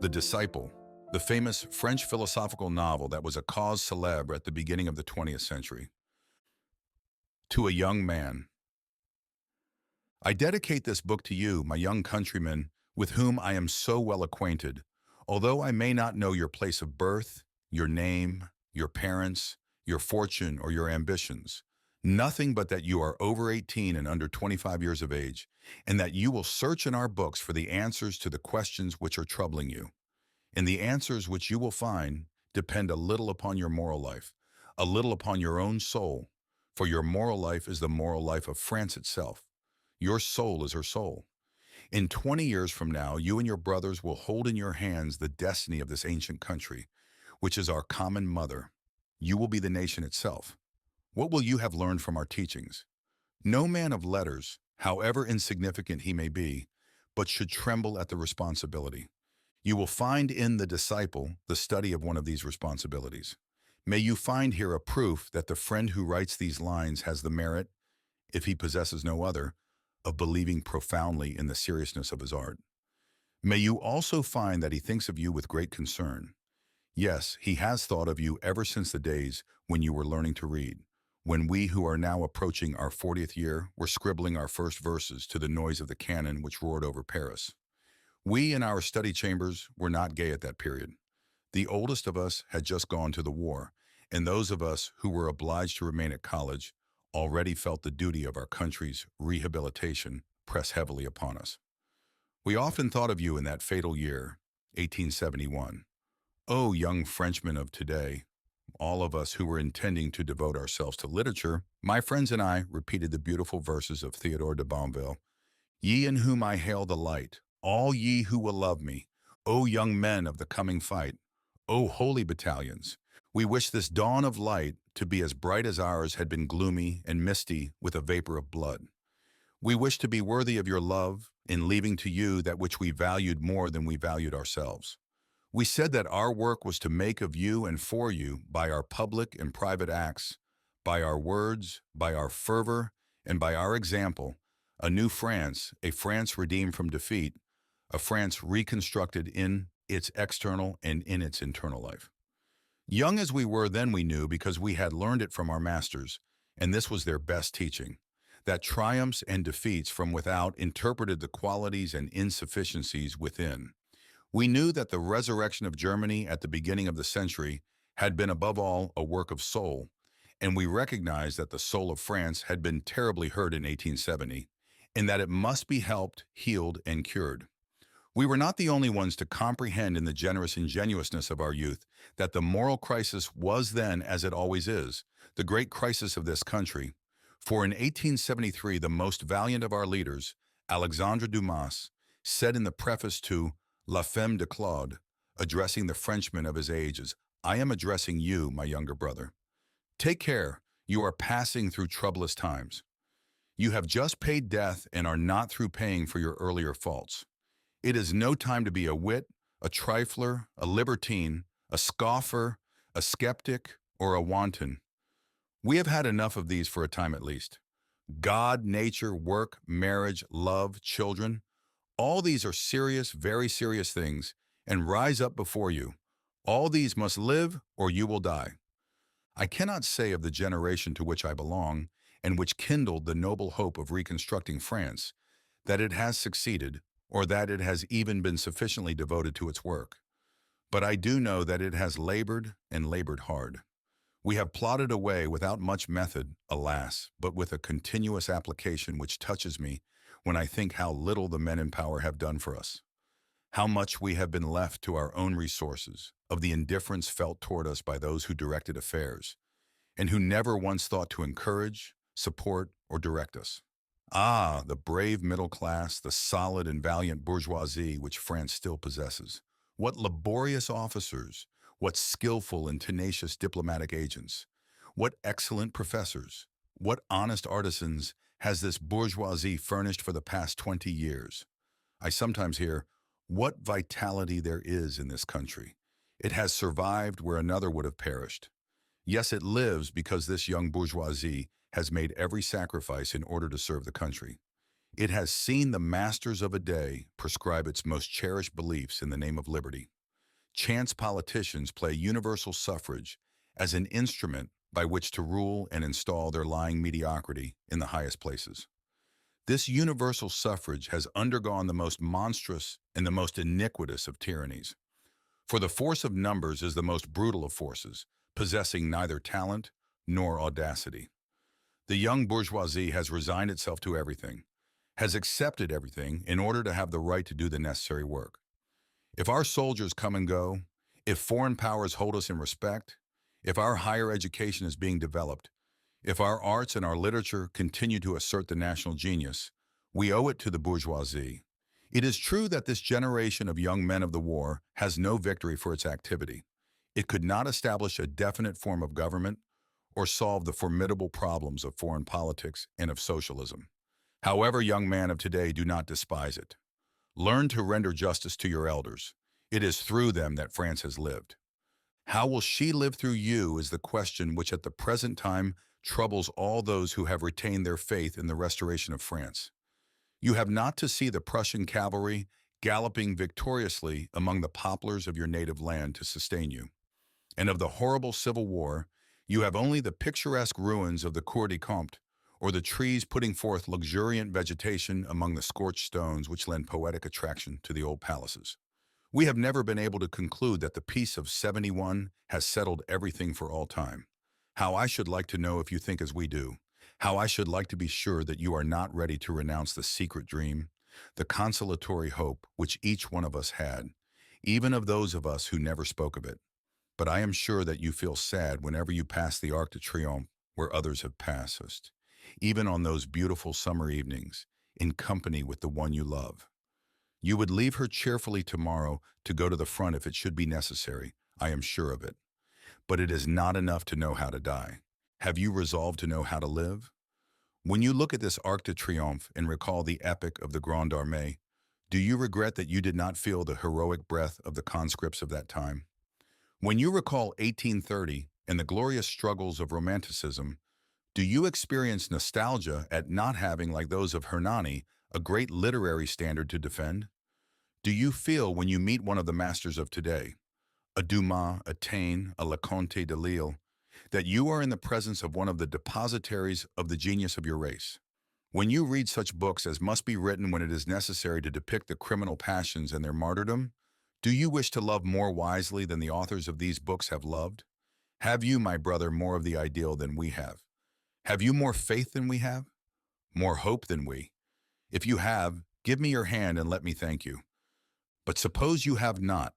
The Disciple, the famous French philosophical novel that was a cause célèbre at the beginning of the 20th century. To a young man. I dedicate this book to you, my young countrymen, with whom I am so well acquainted, although I may not know your place of birth, your name, your parents, your fortune, or your ambitions. Nothing but that you are over 18 and under 25 years of age, and that you will search in our books for the answers to the questions which are troubling you. And the answers which you will find depend a little upon your moral life, a little upon your own soul, for your moral life is the moral life of France itself. Your soul is her soul. In 20 years from now, you and your brothers will hold in your hands the destiny of this ancient country, which is our common mother. You will be the nation itself. What will you have learned from our teachings? No man of letters, however insignificant he may be, but should tremble at the responsibility. You will find in The Disciple the study of one of these responsibilities. May you find here a proof that the friend who writes these lines has the merit, if he possesses no other, of believing profoundly in the seriousness of his art. May you also find that he thinks of you with great concern. Yes, he has thought of you ever since the days when you were learning to read, when we who are now approaching our 40th year were scribbling our first verses to the noise of the cannon which roared over Paris. We in our study chambers were not gay at that period. The oldest of us had just gone to the war, and those of us who were obliged to remain at college already felt the duty of our country's rehabilitation press heavily upon us. We often thought of you in that fatal year, 1871. Oh, young Frenchmen of today, all of us who were intending to devote ourselves to literature, my friends and I repeated the beautiful verses of Theodore de Bonville. Ye in whom I hail the light, all ye who will love me, O young men of the coming fight, O holy battalions, we wish this dawn of light to be as bright as ours had been gloomy and misty with a vapor of blood. We wish to be worthy of your love in leaving to you that which we valued more than we valued ourselves. We said that our work was to make of you and for you by our public and private acts, by our words, by our fervor, and by our example, a new France, a France redeemed from defeat, a France reconstructed in its external and in its internal life. Young as we were then we knew because we had learned it from our masters, and this was their best teaching, that triumphs and defeats from without interpreted the qualities and insufficiencies within. We knew that the resurrection of Germany at the beginning of the century had been above all a work of soul, and we recognized that the soul of France had been terribly hurt in 1870, and that it must be helped, healed, and cured. We were not the only ones to comprehend in the generous ingenuousness of our youth that the moral crisis was then, as it always is, the great crisis of this country. For in 1873, the most valiant of our leaders, Alexandre Dumas, said in the preface to La Femme de Claude, addressing the Frenchmen of his age as, I am addressing you, my younger brother. Take care, you are passing through troublous times. You have just paid death and are not through paying for your earlier faults. It is no time to be a wit, a trifler, a libertine, a scoffer, a skeptic, or a wanton. We have had enough of these for a time at least. God, nature, work, marriage, love, children, all these are serious, very serious things, and rise up before you. All these must live, or you will die. I cannot say of the generation to which I belong, and which kindled the noble hope of reconstructing France, that it has succeeded, or that it has even been sufficiently devoted to its work. But I do know that it has labored and labored hard. We have plodded away without much method, alas, but with a continuous application which touches me when I think how little the men in power have done for us, how much we have been left to our own resources, of the indifference felt toward us by those who directed affairs, and who never once thought to encourage, support, or direct us. Ah, the brave middle class, the solid and valiant bourgeoisie which France still possesses. What laborious officers, what skillful and tenacious diplomatic agents, what excellent professors, what honest artisans has this bourgeoisie furnished for the past 20 years. I sometimes hear, what vitality there is in this country. It has survived where another would have perished. Yes, it lives because this young bourgeoisie has made every sacrifice in order to serve the country. It has seen the masters of a day prescribe its most cherished beliefs in the name of liberty. Chance politicians play universal suffrage as an instrument by which to rule and install their lying mediocrity in the highest places. This universal suffrage has undergone the most monstrous and the most iniquitous of tyrannies. For the force of numbers is the most brutal of forces, possessing neither talent nor audacity. The young bourgeoisie has resigned itself to everything, has accepted everything in order to have the right to do the necessary work. If our soldiers come and go, if foreign powers hold us in respect, if our higher education is being developed, if our arts and our literature continue to assert the national genius, we owe it to the bourgeoisie. It is true that this generation of young men of the war has no victory for its activity. It could not establish a definite form of government or solve the formidable problems of foreign politics and of socialism. However, young men of today, do not despise it. Learn to render justice to your elders. It is through them that France has lived. How will she live through you is the question which at the present time troubles all those who have retained their faith in the restoration of France. You have not to see the Prussian cavalry galloping victoriously among the poplars of your native land to sustain you. And of the horrible civil war, you have only the picturesque ruins of the Cour des Comptes, or the trees putting forth luxuriant vegetation among the scorched stones which lend poetic attraction to the old palaces. We have never been able to conclude that the peace of '71 has settled everything for all time. How I should like to know if you think as we do. How I should like to be sure that you are not ready to renounce the secret dream, the consolatory hope which each one of us had, even of those of us who never spoke of it. But I am sure that you feel sad whenever you pass the Arc de Triomphe where others have passed, even on those beautiful summer evenings, in company with the one you love. You would leave her cheerfully tomorrow to go to the front if it should be necessary, I am sure of it. But it is not enough to know how to die. Have you resolved to know how to live? When you look at this Arc de Triomphe and recall the epic of the Grande Armée, do you regret that you did not feel the heroic breath of the conscripts of that time? When you recall 1830 and the glorious struggles of Romanticism, do you experience nostalgia at not having, like those of Hernani, a great literary standard to defend? Do you feel when you meet one of the masters of today, a Dumas, a Taine, a Leconte de Lisle, that you are in the presence of one of the depositaries of the genius of your race? When you read such books as must be written when it is necessary to depict the criminal passions and their martyrdom, do you wish to love more wisely than the authors of these books have loved? Have you, my brother, more of the ideal than we have? Have you more faith than we have? More hope than we? If you have, give me your hand and let me thank you. But suppose you have not.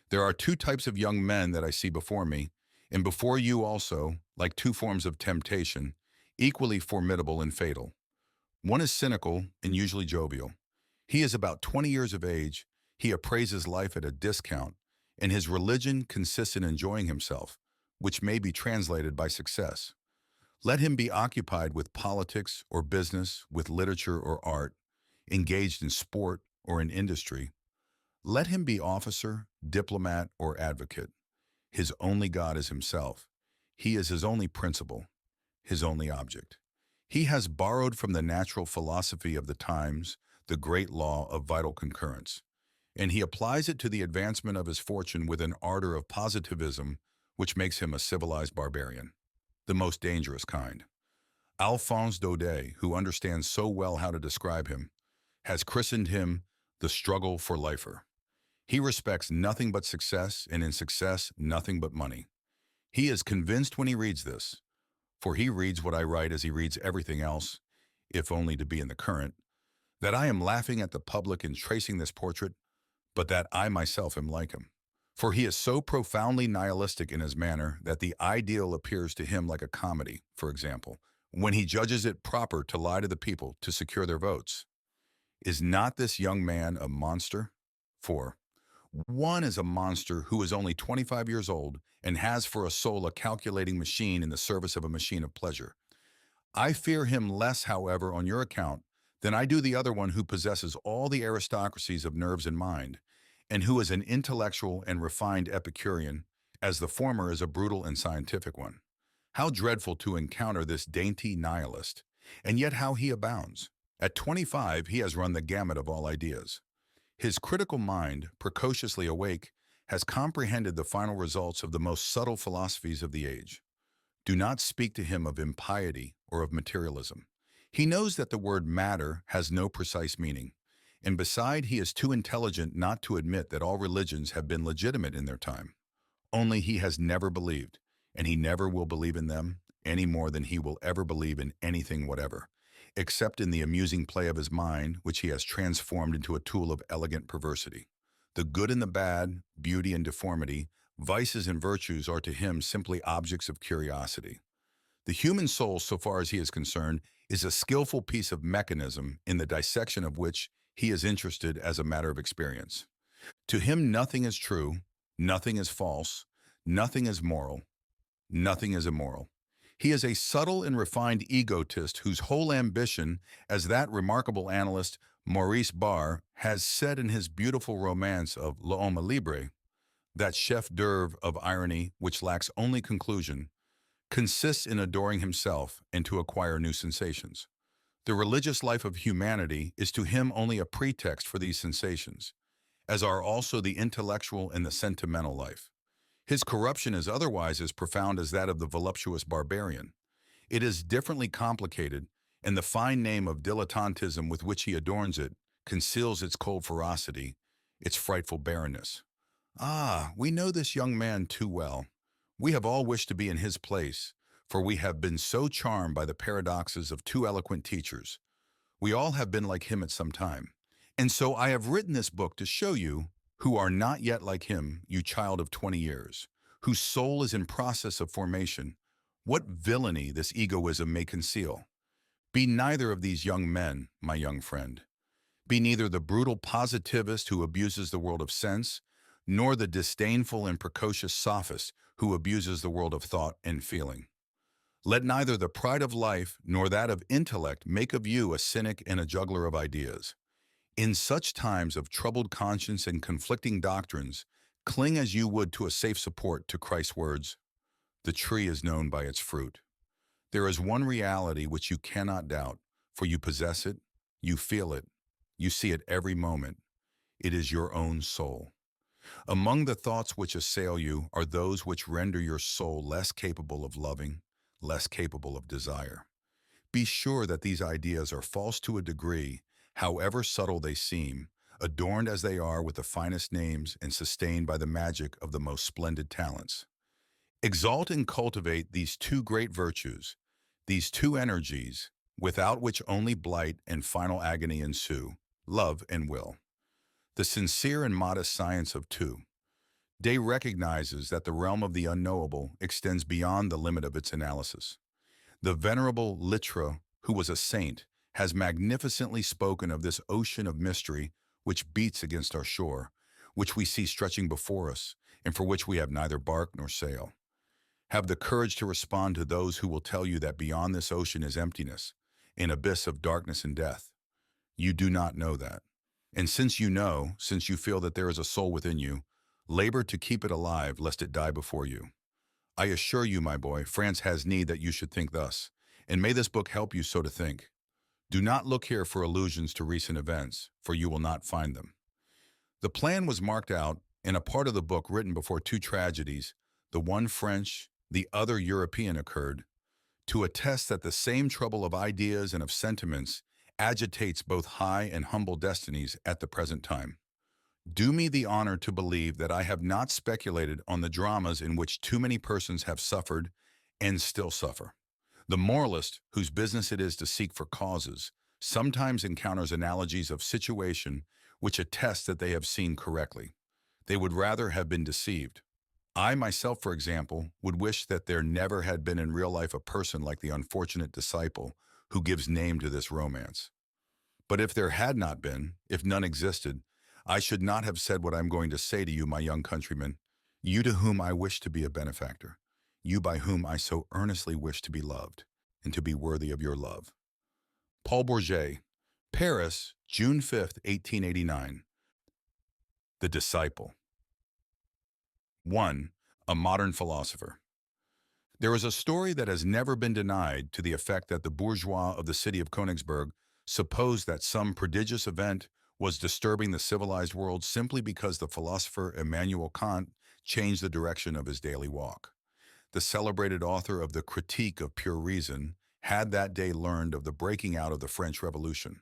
There are two types of young men that I see before me, and before you also, like two forms of temptation, equally formidable and fatal. One is cynical and usually jovial. He is about 20 years of age, he appraises life at a discount, and his religion consists in enjoying himself, which may be translated by success. Let him be occupied with politics or business, with literature or art, engaged in sport or in industry. Let him be officer, diplomat, or advocate. His only God is himself. He is his only principle, his only object. He has borrowed from the natural philosophy of the times the great law of vital concurrence, and he applies it to the advancement of his fortune with an ardor of positivism which makes him a civilized barbarian, the most dangerous kind. Alphonse Daudet, who understands so well how to describe him, has christened him the struggle for lifer. He respects nothing but success, and in success, nothing but money. He is convinced when he reads this, for he reads what I write as he reads everything else, if only to be in the current, that I am laughing at the public in tracing this portrait, but that I myself am like him. For he is so profoundly nihilistic in his manner that the ideal appears to him like a comedy, for example, when he judges it proper to lie to the people to secure their votes. Is not this young man a monster? 4. One is a monster who is only 25 years old and has for a soul a calculating machine in the service of a machine of pleasure. I fear him less, however, on your account, than I do the other one who possesses all the aristocracies of nerves and mind, and who is an intellectual and refined Epicurean, as the former is a brutal and scientific one. How dreadful to encounter this dainty nihilist, and yet how he abounds. At 25, he has run the gamut of all ideas. His critical mind, precociously awake, has comprehended the final results of the most subtle philosophies of the age. Do not speak to him of impiety or of materialism. He knows that the word matter has no precise meaning, and beside he is too intelligent not to admit that all religions have been legitimate in their time. Only he has never believed, and he never will believe in them any more than he will ever believe in anything whatever, except in the amusing play of his mind, which he has transformed into a tool of elegant perversity. The good and the bad, beauty and deformity, vices and virtues are to him simply objects of curiosity. The human soul, so far as he is concerned, is a skillful piece of mechanism in the dissection of which he is interested as a matter of experience. To him nothing is true, nothing is false, nothing is moral, nothing is immoral. He is a subtle and refined egotist whose whole ambition, as that remarkable analyst Maurice Barr has said in his beautiful romance of L'Homme Libre, that chef d'oeuvre of irony which lacks only conclusion, consists in adoring himself and to acquire new sensations. The religious life of humanity is to him only a pretext for these sensations, as are also the intellectual and the sentimental life. His corruption is otherwise as profound as that of the voluptuous barbarian. It is differently complicated, and the fine name of dilettantism with which he adorns it conceals its cold ferocity, its frightful barrenness. Ah, we know this young man too well. We have all wished to be in his place, for we have been so charmed by the paradoxes of two eloquent teachers. We all have been like him at some time. And so I have written this book to show you, who are not yet like him, you child of 20 years, whose soul is in process of formation, what villainy this egoism may conceal. Be neither of these young men, my young friend. Be neither the brutal positivist who abuses the world of sense, nor the disdainful and precocious sophist who abuses the world of thought and feeling. Let neither the pride of life nor that of intellect make of you a cynic and a juggler of ideas. In such times of troubled conscience and conflicting doctrines, cling as you would to a safe support to Christ's words, "The tree is known by its fruit." There is one reality which you cannot doubt, for you possess it, you feel it, you see it every moment. It is your own soul. Among the thoughts which assail you are those which render your soul less capable of loving, less capable of desire. Be sure that these ideas are false to a degree, however subtle they seem, adorned as they are with the finest names and sustained by the magic of the most splendid talents. Exalt and cultivate these two great virtues, these two energies, without which only blight and final agony ensue, love and will. The sincere and modest science of two. Day recognizes that the realm of the unknowable extends beyond the limit of its analysis. The venerable Littre, who was a saint, has magnificently spoken of this ocean of mystery which beats against our shore, which we see stretching before us, and for which we have neither bark nor sail. Have the courage to respond to those who will tell you that beyond this ocean is emptiness, an abyss of darkness and death. You do not know that. And since you know, since you feel that there is a soul within you, labor to keep it alive lest it die before you. I assure you, my boy, France has need that you should think thus, and may this book help you so to think. Do not look here for allusions to recent events, for you will not find them. The plan was marked out in a part of the book written before two tragedies, the one French, the other European, occurred, to attest that the same trouble of ideas and of sentiments agitates both high and humble destinies at the present time. Do me the honor to believe that I have not speculated on the dramas in which too many persons have suffered and still suffer. The moralist, whose business it is to seek for causes, sometimes encounters analogies of situation which attest that they have seen correctly. They would rather have been deceived. I myself, for example, would wish that there never had been in real life a person like the unfortunate disciple who gives name to this romance. But if there had not been, if none existed, I should not have said what I am going to say to you, my young countrymen, you to whom I wish to be a benefactor, you by whom I so earnestly wish to be loved, and to be worthy of your love. Paul Bourget, Paris, June 5th, 1889. The Disciple. 1. A modern philosopher. There is a story that has never been denied to the effect that the bourgeois of the city of Königsberg supposed that some prodigious event was disturbing the civilized world simply because the philosopher Immanuel Kant changed the direction of his daily walk. The celebrated author of the Critique of Pure Reason had that day learned of the breaking out of the French Revolution.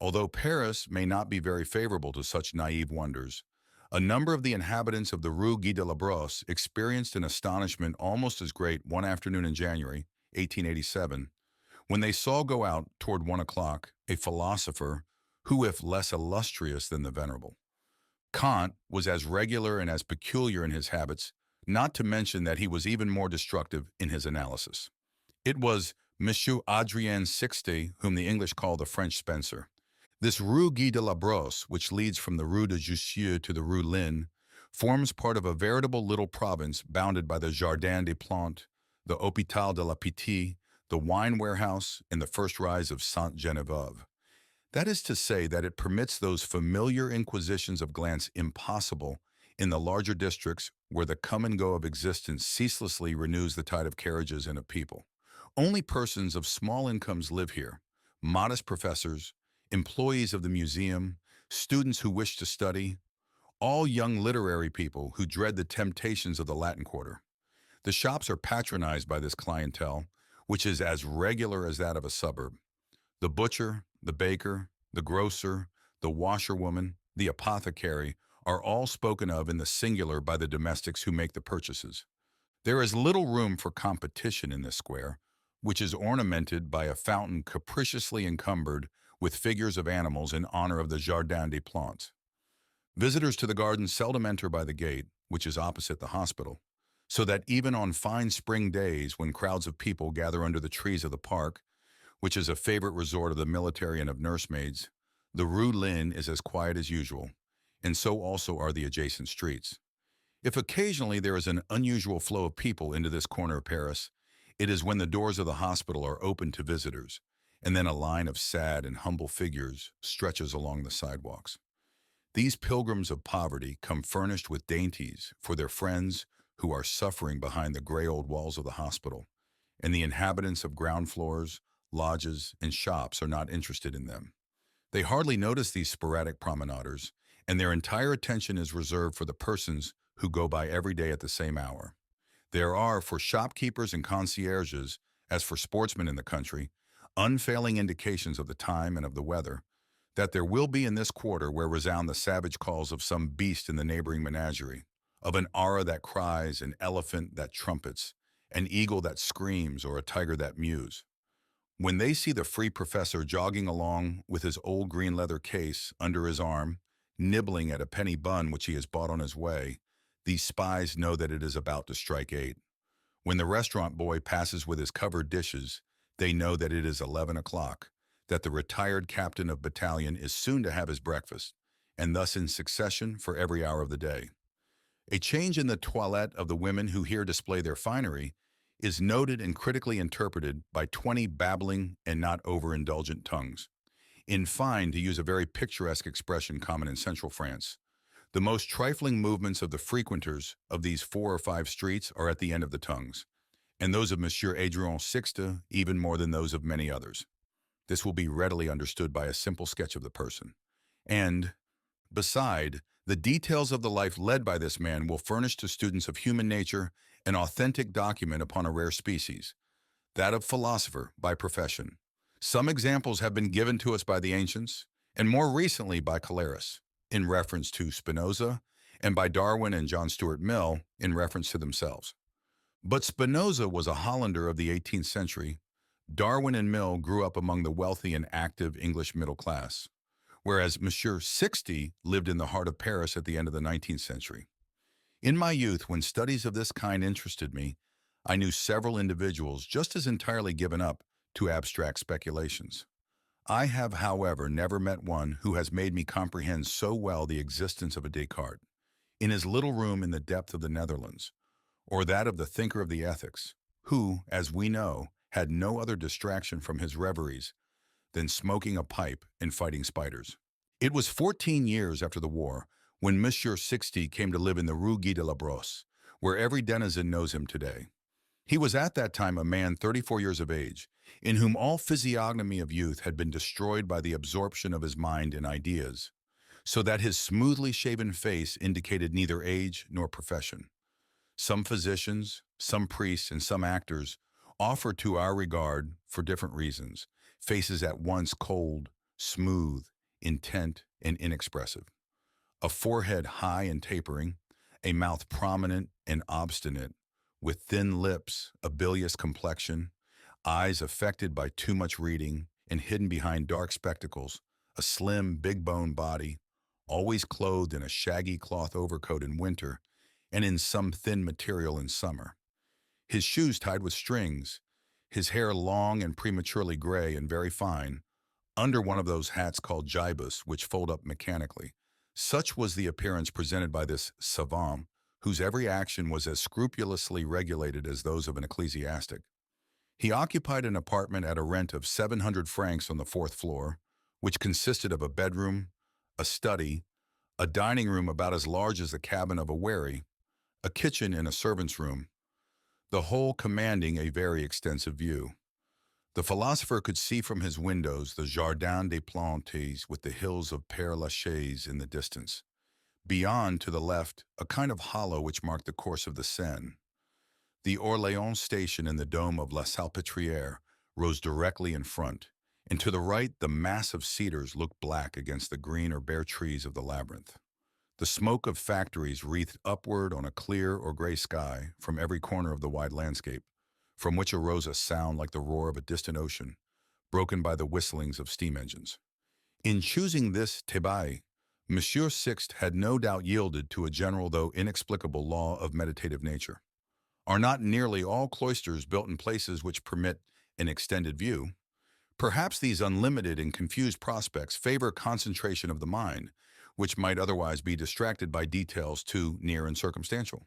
Although Paris may not be very favorable to such naive wonders, a number of the inhabitants of the Rue Guy de la Brosse experienced an astonishment almost as great one afternoon in January 1887 when they saw go out toward 1 o'clock a philosopher who, if less illustrious than the venerable Kant, was as regular and as peculiar in his habits, not to mention that he was even more destructive in his analysis. It was Mishue Adrien Sixte, whom the English call the French Spencer. This Rue Guy de la Brosse, which leads from the Rue de Jussieu to the Rue Lin, forms part of a veritable little province bounded by the Jardin des Plantes, the Hôpital de la Pitié, the wine warehouse, and the first rise of Sainte-Geneviève. That is to say that it permits those familiar inquisitions of glance impossible in the larger districts where the come and go of existence ceaselessly renews the tide of carriages and of people. Only persons of small incomes live here, modest professors, employees of the museum, students who wish to study, all young literary people who dread the temptations of the Latin Quarter. The shops are patronized by this clientele, which is as regular as that of a suburb. The butcher, the baker, the grocer, the washerwoman, the apothecary are all spoken of in the singular by the domestics who make the purchases. There is little room for competition in this square, which is ornamented by a fountain capriciously encumbered with figures of animals in honor of the Jardin des Plantes. Visitors to the garden seldom enter by the gate, which is opposite the hospital, so that even on fine spring days when crowds of people gather under the trees of the park, which is a favorite resort of the military and of nursemaids, the Rue Lin is as quiet as usual, and so also are the adjacent streets. If occasionally there is an unusual flow of people into this corner of Paris, it is when the doors of the hospital are open to visitors, and then a line of sad and humble figures stretches along the sidewalks. These pilgrims of poverty come furnished with dainties for their friends who are suffering behind the gray old walls of the hospital, and the inhabitants of ground floors, lodges, and shops are not interested in them. They hardly notice these sporadic promenaders, and their entire attention is reserved for the persons who go by every day at the same hour. There are, for shopkeepers and concierges, as for sportsmen in the country, unfailing indications of the time and of the weather, that there will be in this quarter where resound the savage calls of some beast in the neighboring menagerie, of an ara that cries, an elephant that trumpets, an eagle that screams, or a tiger that mews. When they see the free professor jogging along with his old green leather case under his arm, nibbling at a penny bun which he has bought on his way, these spies know that it is about to strike 8. When the restaurant boy passes with his covered dishes, they know that it is 11 o'clock, that the retired captain of battalion is soon to have his breakfast, and thus in succession for every hour of the day. A change in the toilette of the women who here display their finery is noted and critically interpreted by 20 babbling and not overindulgent tongues. In fine, to use a very picturesque expression common in central France, the most trifling movements of the frequenters of these 4 or 5 streets are at the end of the tongues, and those of Mishue Adrien Sixte even more than those of many others. This will be readily understood by a simple sketch of the person. And, beside, the details of the life led by this man will furnish to students of human nature an authentic document upon a rare species, that of philosopher by profession. Some examples have been given to us by the ancients, and more recently by Caleres, in reference to Spinoza, and by Darwin and John Stuart Mill, in reference to themselves. But Spinoza was a Hollander of the 18th century. Darwin and Mill grew up among the wealthy and active English middle class, whereas Monsieur Sixte lived in the heart of Paris at the end of the 19th century. In my youth, when studies of this kind interested me, I knew several individuals just as entirely given up to abstract speculations. I have, however, never met one who has made me comprehend so well the existence of a Descartes, in his little room in the depth of the Netherlands, or that of the thinker of the ethics, who, as we know, had no other distraction from his reveries than smoking a pipe and fighting spiders. It was 14 years after the war when Monsieur Sixte came to live in the Rue Guy de la Brosse, where every denizen knows him today. He was at that time a man 34 years of age, in whom all physiognomy of youth had been destroyed by the absorption of his mind in ideas. so that his smoothly shaven face indicated neither age nor profession. Some physicians, some priests, and some actors offer to our regard, for different reasons, faces at once cold, smooth, intent, and inexpressive. A forehead high and tapering, a mouth prominent and obstinate, with thin lips, a bilious complexion, eyes affected by too much reading and hidden behind dark spectacles, a slim, big-boned body, always clothed in a shaggy cloth overcoat in winter and in some thin material in summer. His shoes tied with strings, his hair long and prematurely gray and very fine, under one of those hats called gibus, which fold up mechanically. Such was the appearance presented by this savant, whose every action was as scrupulously regulated as those of an ecclesiastic. He occupied an apartment at a rent of 700 francs on the fourth floor, which consisted of a bedroom, a study, a dining room about as large as the cabin of a wherry, a kitchen and a servant's room, the whole commanding a very extensive view. The philosopher could see from his windows the Jardin des Plantes with the hills of Père Lachaise in the distance. Beyond, to the left, a kind of hollow which marked the course of the Seine. The Orléans station and the dome of La Salpêtrière rose directly in front, and to the right the mass of cedars looked black against the green or bare trees of the labyrinth. The smoke of factories wreathed upward on a clear or gray sky from every corner of the wide landscape, from which arose a sound like the roar of a distant ocean, broken by the whistlings of steam engines. In choosing this Thebaï, Mishue Sixte had no doubt yielded to a general though inexplicable law of meditative nature. Are not nearly all cloisters built in places which permit an extended view? Perhaps these unlimited and confused prospects favor concentration of the mind, which might otherwise be distracted by details too near and circumstantial.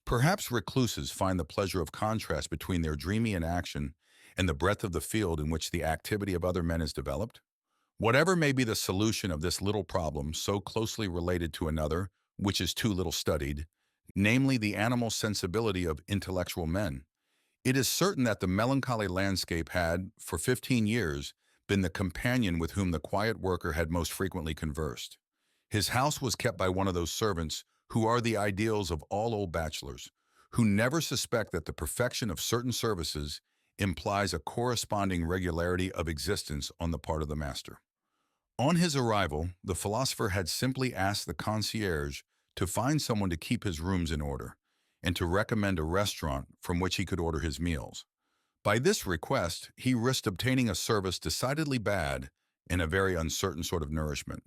Perhaps recluses find the pleasure of contrast between their dreamy inaction and the breadth of the field in which the activity of other men is developed. Whatever may be the solution of this little problem so closely related to another, which is too little studied, namely the animal sensibility of intellectual men, it is certain that the melancholy landscape had, for 15 years, been the companion with whom the quiet worker had most frequently conversed. His house was kept by one of those servants who are the ideals of all old bachelors, who never suspect that the perfection of certain services implies a corresponding regularity of existence on the part of the master. On his arrival, the philosopher had simply asked the concierge to find someone to keep his rooms in order, and to recommend a restaurant from which he could order his meals. By this request, he risked obtaining a service decidedly bad and a very uncertain sort of nourishment.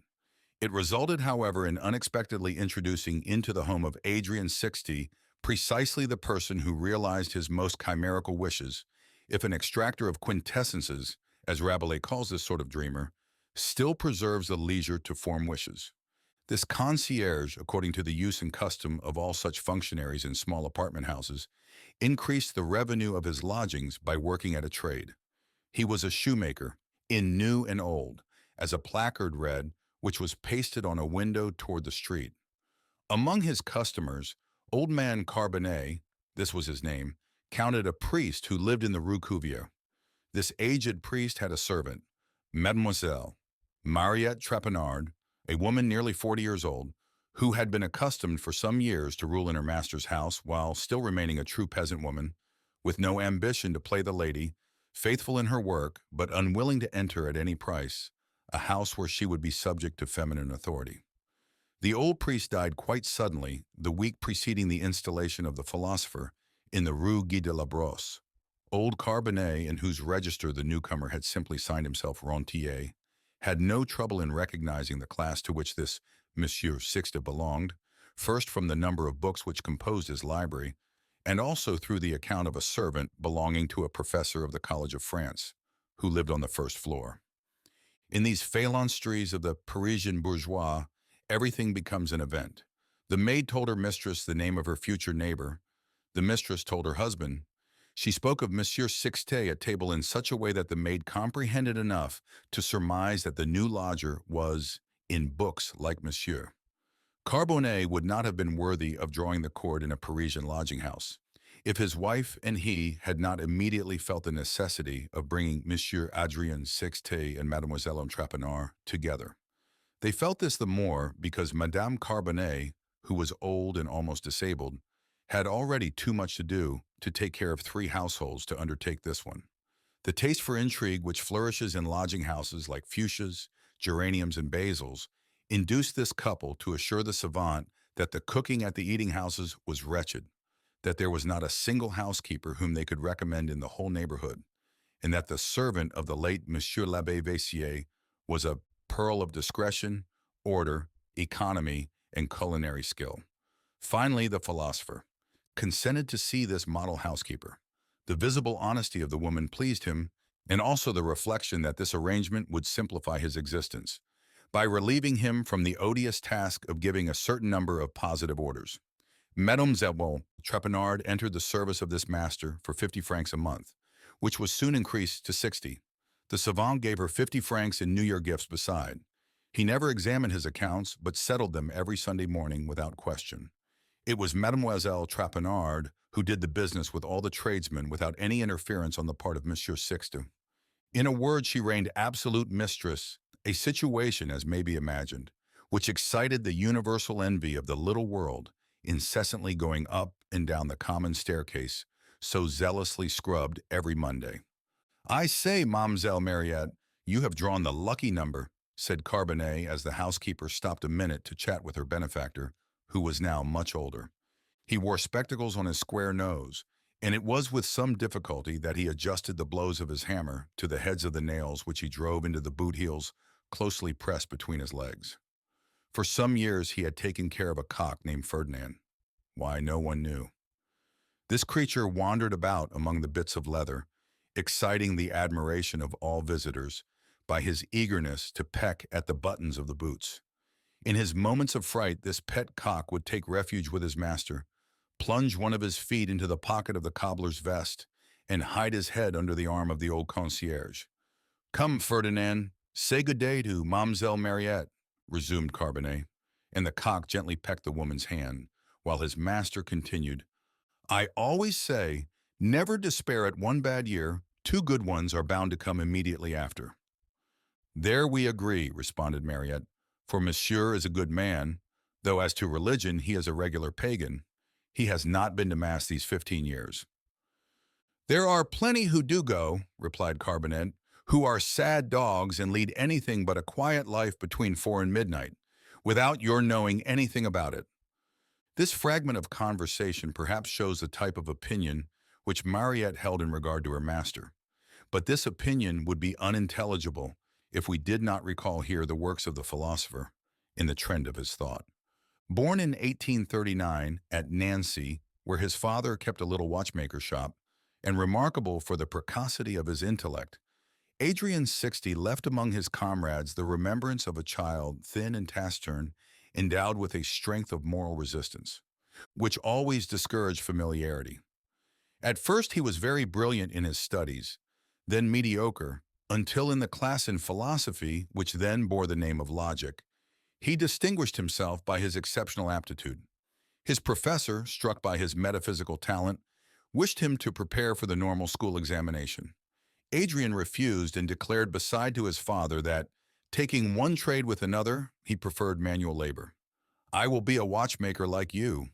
It resulted, however, in unexpectedly introducing into the home of Adrien Sixte precisely the person who realized his most chimerical wishes, if an extractor of quintessences, as Rabelais calls this sort of dreamer, still preserves the leisure to form wishes. This concierge, according to the use and custom of all such functionaries in small apartment houses, increased the revenue of his lodgings by working at a trade. He was a shoemaker, in new and old, as a placard read, which was pasted on a window toward the street. Among his customers, old man Carbonet, this was his name, counted a priest who lived in the Rue Cuvier. This aged priest had a servant, Mademoiselle Mariette Trapenard, a woman nearly 40 years old, who had been accustomed for some years to rule in her master's house while still remaining a true peasant woman, with no ambition to play the lady, faithful in her work but unwilling to enter at any price a house where she would be subject to feminine authority. The old priest died quite suddenly the week preceding the installation of the philosopher in the Rue Guy de la Brosse. Old Carbonet, in whose register the newcomer had simply signed himself Rentier, had no trouble in recognizing the class to which this Mishue Sixte belonged, first from the number of books which composed his library, and also through the account of a servant belonging to a professor of the College of France, who lived on the first floor. In these phalansteries of the Parisian bourgeois, everything becomes an event. The maid told her mistress the name of her future neighbor. The mistress told her husband. She spoke of Monsieur Sixte at table in such a way that the maid comprehended enough to surmise that the new lodger was, in books, like Monsieur. Carbonet would not have been worthy of drawing the cord in a Parisian lodging house, if his wife and he had not immediately felt the necessity of bringing Mishue Adrien Sixte and Mademoiselle Trapenard together. They felt this the more because Madame Carbonet, who was old and almost disabled, had already too much to do to take care of 3 households to undertake this one. The taste for intrigue, which flourishes in lodging houses like fuchsias, geraniums, and basils, induced this couple to assure the savant that the cooking at the eating houses was wretched, that there was not a single housekeeper whom they could recommend in the whole neighborhood, and that the servant of the late Monsieur l'Abbé Vessier was a pearl of discretion, order, economy, and culinary skill. Finally, the philosopher consented to see this model housekeeper. The visible honesty of the woman pleased him, and also the reflection that this arrangement would simplify his existence by relieving him from the odious task of giving a certain number of positive orders. Mademoiselle Trapenard entered the service of this master for 50 francs a month, which was soon increased to 60. The savant gave her 50 francs in New Year gifts beside. He never examined his accounts, but settled them every Sunday morning without question. It was Mademoiselle Trapenard who did the business with all the tradesmen without any interference on the part of Monsieur Sixte. In a word, she reigned absolute mistress, a situation, as may be imagined, which excited the universal envy of the little world, incessantly going up and down the common staircase, so zealously scrubbed every Monday. "I say, Mademoiselle Mariette, you have drawn the lucky number," said Carbonet as the housekeeper stopped a minute to chat with her benefactor, who was now much older. He wore spectacles on his square nose, and it was with some difficulty that he adjusted the blows of his hammer to the heads of the nails which he drove into the boot heels closely pressed between his legs. For some years he had taken care of a cock named Ferdinand. Why, no one knew. This creature wandered about among the bits of leather, exciting the admiration of all visitors by his eagerness to peck at the buttons of the boots. In his moments of fright, this pet cock would take refuge with his master, plunge one of his feet into the pocket of the cobbler's vest, and hide his head under the arm of the old concierge. "Come, Ferdinand, say good day to Mademoiselle Mariette," resumed Carbonet, and the cock gently pecked the woman's hand, while his master continued, "I always say, never despair at one bad year, 2 good ones are bound to come immediately after." "There we agree," responded Mariette, "for Monsieur is a good man, though as to religion he is a regular pagan. He has not been to Mass these 15 years. "There are plenty who do go," replied Carbonet, "who are sad dogs and lead anything but a quiet life between 4 and midnight, without your knowing anything about it." This fragment of conversation perhaps shows the type of opinion which Mariette held in regard to her master. But this opinion would be unintelligible if we did not recall here the works of the philosopher in the trend of his thought. Born in 1839 at Nancy, where his father kept a little watchmaker shop, and remarkable for the precocity of his intellect, Adrien Sixte left among his comrades the remembrance of a child thin and taciturn, endowed with a strength of moral resistance, which always discouraged familiarity. At first he was very brilliant in his studies, then mediocre, until in the class in philosophy, which then bore the name of logic, he distinguished himself by his exceptional aptitude. His professor, struck by his metaphysical talent, wished him to prepare for the normal school examination. Adrien refused and declared beside to his father that, taking one trade with another, he preferred manual labor. "I will be a watchmaker like you,"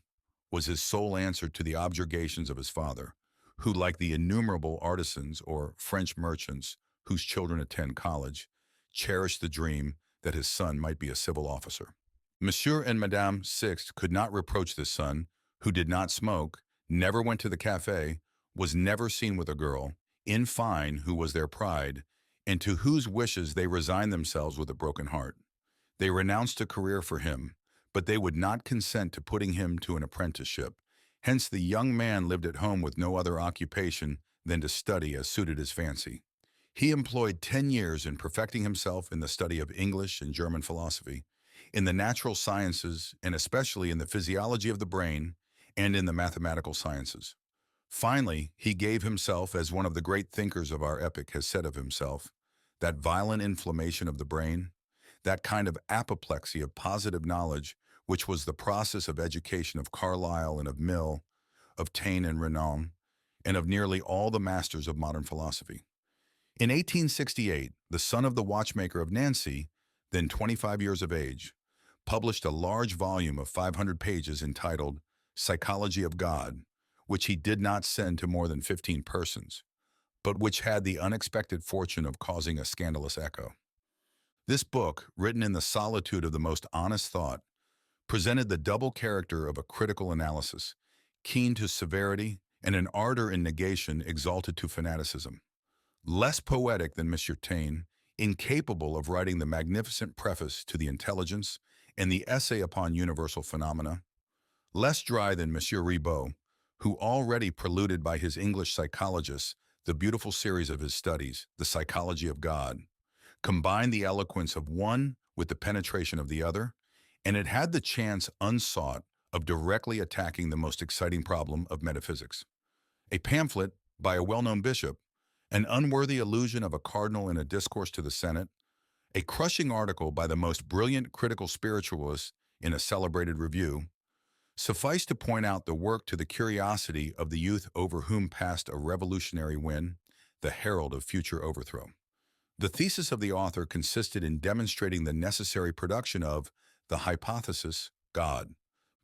was his sole answer to the objurgations of his father, who, like the innumerable artisans or French merchants whose children attend college, cherished the dream that his son might be a civil officer. Monsieur and Madame Sixte could not reproach this son, who did not smoke, never went to the cafe, was never seen with a girl, in fine, who was their pride, and to whose wishes they resigned themselves with a broken heart. They renounced a career for him, but they would not consent to putting him to an apprenticeship. Hence the young man lived at home with no other occupation than to study as suited his fancy. He employed 10 years in perfecting himself in the study of English and German philosophy, in the natural sciences, and especially in the physiology of the brain, and in the mathematical sciences. Finally, he gave himself, as one of the great thinkers of our epoch has said of himself, that violent inflammation of the brain, that kind of apoplexy of positive knowledge, which was the process of education of Carlyle and of Mill, of Taine and Renan, and of nearly all the masters of modern philosophy. In 1868, the son of the watchmaker of Nancy, then 25 years of age, published a large volume of 500 pages entitled Psychology of God, which he did not send to more than 15 persons, but which had the unexpected fortune of causing a scandalous echo. This book, written in the solitude of the most honest thought, presented the double character of a critical analysis, keen to severity, and an ardor in negation exalted to fanaticism. Less poetic than Mr. Taine, incapable of writing the magnificent preface to the Intelligence and the essay upon universal phenomena, less dry than Monsieur Ribot, who already preluded by his English psychologists the beautiful series of his studies, The Psychology of God, combined the eloquence of one with the penetration of the other, and it had the chance unsought of directly attacking the most exciting problem of metaphysics. A pamphlet by a well-known bishop, an unworthy allusion of a cardinal in a discourse to the Senate, a crushing article by the most brilliant critical spiritualist in a celebrated review, suffice to point out the work to the curiosity of the youth over whom passed a revolutionary wind, the herald of future overthrow. The thesis of the author consisted in demonstrating the necessary production of the hypothesis God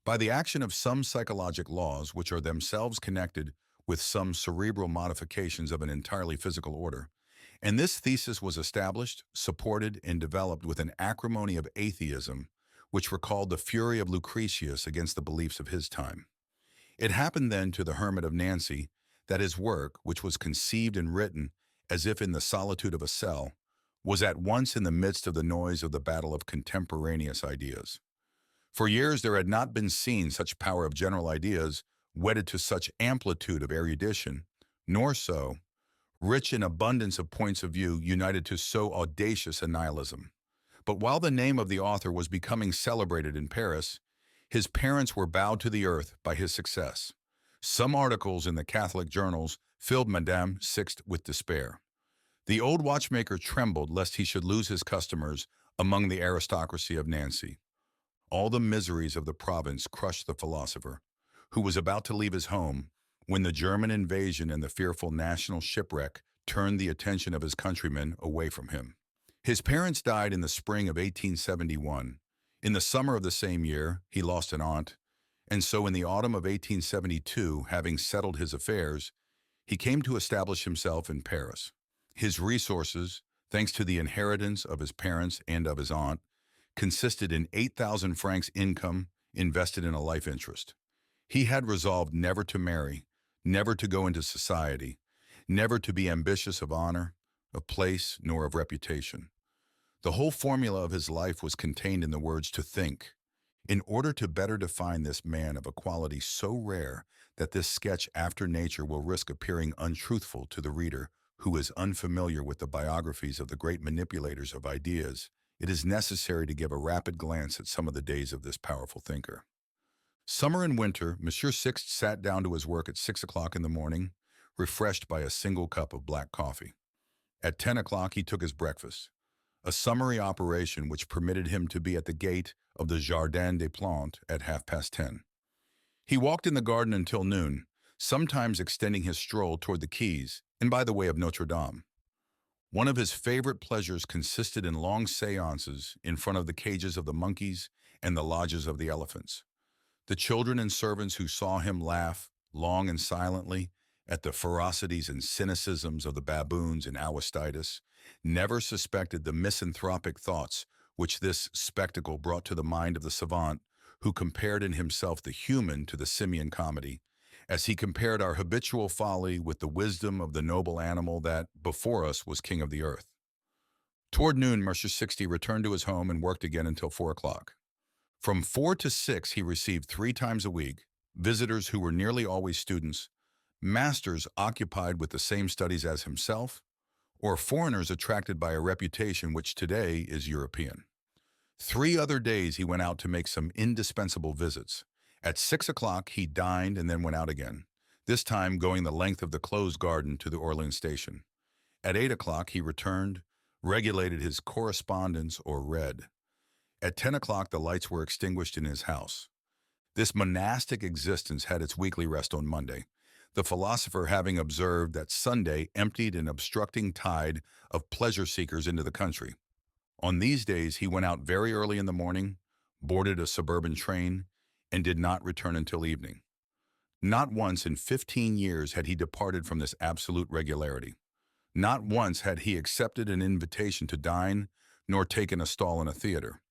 by the action of some psychologic laws which are themselves connected with some cerebral modifications of an entirely physical order. And this thesis was established, supported, and developed with an acrimony of atheism, which recalled the fury of Lucretius against the beliefs of his time. It happened then to the hermit of Nancy that his work, which was conceived and written as if in the solitude of a cell, was at once in the midst of the noise of the battle of contemporaneous ideas. For years there had not been seen such power of general ideas wedded to such amplitude of erudition, nor so, rich in abundance of points of view united to so audacious a nihilism. But while the name of the author was becoming celebrated in Paris, his parents were bowed to the earth by his success. Some articles in the Catholic journals filled Madame Sixte with despair. The old watchmaker trembled lest he should lose his customers among the aristocracy of Nancy. All the miseries of the province crushed the philosopher, who was about to leave his home when the German invasion and the fearful national shipwreck turned the attention of his countrymen away from him. His parents died in the spring of 1871. In the summer of the same year, he lost an aunt, and so in the autumn of 1872, having settled his affairs, he came to establish himself in Paris. His resources, thanks to the inheritance of his parents and of his aunt, consisted in 8,000 francs income invested in a life interest. He had resolved never to marry, never to go into society, never to be ambitious of honor, of place, nor of reputation. The whole formula of his life was contained in the words to think. In order to better define this man of a quality so rare that this sketch after nature will risk appearing untruthful to the reader who is unfamiliar with the biographies of the great manipulators of ideas, it is necessary to give a rapid glance at some of the days of this powerful thinker. Summer and winter, Monsieur Sixte sat down to his work at 6 o'clock in the morning, refreshed by a single cup of black coffee. At 10 o'clock he took his breakfast, a summary operation which permitted him to be at the gate of the Jardin des Plantes at 10:30. He walked in the garden until noon, sometimes extending his stroll toward the quays and by the way of Notre Dame. One of his favorite pleasures consisted in long seances in front of the cages of the monkeys and the lodges of the elephants. The children and servants who saw him laugh, long and silently, at the ferocities and cynicisms of the baboons and Aristides, never suspected the misanthropic thoughts which this spectacle brought to the mind of the savant, who compared in himself the human to the simian comedy, as he compared our habitual folly with the wisdom of the noble animal that, before us, was king of the earth. Toward noon, Monsieur Sixte returned to his home and worked again until 4 o'clock. From 4 to 6, he received 3 times a week visitors who were nearly always students, masters occupied with the same studies as himself, or foreigners attracted by a reputation which today is European. 3 other days he went out to make some indispensable visits. At 6 o'clock he dined and then went out again, this time going the length of the closed garden to the Orleans station. At 8 o'clock he returned, regulated his correspondence or read. At 10 o'clock the lights were extinguished in his house. This monastic existence had its weekly rest on Monday, the philosopher having observed that Sunday emptied an obstructing tide of pleasure-seekers into the country. On these days, he went out very early in the morning, boarded a suburban train, and did not return until evening. Not once in 15 years had he departed from this absolute regularity. Not once had he accepted an invitation to dine, nor taken a stall in a theater.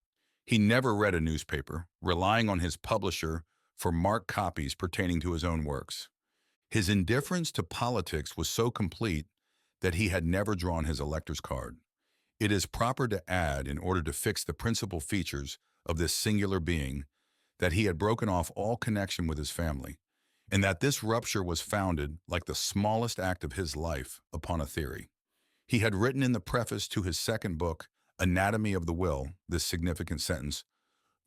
He never read a newspaper, relying on his publisher for marked copies pertaining to his own works. His indifference to politics was so complete that he had never drawn his elector's card. It is proper to add, in order to fix the principal features of this singular being, that he had broken off all connection with his family, and that this rupture was founded, like the smallest act of his life, upon a theory. He had written in the preface to his second book, Anatomy of the Will, this significant sentence: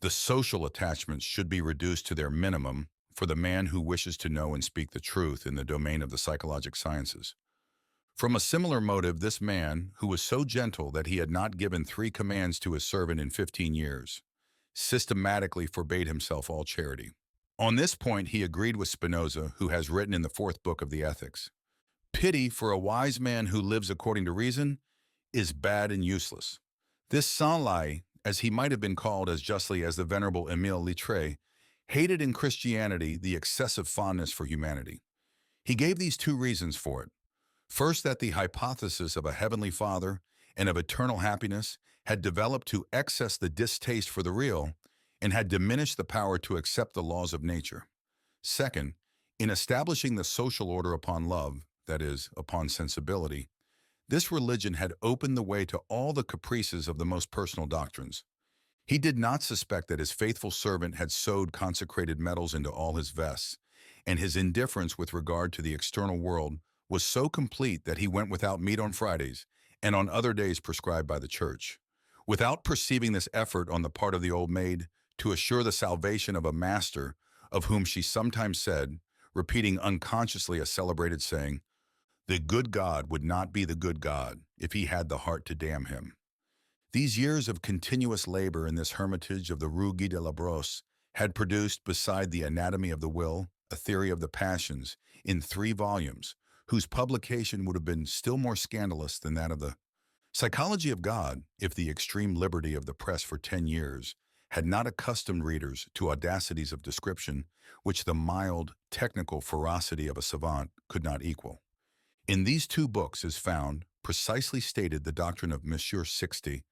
"The social attachments should be reduced to their minimum for the man who wishes to know and speak the truth in the domain of the psychologic sciences." From a similar motive, this man, who was so gentle that he had not given 3 commands to his servant in 15 years, systematically forbade himself all charity. On this point, he agreed with Spinoza, who has written in the 4th book of the Ethics, "Pity for a wise man who lives according to reason is bad and useless." This sans-lai, as he might have been called as justly as the venerable Émile Littré, hated in Christianity the excessive fondness for humanity. He gave these 2 reasons for it. First, that the hypothesis of a heavenly Father and of eternal happiness had developed to excess the distaste for the real and had diminished the power to accept the laws of nature. Second, in establishing the social order upon love, that is, upon sensibility, this religion had opened the way to all the caprices of the most personal doctrines. He did not suspect that his faithful servant had sewed consecrated metals into all his vests, and his indifference with regard to the external world was so complete that he went without meat on Fridays and on other days prescribed by the church. Without perceiving this effort on the part of the old maid to assure the salvation of a master of whom she sometimes said, repeating unconsciously a celebrated saying, "The good God would not be the good God if he had the heart to damn him." These years of continuous labor in this hermitage of the Rue Guy de la Brosse had produced, beside the Anatomy of the Will, a Theory of the Passions, in 3 volumes, whose publication would have been still more scandalous than that of the Psychology of God if the extreme liberty of the press for 10 years had not accustomed readers to audacities of description which the mild, technical ferocity of a savant could not equal. In these 2 books is found, precisely stated, the doctrine of Mishue Sixte,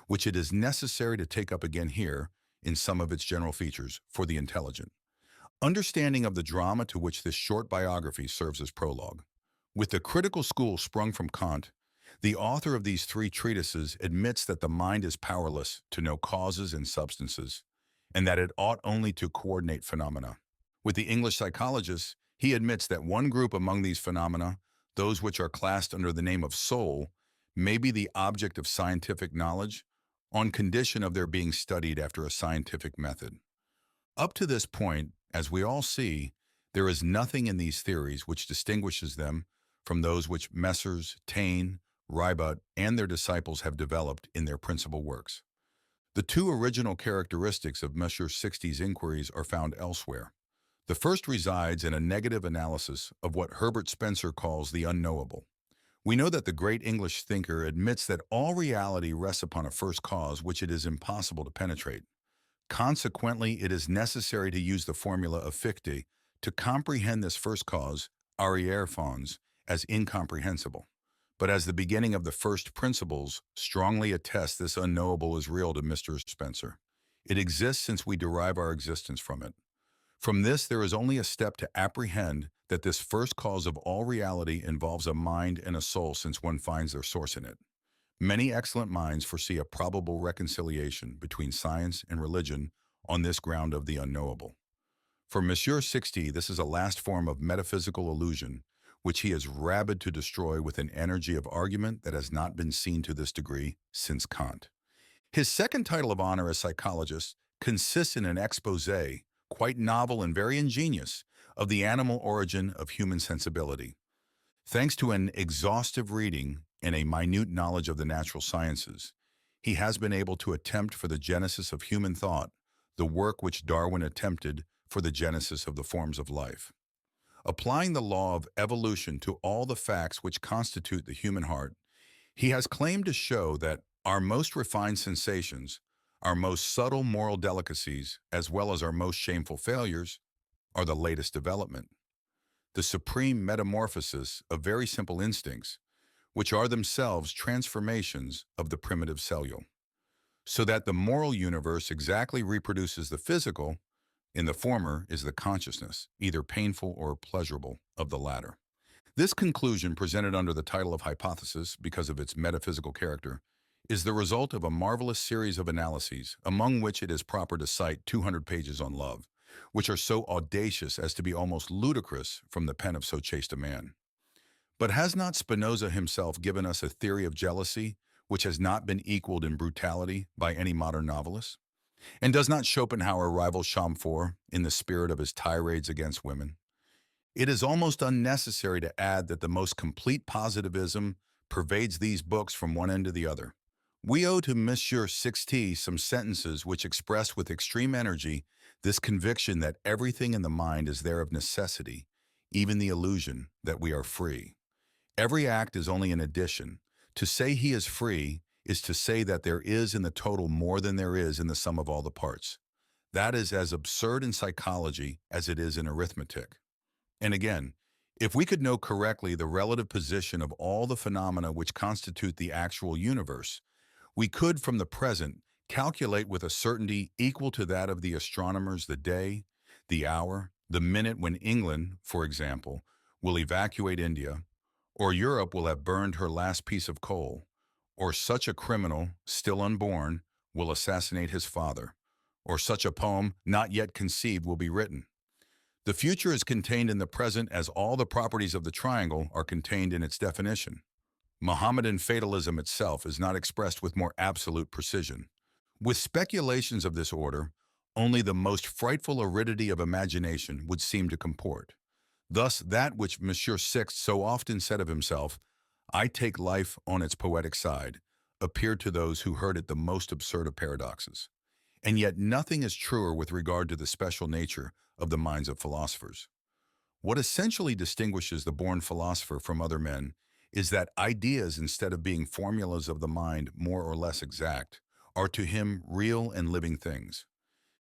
which it is necessary to take up again here, in some of its general features, for the intelligent understanding of the drama to which this short biography serves as prologue. With the critical school sprung from Kant, the author of these 3 treatises admits that the mind is powerless to know causes and substances, and that it ought only to coordinate phenomena. With the English psychologists, he admits that one group among these phenomena, those which are classed under the name of soul, may be the object of scientific knowledge on condition of their being studied after a scientific method. Up to this point, as we all see, there is nothing in these theories which distinguishes them from those which Messrs. Taine, Ribot, and their disciples have developed in their principal works. The 2 original characteristics of Mishue Sixte's inquiries are found elsewhere. The first resides in a negative analysis of what Herbert Spencer calls the unknowable. We know that the great English thinker admits that all reality rests upon a first cause which it is impossible to penetrate. Consequently, it is necessary to use the formula of Fichte to comprehend this first cause, arrière fons, as incomprehensible. But as the beginning of the first principles strongly attest, this unknowable is real to Mr. Spencer. It exists since we derive our existence from it. From this, there is only a step to apprehend that this first cause of all reality involves a mind and a soul, since one finds their source in it. Many excellent minds foresee a probable reconciliation between science and religion on this ground of the unknowable. For Mishue Sixte, this is a last form of metaphysical illusion, which he is rabid to destroy with an energy of argument that has not been seen to this degree since Kant. His second title of honor as psychologist consists in an exposé, quite novel and very ingenious, of the animal origin of human sensibility. Thanks to an exhaustive reading and a minute knowledge of the natural sciences, he has been able to attempt for the genesis of human thought the work which Darwin attempted for the genesis of the forms of life. Applying the law of evolution to all the facts which constitute the human heart, he has claimed to show that Our most refined sensations, our most subtle moral delicacies, as well as our most shameful failures, are the latest development, the supreme metamorphosis of very simple instincts, which are themselves transformations of the primitive cellule, so that the moral universe exactly reproduces the physical. In the former is the consciousness, either painful or pleasurable, of the latter. This conclusion, presented under the title of hypothesis because of its metaphysical character, is the result of a marvelous series of analyses, among which it is proper to cite 200 pages on love, which are so audacious as to be almost ludicrous from the pen of so chaste a man. But has not Spinoza himself given us a theory of jealousy which has not been equaled in brutality by any modern novelist? And does not Schopenhauer rival Chamfort in the spirit of his tirades against women? It is almost unnecessary to add that the most complete positivism pervades these books from one end to the other. We owe to Mishue Sixte some sentences which express with extreme energy this conviction that everything in the mind is there of necessity, even the illusion that we are free. Every act is only an addition. To say he is free is to say that there is in the total more than there is in the sum of all the parts. That is as absurd in psychology as it is in arithmetic. And again, if we could know correctly the relative position of all the phenomena which constitute the actual universe, we could from the present calculate with a certainty equal to that of the astronomers the day, the hour, the minute when England, for example, will evacuate India, or Europe will have burned her last piece of coal, or such a criminal, still unborn, will assassinate his father, or such a poem not yet conceived will be written. The future is contained in the present as all the properties of the triangle are contained in its definition. Mohammedan fatalism itself is not expressed with more absolute precision. With speculations of this order, only the most frightful aridity of imagination would seem to comport. Thus, that which Mishue Sixte so often said of himself, "I take life on its poetic side," appeared to those who heard it the most absurd of paradoxes. And yet nothing is truer with regard to the special nature of the minds of philosophers. What essentially distinguishes the born philosopher from other men is that ideas, instead of being formulas of the mind more or less exact, are to him real and living things.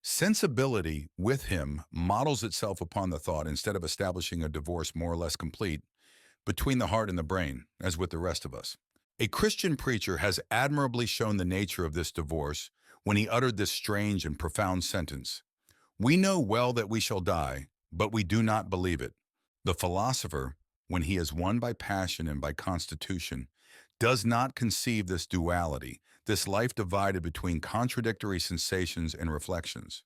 Sensibility, with him, models itself upon the thought instead of establishing a divorce more or less complete between the heart and the brain, as with the rest of us. A Christian preacher has admirably shown the nature of this divorce when he uttered this strange and profound sentence: "We know well that we shall die, but we do not believe it." The philosopher, when he is won by passion and by constitution, does not conceive this duality, this life divided between contradictory sensations and reflections,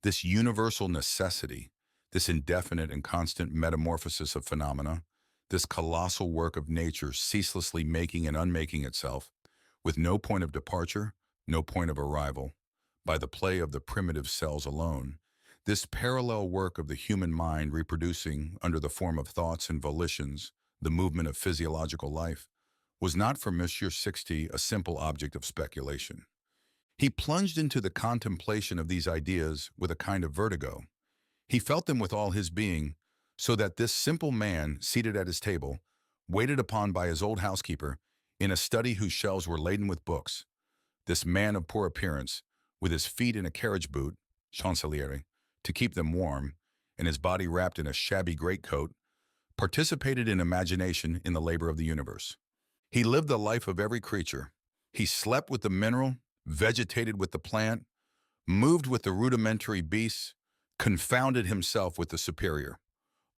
this universal necessity, this indefinite and constant metamorphosis of phenomena, this colossal work of nature ceaselessly making and unmaking itself, with no point of departure, no point of arrival, by the play of the primitive cells alone, this parallel work of the human mind reproducing, under the form of thoughts and volitions, the movement of physiological life, was not for Mishue Sixte a simple object of speculation. He plunged into the contemplation of these ideas with a kind of vertigo. He felt them with all his being, so that this simple man, seated at his table, waited upon by his old housekeeper, in a study whose shelves were laden with books, this man of poor appearance, with his feet in a carriage boot, chanceliere, to keep them warm, and his body wrapped in a shabby greatcoat, participated in imagination in the labor of the universe. He lived the life of every creature. He slept with the mineral, vegetated with the plant, moved with the rudimentary beasts, confounded himself with the superior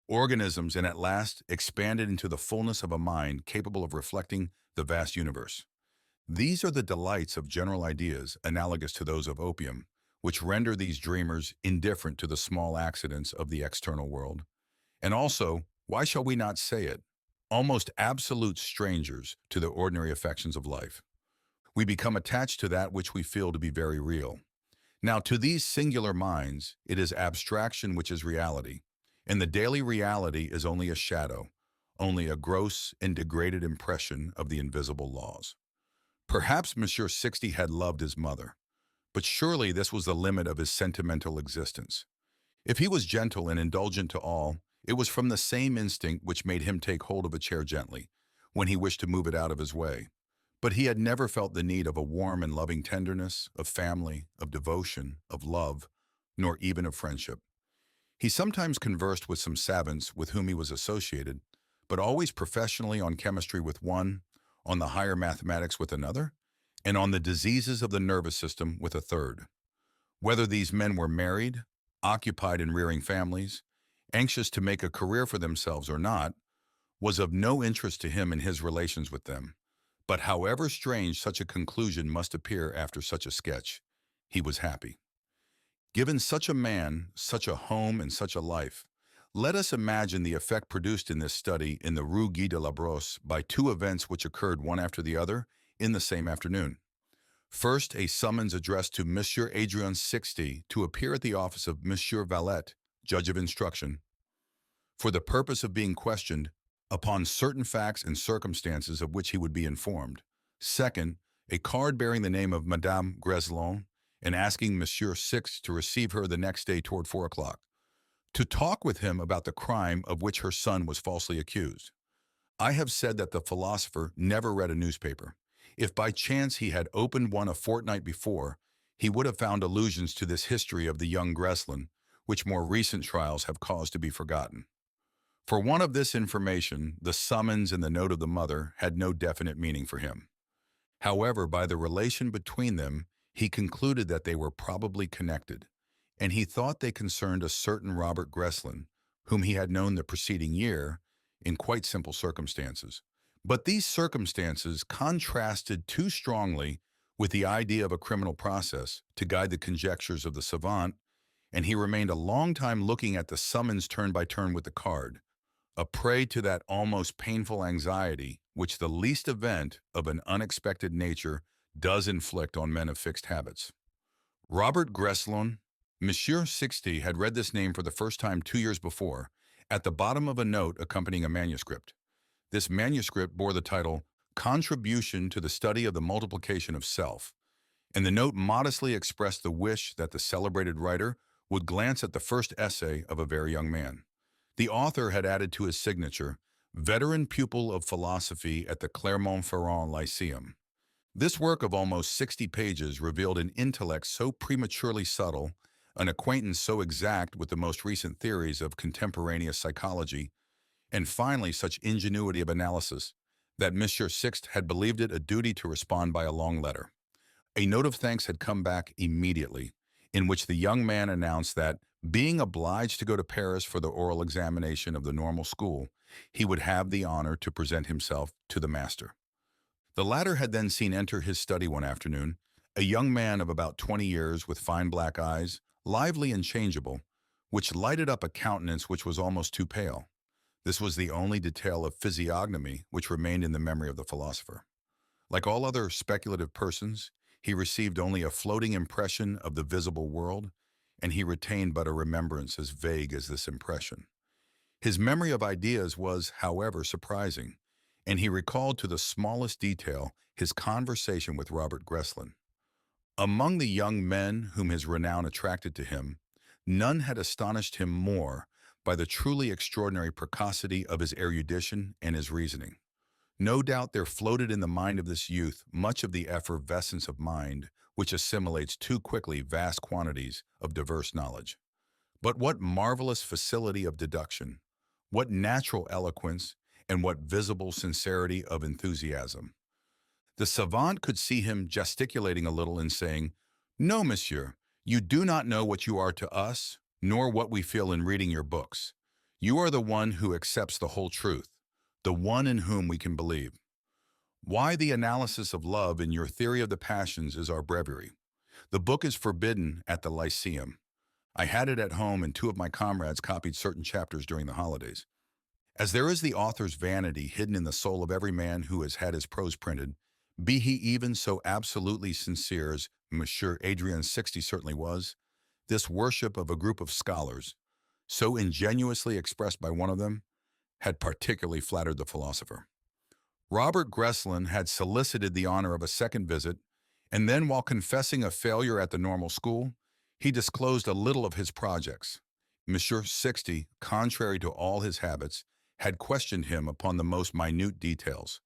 organisms, and at last expanded into the fullness of a mind capable of reflecting the vast universe. These are the delights of general ideas, analogous to those of opium, which render these dreamers indifferent to the small accidents of the external world. And also, why shall we not say it, almost absolute strangers to the ordinary affections of life. We become attached to that which we feel to be very real. Now, to these singular minds, it is abstraction which is reality, and the daily reality is only a shadow, only a gross and degraded impression of the invisible laws. Perhaps Mishue Sixte had loved his mother, but surely this was the limit of his sentimental existence. If he was gentle and indulgent to all, it was from the same instinct which made him take hold of a chair gently, when he wished to move it out of his way. But he had never felt the need of a warm and loving tenderness, of family, of devotion, of love, nor even of friendship. He sometimes conversed with some savants with whom he was associated, but always professionally on chemistry with one, on the higher mathematics with another, and on the diseases of the nervous system with a third. Whether these men were married, occupied in rearing families, anxious to make a career for themselves or not, was of no interest to him in his relations with them. But however strange such a conclusion must appear after such a sketch, he was happy. Given such a man, such a home, and such a life, let us imagine the effect produced in this study in the Rue Guy de la Brosse by two events which occurred one after the other in the same afternoon. First, a summons addressed to Mishue Adrien Sixte to appear at the office of Monsieur Valette, Judge of Instruction, for the purpose of being questioned upon certain facts and circumstances of which he would be informed. Second, a card bearing the name of Madame Greslin and asking Monsieur Sixte to receive her the next day toward 4 o'clock, to talk with him about the crime of which her son was falsely accused. I have said that the philosopher never read a newspaper. If by chance he had opened one a fortnight before, he would have found allusions to this history of the young Greslin, which more recent trials have caused to be forgotten. For one of this information, the summons and the note of the mother had no definite meaning for him. However, by the relation between them, he concluded that they were probably connected, and he thought they concerned a certain Robert Greslin, whom he had known the preceding year, in quite simple circumstances. But these circumstances contrasted too strongly with the idea of a criminal process to guide the conjectures of the savant, and he remained a long time looking at the summons turn by turn with the card, a prey to that almost painful anxiety which the least event of an unexpected nature does inflict on men of fixed habits. Robert Greslin. Monsieur Sixte had read this name for the first time 2 years before, at the bottom of a note accompanying a manuscript. This manuscript bore the title, Contribution to the Study of the Multiplication of Self, and the note modestly expressed the wish that the celebrated writer would glance at the first essay of a very young man. The author had added to his signature, veteran pupil of philosophy at the Clermont-Ferrand Lyceum. This work of almost 60 pages revealed an intellect so prematurely subtle, an acquaintance so exact with the most recent theories of contemporaneous psychology, and finally such ingenuity of analysis, that Monsieur Sixte had believed it a duty to respond by a long letter. A note of thanks had come back immediately, in which the young man announced that, being obliged to go to Paris for the oral examination of the normal school, he would have the honor to present himself to the master. The latter had then seen enter his study one afternoon a young man of about 20 years with fine black eyes, lively and changeable, which lighted up a countenance which was almost too pale. This was the only detail of physiognomy which remained in the memory of the philosopher. Like all other speculative persons, he received only a floating impression of the visible world, and he retained but a remembrance as vague as this impression. His memory of ideas was, however, surprising, and he recalled to the smallest detail his conversation with Robert Greslin. Among the young men whom his renown attracted to him, none had astonished him more by the truly extraordinary precocity of his erudition and his reasoning. No doubt there floated in the mind of this youth much of the effervescence of mind which assimilates too quickly vast quantities of diverse knowledge. But what marvelous facility of deduction, what natural eloquence, and what visible sincerity of enthusiasm. The savant could see him gesticulating a little and saying, "No, monsieur, you do not know what you are to us, nor what we feel in reading your books. You are the one who accepts the whole truth, the one in whom we can believe. Why the analysis of love in your theory of the passions is our breviary. The book is forbidden at the Lyceum. I had it at home and two of my comrades copied certain chapters during the holidays. As there is the author's vanity hidden in the soul of every man who has had his prose printed, be he even so absolutely sincere as Mishue Adrien Sixte certainly was, this worship of a group of scholars, so ingenuously expressed by one of them, had particularly flattered the philosopher. Robert Greslin had solicited the honor of a second visit, and then, while confessing a failure at the normal school, he disclosed a little of his projects. Monsieur Sixte, contrary to all his habits, had questioned him upon the most minute details.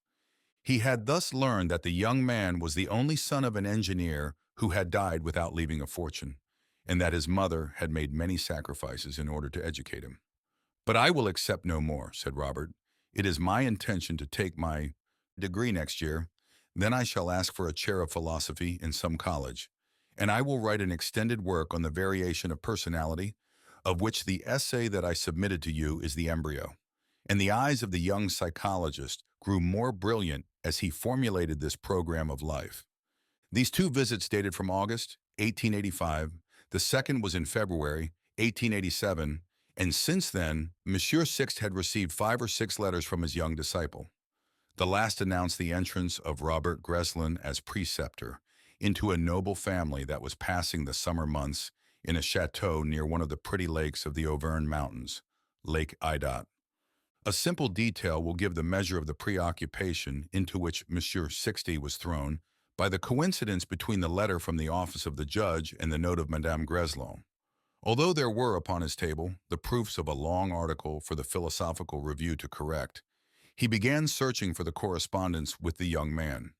He had thus learned that the young man was the only son of an engineer who had died without leaving a fortune, and that his mother had made many sacrifices in order to educate him. "But I will accept no more," said Robert. "It is my intention to take my degree next year. Then I shall ask for a chair of philosophy in some college, and I will write an extended work on the variation of personality, of which the essay that I submitted to you is the embryo." And the eyes of the young psychologist grew more brilliant as he formulated this program of life. These two visits dated from August 1885. The second was in February 1887, and since then, Monsieur Sixte had received 5 or 6 letters from his young disciple. The last announced the entrance of Robert Greslin as preceptor into a noble family that was passing the summer months in a chateau near one of the pretty lakes of the Auvergne Mountains, Lake Idat. A simple detail will give the measure of the preoccupation into which Monsieur Sixte was thrown by the coincidence between the letter from the office of the judge and the note of Madame Greslou. Although there were upon his table the proofs of a long article for the Philosophical Review to correct, he began searching for the correspondence with the young man.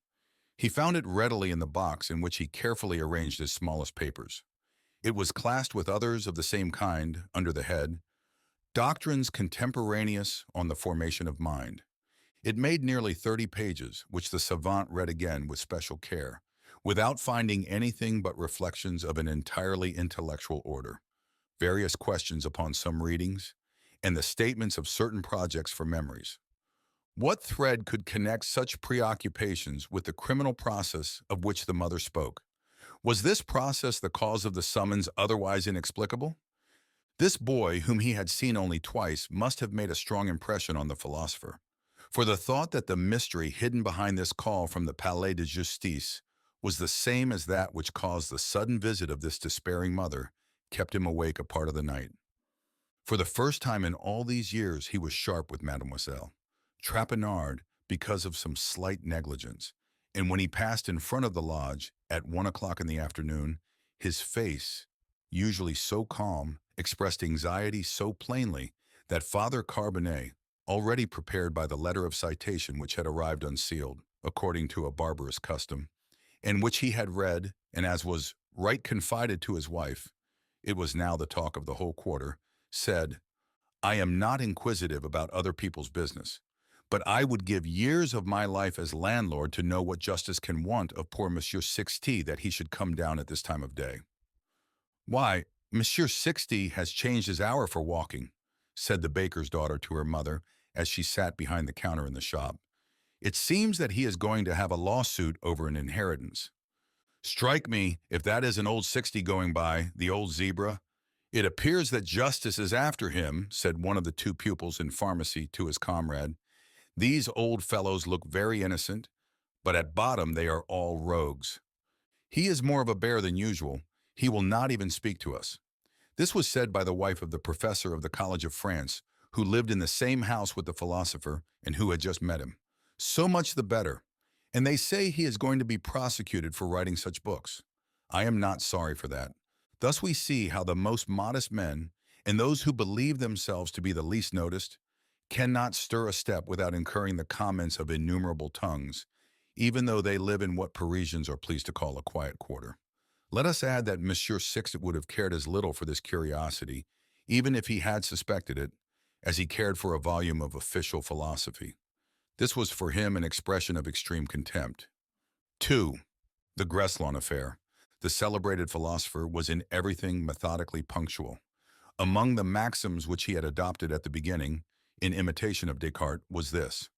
He found it readily in the box in which he carefully arranged his smallest papers. It was classed with others of the same kind under the head, Doctrines Contemporaneous on the Formation of Mind. It made nearly 30 pages, which the savant read again with special care, without finding anything but reflections of an entirely intellectual order, various questions upon some readings, and the statements of certain projects for memories. What thread could connect such preoccupations with the criminal process of which the mother spoke? Was this process the cause of the summons otherwise inexplicable? This boy, whom he had seen only twice, must have made a strong impression on the philosopher. For the thought that the mystery hidden behind this call from the Palais de Justice was the same as that which caused the sudden visit of this despairing mother kept him awake a part of the night. For the first time in all these years he was sharp with Mademoiselle Trapenard because of some slight negligence, and when he passed in front of the lodge at 1 o'clock in the afternoon, his face, usually so calm, expressed anxiety so plainly that Father Carbonet, already prepared by the letter of citation which had arrived unsealed, according to a barbarous custom, and which he had read, and as was right confided to his wife, it was now the talk of the whole quarter, said, "I am not inquisitive about other people's business, but I would give years of my life as landlord to know what justice can want of poor Monsieur Sixte that he should come down at this time of day." "Why, Monsieur Sixte has changed his hour for walking," said the baker's daughter to her mother as she sat behind the counter in the shop. "It seems that he is going to have a lawsuit over an inheritance." "Strike me if that isn't old Sixte going by, the old zebra. It appears that justice is after him," said one of the two pupils in pharmacy to his comrade. "These old fellows look very innocent, but at bottom they are all rogues. He is more of a bear than usual. He will not even speak to us." This was said by the wife of the professor of the College of France, who lived in the same house with the philosopher and who had just met him. "So much the better. And they say he is going to be prosecuted for writing such books. I am not sorry for that. Thus we see how the most modest men, and those who believe themselves to be the least noticed, cannot stir a step without incurring the comments of innumerable tongues, even though they live in what Parisians are pleased to call a quiet quarter. Let us add that Monsieur Sixte would have cared as little for this curiosity, even if he had suspected it, as he cared for a volume of official philosophy. This was for him an expression of extreme contempt. 2. The Greslin affair. The celebrated philosopher was in everything methodically punctual. Among the maxims which he had adopted at the beginning, in imitation of Descartes, was this: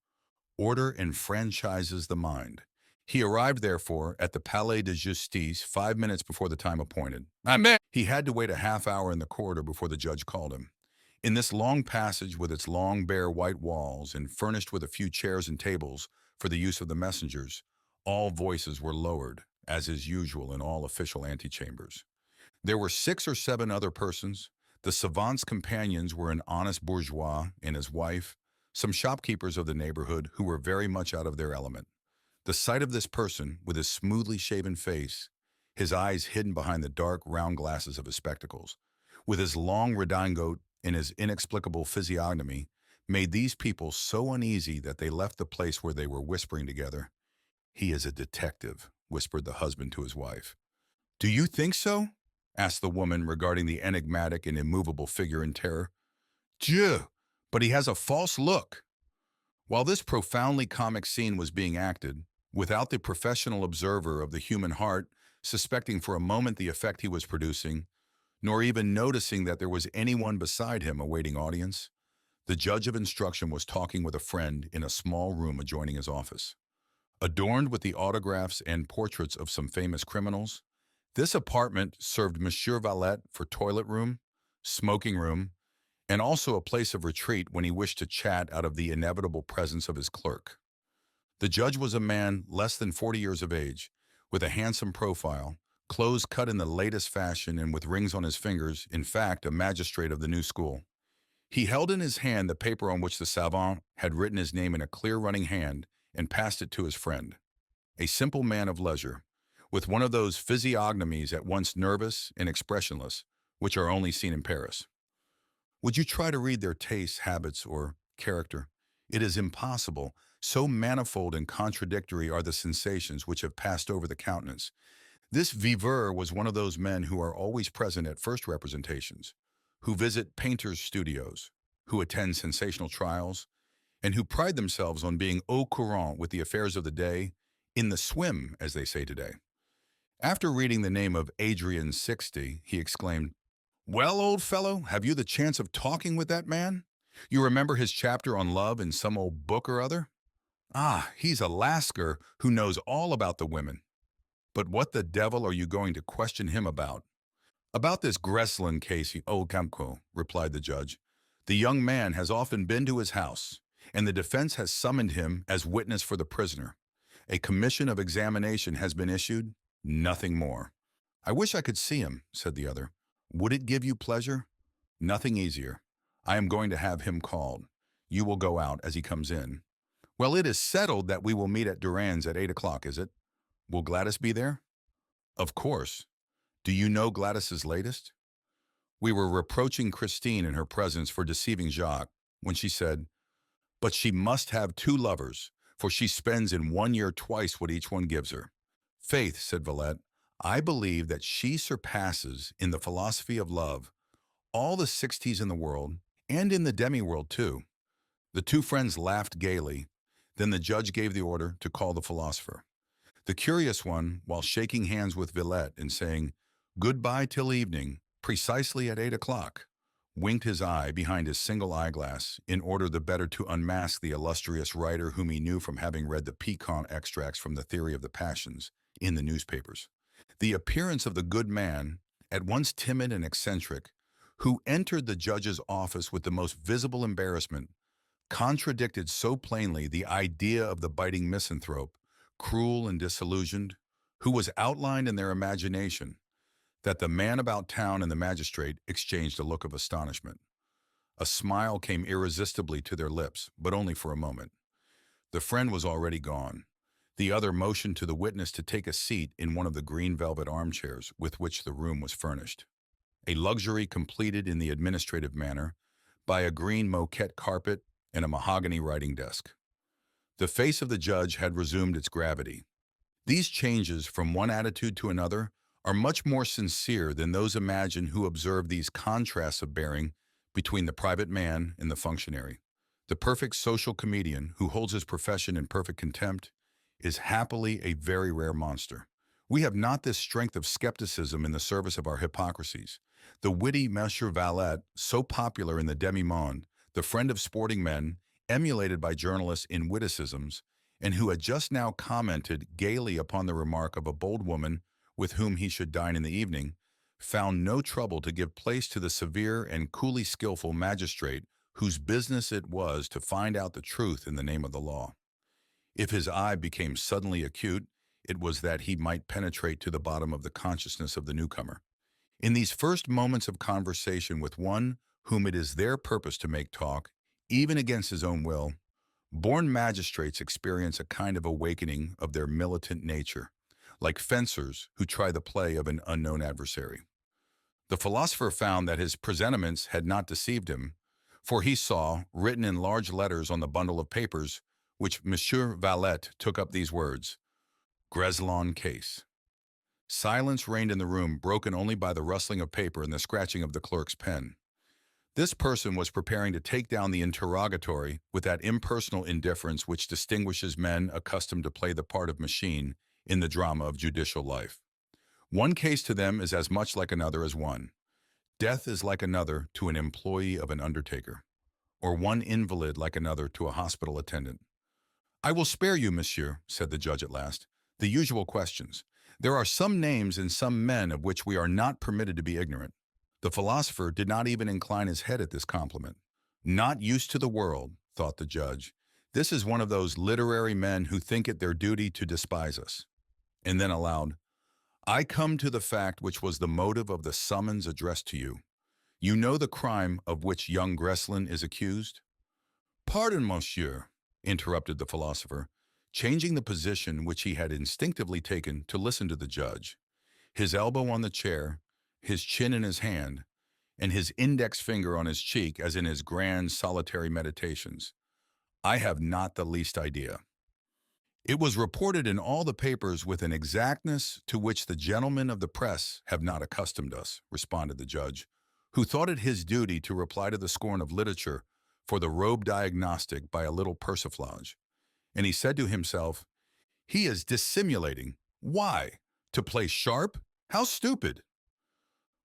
order enfranchises the mind. He arrived, therefore, at the Palais de Justice 5 minutes before the time appointed. He had to wait a half hour in the corridor before the judge called him. In this long passage, with its long, bare white walls and furnished with a few chairs and tables for the use of the messengers, all voices were lowered, as is usual in all official antechambers. There were 6 or 7 other persons. The savant's companions were an honest bourgeois and his wife, some shopkeepers of the neighborhood who were very much out of their element. The sight of this person, with his smoothly shaven face, his eyes hidden behind the dark, round glasses of his spectacles, with his long redingote and his inexplicable physiognomy, made these people so uneasy that they left the place where they were whispering together. "He is a detective," whispered the husband to his wife. "Do you think so?" asked the woman, regarding the enigmatic and immovable figure in terror. "Dieu, but he has a false look." While this profoundly comic scene was being acted, without the professional observer of the human heart suspecting for a moment the effect he was producing, nor even noticing that there was anyone beside him awaiting audience, the judge of instruction was talking with a friend in a small room adjoining his office. Adorned with the autographs and portraits of some famous criminals, this apartment served Monsieur Valette for toilet room, smoking room, and also a place of retreat when he wished to chat out of the inevitable presence of his clerk. The judge was a man less than 40 years of age, with a handsome profile, clothes cut in the latest fashion and with rings on his fingers, in fact, a magistrate of the new school. He held in his hand the paper on which the savant had written his name in a clear running hand and passed it to his friend. A simple man of leisure, with one of those physiognomies at once nervous and expressionless, which are only seen in Paris. Would you try to read their tastes, habits, or character? It is impossible. So manifold and contradictory are the sensations which have passed over the countenance. This viveur was one of those men who are always present at first representations, who visit painters' studios, who attend sensational trials, and who pride themselves on being au courant with the affairs of the day, in the swim, as they say today. After reading the name of Adrien Sixte, he exclaimed, "Well, old fellow, have you the chance of talking with that man? You remember his chapter on love in some old book or other? Ah, he's a Lascar who knows all about the women. But what the devil are you going to question him about?" "About this Greslin case, old Camco," replied the judge. "The young man has often been to his house, and the defense has summoned him as witness for the prisoner. A commission of examination has been issued, nothing more." "I wish I could see him," said the other. "Would it give you pleasure?" "Nothing easier. I am going to have him called. You will go out as he comes in." "Well, it is settled that we will meet at Duran's at 8 o'clock, is it? Will Gladys be there?" "Of course. Do you know Gladys's latest?" "We were reproaching Christine in her presence for deceiving Jacques, when she said, 'But she must have two lovers, for she spends in 1 year twice what each one gives her.'" "Faith," said Valette, "I believe that she surpasses, in the philosophy of love, all the Sixties in the world, and in the demi-world too." The two friends laughed gaily. Then the judge gave the order to call the philosopher. The curious one, while shaking hands with Villette and saying, "Goodbye till evening, precisely at 8 o'clock," winked his eye behind his single eyeglass in order the better to unmask the illustrious writer whom he knew from having read the piquant extracts from the Theory of the Passions in the newspapers. The appearance of the good man, at once timid and eccentric, who entered the judge's office with the most visible embarrassment, contradicted so plainly the idea of the biting misanthrope, cruel and disillusioned, who was outlined in their imagination, that the man about town and the magistrate exchanged a look of astonishment. A smile came irresistibly to their lips, but only for a moment. The friend was already gone. The other motioned to the witness to take a seat in one of the green velvet armchairs with which the room was furnished, a luxury completed in the administrative manner by a green moquette carpet and a mahogany writing desk. The face of the judge had resumed its gravity. These changes from one attitude to another are much more sincere than those imagined who observe these contrasts of bearing between the private man and the functionary. The perfect social comedian who holds his profession in perfect contempt is happily a very rare monster. We have not this strength of skepticism in the service of our hypocrisies. The witty Monsieur Valette, so popular in the demi-monde, the friend of sporting men, emulated by journalists in witticisms, and who had just now commented gaily upon the remark of a bold woman with whom he should dine in the evening, found no trouble to give place to the severe and coolly skillful magistrate whose business it was to find out the truth in the name of the law. If his eye became suddenly acute, it was that he might penetrate to the bottom of the consciousness of the newcomer. In these first moments of conversation with one whom it is their purpose to make talk, even against his own will, born magistrates experience a kind of awakening of their militant nature, like fencers who try the play of an unknown adversary. The philosopher found that his presentiments had not deceived him, for he saw, written in large letters on the bundle of papers, which Monsieur Valette took up these words, Greslin case. Silence reigned in the room, broken only by the rustling of paper and the scratching of the clerk's pen. This person was preparing to take down the interrogatory with that impersonal indifference which distinguishes men accustomed to play the part of machine in the drama of judicial life. One case to them is as much like another as one. Death is like another to an employee of an undertaker, or one invalid like another to a hospital attendant. I will spare you, monsieur, said the judge at last, the usual questions. There are some names and some men of which we are not permitted to be ignorant. The philosopher did not even incline his head at this compliment. Not used to the world, thought the judge. This is one of those literary men who think it their duty to despise us. And then aloud, I come to the fact which was the motive of the summons addressed to you. You know the crime of which young Greslin is accused? Pardon, monsieur, interrupted the philosopher, changing the position which he had instinctively taken to listen to the judge, his elbow on the chair, his chin in his hand, and his index finger on his cheek as in his grand solitary meditations. I have not the least idea. It was reported in all the papers with an exactness to which the gentlemen of the press have not accustomed us, responded the judge, who thought it his duty to reply to the scorn of literature for the robe diagnostic by a little persiflage. And he said to himself, he is dissimulating. Why? To play sharp? How stupid!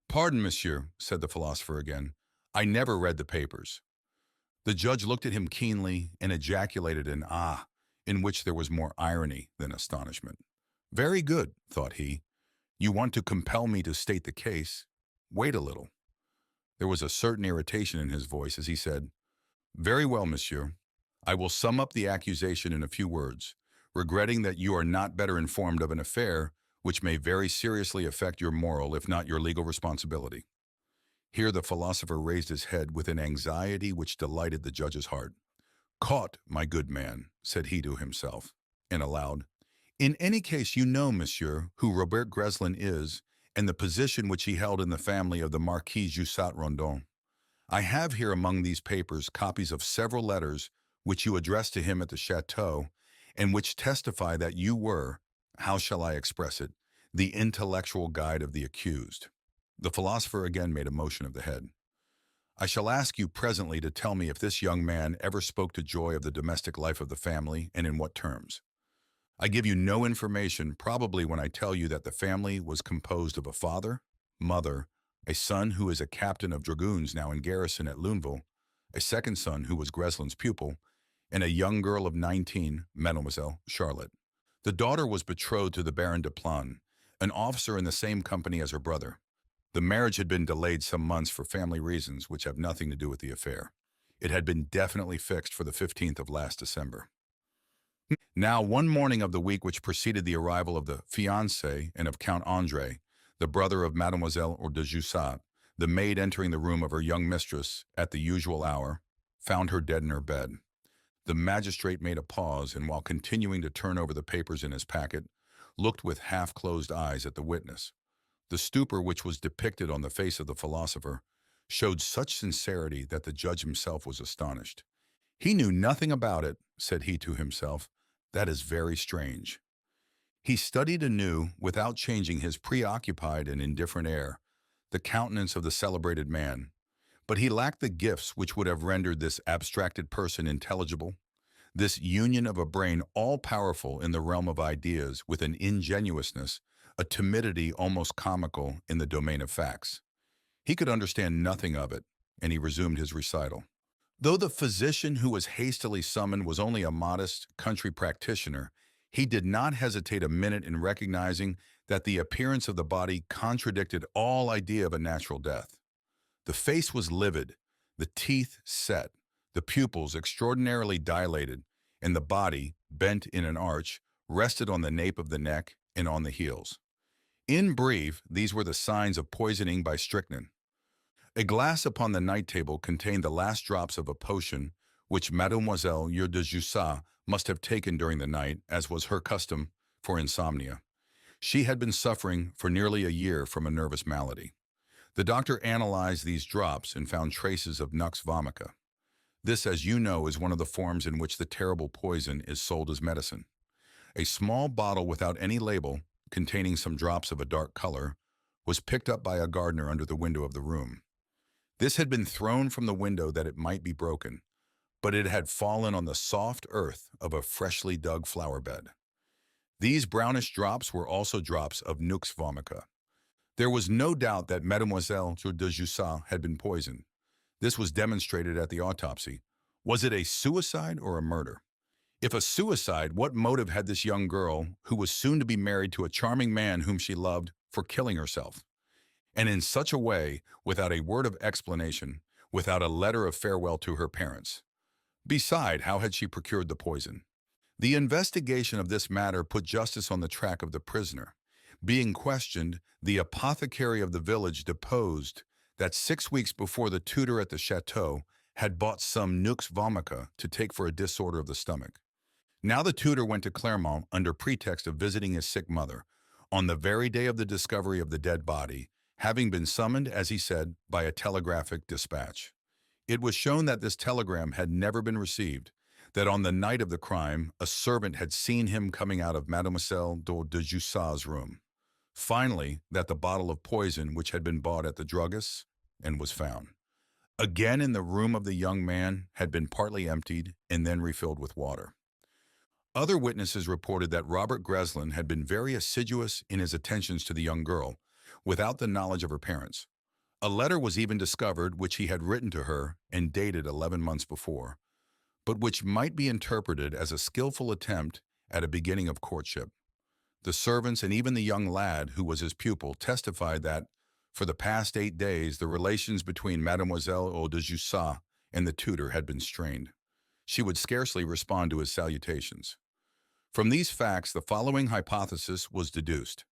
Pardon, monsieur, said the philosopher again. I never read the papers. The judge looked at him keenly and ejaculated an ah, in which there was more irony than astonishment. Very good, thought he. You want to compel me to state the case. Wait a little. There was a certain irritation in his voice as he said, Very well, monsieur. I will sum up the accusation in a few words, regretting that you are not better informed of an affair which may very seriously affect your moral, if not your legal responsibility. Here the philosopher raised his head with an anxiety which delighted the judge's heart. Caught, my good man, said he to himself, and aloud, in any case you know, monsieur, who Robert Greslin is, and the position which he held in the family of the Marquis Jussac Randon. I have here among these papers copies of several letters which you addressed to him at the Chateau, and which testify that you were, how shall I express it, the intellectual guide of the accused. The philosopher again made a motion of the head. I shall ask you presently to tell me if this young man ever spoke to Joy of the domestic life of the family, and in what terms. I give you no information, probably when I tell you that the family was composed of a father, mother, a son who is a captain of dragoons now in garrison at Youthful, a second son who was Greslin's pupil, and a young girl of 19, Mademoiselle Charlotte. The daughter was betrothed to the Baron de Plon, an officer in the same company as her brother. The marriage had been delayed some months for family reasons which have nothing to do with the affair. It had been definitely fixed for the 15th of last December. Now, one morning of the week which preceded the arrival of the fiancé and of Count André, the brother of Mademoiselle de Jussac, the maid entering the room of her young mistress at the usual hour, found her dead in her bed. The magistrate made a pause, and while continuing to turn over the papers in his packet, looked with half-closed eyes at the witness. The stupor which was depicted on the face of the philosopher showed such sincerity that the judge himself was astonished. He knew nothing about it, said he to himself. That is very strange. He studied anew, without changing his preoccupied and indifferent air, the countenance of the celebrated man, but he lacked the gifts which would have rendered this abstracted person intelligible, this union of a brain all-powerful in the realm of ideas with an ingenuousness, a timidity almost comical in the domain of facts. He could understand nothing of it, and he resumed his recital. Though the physician who was hastily summoned was only a modest country practitioner, he did not hesitate a minute in recognizing that the appearance of the body contradicted all idea of a natural death. The face was livid, the teeth set, the pupils extraordinarily dilated, and the body, bent in an arch, rested on the nape of the neck and on the heels. In brief, these were the signs of poisoning by strychnine. A glass upon the night table contained the last drops of a potion which Mademoiselle de Jussac must have taken during the night, as was her custom, for insomnia. She had been suffering for nearly a year from a nervous malady. The doctor analyzed these drops and found traces of nux vomica. This, as you know, is one of the forms in which the terrible poison is sold as medicine. A small bottle without any label, containing some drops of a dark color, was picked up by a gardener under the window of the room. This had been thrown from the window that it might be broken, but it had fallen on the soft earth of a freshly dug flower bed. These brownish drops were also drops of nux vomica. There was no doubt that Mademoiselle de Jussat had been poisoned. This was demonstrated at the autopsy. Was it a suicide or a murder? If a suicide, what motive had this young girl, who was soon to be married to a charming man whom she loved, for killing herself? And in such a way, without a word of explanation, without a letter of farewell to her parents. Beside, how had she procured the poison? The investigation of this matter put justice on the track of the prisoner. Being questioned, the apothecary of the village deposed that 6 weeks before the tutor at the Chateau had bought some nux vomica to take for a disorder of the stomach. Now the tutor went to Clermont under pretext of visiting his sick mother, on the very day of the discovery of the dead body, having been summoned, as he said, by a telegraphic dispatch. It was shown that this telegram had never been received, that on the night of the crime, a servant had seen him coming out of Mademoiselle de Jussat's room. Finally, that the bottle of poison which had been bought at the druggist's and was found, again in the room of the young man, had been partly emptied and then refilled with water. Other witnesses reported that Robert Greslin had been very assiduous in his attentions to the young girl, without the knowledge of her parents. A letter was even discovered which he had written to her and dated 11 months before, but which might be interpreted as a skillful attempt at a beginning of courtship. The servants and even the young lad who was his pupil testified that, for the past 8 days, the relations between Mademoiselle de Jussat and the tutor had been strained. She would scarcely respond to his salutations. From these facts, the following hypothesis was deduced.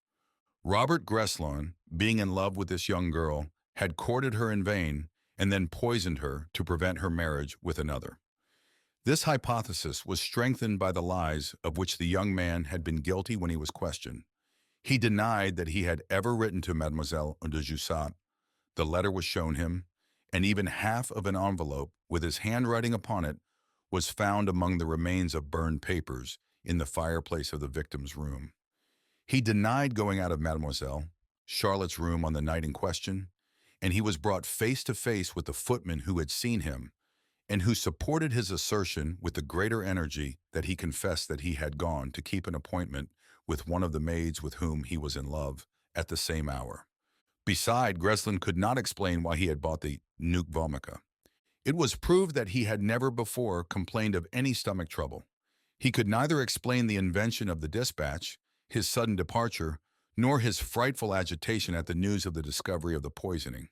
Robert Greslin, being in love with this young girl, had courted her in vain and then poisoned her to prevent her marriage with another. This hypothesis was strengthened by the lies of which the young man had been guilty when he was questioned. He denied that he had ever written to Mademoiselle de Jussat. The letter was shown him, and even half of an envelope with his handwriting upon it was found among the remains of burned papers in the fireplace of the victim's room. He denied going out of Mademoiselle Charlotte's room on the night in question, and he was brought face to face with the footman who had seen him and who supported his assertion with the greater energy that he confessed that he had gone to keep an appointment with one of the maids with whom he was in love at the same hour. Beside, Greslin could not explain why he had bought the nux vomica. It was proved that he had never before complained of any stomach trouble. He could neither explain the invention of the dispatch, his sudden departure, nor his frightful agitation at the news of the discovery of the poisoning.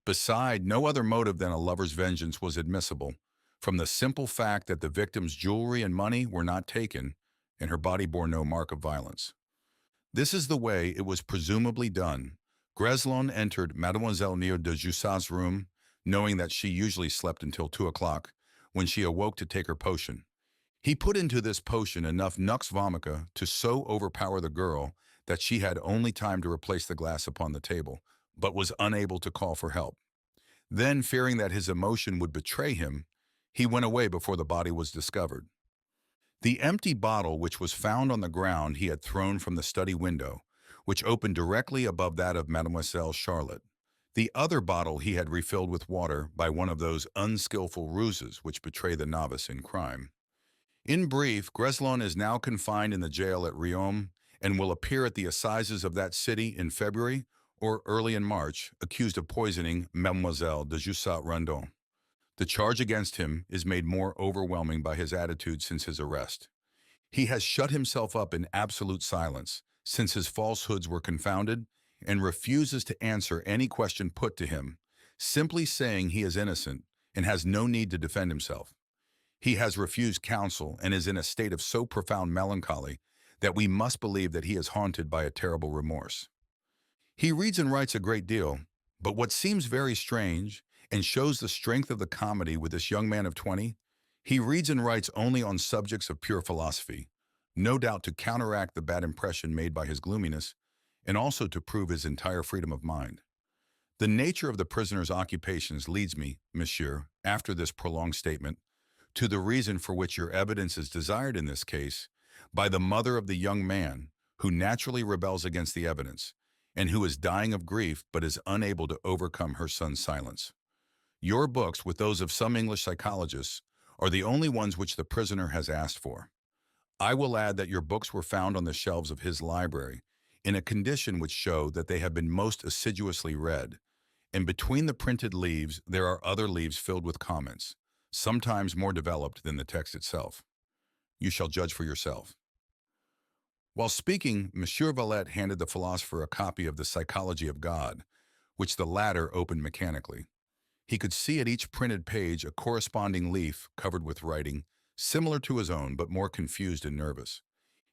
Beside, no other motive than a lover's vengeance was admissible, from the simple fact that the victim's jewelry and money were not taken, and her body bore no mark of violence. This is the way it was presumably done. Greslin entered Mademoiselle de Jussat's room, knowing that she usually slept until 2 o'clock, when she awoke to take her potion. He put into this potion enough nux vomica to so overpower the girl that she had only time to replace the glass upon the table, but was unable to call for help. Then, fearing that his emotion would betray him, he went away before the body was discovered. The empty bottle which was found on the ground he had thrown from the study window, which opened directly above that of Mademoiselle Charlotte. The other bottle he had refilled with water by one of those unskillful ruses which betray the novice in crime. In brief, Greslin is now confined in the jail at Riom and will appear at the assizes of that city in February or early in March, accused of poisoning Mademoiselle de Jussat Randon. The charge against him is made more overwhelming by his attitude since his arrest. He has shut himself up in absolute silence since his falsehoods were confounded and refuses to answer any question put to him, simply saying he is innocent and has no need to defend himself. He has refused counsel and is in a state of so profound melancholy that we must believe that he is haunted by a terrible remorse. He reads and writes a great deal, but what seems very strange and shows the strength of the comedy with this young man of 20, he reads and writes only on subjects of pure philosophy, no doubt to counteract the bad impression made by his gloominess, and also to prove his entire freedom of mind. The nature of the prisoner's occupations leads me, monsieur, after this prolonged statement, to the reason for which your evidence is desired in this case by the mother of the young man who naturally rebels against the evidence and who is dying of grief but is unable to overcome her son's silence. Your books, with those of some English psychologists, are the only ones which the prisoner has asked for. I will add that your books were found on the shelves of his library in a condition which show that they have been most assiduously read, and between the printed leaves there are other leaves filled with comments, sometimes more developed than the text itself. You shall judge for yourself. While speaking, Monsieur Valette handed the philosopher a copy of The Psychology of God, which the latter opened mechanically. He could see at each printed page a corresponding leaf covered with writing, similar to his own but more confused and nervous.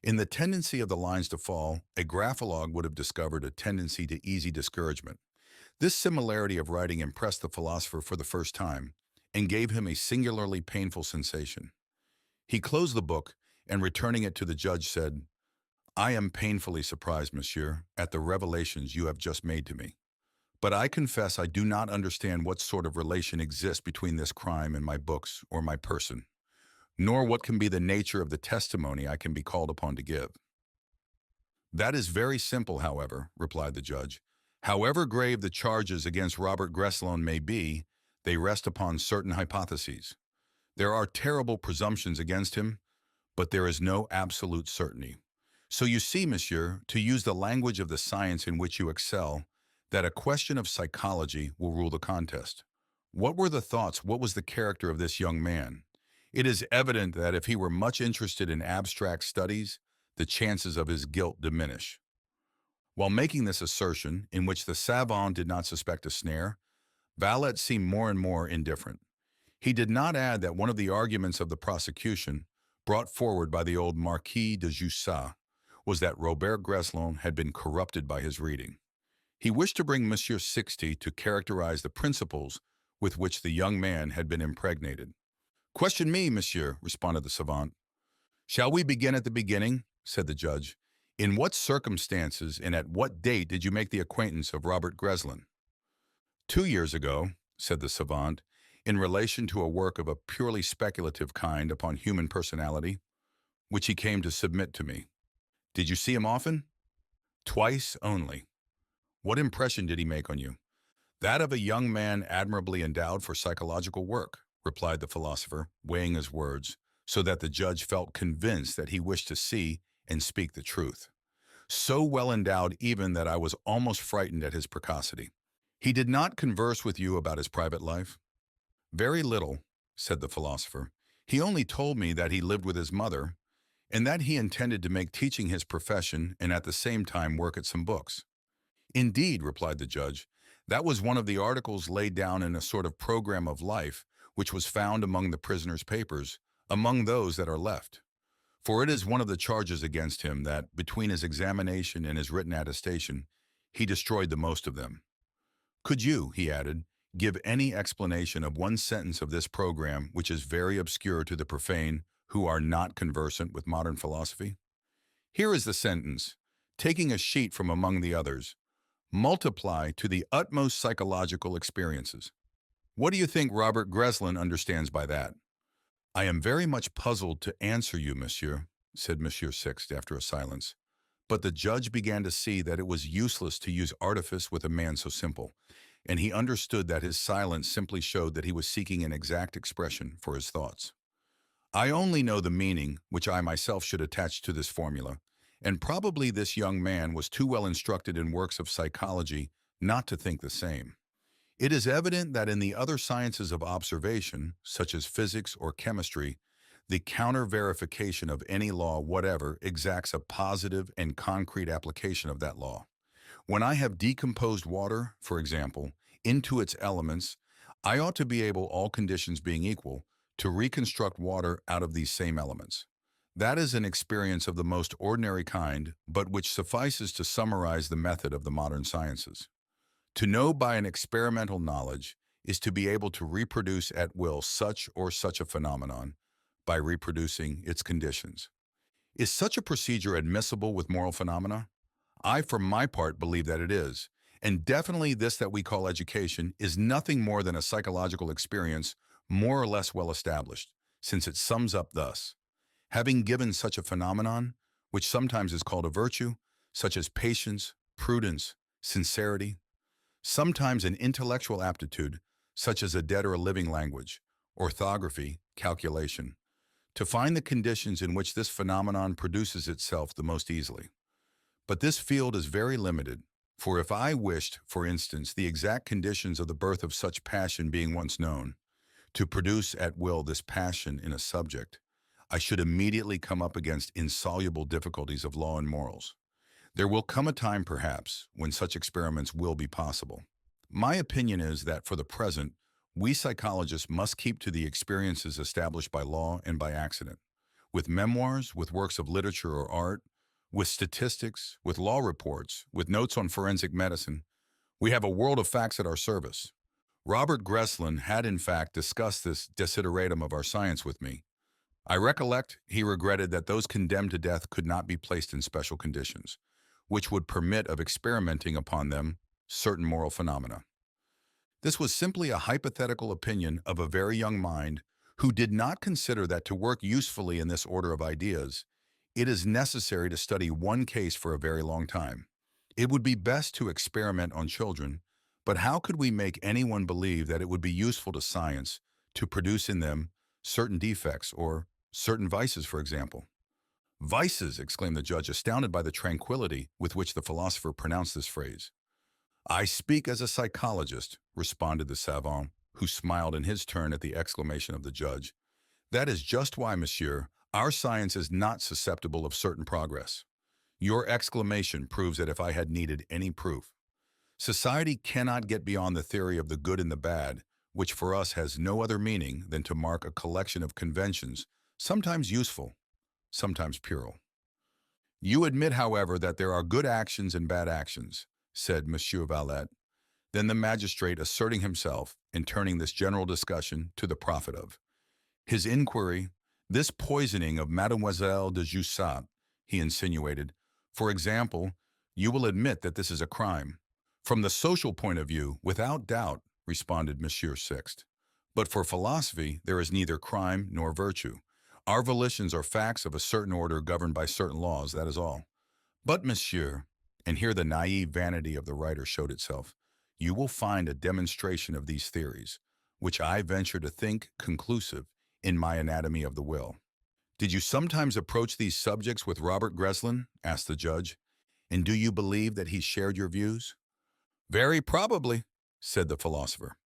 In the tendency of the lines to fall, a graphologue would have discovered a tendency to easy discouragement. This similarity of writing impressed the philosopher for the first time and gave him a singularly painful sensation. He closed the book and, returning it to the judge, said, "I am painfully surprised, monsieur, at the revelations you have just made to me. But I confess I do not understand what sort of relation exists between this crime and my books or my person, nor what can be the nature of the testimony I can be called upon to give." "That is very simple, however," replied the judge. "However grave the charges against Robert Greslin may be, they rest upon certain hypotheses. There are terrible presumptions against him, but there is no absolute certainty. So you see, monsieur, to use the language of the science in which you excel, that a question of psychology will rule the contest. What were the thoughts, what was the character of this young man? It is evident that if he were much interested in abstract studies, the chances of his guilt diminish." While making this assertion, in which the savant did not suspect a snare, Valette seemed more and more indifferent. He did not add that one of the arguments of the prosecution, brought forward by the old Marquis de Jussat, was that Robert Greslin had been corrupted by his reading. He wished to bring Monsieur Sixte to characterize the principles with which the young man had been impregnated. "Question me, monsieur," responded the savant. "Shall we begin at the beginning?" said the judge. "In what circumstances and at what date did you make the acquaintance of Robert Greslin?" "2 years ago," said the savant, "in relation to a work of a purely speculative kind upon human personality, which he came to submit to me." "Did you see him often?" "Twice only." "What impression did he make on you?" "That of a young man admirably endowed for psychological work," replied the philosopher, weighing his words, so that the judge felt convinced that he wished to see and speak the truth. "So well endowed even that I was almost frightened at his precocity." "He did not converse with you about his private life?" "Very little," said the philosopher. "He only told me that he lived with his mother, and that he intended to make teaching his profession and at the same time work at some books." "Indeed," replied the judge, "that was one of the articles laid down in a sort of program of life which was found among the prisoner's papers, among those that are left. For it is one of the charges against him that, between his examination and his written attestation, he destroyed the most of them. Could you," he added, "give any explanation of one sentence of this program which is very obscure to the profane who are not conversant with modern philosophy?" "Here is the sentence, taking a sheet from among the others. Multiply to the utmost psychological experiences." "What do you think Robert Greslin understands by that?" "I am very much puzzled to answer you, monsieur," said Monsieur Sixte after a silence. But the judge began to see that it was useless to use artifice with a man so simple, and he understood that his silence simply showed that he was seeking an exact expression for his thoughts. "I only know the meaning which I myself should attach to this formula, and probably this young man was too well instructed in works of psychology not to think the same. It is evident that in the other sciences of observation, such as physics or chemistry, the counter-verification of any law whatever exacts a positive and concrete application of that law. When I have decomposed water, for example, into its elements, I ought to be able, all conditions being equal, to reconstruct water out of these same elements. That is an experience of the most ordinary kind, but which suffices to summarize the method of the modern sciences. To know by an experimental knowledge is to be able to reproduce at will such or such a phenomenon by reproducing its conditions. Is such a procedure admissible with moral phenomena? I, for my part, believe that it is, And definitely this that we call education is nothing more than a psychological experience more or less well established, since it sums up thus. Having given such a phenomenon, which sometimes is called a virtue, such as patience, prudence, sincerity, sometimes an intellectual aptitude, such as a dead or a living language, orthography, calculation, to find the conditions in which this phenomenon produces itself the most easily. But this field is very limited, for if I wished, for instance, the exact conditions of the birth of such passion being once known, to produce at will this passion in a subject, I should immediately come up against insoluble difficulties of law and morals. There will come a time, perhaps, when such experiments will be possible. My opinion is that for the present, we psychologists must keep to the experiences established by law and by accident. With memoirs, with works of literature or art, with statistics, with law reports, with notes on forensic medicine, we have a world of facts at our service. Robert Greslin had in fact discussed this desideratum of our science with me. I recollect he regretted that those condemned to death could not be placed in special conditions, which would permit of experimenting upon them certain moral phenomena. This was simply a hypothetical opinion of a very young mind who did not consider that to work usefully in this order of ideas, it is necessary to study one case for a very long time. It would be best to experiment on children, but how could we make anyone believe that it would be useful to science to produce in them certain defects or certain vices, for example? Vices, exclaimed the judge, astounded by the tranquility with which the philosopher pronounced this phrase. I speak as a psychologist, responded the savant, who smiled in his turn at the exclamation of the judge. That is just why, monsieur, our science is not susceptible of certain progress. Your exclamation proves that if I had needed any proof, society cannot get beyond the theory of the good and the bad, which for us has no other meaning than to mark a collection of conventions, sometimes useful, sometimes puerile. You admit, however, that there are good actions and bad actions, said Mishue Adrien. Then the magistrate, asserting himself and turning this general discussion to the profit of his inquiry, this poisoning of Mademoiselle de Jussac, he insinuated. For example, you will admit that this is a crime. From the social point of view, without doubt, responded Monsieur Sixte. But for philosophy, there is neither crime nor virtue. Our volitions are facts of a certain order governed by certain laws, that is all. But, monsieur, and here the naive vanity of the writer showed itself, you will find a demonstration of these theories, which I venture to think conclusive in my Anatomy of the Will. Did you sometimes approach these subjects with Robert Greslin? Asked the judge. And do you believe that he shared your views? Very probably, said the philosopher.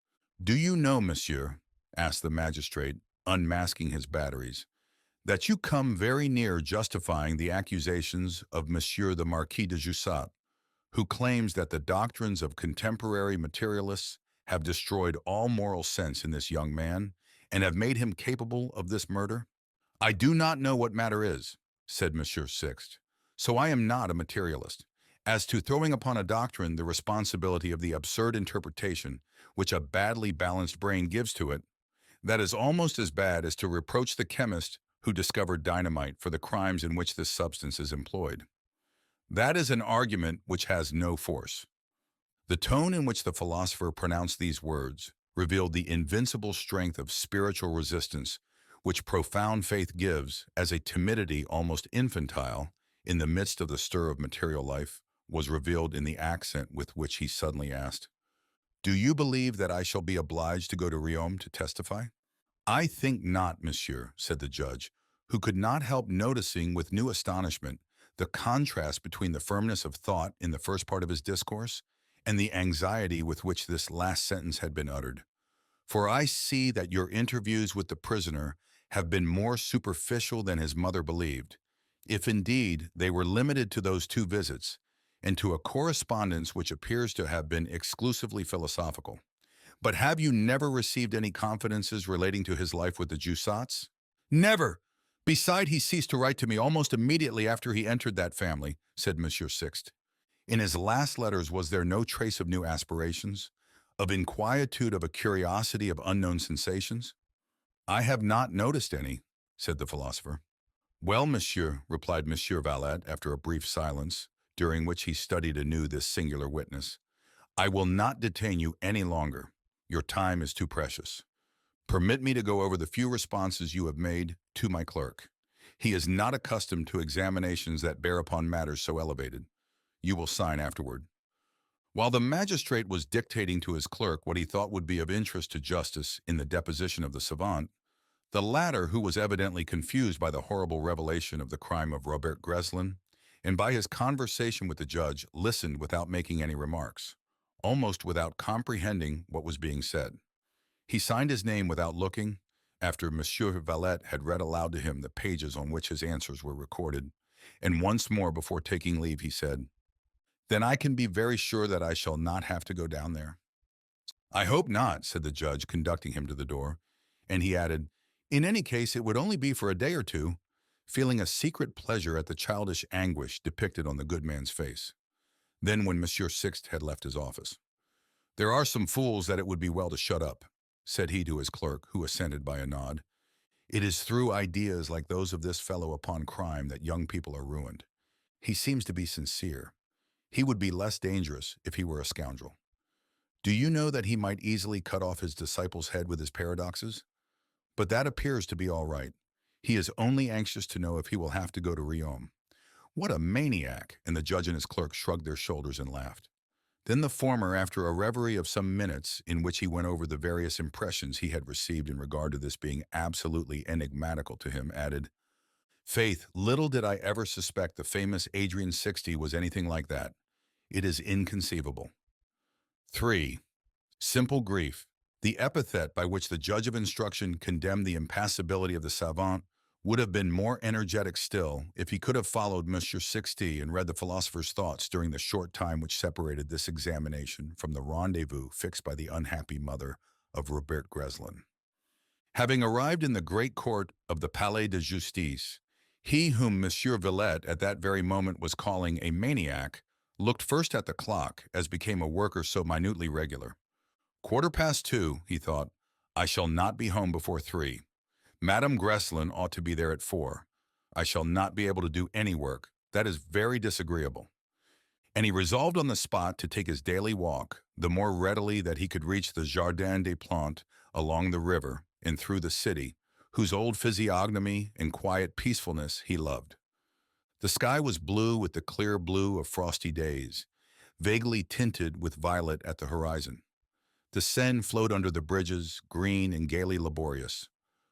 Do you know, monsieur, asked the magistrate, unmasking his batteries, that you come very near justifying the accusations of Monsieur the Marquis de Jussac, who claims that the doctrines of contemporary materialists have destroyed all moral sense in this young man and have made him capable of this murder? I do not know what matter is, said Monsieur Sixte, so I am not a materialist. As to throwing upon a doctrine the responsibility of the absurd interpretation which a badly balanced brain gives to it, that is almost as bad as to reproach the chemist who discovered dynamite for the crimes in which this substance is employed. That is an argument which has no force. The tone in which the philosopher pronounced these words revealed the invincible strength of spiritual resistance which profound faith gives as a timidity almost infantile in the midst of the stir of material life was revealed in the accent with which he suddenly asked, Do you believe that I shall be obliged to go to Riom to testify? I think not, monsieur, said the judge, who could not help noticing with new astonishment the contrast between the firmness of thought in the first part of his discourse and the anxiety with which this last sentence had been uttered. For I see that your interviews with the prisoner have been more superficial than his mother believed, if indeed they were limited to those 2 visits, and to a correspondence which appears to have been exclusively philosophical. But have you never received any confidences relating to his life with the Jussacs? Never. Beside, he ceased to write to me almost immediately after he entered that family, said Monsieur Sixte. In his last letters was there no trace of new aspirations, of inquietude, of a curiosity of unknown sensations? I have not noticed any, said the philosopher. Well, monsieur, replied Monsieur Valette after a brief silence, during which he studied anew this singular witness, I will not detain you any longer. Your time is too precious. Permit me to go over the few responses you have made to my clerk. He is not accustomed to examinations that bear upon matters so elevated. You will sign afterward." While the magistrate was dictating to his clerk what he thought would be of interest to justice in the deposition of the savant, the latter, who was evidently confused by the horrible revelation of the crime of Robert Greslin, and by his conversation with the judge, listened without making any remarks, almost without comprehending what was being said. He signed his name without looking, after Monsieur Valette had read aloud to him the pages on which his answers were recorded, and once more before taking leave he said, "Then I can be very sure that I shall not have to go down there." "I hope not," said the judge, conducting him to the door, and he added, "In any case, it would only be for a day or two," feeling a secret pleasure at the childish anguish depicted on the good man's face. Then, when Monsieur Sixte had left his office, "There are some fools that it would be well to shut up," said he to his clerk, who assented by a nod. "It is through ideas like those of this fellow upon crime that young people are ruined. He seems to be sincere. He would be less dangerous if he were a scoundrel. Do you know that he might easily cut off his disciple's head with his paradoxes? But that appears to be all right. He is only anxious to know if he will have to go to Riom. What a maniac!" And the judge and his clerk shrugged their shoulders and laughed. Then the former, after a reverie of some minutes in which he went over the various impressions he had received in regard to this being absolutely enigmatical to him, added, "Faith, little did I ever suspect the famous Adrien Sixte was anything like that. It is inconceivable." 3. Simple grief. The epithet by which the judge of instruction condemned the impassibility of the savant would have been more energetic still if he could have followed Monsieur Sixte and read the philosopher's thoughts during the short time which separated this examination from the rendezvous fixed by the unhappy mother of Robert Greslin. Having arrived in the great court of the Palais de Justice, he whom Monsieur Valette at that very moment was calling a maniac looked first at the clock, as became a worker so minutely regular. 2:15, he thought. I shall not be home before 3. Madame Greslin ought to be there at 4. I shall not be able to do any work. That is very disagreeable. And he resolved on the spot to take his daily walk, the more readily that he could reach the Jardin des Plantes along the river and through the city, whose old physiognomy and quiet peacefulness he loved. The sky was blue with the clear blue of frosty days, vaguely tinted with violet at the horizon. The Seine flowed under the bridges, green and gaily laborious,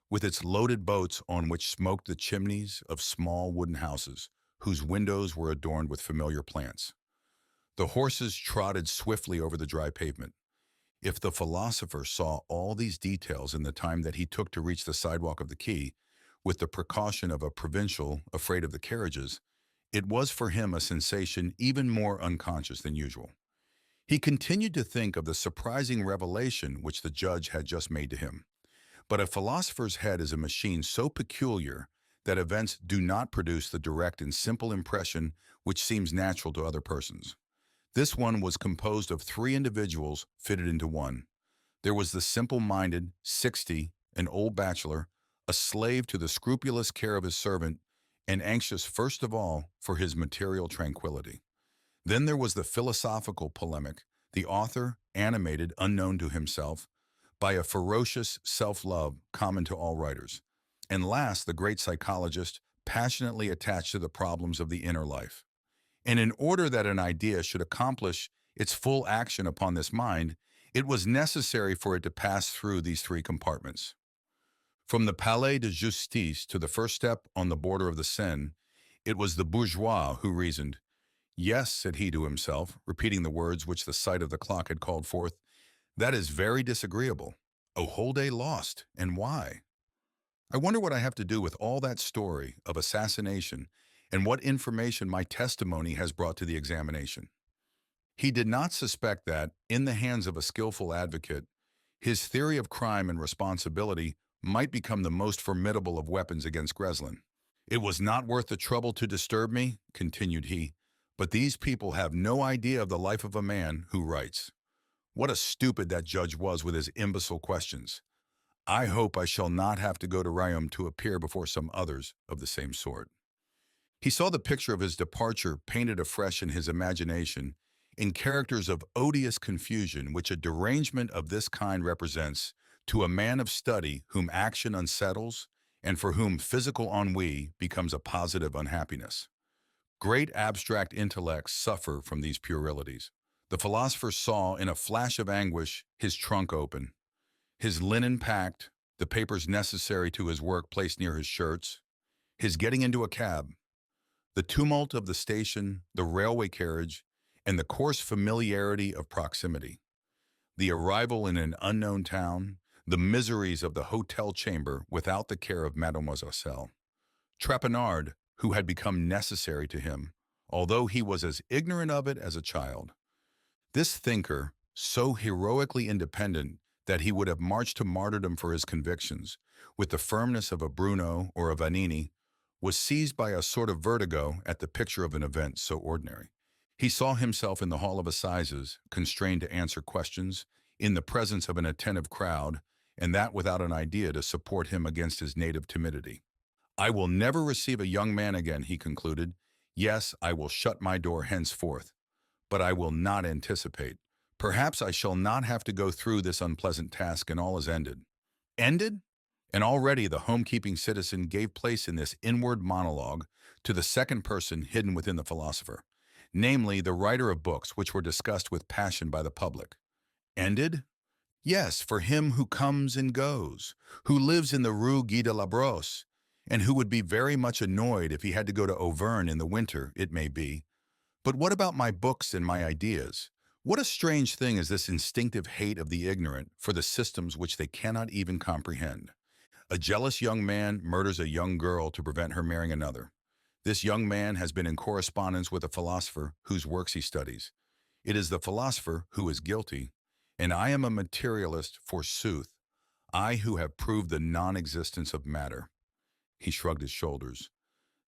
with its loaded boats on which smoked the chimneys of small wooden houses, whose windows were adorned with familiar plants. The horses trotted swiftly over the dry pavement. If the philosopher saw all these details in the time that he took to reach the sidewalk of the quay, with the precaution of a provincial afraid of the carriages, it was for him a sensation even more unconscious than usual. He continued to think of the surprising revelation which the judge had just made to him. But a philosopher's head is a machine so peculiar that events do not produce the direct and simple impression which seems natural to other persons. This one was composed of 3 individuals fitted into one. There was the simple-minded, Sixte, an old bachelor, a slave to the scrupulous care of his servant, and anxious first of all for his material tranquility. Then there was the philosophical polemic, the author, animated, unknown to himself, by a ferocious self-love common to all writers. And last, the great psychologist, passionately attached to the problems of the inner life. And in order that an idea should accomplish its full action upon this mind, it was necessary for it to pass through these 3 compartments. From the Palais de Justice to the first step on the border of the Seine, it was the bourgeois who reasoned. "Yes," said he to himself, repeating the words which the sight of the clock had called forth, "that is very disagreeable. A whole day lost, and why? I wonder what I have to do with all that story of assassination and what information my testimony has brought to the examination." He did not suspect that, in the hands of a skillful advocate, his theory of crime and responsibility might become the most formidable of weapons against Greslin. "It was not worth the trouble to disturb me," continued he, "but these people have no idea of the life of a man who writes. What a stupid that judge was with his imbecile questions. I hope I shall not have to go to Riom to appear before some others of the same sort." He saw the picture of his departure painted afresh in his imagination, in characters of odious confusion which a derangement of this kind represents, to a man of study whom action unsettles and for whom physical ennui becomes a positive unhappiness. Great abstract intellects suffer from these puerilities. The philosopher saw in a flash of anguish his trunk open, his linen packed, the papers necessary to his work placed near his shirts, his getting into a cab, the tumult of the station, the railway carriage, and the coarse familiarity of proximity, the arrival in an unknown town, the miseries of the hotel chamber without the care of Mademoiselle Trapenard, who had become necessary to him, although he was as ignorant of it as a child. This thinker, so heroically independent that he would have marched to martyrdom for his convictions, with the firmness of a Bruno or a Vanini, was seized by a sort of vertigo at the picture of an event so ordinary. He saw himself in the Hall of Assizes, constrained to answer questions, in the presence of an attentive crowd, and that without an idea to support him against his native timidity. "I will never receive a young man again," he concluded. "Yes, I will shut my door henceforth, but I will not anticipate. Perhaps I shall not have to go through this unpleasant task and all is ended." Ended? And already the homekeeping citizen gave place in this inward monologue to the second person hidden within the philosopher, namely the writer of books which were discussed with passion by the public. Ended? Yes, for him who comes and goes, who lives in the Rue Guy de la Brosse, and who would be very much annoyed if he had to go to Auvergne in the winter, it may be. But what about my books and my ideas? What a strange thing is this instinctive hate of the ignorant for the systems which they cannot even comprehend. A jealous young man murders a young girl to prevent her marrying another. This young man has been in correspondence with a philosopher whose works he studies. It is the philosopher who is guilty, and I am a materialist, forsooth, I who have proved the non-existence of matter. He shrugged his shoulders.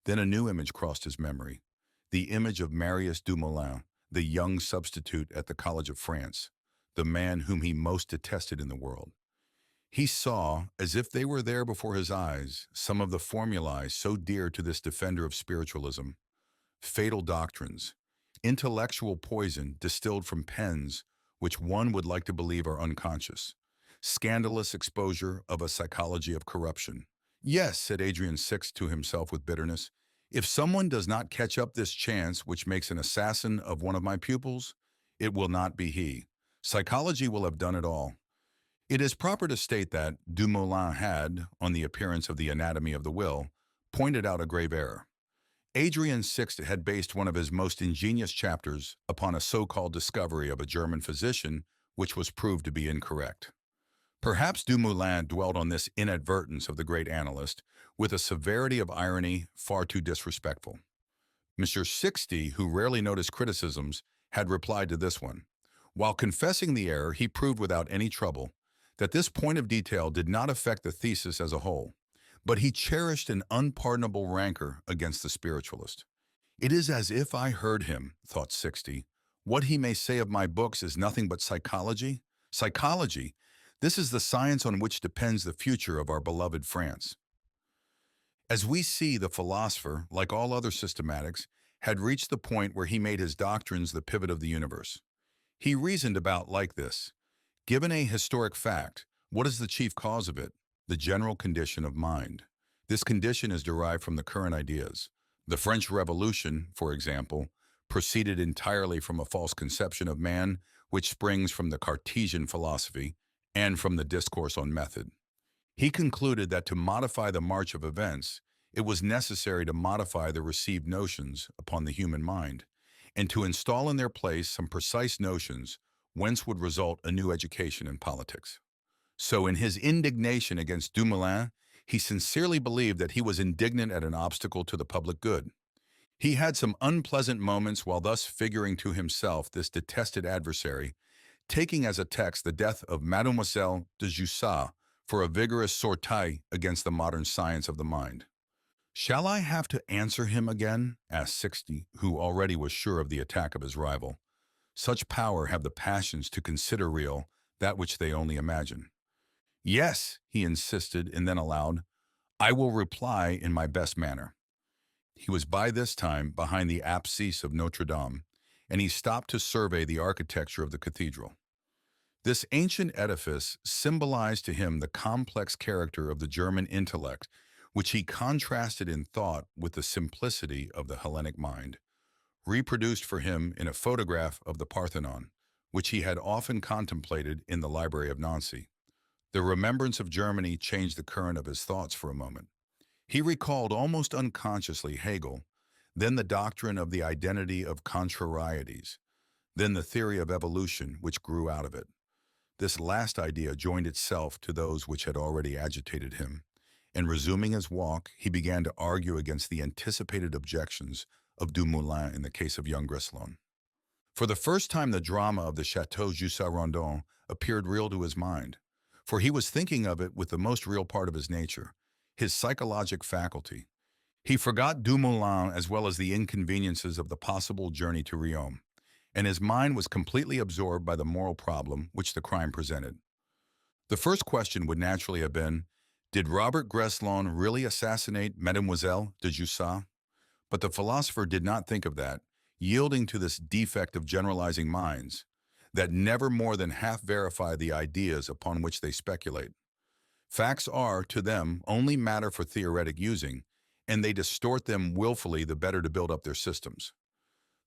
Then a new image crossed his memory, the image of Marius Dumoulin, the young substitute at the College of France, the man whom he most detested in the world. He saw, as if they were there before his eyes, some of the formulae so dear to this defender of spiritualism, fatal doctrines, intellectual poison distilled from pens which one would like to believe are unconscious, scandalous exposure of a psychology of corruption. "Yes," said Adrien Sixte to himself with bitterness, "if someone does not catch up this chance which makes an assassin of one of my pupils, it will not be he. Psychology will have done it all." It is proper to state that Dumoulin had, on the appearance of the Anatomy of the Will, pointed out a grave error. Adrien Sixte had based one of his most ingenious chapters upon a so-called discovery of a German physician which was proved to be incorrect. Perhaps Dumoulin dwelt on this inadvertence of the great analyst with a severity of irony far too disrespectful. Monsieur Sixte, who rarely noticed criticisms, had replied to this one. While confessing the error, he proved without any trouble that this point of detail did not affect the thesis as a whole, but he cherished an unpardonable rancor against the spiritualist. "It is as if I heard him," thought Sixte. "What he may say of my books is nothing but psychology? Psychology! This is the science on which depends the future of our beloved France." As we see, the philosopher, like all other systematics, had reached the point where he made his doctrines the pivot of the universe. He reasoned about like this. Given a historic fact, what is the chief cause of it? The general condition of mind. This condition is derived from the current ideas. The French Revolution, for example, proceeded entirely from a false conception of man which springs from the Cartesian philosophy and from the discourse on method. He concluded that to modify the march of events, it was necessary to modify the received notions upon the human mind, and to install in their place some precise notions whence would result a new education in politics. So in his indignation against Dumoulin, he sincerely believed that he was indignant at an obstacle to the public good. He had some unpleasant moments while thus figuring to himself this detested adversary, taking as a text the death of Mademoiselle de Jussat for a vigorous sortie against the modern science of the mind. "Shall I have to answer him again?" asked Sixte, who already was sure of the attack of his rival. Such power have the passions to consider real that which they only imagine. "Yes," he insisted, and then aloud, "I will reply in my best manner." He was by this time behind the apsis of Notre Dame, and he stopped to survey the architecture of the cathedral. This ancient edifice symbolized to him the complex character of the German intellect, which he contrasted in thought with the simplicity of the Hellenic mind, reproduced for him in a photograph of the Parthenon, which he had often contemplated in the library of Nancy. The remembrance of Germany changed the current of his thoughts for a moment. He recalled almost unconsciously Hegel, then the doctrine of the identity of contrarieties, then the theory of evolution which grew out of it. This last idea joined itself to those which had already agitated him, and resuming his walk, he began to argue against the anticipated objections of Dumoulin in the case of young Greslin. For the first time, the drama of the Chateau Randon appeared real to his mind, for he was thinking of it with the most real part of his nature, his psychologic faculty. He forgot Dumoulin as well as the inconveniences of the possible journey to Riom, and his mind was completely absorbed by the moral problem which the crime presented. The first question would naturally have been, did Robert Greslin really assassinate Mademoiselle de Jussat? But the philosopher did not think of that, yielding to this defect of generalizing minds that never more than half verify the ideas upon which they speculate. Facts are, to them, only matter for theoretic using, and they distort them willfully the better to build up their systems.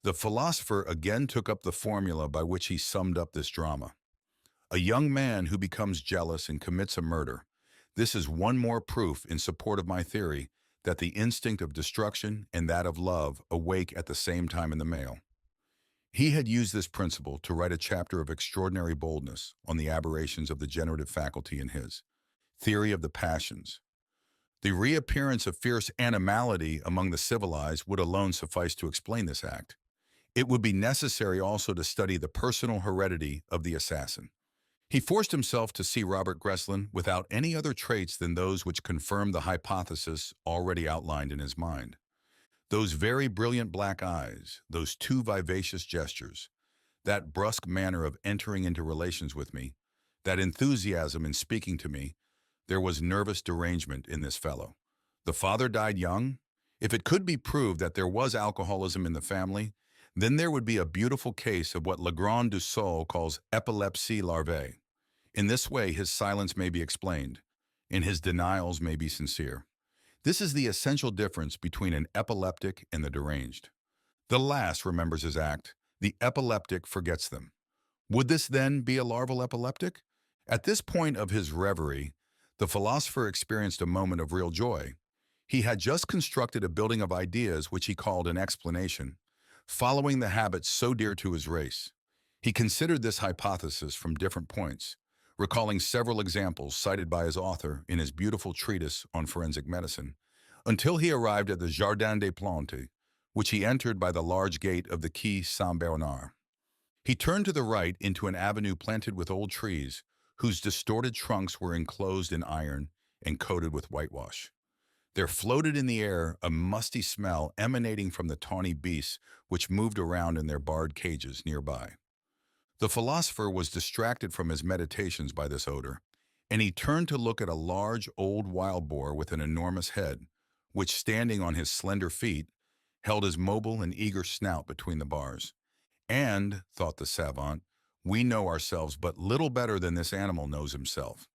The philosopher again took up the formula by which he summed up this drama. A young man who becomes jealous and commits a murder. This is one more proof in support of my theory that the instinct of destruction and that of love awake at the same time in the male. He had used this principle to write a chapter of extraordinary boldness on the aberrations of the generative faculty in his Theory of the Passions. The reappearance of fierce animality among the civilized would alone suffice to explain this act. It would be necessary also to study the personal heredity of the assassin. He forced himself to see Robert Greslin without any other traits than those which confirmed the hypothesis already outlined in his mind. Those very brilliant black eyes, those two vivacious gestures, that brusque manner of entering into relations with me, that enthusiasm in speaking to me, there was nervous derangement in this fellow. The father died young. If it could be proved that there was alcoholism in the family, then there would be a beautiful case of what Legrand du Sol calls epilepsie larvae. In this way, his silence may be explained, and his denials may be sincere. This is the essential difference between an epileptic and the deranged. The last remembers his act, the epileptic forgets them. Would this then be a larval epileptic? At this point of his reverie, the philosopher experienced a moment of real joy. He had just constructed a building of ideas which he called an explanation, following the habits so dear to his race. He considered this hypothesis from different points, recalling several examples cited by his author in his beautiful treatise on forensic medicine, until he arrived at the Jardin des Plantes, which he entered by the large gate of the Quai Saint-Bernard. He turned to the right into an avenue planted with old trees, whose distorted trunks were enclosed in iron and coated with whitewash. There floated in the air a musty smell emanating from the tawny beasts which moved around in their barred cages nearby. The philosopher was distracted from his meditations by this odor, and he turned to look at a large old wild boar with an enormous head, which, standing on his slender feet, held his mobile and eager snout between the bars. And, thought the savant, we know ourselves but little better than this animal knows himself.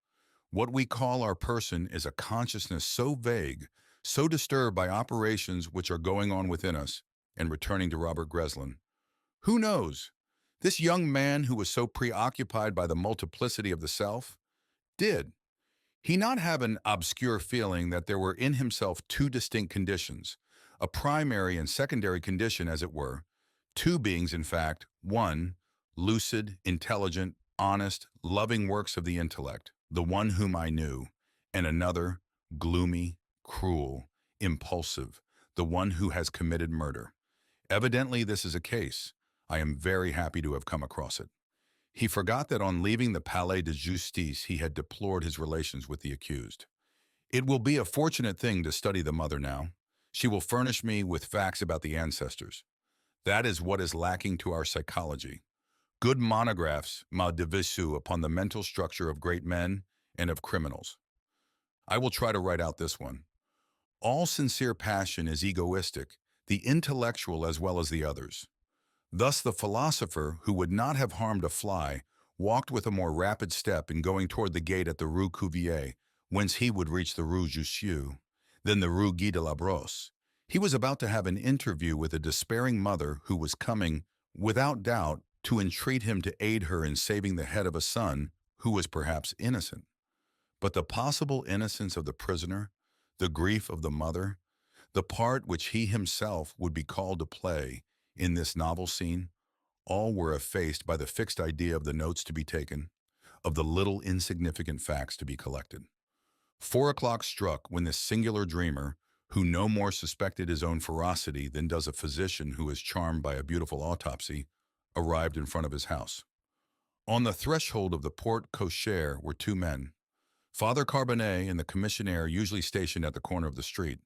What we call our person is a consciousness so vague, so disturbed by operations which are going on within us. And returning to Robert Greslin, who knows? This young man who was so preoccupied by the multiplicity of the self, did he not have an obscure feeling that there were in himself two distinct conditions, a primary and secondary condition, as it were, two beings, in fact, one, lucid, intelligent, honest, loving works of the intellect, the one whom I knew, and another, gloomy, cruel, impulsive, the one who has committed murder. Evidently, this is a case. I am very happy to have come across it. He forgot that on leaving the Palais de Justice he had deplored his relations with the accused. It will be a fortunate thing to study the mother now. She will furnish me with facts about the ancestors. That is what is lacking to our psychology. Good monographs, ma devisu, upon the mental structure of great men and of criminals. I will try to write out this one. All sincere passion is egoistic, the intellectual as well as the others. Thus the philosopher, who would not have harmed a fly, walked with a more rapid step in going toward the gate at the Rue Cuvier, whence he would reach the Rue Jussieu, then the Rue Guy de la Brosse. He was about to have an interview with a despairing mother who was coming, without doubt, to entreat him to aid her in saving the head of a son who was perhaps innocent. But the possible innocence of the prisoner, the grief of the mother, the part which he himself would be called to play in this novel scene, all were effaced by the fixed idea of the notes to be taken, of the little insignificant facts to be collected. 4 o'clock struck when this singular dreamer, who no more suspected his own ferocity than does a physician who is charmed by a beautiful autopsy, arrived in front of his house. On the threshold of the porte cochere were two men, Father Carbonet and the commissionaire usually stationed at the corner of the street.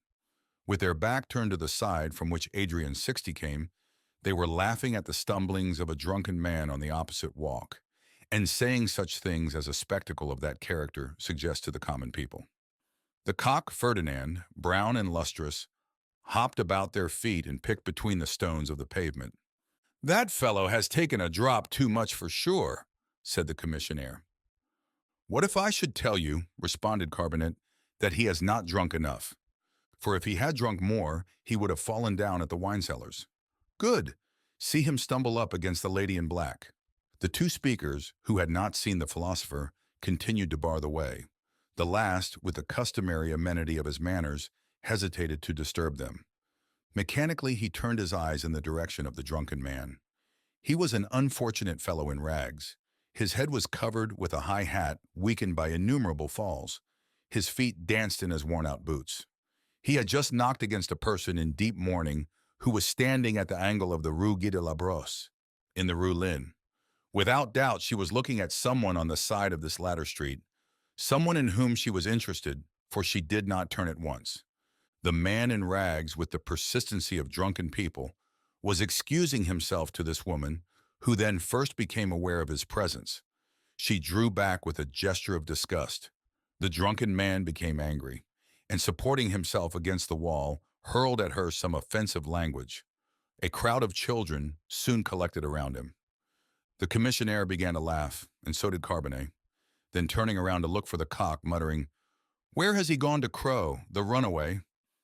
With their back turned to the side from which Adrien Sixte came, they were laughing at the stumblings of a drunken man on the opposite walk, and saying such things as a spectacle of that character suggests to the common people. The cock Ferdinand, brown and lustrous, hopped about their feet and picked between the stones of the pavement. "That fellow has taken a drop too much for sure," said the commissionaire. "What if I should tell you," responded Carbonet, "that he has not drunk enough? For if he had drunk more, he would have fallen down at the wine cellars." "Good! See him stumble up against the lady in black." The two speakers, who had not seen the philosopher, continued to bar the way. The last, with the customary amenity of his manners, hesitated to disturb them. Mechanically he turned his eyes in the direction of the drunken man. He was an unfortunate fellow in rags. His head was covered with a high hat weakened by innumerable falls. His feet danced in his worn-out boots. He had just knocked against a person in deep mourning who was standing at the angle of the Rue Guy de la Brosse, in the Rue Lin. Without doubt, she was looking at someone on the side of this latter street, someone in whom she was interested, for she did not turn at once. The man in rags, with the persistency of drunken people, was excusing himself to this woman, who then first became aware of his presence. She drew back with a gesture of disgust. The drunken man became angry, and supporting himself against the wall, hurled at her some offensive language. A crowd of children soon collected around him. The commissionaire began to laugh, and so did Carbonet, then turning around to look for the cock, muttering, "Where has he gone to crow, the runaway?"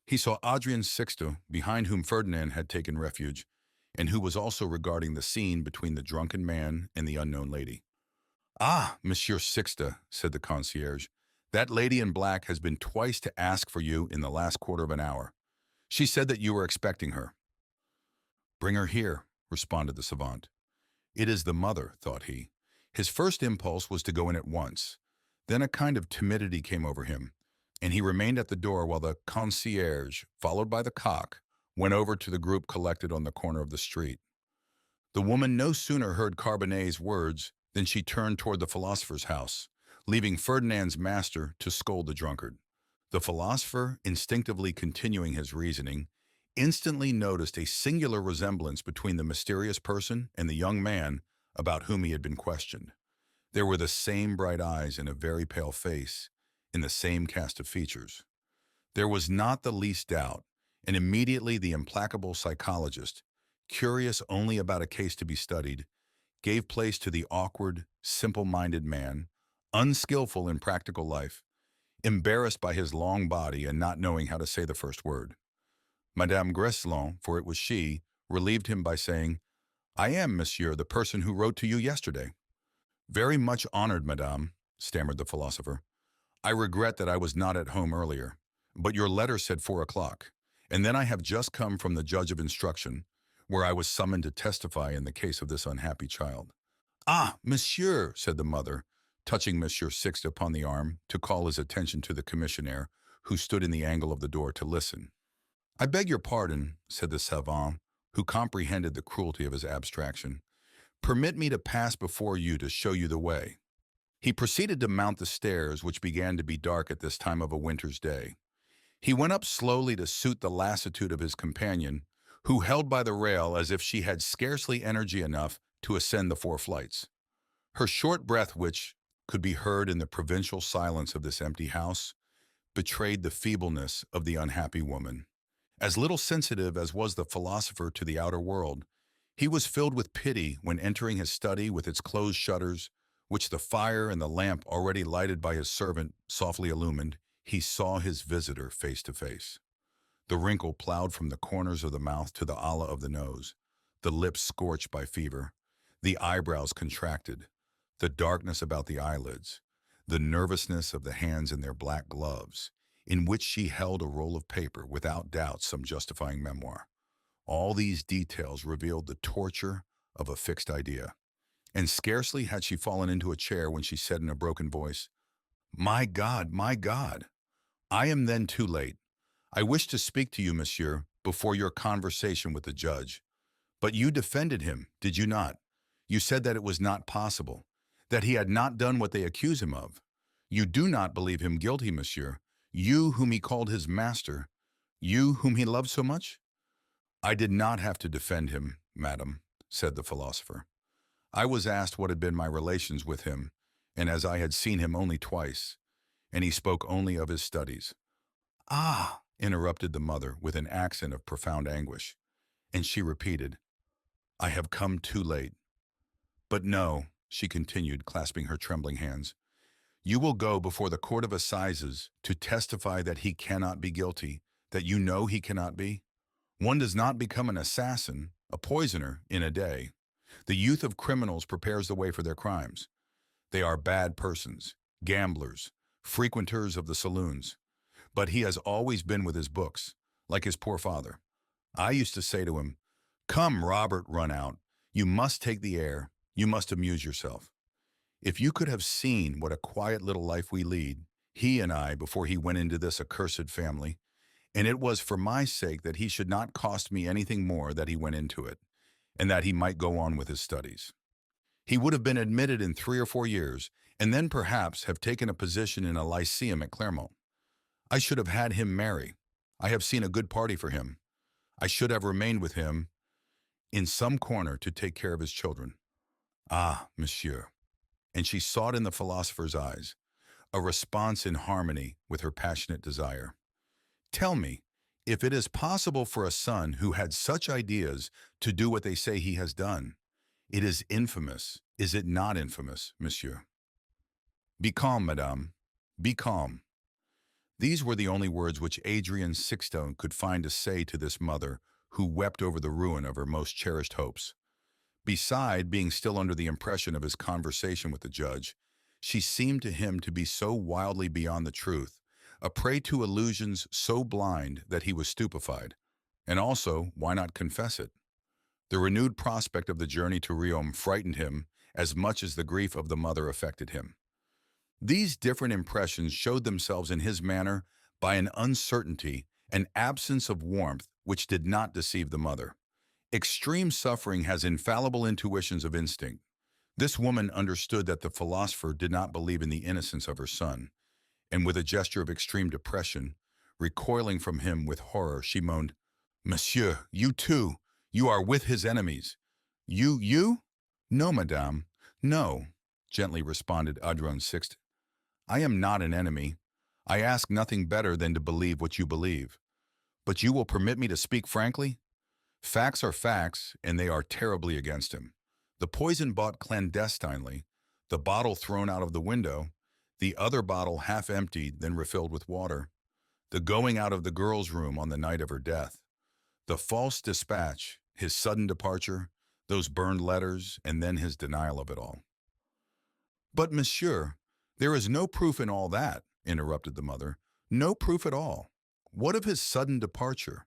He saw Adrien Sixte, behind whom Ferdinand had taken refuge, and who was also regarding the scene between the drunken man and the unknown lady. "Ah, Monsieur Sixte," said the concierge, "that lady in black has been twice to ask for you in the last quarter of an hour. She said that you were expecting her." "Bring her here," responded the savant. "It is the mother," thought he. His first impulse was to go in at once. Then a kind of timidity came over him, and he remained at the door while the concierge, followed by the cock, went over to the group collected on the corner of the street. The woman no sooner heard Carbonet's words than she turned toward the philosopher's house, leaving Ferdinand's master to scold the drunkard. The philosopher, instinctively continuing his reasoning, instantly noticed a singular resemblance between the mysterious person and the young man about whom he had been questioned. There were the same bright eyes in a very pale face, in the same cast of features. There was not the least doubt, and immediately the implacable psychologist, curious only about a case to be studied, gave place to the awkward, simple-minded man, unskillful in practical life, embarrassed by his long body and not knowing how to say the first word. Madame Greslin, for it was she, relieved him by saying, "I am, monsieur, the person who wrote to you yesterday." "Very much honored, madame," stammered the philosopher. "I regret that I was not at home earlier, but your letter said 4 o'clock, and then I have just come from the judge of instruction, where I was summoned to testify in the case of this unhappy child." "Ah, monsieur," said the mother, touching Monsieur Sixte upon the arm to call his attention to the commissionaire, who stood in the angle of the door to listen. "I beg your pardon," said the savant, who comprehended the cruelty of his abstraction. "Permit me to pass before you to show you the way." He proceeded to mount the stairs, which began to be dark at this time of a winter's day. He went up slowly to suit the lassitude of his companion, who held by the rail as if she had scarcely energy enough to ascend the 4 flights. Her short breath, which could be heard in the provincial silence of this empty house, betrayed the feebleness of the unhappy woman. As little sensitive as was the philosopher to the outer world, He was filled with pity when entering his study with its closed shutters, which the fire and the lamp already lighted by his servant softly illumined. He saw his visitor face to face. The wrinkle plowed from the corners of the mouth to the ala of the nose, the lips scorched by fever, the eyebrows contracted, the darkness about the eyelids, the nervousness of the hands in their black gloves, in which she held a roll of paper, without doubt some justifying memoir. All these details revealed the torture of a fixed idea. And scarcely had she fallen into a chair when she said in a broken voice, my God, I am then too late. I wish to speak to you, monsieur, before your conversation with the judge. But you defended him, did you not? You said that it was not possible, that he had not done what they accuse him of. You do not believe him guilty, monsieur, you whom he called his master, you whom he loved so much? I did not have to defend him, madam, said the philosopher. I was asked what had been my relations with him, and as I had seen him only twice, and he spoke only of his studies. Ah, interrupted the mother with an accent of profound anguish, and she repeated, I have come too late. But no, she continued, clasping her trembling hands, you will go before the court of assizes to testify that he cannot be guilty, that you know he cannot be. One does not become an assassin, a poisoner, in a day. The youth of criminals prepares the way for their crimes. They are bad persons, gamblers, frequenters of the saloons. But he has always been with his books, like his poor father. I used to say to him, come, Robert, run out. You must take the air. You must amuse yourself. If you could have seen what a quiet little life we lead, he and I, before he went into this accursed family, and it was for my sake that he should not cost me anything more that he went into it, and that he might go on with his studies. He would have been admitted in 3 or 4 years, and then perhaps have taken a position in a lyceum at Clermont. I should have had him marry. I have seen a good party for him. I should have remained with him in some corner to take care of his children. Ah, monsieur. And she sought in the philosopher's eyes a response in harmony with her passionate desire. Tell me, if it is possible for a son who had such ideas to do what they say he has done, it is infamous, is it not infamous, monsieur? Be calm, madame. Be calm. These were the only words which Adrien Sixte could find to say to this mother who wept over the ruin of her most cherished hopes. Beside being still under the impression of his conversation with the judge, she seemed to him to be so wildly beyond the truth, a prey to illusions so blind that he was stupefied. And also, why not confess it? The renewed prospect of the journey to Riom frightened him as much as the grief of the mother affected him. These different impressions showed themselves in his manner by an uncertainty, an absence of warmth which did not deceive the mother. Extreme suffering has infallible intuitions of instinct. This woman understood that the philosopher did not believe in the innocence of her son, and with a gesture of extreme depression, recoiling from him with horror, she moaned, Monsieur, you too, you are with his enemies. You? No, madame, no, gently responded Adrien Sixte. I am not an enemy. I ask nothing better than to believe what you believe. But you will permit me to speak frankly? Facts are facts, and they are terribly against him. The poison bought clandestinely, the bottle thrown out of the window, the other bottle half emptied, then refilled with water, the going out of the girl's room on the night of her death, the false dispatch, his sudden departure, those burned letters, and then his denial of it all. But, monsieur, there is no proof in all that, interrupted the mother. No proof at all. What of his sudden departure?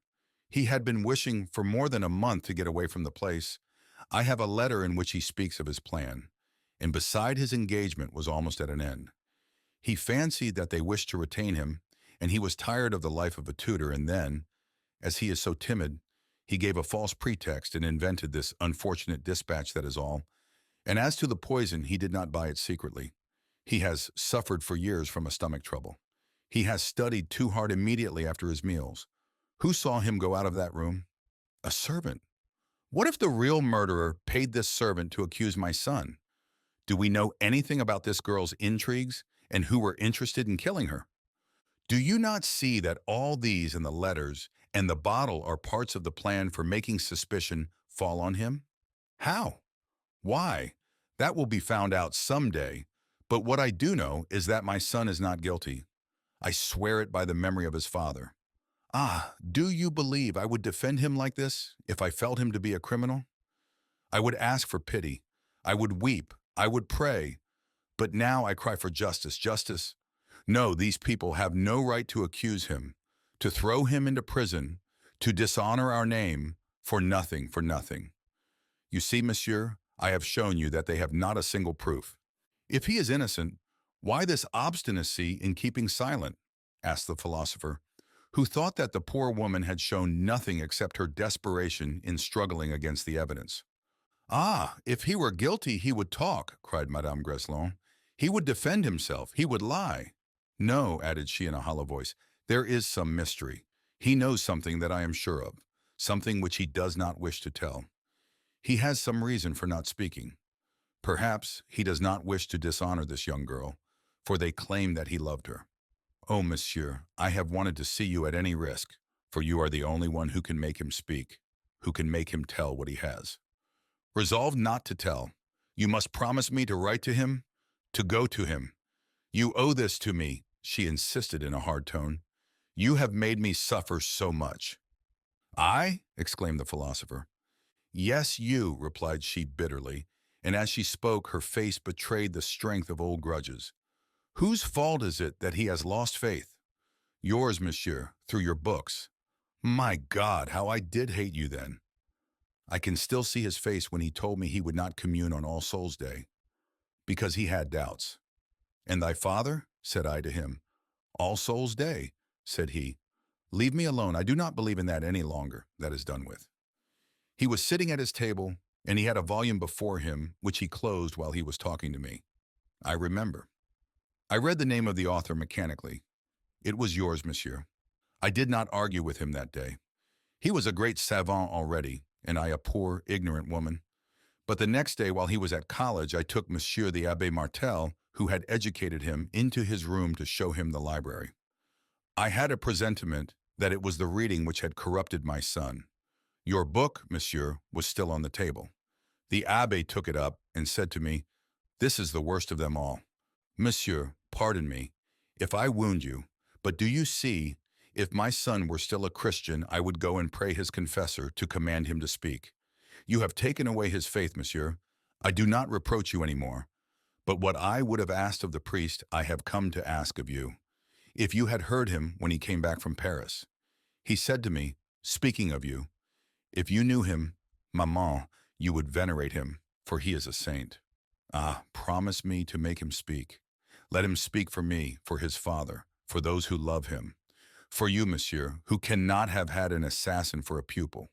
He had been wishing for more than a month to get away from the place. I have a letter in which he speaks of his plan, and beside his engagement was almost at an end. He fancied that they wished to retain him, and he was tired of the life of a tutor, and then, as he is so timid, he gave a false pretext and invented this unfortunate dispatch, that is all. And as to the poison, he did not buy it secretly. He has suffered for years from a stomach trouble. He has studied too hard immediately after his meals. Who saw him go out of that room? A servant. What if the real murderer paid this servant to accuse my son? Do we know anything about this girl's intrigues and who were interested in killing her? Do you not see that all these and the letters and the bottle are parts of the plan for making suspicion fall on him? How? Why? That will be found out someday. But what I do know is that my son is not guilty. I swear it by the memory of his father. Ah, do you believe I would defend him like this if I felt him to be a criminal? I would ask for pity. I would weep. I would pray. But now I cry for justice. Justice? No, these people have no right to accuse him, to throw him into prison, to dishonor our name for nothing, for nothing. You see, monsieur, I have shown you that they have not a single proof. If he is innocent, why this obstinacy in keeping silent? Asked the philosopher, who thought that the poor woman had shown nothing except her desperation in struggling against the evidence. Ah, if he were guilty, he would talk, cried Madame Greslin. He would defend himself. He would lie. No, added she in a hollow voice, there is some mystery. He knows something that I am sure of, something which he does not wish to tell. He has some reason for not speaking. Perhaps he does not wish to dishonor this young girl, for they claim that he loved her. Oh, monsieur, I have wanted to see you at any risk, for you are the only one who can make him speak, who can make him tell what he has. Resolve not to tell. You must promise me to write to him, to go to him. You owe this to me, she insisted in a hard tone. You have made me suffer so much. I? Exclaimed the philosopher. Yes, you, replied she bitterly, and as she spoke, her face betrayed the strength of old grudges. Whose fault is it that he has lost faith? Yours, monsieur, through your books. My God, how I did hate you then. I can still see his face when he told me he would not commune on All Souls' Day, because he had doubts. And thy father? Said I to him. All Souls' Day, said he. Leave me alone. I do not believe in that any longer. That is done with. He was sitting at his table, and he had a volume before him, which he closed while he was talking to me. I remember. I read the name of the author mechanically. It was yours, monsieur. I did not argue with him that day. He was a great savant already, and I a poor, ignorant woman. But the next day, while he was at college, I took Monsieur the Abbé Martel, who had educated him, into his room to show him the library. I had a presentiment that it was the reading which had corrupted my son. Your book, monsieur, was still on the table. The abbé took it up and said to me, This is the worst of them all. Monsieur, pardon me, if I wound you, but do you see, if my son were still a Christian, I would go and pray his confessor to command him to speak. You have taken away his faith, monsieur. I do not reproach you any more. But what I would have asked of the priest, I have come to ask of you. If you had heard him when he came back from Paris, he said to me, speaking of you, if you knew him, maman, you would venerate him, for he is a saint. Ah, promise me to make him speak. Let him speak for me, for his father, for those who love him. For you, monsieur, who cannot have had an assassin for a pupil.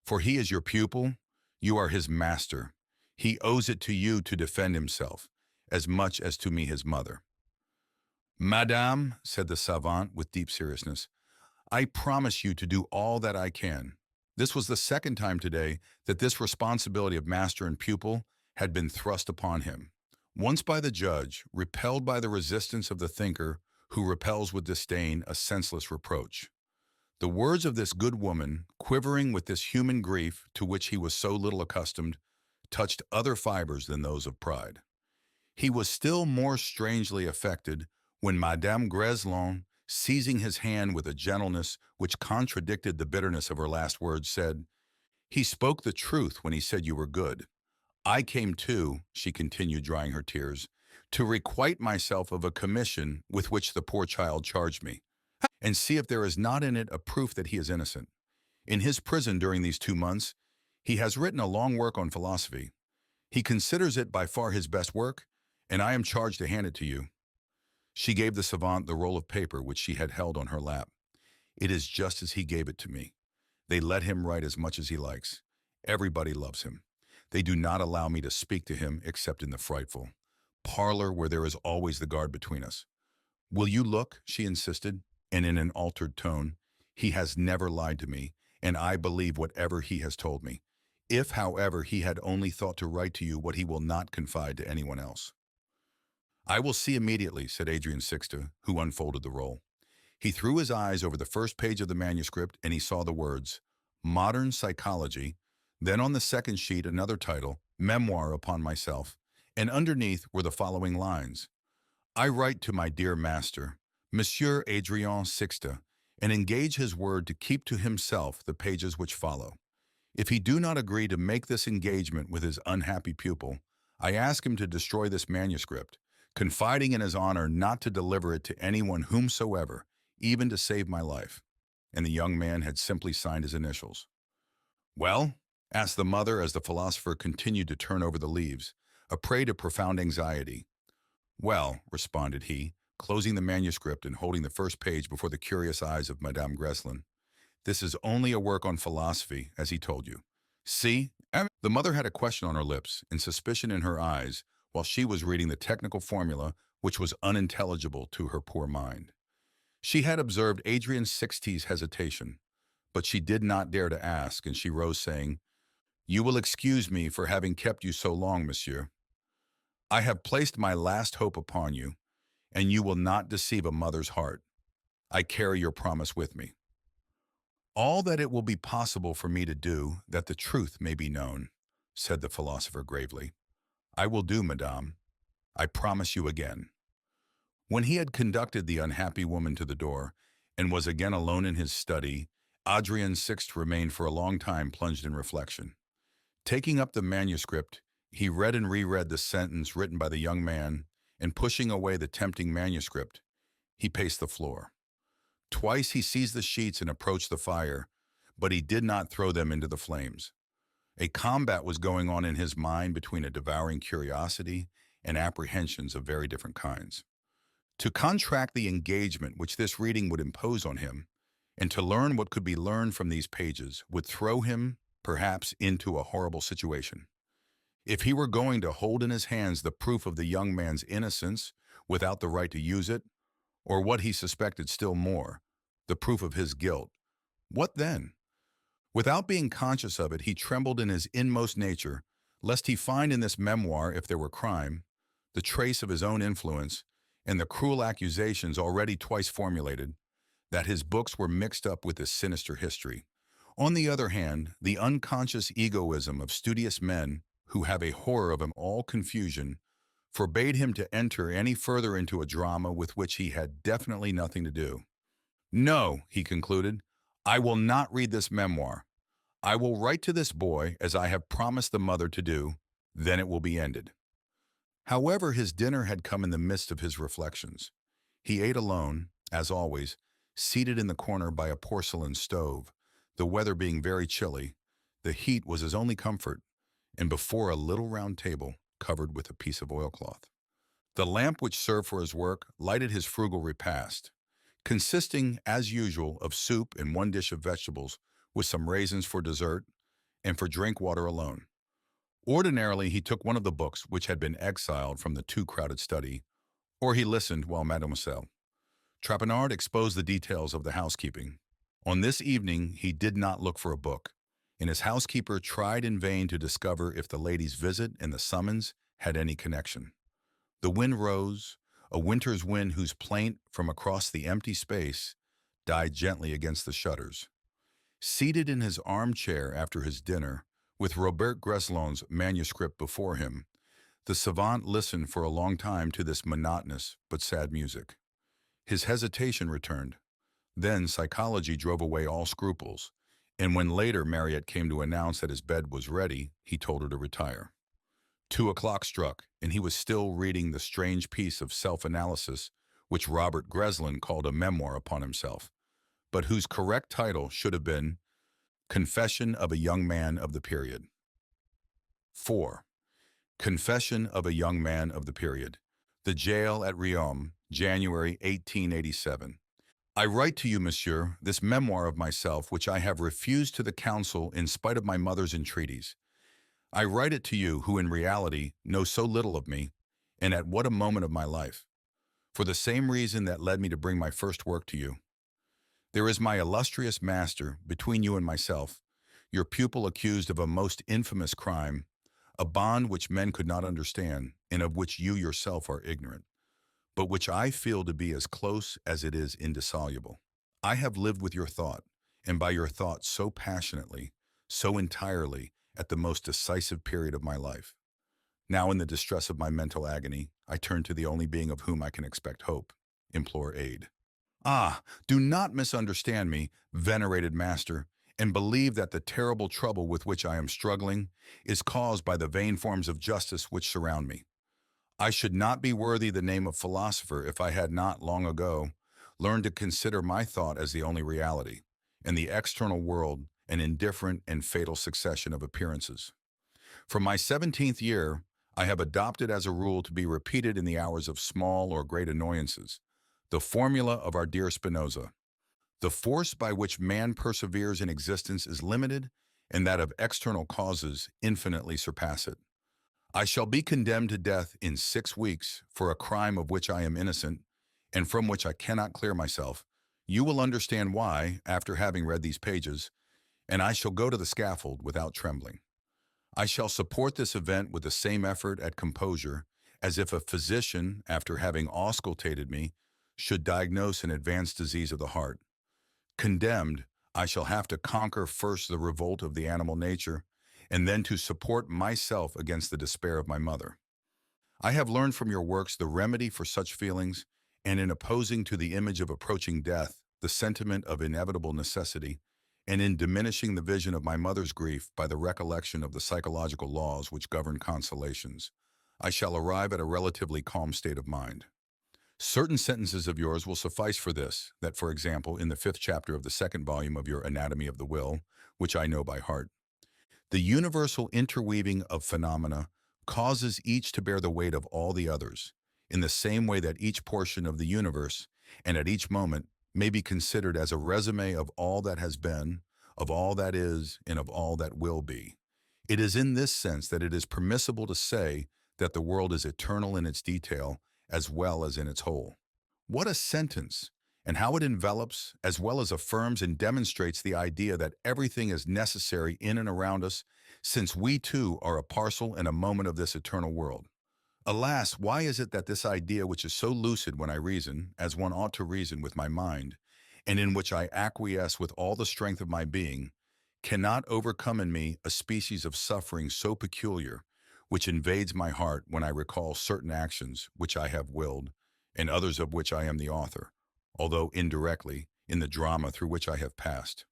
For he is your pupil, you are his master. He owes it to you to defend himself, as much as to me his mother. Madame, said the savant with deep seriousness, I promise you to do all that I can. This was the second time today that this responsibility of master and pupil had been thrust upon him. Once by the judge, repelled by the resistance of the thinker who repels with disdain a senseless reproach. The words of this good woman, quivering with this human grief to which he was so little accustomed, touched other fibers than those of pride. He was still more strangely affected when Madame Greslin, seizing his hand with a gentleness which contradicted the bitterness of her last words, said, He spoke the truth when he said you were good. I came too, she continued, drying her tears, to requite myself of a commission with which the poor child charged me, and see if there is not in it a proof that he is innocent. In his prison during these 2 months, he has written a long work on philosophy. He considers it by far his best work, and I am charged to hand it to you. She gave the savant the roll of paper which she had held on her lap. It is just as he gave it to me. They let him write as much as he likes. Everybody loves him. They do not allow me to speak to him except in the frightful parlor where there is always the guard between us. Will you look? She insisted, and in an altered tone. He has never lied to me, and I believe whatever he has told me. If, however, he had only thought to write to you what he will not confide to anyone else. I will see immediately, said Adrien Sixte, who unfolded the roll. He threw his eyes over the first page of the manuscript, and he saw the words, Modern Psychology, Then on the second sheet, another title, Memoir upon Myself, and underneath were the following lines. I write to my dear master, Monsieur Adrien Sixte, and engage his word to keep to himself the pages which follow. If he do not agree to make this engagement with his unhappy pupil, I ask him to destroy this manuscript, confiding in his honor not to deliver it to anyone whomsoever, even to save my life. And the young man had simply signed his initials. Well? Asked the mother as the philosopher continued to turn over the leaves, a prey to profound anxiety. Well, responded he, closing the manuscript and holding the first page before the curious eyes of Madame Greslin. This is only a work on philosophy, as he told you. See? The mother had a question on her lips and suspicion in her eyes while she was reading the technical formula which was unintelligible to her poor mind. She had observed Adrien Sixte's hesitation, but she did not dare to ask, and she rose, saying, You will excuse me for having kept you so long, monsieur. I have placed my last hope upon you, and you will not deceive a mother's heart. I carry your promise with me. All that it will be possible for me to do, that the truth may be known, said the philosopher gravely. I will do, madame. I promise you again. When he had conducted the unhappy woman to the door, and was again alone in his study, Adrien Sixte remained for a long time plunged in reflection. Taking up the manuscript, he read and reread the sentence written by the young man, and pushing away the tempting manuscript, he paced the floor. Twice he seized the sheets and approached the fire, but he did not throw them into the flames. A combat was going on in his mind between a devouring curiosity and apprehensions of very different kinds. To contract the engagement which this reading would impose on him, and to learn what could be learned from these pages, would throw him, perhaps, into a horrible situation. If he were going to hold in his hands the proof of the young man's innocence without the right to use it, or what he suspected still more, the proof of his guilt, what then? Without being conscious of it, he trembled in his inmost nature, lest he find in this memoir, if there were crime, the trace of his own influence, and the cruel accusations already twice formulated, that his books were mixed up with this sinister history. On the other hand, the unconscious egoism of studious men who have a horror of all confusion forbade him to enter any further into a drama with which he had definitely nothing to do. No, he concluded, I will not read this memoir. I will write to this boy as I have promised the mother to do, then it will be ended. However, his dinner had come in the midst of his reflections. He ate alone, as always, seated in the corner by a porcelain stove, the weather being very chilly. The heat was his only comfort, and before a little round table covered with a piece of oilcloth. The lamp which served for his work lighted his frugal repast, consisting, as usual, of soup and one dish of vegetables, with some raisins for dessert, and for drink water alone. Ordinarily, he took one of the books which had been exiled from the too crowded study, or he listened while Mademoiselle Trapenard exposed the details of the housekeeping. On this evening, he did not look for a book, and his housekeeper tried in vain to discover if the lady's visit and the summons had any connection. The wind rose, a winter's wind whose plaint from across the empty space died gently against the shutters. Seated in his armchair after his dinner, with Robert Greslou's manuscript before him, the savant listened for a long time to this monotonous but sad music. His hesitation returned. Then psychology drove away all scruples, and when later Mariette came to announce that his bed was ready, he told her to retire. 2 o'clock struck, and he was still reading the strange piece of self-analysis which Robert Greslin called a memoir upon himself, but whose correct title should have been Confession of a Young Man of the Period. 4. Confession of a Young Man of the Period. The Jail at Riom, January 1887. I write to you, monsieur, this memoir of myself which I have refused to the council in spite of my mother's entreaties. I write it to you who in reality know so little of me, and at what a moment of my life, for the same reason that led me to bring my first work to you. There is my illustrious master, between you and myself, your pupil accused of a most infamous crime, a bond which men could not understand, and of which you yourself are ignorant, but which I feel to be as close as it is indissoluble. I have lived with your thought, and by your thought so passionately, so entirely, at the most decisive period of my life. Now in the distress of my mental agony, I turn to the only being of whom I can expect hope, implore aid. Ah, do not misunderstand me, venerated master, and believe that the terrible trouble with which I am struggling is caused by the vain forms of justice which surround me. I should not be worthy the name of philosopher if I had not, long ago, learned to consider my thought as the only reality, and the external world an indifferent and fatal succession of appearances. From my 17th year, I have adopted as a rule to be repeated in the hours of small or great annoyances, the formula of our dear Spinoza. The force by which man perseveres in existence is limited, and that of external causes infinitely surpass it. I shall be condemned to death in 6 weeks for a crime of which I am innocent, and from which I cannot clear myself. You will understand why, after having read these pages, and I shall go to the scaffold without trembling. I shall support this event with the same effort at composure as if a physician, after having auscultated me, should diagnose an advanced disease of the heart. Condemned, I shall have to conquer first the revolt of the animal nature, and then to support myself against the despair of my mother. I have learned from your works the remedy for such feelings, and in opposing to the image of approaching death the sentiment of inevitable necessity, and in diminishing the vision of my mother's grief by the recollection of the psychological laws which govern consolations, I shall arrive at a relatively calm state of mind. Certain sentences of yours will suffice for this, that, for example, in the 5th chapter of the 2nd volume of your Anatomy of the Will, which I know by heart, the universal interweaving of phenomena causes each to bear the weight of all the others, in the same way that each portion of the universe, and at each moment, may be considered as a resume of all that has been, of all that is, and of all that will be. It is in this sense that it is permissible to say that the world is eternal in its detail as well as in its whole. What a sentence! And how it envelops, as well as affirms and demonstrates the idea that everything is necessary in and around us, since we too are a parcel and a moment of this eternal world. Alas, why is it that this idea, which is so lucid when I reason, as one ought to reason with my mind, and in which I acquiesce with all the strength of my being, cannot overcome in me a species of suffering so peculiar, which invades my heart when I recall certain actions which I have willed, and others of which I am the author, although indirectly, in the drama through which I have passed.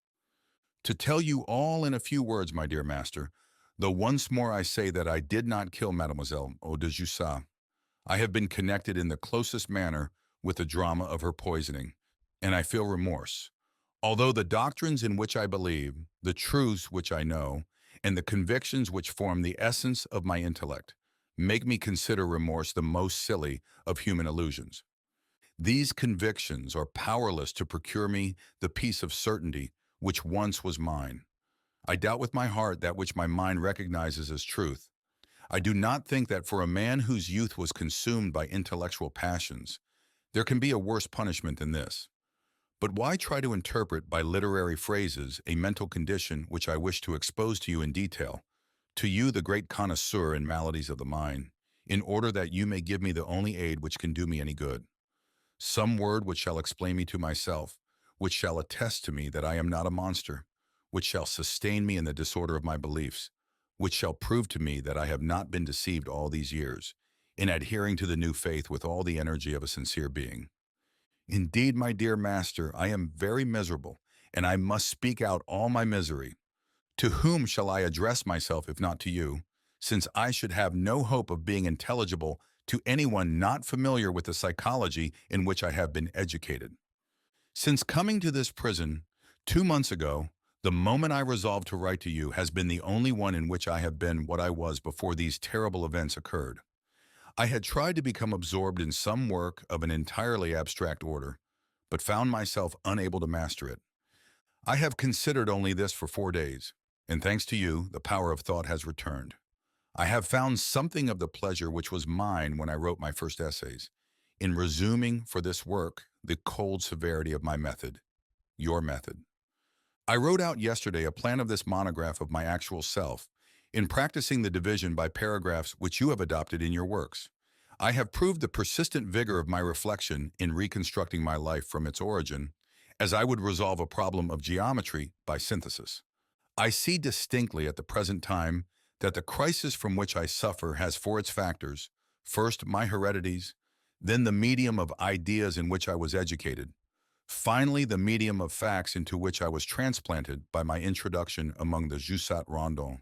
To tell you all in a few words, my dear master, though once more I say that I did not kill Mademoiselle de Jussat, I have been connected in the closest manner with the drama of her poisoning, and I feel remorse. Although the doctrines in which I believe, the truths which I know, and the convictions which form the essence of my intellect, make me consider remorse the most silly of human illusions. These convictions are powerless to procure me the peace of certainty which once was mine. I doubt with my heart that which my mind recognizes as truth. I do not think that for a man whose youth was consumed by intellectual passions, there can be a worse punishment than this. But why try to interpret by literary phrases a mental condition which I wish to expose to you in detail, to you the great connoisseur in maladies of the mind, in order that you may give me the only aid which can do me any good? Some word which shall explain me to myself, which shall attest to me that I am not a monster, which shall sustain me in the disorder of my beliefs, which shall prove to me that I have not been deceived all these years, in adhering to the new faith with all the energy of a sincere being. Indeed, my dear master, I am very miserable, and I must speak out all my misery. To whom shall I address myself if not to you, since I should have no hope of being intelligible to anyone not familiar with the psychology in which I have been educated? Since coming to this prison 2 months ago, the moment I resolved to write to you has been the only one in which I have been what I was before these terrible events occurred. I had tried to become absorbed in some work of an entirely abstract order, but found myself unable to master it. I have considered only this for 4 days, and thanks to you, the power of thought has returned. I have found something of the pleasure which was mine when I wrote my first essays, in resuming for this work the cold severity of my method, your method. I wrote out yesterday a plan of this monograph of my actual self, in practicing the division by paragraphs which you have adopted in your works. I have proved the persistent vigor of my reflection in reconstructing my life from its origin, as I would resolve a problem of geometry by synthesis. I see distinctly at the present time that the crisis from which I suffer has for its factors, first my heredities, then the medium of ideas in which I was educated, finally the medium of facts into which I was transplanted by my introduction among the Jusat Randon.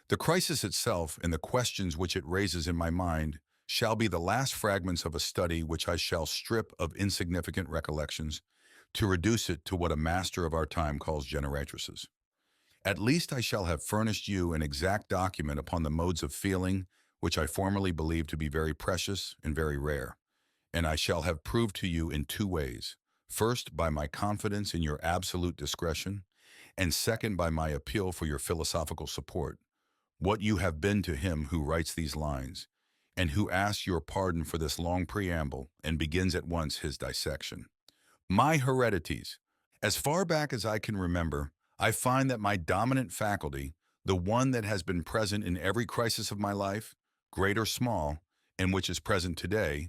The crisis itself and the questions which it raises in my mind shall be the last fragments of a study which I shall strip of insignificant recollections to reduce it to what a master of our time calls generatrices. At least I shall have furnished you an exact document upon the modes of feeling which I formerly believed to be very precious and very rare, and I shall have proved to you in two ways. First, by my confidence in your absolute discretion, and second, by my appeal for your philosophical support, what you have been to him who writes these lines, and who asks your pardon for this long preamble and begins at once his dissection. My heredities. As far back as I can remember, I find that my dominant faculty, the one that has been present in every crisis of my life, great or small, and which is present today,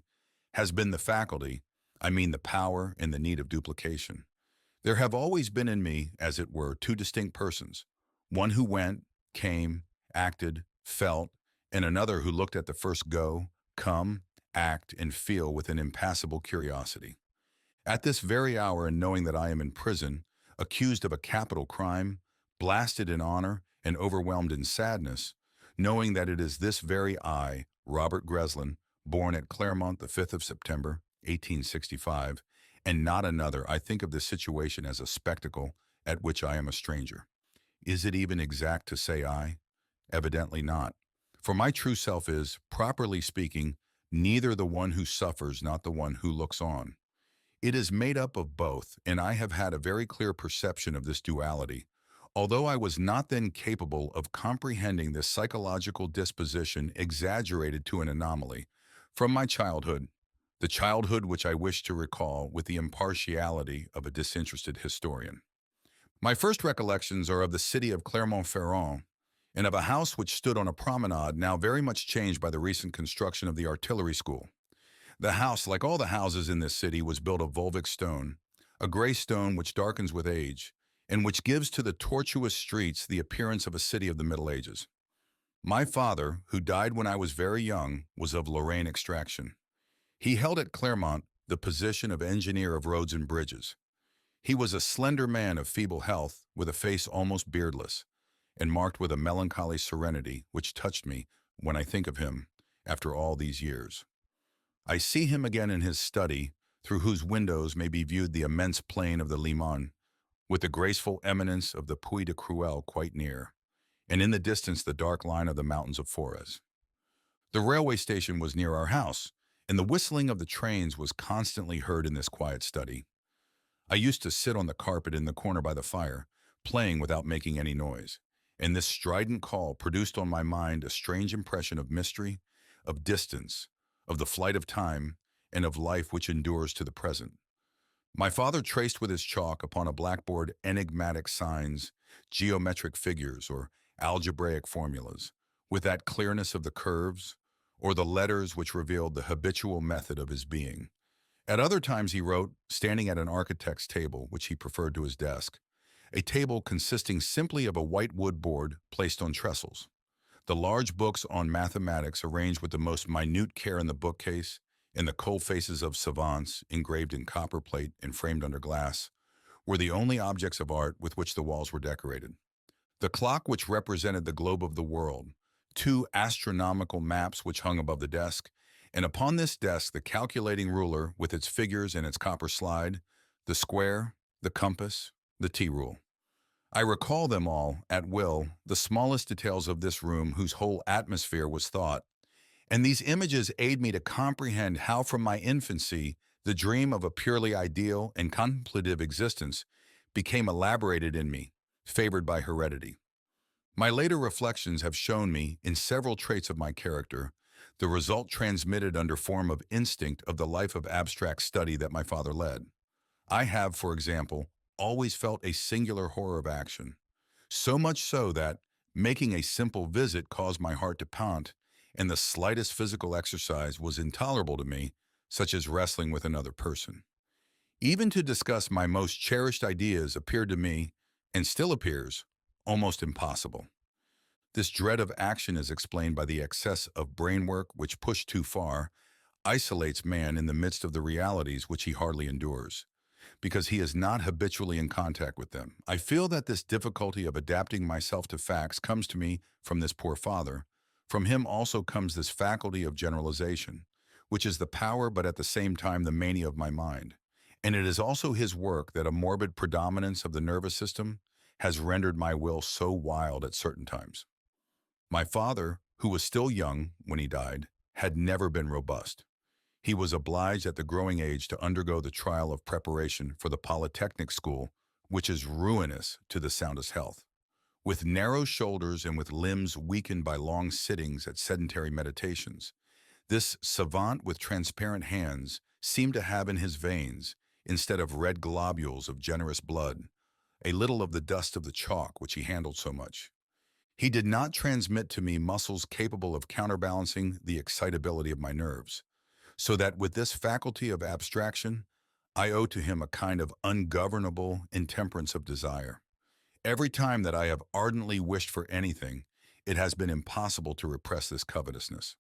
has been the faculty, I mean the power and the need of duplication. There have always been in me, as it were, two distinct persons, one who went, came, acted, felt, and another who looked at the first go, come, act, and feel with an impassible curiosity. At this very hour, and knowing that I am in prison, accused of a capital crime, blasted in honor, and overwhelmed in sadness, knowing that it is this very I, Robert Greslin, born at Claremont the 5th of September, 1865, and not another, I think of this situation as a spectacle at which I am a stranger. Is it even exact to say I? Evidently not. For my true self is, properly speaking, neither the one who suffers nor the one who looks on. It is made up of both, and I have had a very clear perception of this duality, although I was not then capable of comprehending this psychological disposition exaggerated to an anomaly, from my childhood, the childhood which I wish to recall with the impartiality of a disinterested historian. My first recollections are of the city of Clermont-Ferrand, and of a house which stood on a promenade now very much changed by the recent construction of the artillery school. The house, like all the houses in this city, was built of Volvic stone, a gray stone which darkens with age, and which gives to the tortuous streets the appearance of a city of the Middle Ages. My father, who died when I was very young, was of Lorraine extraction. He held at Claremont the position of engineer of roads and bridges. He was a slender man of feeble health, with a face almost beardless, and marked with a melancholy serenity which touched me when I think of him after all these years. I see him again in his study, through whose windows may be viewed the immense plain of the Liman, with the graceful eminence of the Puy de Cruel quite near, and in the distance the dark line of the mountains of Forez. The railway station was near our house, and the whistling of the trains was constantly heard in this quiet study. I used to sit on the carpet in the corner by the fire, playing without making any noise, and this strident call produced on my mind a strange impression of mystery, of distance, of the flight of time, and of life which endures to the present. My father traced with his chalk upon a blackboard enigmatic signs, geometric figures, or algebraic formulas, with that clearness of the curves, or the letters which revealed the habitual method of his being. At other times he wrote, standing at an architect's table, which he preferred to his desk, a table consisting simply of a white wood board placed on trestles. The large books on mathematics arranged with the most minute care in the bookcase, and the cold faces of savants engraved in copper plate and framed under glass, were the only objects of art with which the walls were decorated. The clock which represented the globe of the world, two astronomical maps which hung above the desk, and upon this desk the calculating ruler with its figures and its copper slide, the square, the compass, the T-rule. I recall them all, at will, the smallest details of this room whose whole atmosphere was thought, and these images aid me to comprehend how from my infancy the dream of a purely ideal and contemplative existence became elaborated in me, favored by heredity. My later reflections have shown me, in several traits of my character, the result transmitted under form of instinct of the life of abstract study that my father led. I have, for example, always felt a singular horror of action, so much so that, making a simple visit caused my heart to pound, and the slightest physical exercise was intolerable to me, such as wrestling with another person. Even to discuss my most cherished ideas appeared to me, and still appears, almost impossible. This dread of action is explained by the excess of brain work which, pushed too far, isolates man in the midst of the realities which he hardly endures, because he is not habitually in contact with them. I feel that this difficulty of adapting myself to facts comes to me from this poor father. From him also comes this faculty of generalization, which is the power but at the same time the mania of my mind. And it is also his work that a morbid predominance of the nervous system has rendered my will so wild at certain times. My father, who was still young when he died, had never been robust. He was obliged at the growing age to undergo the trial of preparation for the Polytechnic School, which is ruinous to the soundest health. With narrow shoulders and with limbs weakened by long sittings at sedentary meditations, this savant with transparent hands seemed to have in his veins, instead of red globules of generous blood, a little of the dust of the chalk which he handled so much. He did not transmit to me muscles capable of counterbalancing the excitability of my nerves, so that with this faculty of abstraction, I owe to him a kind of ungovernable intemperance of desire. Every time that I have ardently wished for anything, it has been impossible to repress this covetousness.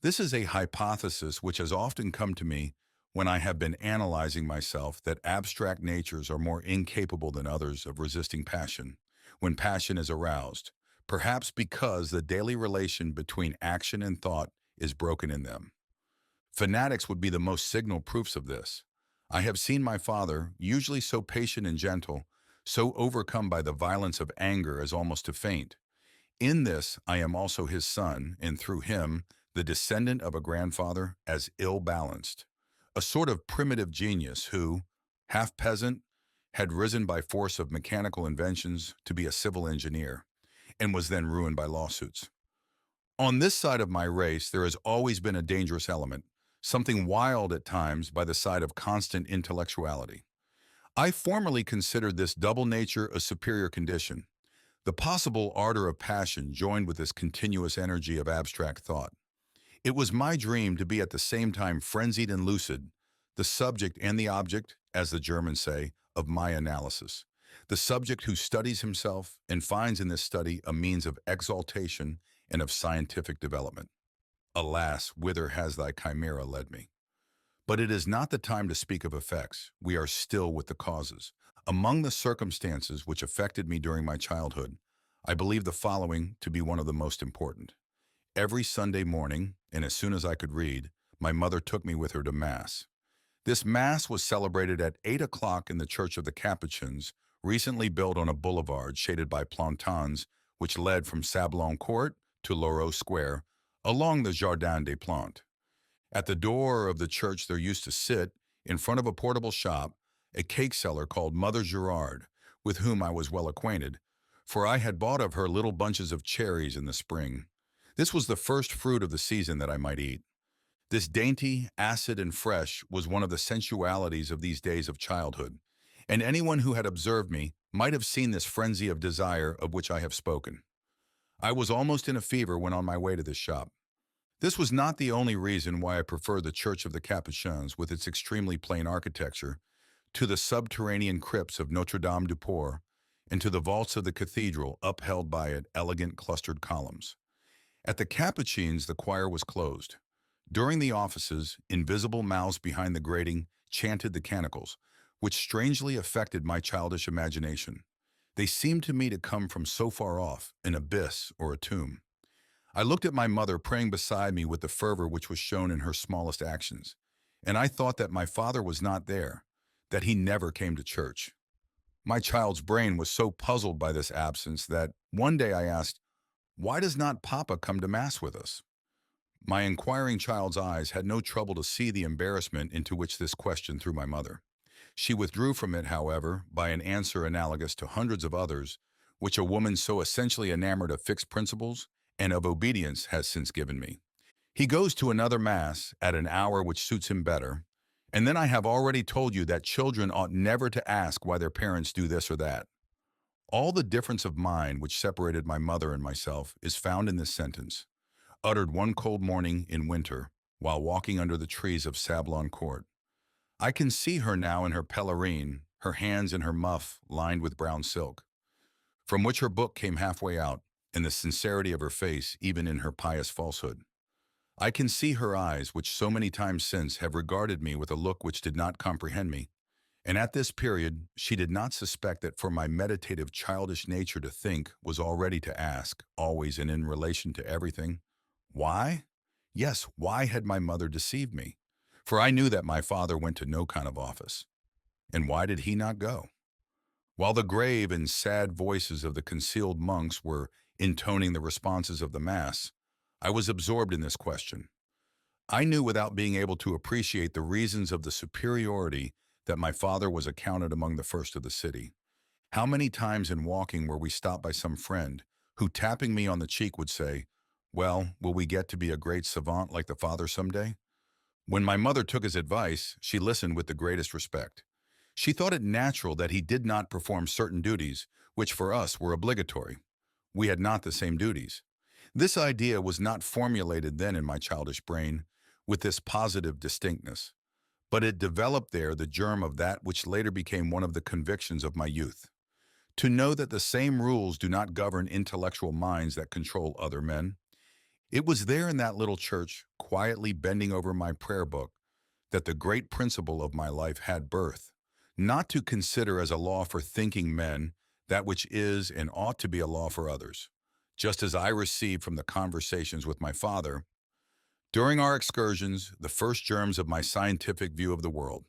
This is a hypothesis which has often come to me when I have been analyzing myself, that abstract natures are more incapable than others of resisting passion, when passion is aroused, perhaps because the daily relation between action and thought is broken in them. Fanatics would be the most signal proofs of this. I have seen my father, usually so patient and gentle, so overcome by the violence of anger as almost to faint. In this I am also his son, and through him, the descendant of a grandfather as ill-balanced, a sort of primitive genius who, half peasant, had risen by force of mechanical inventions to be a civil engineer, and was then ruined by lawsuits. On this side of my race there has always been a dangerous element, something wild at times by the side of constant intellectuality. I formerly considered this double nature a superior condition, the possible ardor of passion joined with this continuous energy of abstract thought. It was my dream to be at the same time frenzied and lucid, the subject and the object, as the Germans say, of my analysis. The subject who studies himself and finds in this study a means of exaltation and of scientific development. Alas, whither has thy chimera led me? But it is not the time to speak of effects. We are still with the causes. Among the circumstances which affected me during my childhood, I believe the following to be one of the most important. Every Sunday morning, and as soon as I could read, my mother took me with her to Mass. This Mass was celebrated at 8 o'clock in the Church of the Capuchins, recently built on a boulevard shaded by plantains, which led from Sablon Court to Laurent Square, along the Jardin des Plantes. At the door of the church there used to sit, in front of a portable shop, a cake seller called Mother Gerard, with whom I was well acquainted, for I had bought of her little bunches of cherries in the spring. This was the first fruit of the season that I might eat. This dainty, acid, and fresh was one of the sensualities of these days of childhood, and anyone who had observed me might have seen this frenzy of desire of which I have spoken. I was almost in a fever when on my way to this shop. This was not the only reason why I prefer the Church of the Capuchins with its extremely plain architecture to the subterranean crypts of Notre-Dame-du-Port and to the vaults of the cathedral upheld by its elegant clustered columns. At the Capuchins the choir was closed. During the offices, invisible mouths behind the grating chanted the canticles, which strangely affected my childish imagination. They seemed to me to come from so far off, an abyss or a tomb. I looked at my mother praying beside me with the fervor which was shown in her smallest actions, and I thought that my father was not there, that he never came to church. My child's brain was so puzzled by this absence that one day I asked, "Why does not Papa come to Mass with us?" My inquiring child's eyes had no trouble to see the embarrassment into which this question threw my mother. She withdrew from it, however, by an answer analogous to hundreds of others, which a woman so essentially enamored of fixed principles and of obedience has since given me. He goes to another Mass at an hour which suits him better, and then I have already told you that children ought never to ask why their parents do this or that. All the difference of mind which separated my mother and myself is found in this sentence, uttered one cold morning in winter while walking under the trees of Sablon Court. I can see her now in her pelerine, her hands in her muff lined with brown silk. from which her book came halfway out, and the sincerity of her face even in her pious falsehood. I can see her eyes, which so many times since have regarded me with a look which did not comprehend me, and at this period she did not suspect that for my meditative childish nature to think was already to ask, always and in relation to everything, why? Yes, why had my mother deceived me? For I knew that my father went to no kind of office. And why did he not go? While the grave and sad voices of the concealed monks were intoning the responses of the Mass, I was absorbed in this question. I knew without being able to appreciate the reasons of the superiority that my father was accounted among the first of the city. How many times in walking were we stopped by some friend who, tapping me on the cheek, would say, "Well, will we get to be a great savant like the father someday?" When my mother took his advice, she listened with the greatest respect. She thought it natural that he did not perform certain duties, which for us were obligatory. We had not the same duties. This idea was not formulated then in my childish brain with this positive distinctness, but it developed there the germ of that which later became one of the convictions of my youth. To know that the same rules do not govern intellectual minds that control other men. It was there in that little church, quietly bending over my prayer book, that the great principle of my life had birth, not to consider as a law for thinking men that which is and ought to be a law for others, just as I received from the conversations with my father, during our excursions, the first germs of my scientific view of the world.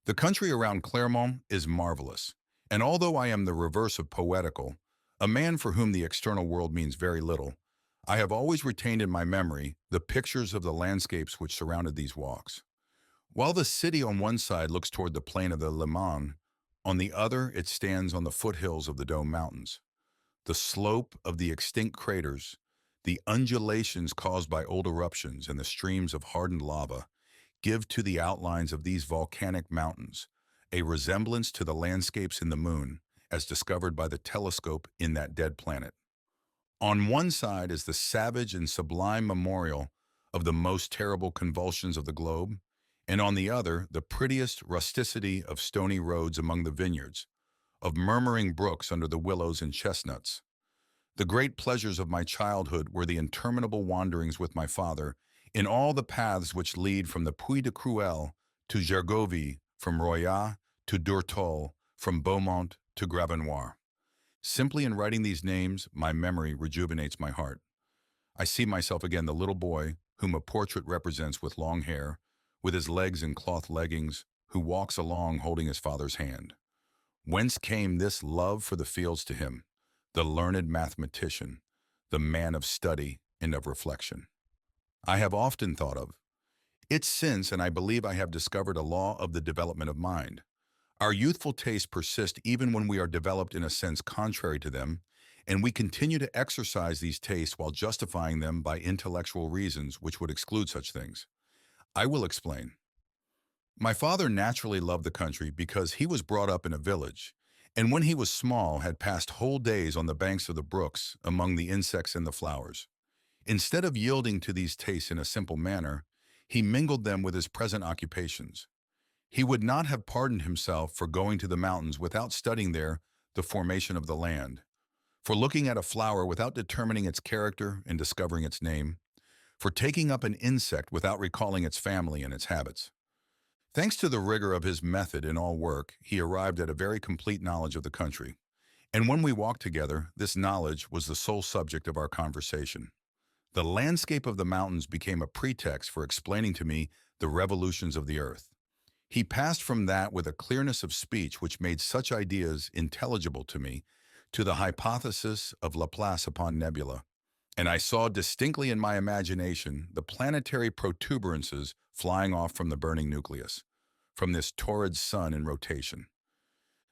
The country around Clermont is marvelous, and although I am the reverse of poetical, a man for whom the external world means very little, I have always retained in my memory the pictures of the landscapes which surrounded these walks. While the city on one side looks toward the plain of the Liman, on the other it stands on the foothills of the Dome Mountains. The slope of the extinct craters, the undulations caused by old eruptions, and the streams of hardened lava give to the outlines of these volcanic mountains a resemblance to the landscapes in the moon as discovered by the telescope in that dead planet. On one side is the savage and sublime memorial of the most terrible convulsions of the globe, and on the other, the prettiest rusticity of stony roads among the vineyards, of murmuring brooks under the willows and chestnuts. The great pleasures of my childhood were the interminable wanderings with my father in all the paths which lead from the Puy de Cruel to Gergovie, from Royat to Durtol, from Beaumont to Gravenoir. Simply in writing these names, my memory rejuvenates my heart. I see myself again the little boy whom a portrait represents with long hair, with his legs in cloth leggings, who walks along holding his father's hand. Whence came this love for the fields to him, the learned mathematician, the man of study and of reflection? I have often thought of it since, and I believe I have discovered a law of the development of mind. Our youthful tastes persist even when we are developed in a sense contrary to them, and we continue to exercise these tastes while justifying them by intellectual reasons which would exclude such things. I will explain. My father naturally loved the country because he was brought up in a village, and when he was small had passed whole days on the banks of the brooks among the insects and the flowers. Instead of yielding to these tastes in a simple manner, he mingled them with his present occupations. He would not have pardoned himself for going to the mountains without studying there the formation of the land, for looking at a flower without determining its character and discovering its name, for taking up an insect without recalling its family and its habits. Thanks to the rigor of his method in all work, he arrived at a very complete knowledge of the country. And when we walked together, this knowledge was the sole subject of our conversation. The landscape of the mountains became a pretext for explaining to me the revolutions of the earth. He passed from that with a clearness of speech which made such ideas intelligible to me, to the hypothesis of Laplace upon nebula, and I saw distinctly in my imagination the planetary protuberances flying off from the burning nucleus, from this torrid sun in rotation.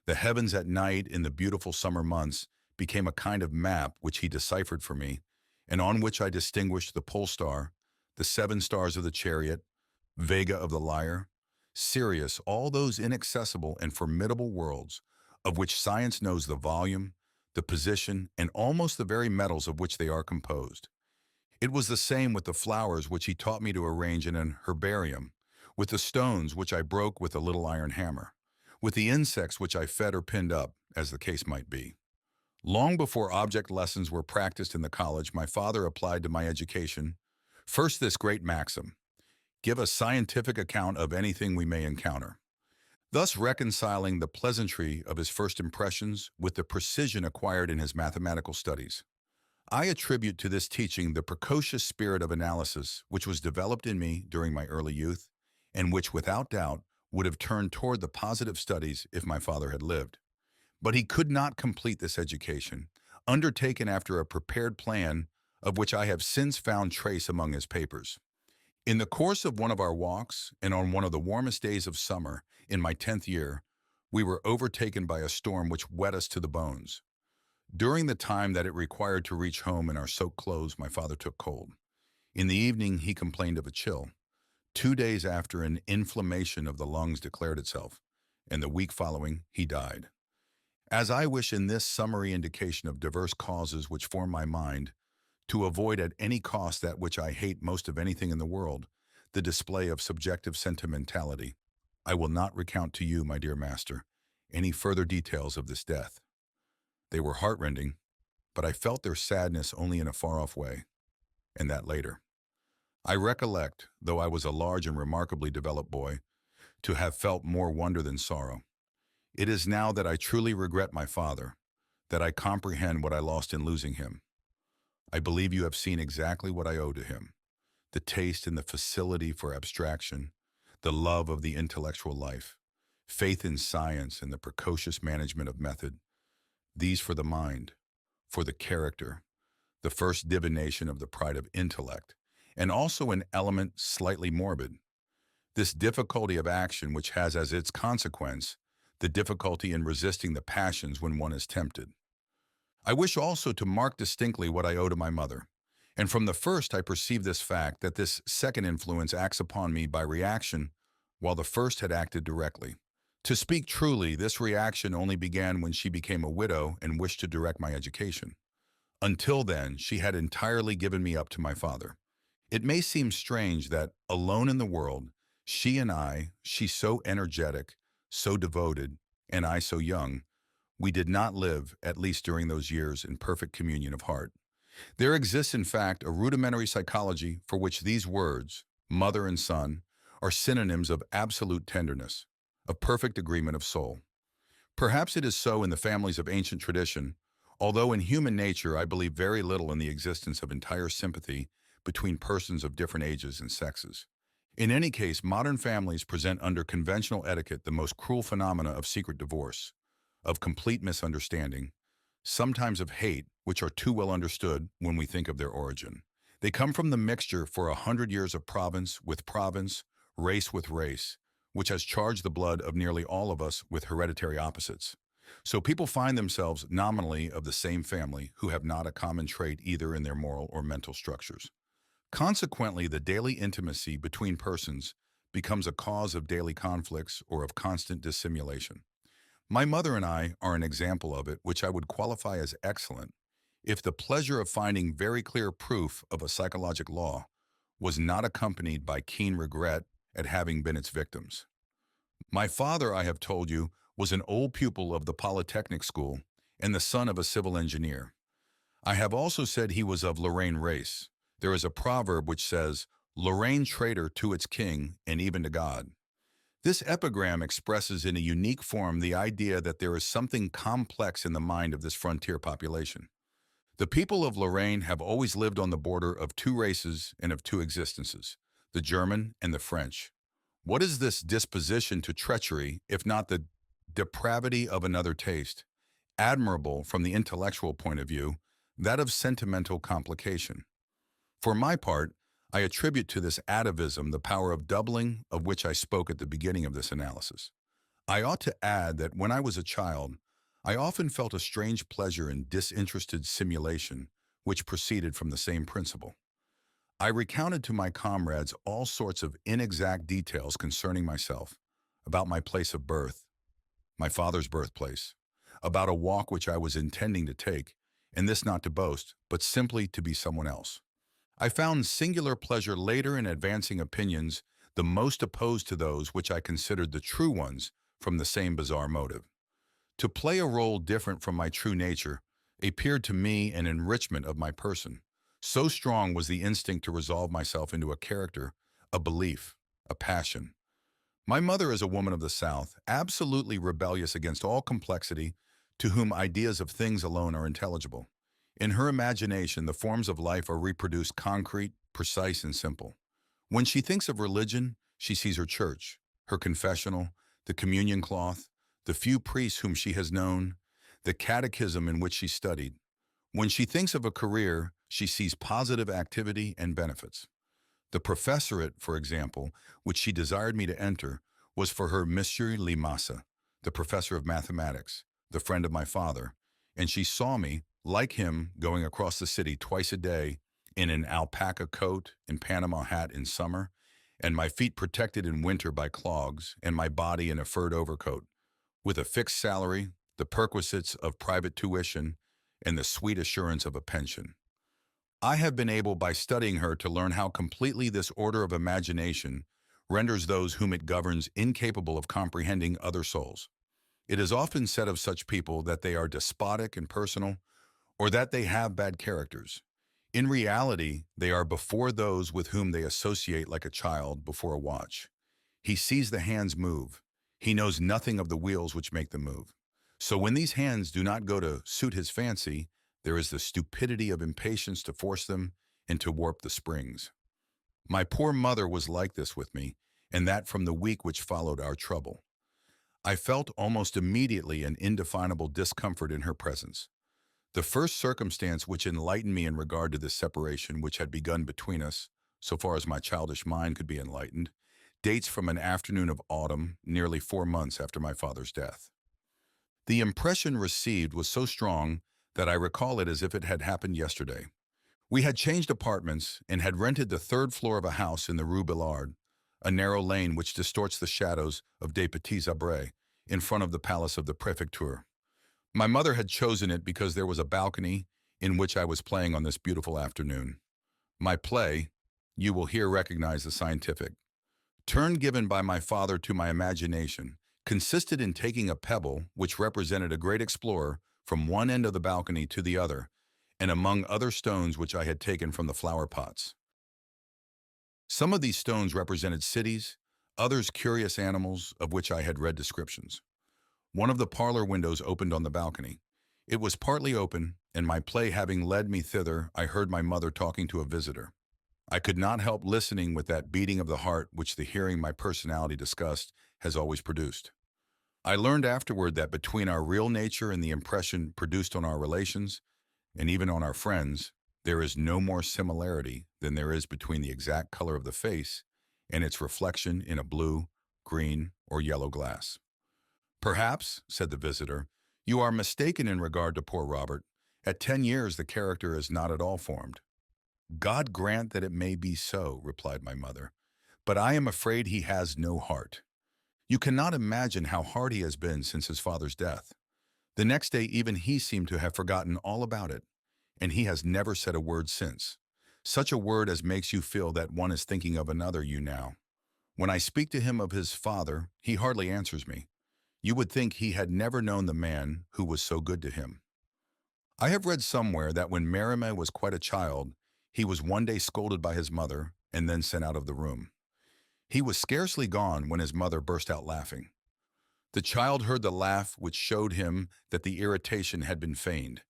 The heavens at night in the beautiful summer months became a kind of map which he deciphered for me, and on which I distinguished the pole star, the seven stars of the chariot, Vega of the lyre, Sirius, all those inaccessible and formidable worlds of which science knows the volume, the position, and almost the very metals of which they are composed. It was the same with the flowers which he taught me to arrange in an herbarium, with the stones which I broke with a little iron hammer, with the insects which I fed or pinned up, as the case might be. Long before object lessons were practiced in the college my father applied to my education, first this great maxim: give a scientific account of anything we may encounter, thus reconciling the pleasantry of his first impressions with the precision acquired in his mathematical studies. I attribute to this teaching the precocious spirit of analysis which was developed in me during my early youth, and which without doubt would have turned toward the positive studies if my father had lived. But he could not complete this education, undertaken after a prepared plan of which I have since found trace among his papers. In the course of one of our walks, and on one of the warmest days of summer in my 10th year, we were overtaken by a storm which wet us to the bones. During the time that it required to reach home in our soaked clothes, my father took cold. In the evening, he complained of a chill. 2 days after, an inflammation of the lungs declared itself, and the week following, he died. As I wish in this summary indication of diverse causes which form my mind, to avoid at any cost that which I hate most of anything in the world, the display of subjective sentimentality, I will not recount to you, my dear master, any further details of this death. They were heartrending, but I felt their sadness only in a far-off way, and that later. I recollect, though I was a large and remarkably developed boy, to have felt more wonder than sorrow. It is now that I truly regret my father, that I comprehend what I lost in losing him. I believe you have seen exactly what I owe to him: the taste and the facility for abstraction, the love of the intellectual life, faith in science and the precocious management of method, these for the mind, for the character, the first divination of the pride of intellect, and also an element slightly morbid, this difficulty of action which has as its consequence the difficulty in resisting the passions when one is tempted. I wish also to mark distinctly what I owe to my mother, and from the first I perceived this fact, that this second influence acts upon me by reaction, while the first had acted directly. To speak truly, this reaction only began when she became a widow and wished to direct my education. Until then, she had entirely given me up to my father. It may seem strange that, alone in the world, she so energetic, so devoted, and I so young, we did not live, at least during those years, in perfect communion of heart. There exists, in fact, a rudimentary psychology for which these words, mother and son, are synonyms of absolute tenderness, of perfect agreement of soul. Perhaps it is so in the families of ancient tradition, although in human nature I believe very little in the existence of entire sympathy between persons of different ages and sexes. In any case, modern families present under conventional etiquette the most cruel phenomena of secret divorce, of complete misunderstanding, sometimes of hate, which are too well understood when we think of their origin. They come from the mixture for 100 years of province with province, race with race, which has charged the blood of nearly all of us with hereditary opposites. So people find themselves nominally of the same family who have not a common trait either in their moral or mental structures. Consequently, the daily intimacy between persons becomes a cause of daily conflicts or of constant dissimulation. My mother and I are an example of it, which I would qualify as excellent, if the pleasure of finding very clear proof of a psychologic law was not accompanied by keen regret at having been its victims. My father, I have told you, was an old pupil of the Polytechnic School and the son of a civil engineer. I have also said he was of Lorraine race. There is a proverb which says, "Lorraine traitor to its king and even to God." This epigram expresses in a unique form the idea that there is something complex in the mind of this frontier population. The people of Lorraine have always lived on the border of two races and of two existences, the German and the French. What is this disposition to treachery, if not the depravity of another taste, admirable from the intellectual point of view, that of sentimental complication? For my part, I attribute to this atavism the power of doubling of which I spoke at the beginning of this analysis. I ought to add that when I was a child, I often felt a strange pleasure in disinterested simulation which proceeded from the same principle. I recounted to my comrades all sorts of inexact details concerning myself, about my place of birth, my father's birthplace, about a walk which I was intending to take, and this not to boast, but simply to be someone else. I found singular pleasure later in advancing opinions the most opposed to those which I considered the true ones from the same bizarre motive. To play a role different from my true nature appeared to me an enrichment of my person. So strong was the instinct to resolve myself into a character, a belief, a passion. My mother is a woman of the South, absolutely rebellious against all complexity, to whom ideas of things alone are intelligible. In her imagination, the forms of life are reproduced concrete, precise, and simple. When she thinks of religion, she sees her church, her confessional, the communion cloth, the few priests whom she has known, the catechism in which she studied. When she thinks of a career, she sees positive activity and benefits. The professorate, for example, which she desired me to enter, was for her Monsieur Limasa, the professor of mathematics, the friend of my father, and she saw me, like him, going across the city twice a day in an alpaca coat and Panama hat in summer, and my feet protected in winter by clogs, and my body in a furred overcoat, with a fixed salary, the perquisites of private tuition, and the sweet assurance of a pension. I have been able by studying her to learn how completely this order of imagination renders those whom it governs incapable of comprehending other souls. It is often said of such people that they are despotic and personal, or that they have bad characters. In reality, they are before those with whom they associate like a child before a watch. He sees the hands move. He knows nothing of the wheels which make them move. So when these hands do not go to suit his fancy, there is the stupidity of impatience to force them and to warp the springs. My poor mother was like this with me, and that from the week which followed our trouble. I felt almost immediately an indefinable discomfort in her presence. The first circumstance which enlightened me in regard to this separation which had begun between us, so far as my childish mind could be enlightened, dates from an afternoon of autumn, nearly 4 months after my father's death. The impression received was so strong that I recall it as if it had happened yesterday. We had changed apartments and had rented the third floor of a house in the Rue Billard, a narrow lane which distorts the shadows of des Petits Abrais in front of the palace of the Prefecture. My mother had chosen it because there was a balcony in which I was playing on this beautiful afternoon. My play, you will here recognize the scientific turn given by my father to my imagination, consisted in taking a pebble which represented a great explorer from one end of the balcony to the other, and among other stones which I had taken from the flower pots. Some of these stones represented cities, others curious animals of which I had read descriptions. One of the parlor windows opened on the balcony. It was partly open, and my play having led me thither, I heard my mother talking to a visitor. I could not help listening with that beating of the heart which the hearing my personality discussed has always produced. I learned afterward that between our real nature and the impression produced on our relations, and even on our friends, there is no more similarity than there is between the exact color of the face and its reflection in a blue, green, or yellow glass. Perhaps, said the visitor, you are mistaken in regard to poor Robert. At 10 years the character is not at all formed. God grant that it may be so, replied my mother, but I am afraid he has no heart. You cannot imagine how hard he has been since his father's death. The next day even he seemed to have forgotten all about it, and he has never said a word since. Such a word as makes you feel that one is thinking of another you now. When I speak to him of his father, he hardly answers me. You would think he had never known the man who was so good to him. I have read somewhere that when Merime was quite a child, he was one day scolded by his mother and then sent out of the room. He was scarcely gone when his mother burst out laughing. The child heard the laugh which showed him that the irritation had been feigned,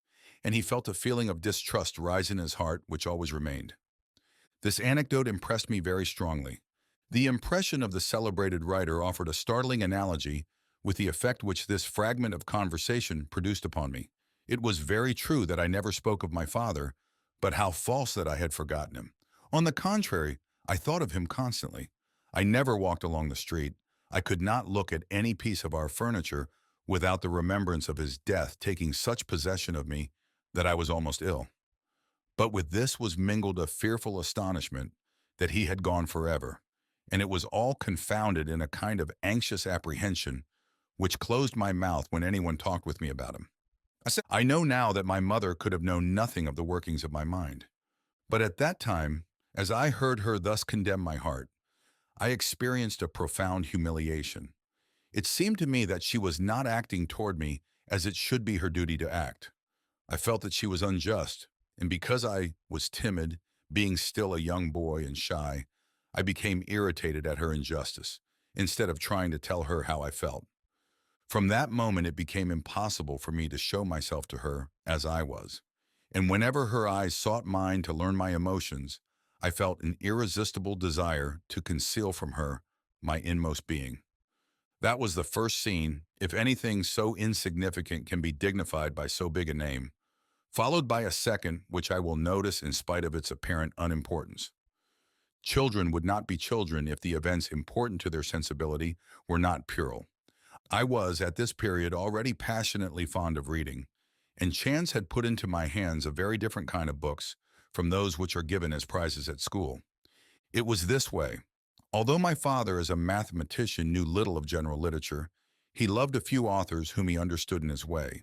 and he felt a feeling of distrust rise in his heart which always remained. This anecdote impressed me very strongly. The impression of the celebrated writer offered a startling analogy with the effect which this fragment of conversation produced upon me. It was very true that I never spoke of my father, but how false that I had forgotten him. On the contrary, I thought of him constantly. I never walked along the street. I could not look at any piece of our furniture without the remembrance of his death taking such possession of me that I was almost ill. But with this was mingled a fearful astonishment that he had gone forever, and it was all confounded in a kind of anxious apprehension which closed my mouth when anyone talked with me about him. I know now that my mother could have known nothing of the workings of my mind. But at that time, as I heard her thus condemn my heart, I experienced a profound humiliation. It seemed to me that she was not acting toward me as it should be her duty to act. I felt that she was unjust, and because I was timid, being still a young boy and shy, I became irritated at her injustice, instead of trying to tell her how I felt. From that moment, it became impossible for me to show myself to her as I was. And whenever her eyes sought mine to learn my emotions, I felt an irresistible desire to conceal from her my inmost being. That was the first scene, if anything so insignificant can be dignified by so big a name, followed by a second which I will notice in spite of its apparent unimportance. Children would not be children if the events important to their sensibility were not puerile. I was, at this period, already passionately fond of reading, and chance had put into my hands a very different kind of books from those which are given as prizes at school. It was this way. Although my father, as a mathematician, knew little of general literature, he loved a few authors whom he understood in his way.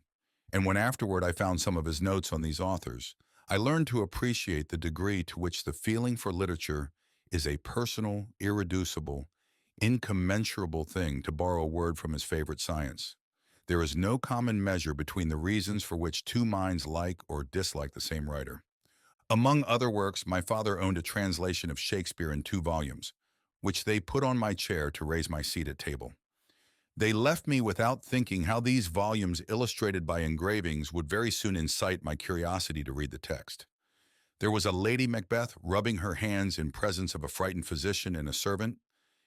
And when afterward I found some of his notes on these authors, I learned to appreciate the degree to which the feeling for literature is a personal, irreducible, incommensurable thing, to borrow a word from his favorite science. There is no common measure between the reasons for which two minds like or dislike the same writer. Among other works, my father owned a translation of Shakespeare in 2 volumes, which they put on my chair to raise my seat at table. They left me without thinking how these volumes, illustrated by engravings, would very soon incite my curiosity to read the text. There was a Lady Macbeth rubbing her hands in presence of a frightened physician and a servant,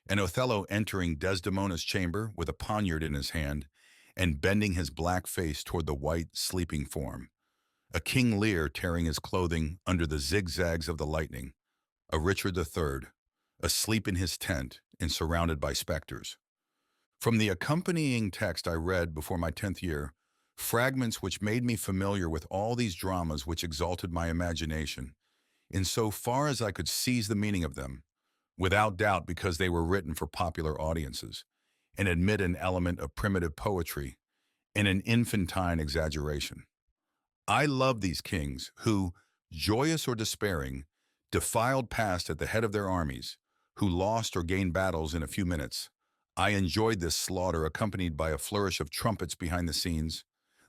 and Othello entering Desdemona's chamber with a poniard in his hand and bending his black face toward the white, sleeping form. A King Lear tearing his clothing under the zigzags of the lightning. A Richard III, asleep in his tent and surrounded by specters. From the accompanying text I read before my 10th year, fragments which made me familiar with all these dramas which exalted my imagination, in so far as I could seize the meaning of them, without doubt because they were written for popular audiences, and admit an element of primitive poetry and an infantine exaggeration. I love these kings who, joyous or despairing, defiled past at the head of their armies, who lost or gained battles in a few minutes. I enjoyed this slaughter accompanied by a flourish of trumpets behind the scenes,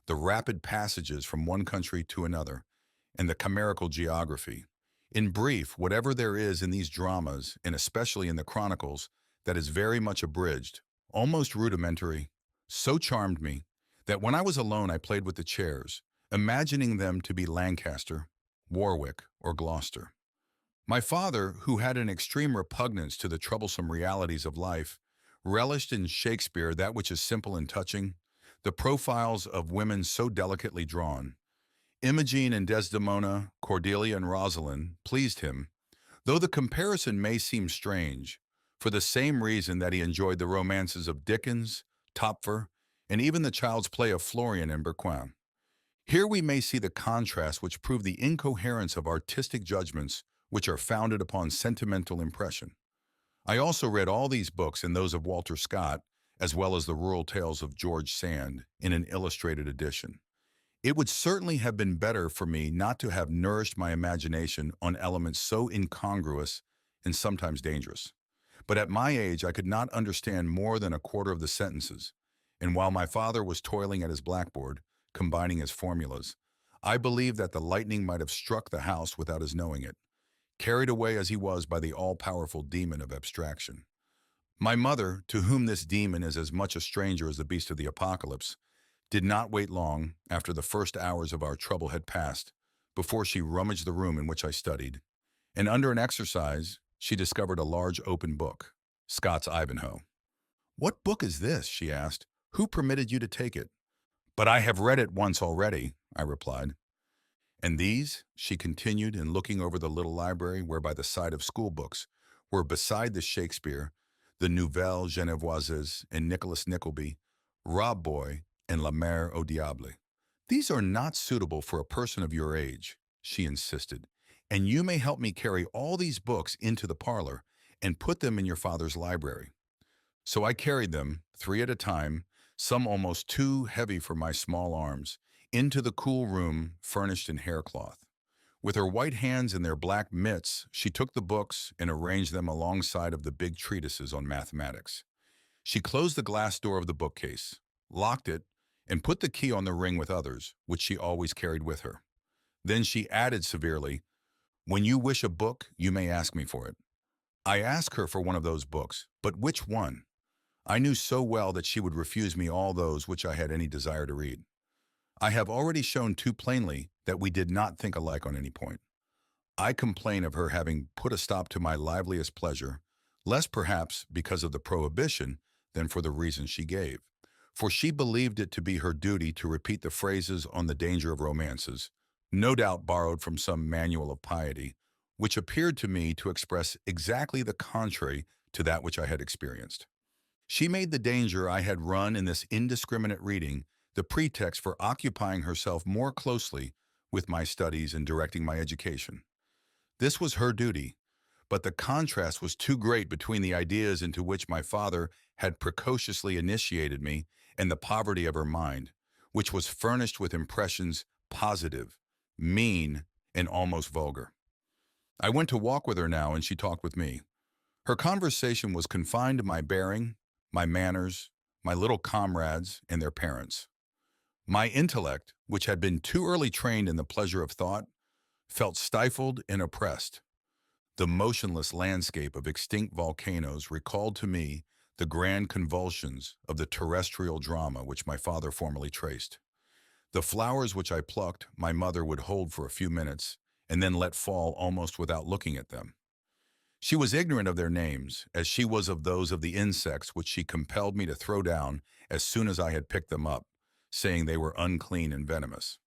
the rapid passages from one country to another, and the chimerical geography. In brief, whatever there is in these dramas, and especially in the chronicles, that is very much abridged, almost rudimentary, so charmed me that when I was alone I played with the chairs, imagining them to be Lancaster, Warwick, or Gloucester. My father, who had an extreme repugnance to the troublesome realities of life, relished in Shakespeare that which is simple and touching, the profiles of women so delicately drawn. Imogen and Desdemona, Cordelia and Rosalind pleased him, though the comparison may seem strange, for the same reason that he enjoyed the romances of Dickens, Topfer, and even the child's play of Florian and Berquin. Here we may see the contrast which prove the incoherence of artistic judgments which are founded upon sentimental impression. I also read all these books and those of Walter Scott, as well as the rural tales of George Sand, in an illustrated edition. It would certainly have been better for me not to have nourished my imagination on elements so incongruous and sometimes dangerous. But at my age, I could not understand more than a quarter of the sentences, and while my father was toiling at his blackboard, combining his formulas, I believe that the lightning might have struck the house without his knowing it, carried away as he was by the all-powerful demon of abstraction. My mother, to whom this demon is as much a stranger as the beast of the apocalypse, did not wait long after the first hours of our trouble had passed before she rummaged the room in which I studied, and under an exercise she discovered a large open book, Scott's Ivanhoe. "What book is this?" she asked. "Who permitted you to take it?" "But I have read it once already," I replied. "And these?" she continued, in looking over the little library where by the side of school books were, beside the Shakespeare, the Nouvelles Genevoises and Nicholas Nickleby, Rob Boy, and La Mère au Diable. "These are not suitable for a person of your age," she insisted, "and you may help me carry all these books into the parlor and put them in your father's library." So I carried them, 3 at a time, some almost too heavy for my small arms, into the cool room furnished in haircloth. With her white hands in their black mitts, she took the books and arranged them alongside of the big treatises on mathematics. She closed the glass door of the bookcase, locked it, and put the key on the ring with others, which she always carried with her. Then she added severely, "When you wish a book, you may ask me for it." I asked her for one of those books, but which one? I knew so well that she would refuse me all those which I had any desire to read. I have already shown too plainly that we did not think alike on any point. I complain of her having put a stop to my liveliest pleasure, less perhaps because of the prohibition than for the reason she gave. For she believed it to be her duty to repeat the phrases on the danger of romances, no doubt borrowed from some manual of piety, which appeared to me to express exactly the contrary to that which I had experienced. She made the danger I had run in this indiscriminate reading the pretext for occupying herself more closely with my studies and directing my education. This was her duty, but the contrast was too great between the ideas into which my father had precociously initiated me and the poverty of her mind, which was furnished with impressions positive, mean, and almost vulgar. I went to walk with her now, and she talked with me. Her conversation was confined to my bearing, my manners, my little comrades, and their parents. My intellect, which had been too early trained in the pleasure of thought, felt stifled and oppressed. The motionless landscape of extinct volcanoes recalled to me the grand convulsions of the terrestrial drama which my father formerly traced. The flowers which I plucked, my mother would hold for a few minutes and then let fall almost without looking at them. She was ignorant of their names, as she was of those of the insects which she compelled me to throw down as soon as I had picked them up, saying they were unclean and venomous.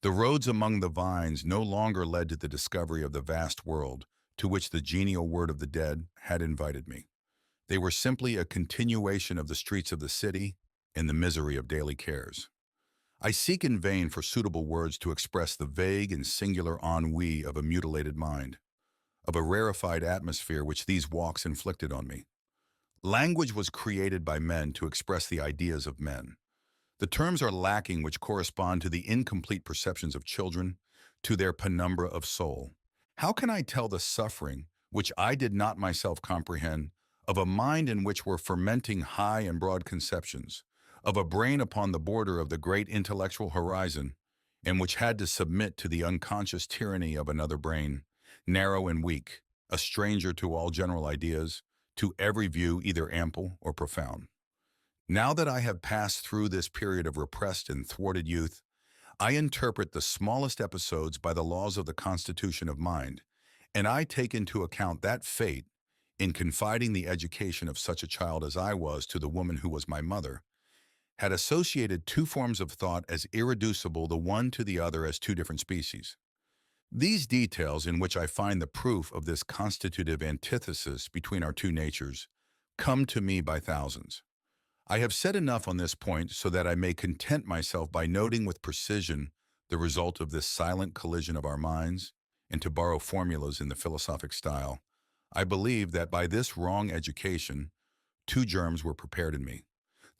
The roads among the vines no longer led to the discovery of the vast world to which the genial word of the dead had invited me. They were simply a continuation of the streets of the city and the misery of daily cares. I seek in vain for suitable words to express the vague and singular ennui of a mutilated mind, of a rarefied atmosphere which these walks inflicted on me. Language was created by men to express the ideas of men. The terms are lacking which correspond to the incomplete perceptions of children, to their penumbra of soul. How can I tell the suffering, which I did not myself comprehend, of a mind in which were fermenting high and broad conceptions, of a brain upon the border of the great intellectual horizon, and which had to submit to the unconscious tyranny of another brain, narrow and weak, a stranger to all general ideas, to every view either ample or profound? Now that I have passed through this period of repressed and thwarted youth, I interpret the smallest episodes by the laws of the constitution of mind, and I take into account that fate in confiding the education of such a child as I was to the woman who was my mother, had associated two forms of thought as irreducible the one to the other as two different species. These details, in which I find the proof of this constitutive antithesis between our two natures, come to me by thousands. I have said enough on this point so that I may content myself by noting with precision the result of this silent collision of our minds, and to borrow formulas in the philosophic style. I believe that by this wrong education, two germs were prepared in me: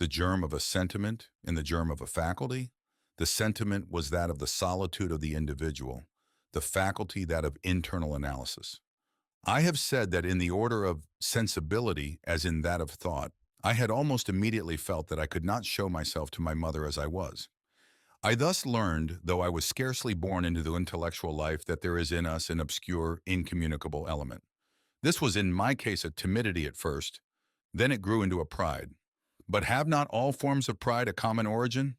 the germ of a sentiment and the germ of a faculty. The sentiment was that of the solitude of the individual, the faculty that of internal analysis. I have said that in the order of sensibility, as in that of thought, I had almost immediately felt that I could not show myself to my mother as I was. I thus learned, though I was scarcely born into the intellectual life, that there is in us an obscure, incommunicable element. This was in my case a timidity at first, then it grew into a pride. But have not all forms of pride a common origin?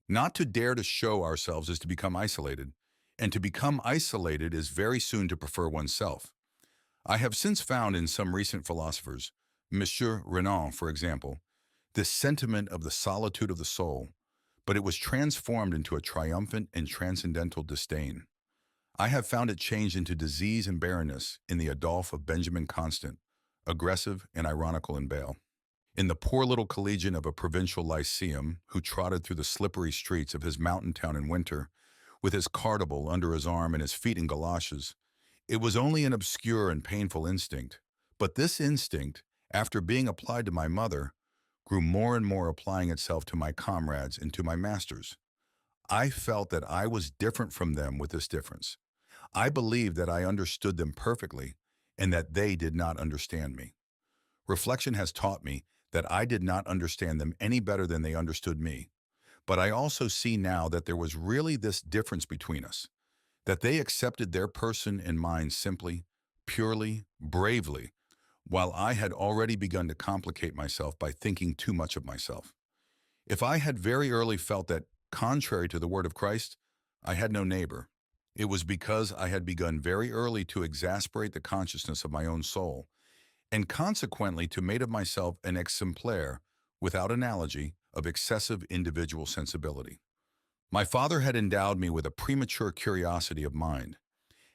Not to dare to show ourselves is to become isolated, and to become isolated is very soon to prefer oneself. I have since found in some recent philosophers, Mishue Adrien, for example, this sentiment of the solitude of the soul, but it was transformed into a triumphant and transcendental disdain. I have found it changed into disease and barrenness in the Adolphe of Benjamin Constant, aggressive and ironical in Bayle. In the poor little collegian of a provincial lyceum who trotted through the slippery streets of his mountain town in winter, with his cartable under his arm and his feet in galoshes, it was only an obscure and painful instinct. But this instinct, after being applied to my mother, grew more and more applying itself to my comrades and to my masters. I felt that I was different from them with this difference. I believed that I understood them perfectly and that they did not understand me. Reflection has taught me that I did not understand them any better than they understood me. But I also see now that there was really this difference between us, that they accepted their person and mine simply, purely, bravely, while I had already begun to complicate myself by thinking too much of myself. If I had very early felt that, contrary to the word of Christ, I had no neighbor, it was because I had begun very early to exasperate the consciousness of my own soul, and consequently to make of myself an exemplar, without analogy, of excessive individual sensibility. My father had endowed me with a premature curiosity of mind.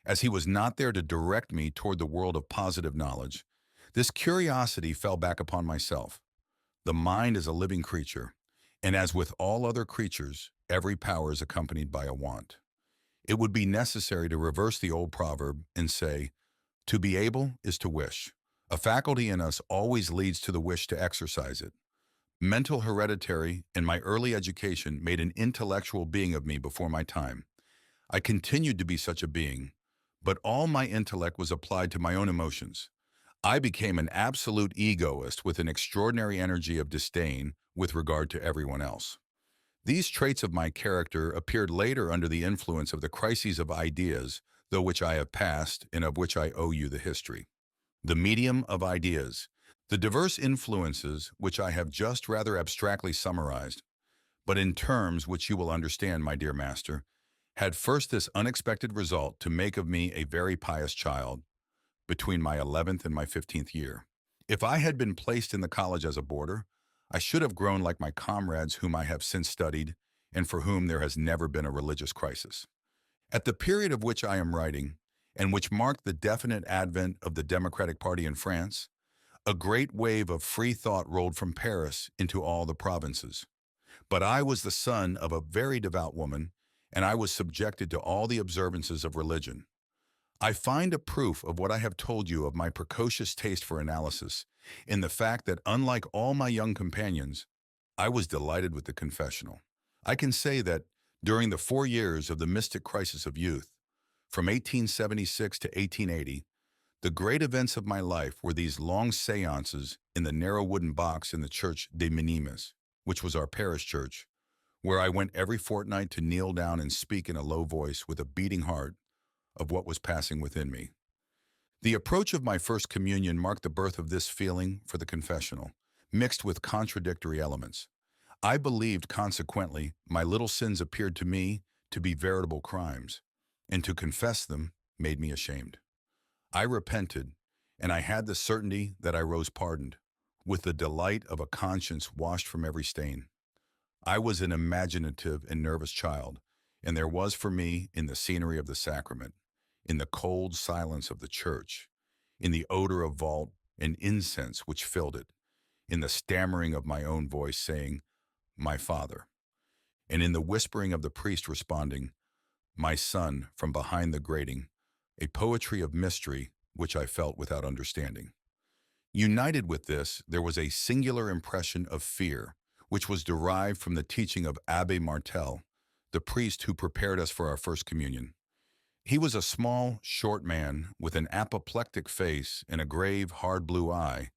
As he was not there to direct me toward the world of positive knowledge, this curiosity fell back upon myself. The mind is a living creature, and as with all other creatures, every power is accompanied by a want. It would be necessary to reverse the old proverb and say, to be able is to wish. A faculty in us always leads to the wish to exercise it. Mental hereditary and my early education made an intellectual being of me before my time. I continued to be such a being, but all my intellect was applied to my own emotions. I became an absolute egoist with an extraordinary energy of disdain with regard to everyone else. These traits of my character appeared later under the influence of the crises of ideas, though which I have passed and of which I owe you the history. The medium of ideas. The diverse influences which I have just rather abstractly summarized, but in terms which you will understand, my dear master, had first this unexpected result to make of me a very pious child between my 11th and my 15th year. If I had been placed in the college as a boarder, I should have grown like my comrades whom I have since studied and for whom there has never been a religious crisis. At the period of which I am writing, and which marked the definite advent of the Democratic Party in France, a great wave of free thought rolled from Paris into all the provinces. But I was the son of a very devout woman, and I was subjected to all the observances of religion. I find a proof of what I have told you of my precocious taste for analysis in the fact that, unlike all my young companions, I was delighted with the confessional. I can say that during the 4 years of the mystic crisis of youth, from 1876 to 1880, the great events of my life were these long seances in the narrow wooden box in the church de Minimes, which was our parish church, where I went every fortnight to kneel down and speak in a low voice with a beating heart of what was passing within me. The approach of my first communion marked the birth of this feeling for the confessional, mixed with contradictory elements. I believed, consequently, my little sins appeared to me to be veritable crimes, and to confess them made me ashamed. I repented, and I had the certainty that I rose pardoned, with the delight of a conscience washed from every stain. I was an imaginative and nervous child, and there was for me, in the scenery of the sacrament, in the cold silence of the church, in the odor of vault and incense which filled it, in the stammering of my own voice saying, "My Father," and in the whispering of the priest responding, "My son," from behind the grating, a poetry of mystery which I felt without understanding. United with this, there was a singular impression of fear, which was derived from the teaching of Abbé Martel, the priest who prepared us for our first communion. He was a small, short man with an apoplectic face and a grave, hard blue eye,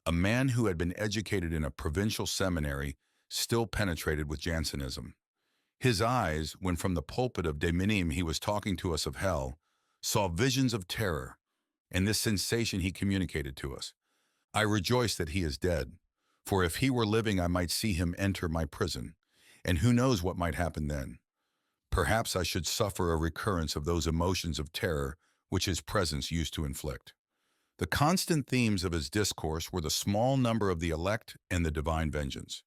a man who had been educated in a provincial seminary, still penetrated with Jansenism. His eyes, when from the pulpit of De Minim he was talking to us of hell, saw visions of terror, and this sensation he communicated to us. I rejoice that he is dead, for if he were living I might see him enter my prison, and who knows what might happen then. Perhaps I should suffer a recurrence of those emotions of terror which his presence used to inflict. The constant themes of his discourse were the small number of the elect and the divine vengeance.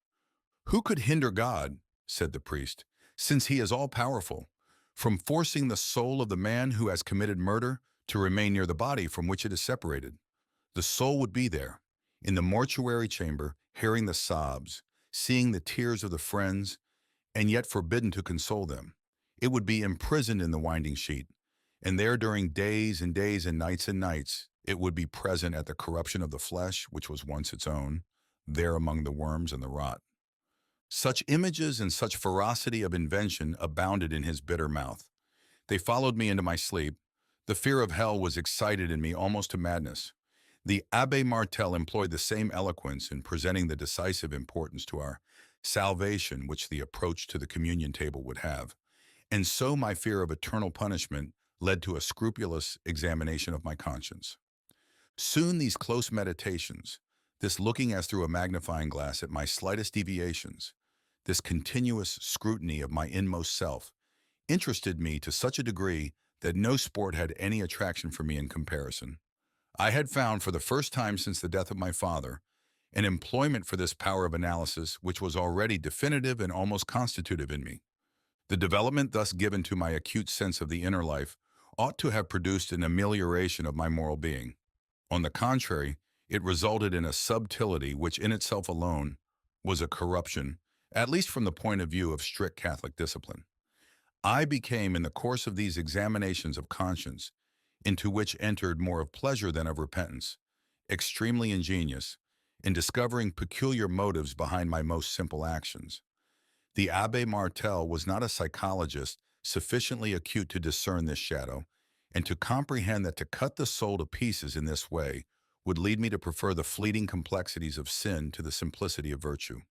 "Who could hinder God," said the priest, "since he is all-powerful, from forcing the soul of the man who has committed murder to remain near the body from which it is separated? The soul would be there, in the mortuary chamber, hearing the sobs, seeing the tears of the friends, and yet forbidden to console them. It would be imprisoned in the winding sheet, and there during days and days and nights it would be present at the corruption of the flesh, which was once its own, there among the worms and the rot." Such images and such ferocity of invention abounded in his bitter mouth. They followed me into my sleep. The fear of hell was excited in me almost to madness. The Abbé Martel employed the same eloquence in presenting the decisive importance to our salvation which the approach to the communion table would have. And so my fear of eternal punishment led to a scrupulous examination of my conscience. Soon these close meditations, this looking as through a magnifying glass at my slightest deviations, this continuous scrutiny of my inmost self, interested me to such a degree that no sport had any attraction for me in comparison. I had found for the first time since the death of my father an employment for this power of analysis which was already definitive and almost constitutive in me. The development thus given to my acute sense of the inner life ought to have produced an amelioration of my moral being. On the contrary, it resulted in a subtlety which in itself alone was a corruption, at least from the point of view of strict Catholic discipline. I became, in the course of these examinations of conscience, into which entered more of pleasure than of repentance, extremely ingenious, in discovering peculiar motives behind my most simple actions. The Abbé Martel was not a psychologist sufficiently acute to discern this shadow, and to comprehend that to cut the soul to pieces in this way would lead me to prefer the fleeting complexities of sin to the simplicity of virtue.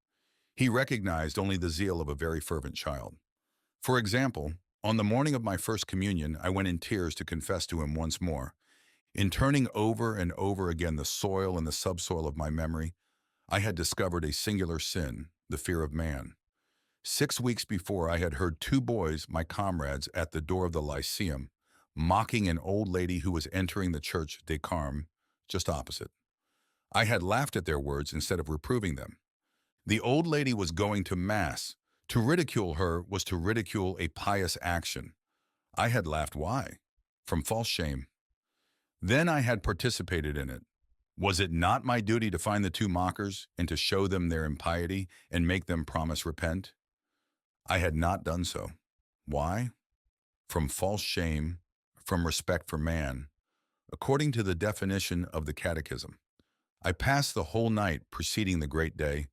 He recognized only the zeal of a very fervent child. For example, on the morning of my first communion, I went in tears to confess to him once more. In turning over and over again the soil and the subsoil of my memory, I had discovered a singular sin, the fear of man. 6 weeks before, I had heard two boys, my comrades, at the door of the Lyceum, mocking an old lady who was entering the church des Carmes, just opposite. I had laughed at their words instead of reproving them. The old lady was going to Mass. To ridicule her was to ridicule a pious action. I had laughed. Why? From false shame. Then I had participated in it. Was it not my duty to find the two mockers and to show them their impiety and make them promise repent? I had not done so. Why? From false shame, from respect for man, according to the definition of the Catechism. I passed the whole night preceding the great day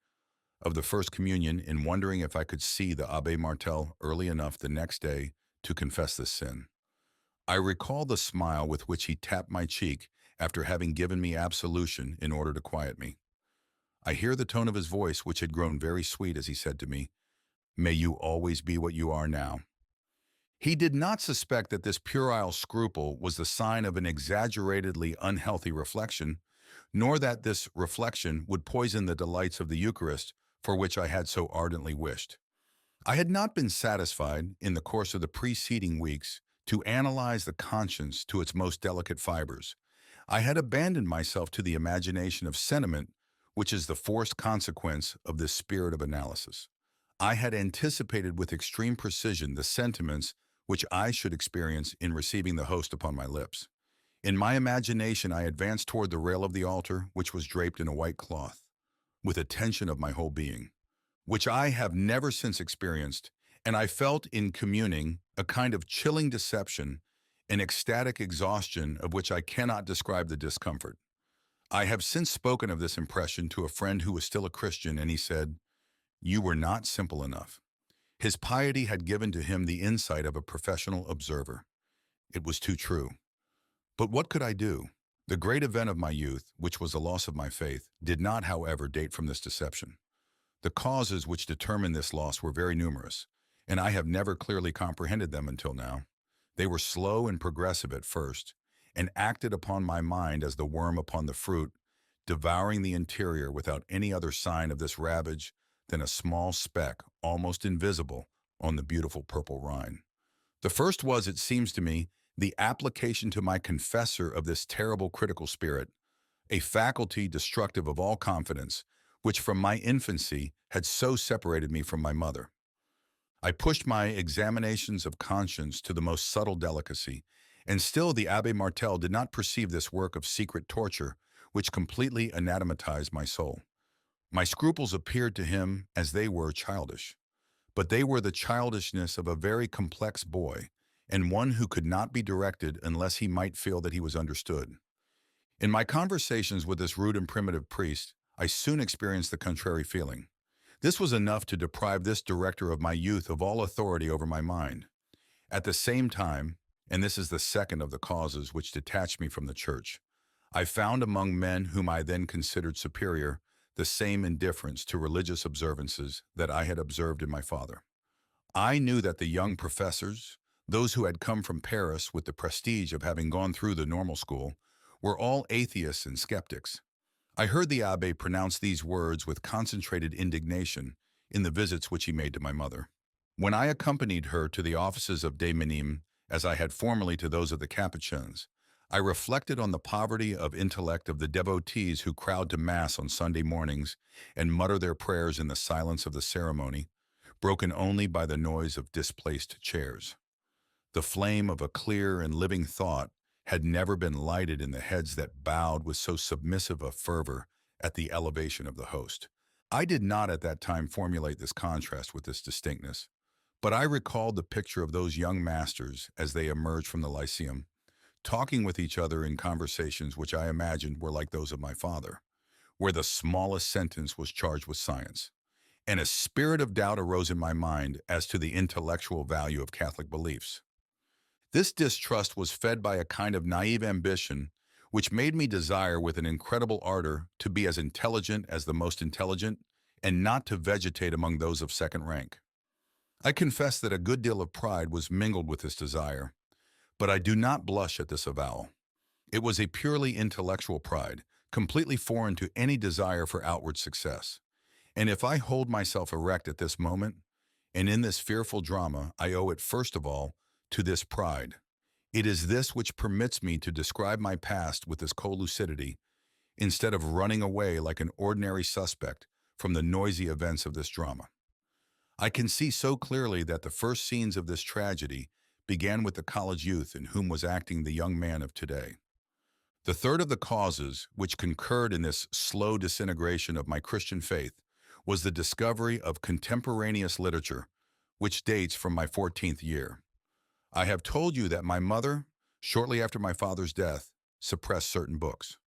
of the First Communion in wondering if I could see the Abbé Martel early enough the next day to confess this sin. I recall the smile with which he tapped my cheek after having given me absolution in order to quiet me. I hear the tone of his voice, which had grown very sweet as he said to me, "May you always be what you are now." He did not suspect that this puerile scruple was the sign of an exaggeratedly unhealthy reflection, nor that this reflection would poison the delights of the Eucharist for which I had so ardently wished. I had not been satisfied, in the course of the preceding weeks, to analyze the conscience to its most delicate fibers. I had abandoned myself to the imagination of sentiment, which is the forced consequence of this spirit of analysis. I had anticipated with extreme precision the sentiments which I should experience in receiving the host upon my lips. In my imagination, I advanced toward the rail of the altar, which was draped in a white cloth, with a tension of my whole being, which I have never since experienced, and I felt in communing a kind of chilling deception, an ecstatic exhaustion of which I cannot describe the discomfort. I have since spoken of this impression to a friend who was still a Christian, and he said, "You were not simple enough." His piety had given to him the insight of a professional observer. It was too true. But what could I do? The great event of my youth, which was the loss of my faith, did not, however, date from this deception. The causes which determined this loss were very numerous, and I have never clearly comprehended them until now. They were slow and progressive at first, and acted upon my mind as the worm upon the fruit, devouring the interior without any other sign of this ravage than a small speck, almost invisible, on the beautiful purple Rhine. The first was, it seems to me, the application to my confessor of this terrible critical spirit, a faculty destructive of all confidence, which from my infancy had so separated me from my mother. I pushed my examinations of conscience to the most subtle delicacy, and still the Abbé Martel did not perceive this work of secret torture, which completely anathematized my soul. My scruples appeared to him as they were childish, but they were the childishness of a very complex boy, and one who could not be directed unless he might feel that he was understood. In my conversations with this rude and primitive priest, I soon experienced the contrary feeling. This was enough to deprive this director of my youth of all authority over my mind. At the same time, and this is the second of the causes which detached me from the church, I found among men whom I then considered superior the same indifference to religious observances that I had observed in my father. I knew that the young professors, those who had come from Paris with the prestige of having gone through the normal school, were all atheists and skeptics. I heard the abbé pronounce these words with concentrated indignation in the visits which he made to my mother. When I accompanied her to the offices of des Minimes, as I had formerly to those of the Capuchins, I reflected on the poverty of intellect of the devotees who crowd to Mass on Sunday mornings and mutter their prayers in the silence of the ceremony, broken only by the noise of displaced chairs. The flame of a clear and living thought had never been lighted in the heads that bowed with so submissive a fervor at the elevation of the host. I did not at that time formulate this contrast with this distinctness, but I recalled the picture of those young masters as they emerged from the Lyceum, talking with each other in conversations which I imagined were like those of my father, where the smallest sentence was charged with science, and a spirit of doubt arose in my mind as to the intellectual value of Catholic beliefs. This distrust was fed by a kind of naive ambition which made me desire with an incredible ardor to be as intelligent as the most intelligent and not to vegetate among those of second rank. I confess that a good deal of pride was mingled with this desire, but I do not blush at this avowal. It was a purely intellectual pride, completely foreign to any desire for outward success. And if I hold myself erect at this moment, and in this fearful drama, I owe it first of all to this pride. It is this which permits me to describe my past with this cold lucidity, instead of running away like an ordinary suspect from the noisy events of this drama. I can see so clearly that the first scenes of this tragedy began with the college youth in whom was acting the young man of today. The third of the causes which concurred in this slow disintegration of my Christian faith was the discovery of contemporaneous literature, which dates from my 14th year. I have told you that my mother, shortly after my father's death, suppressed certain books.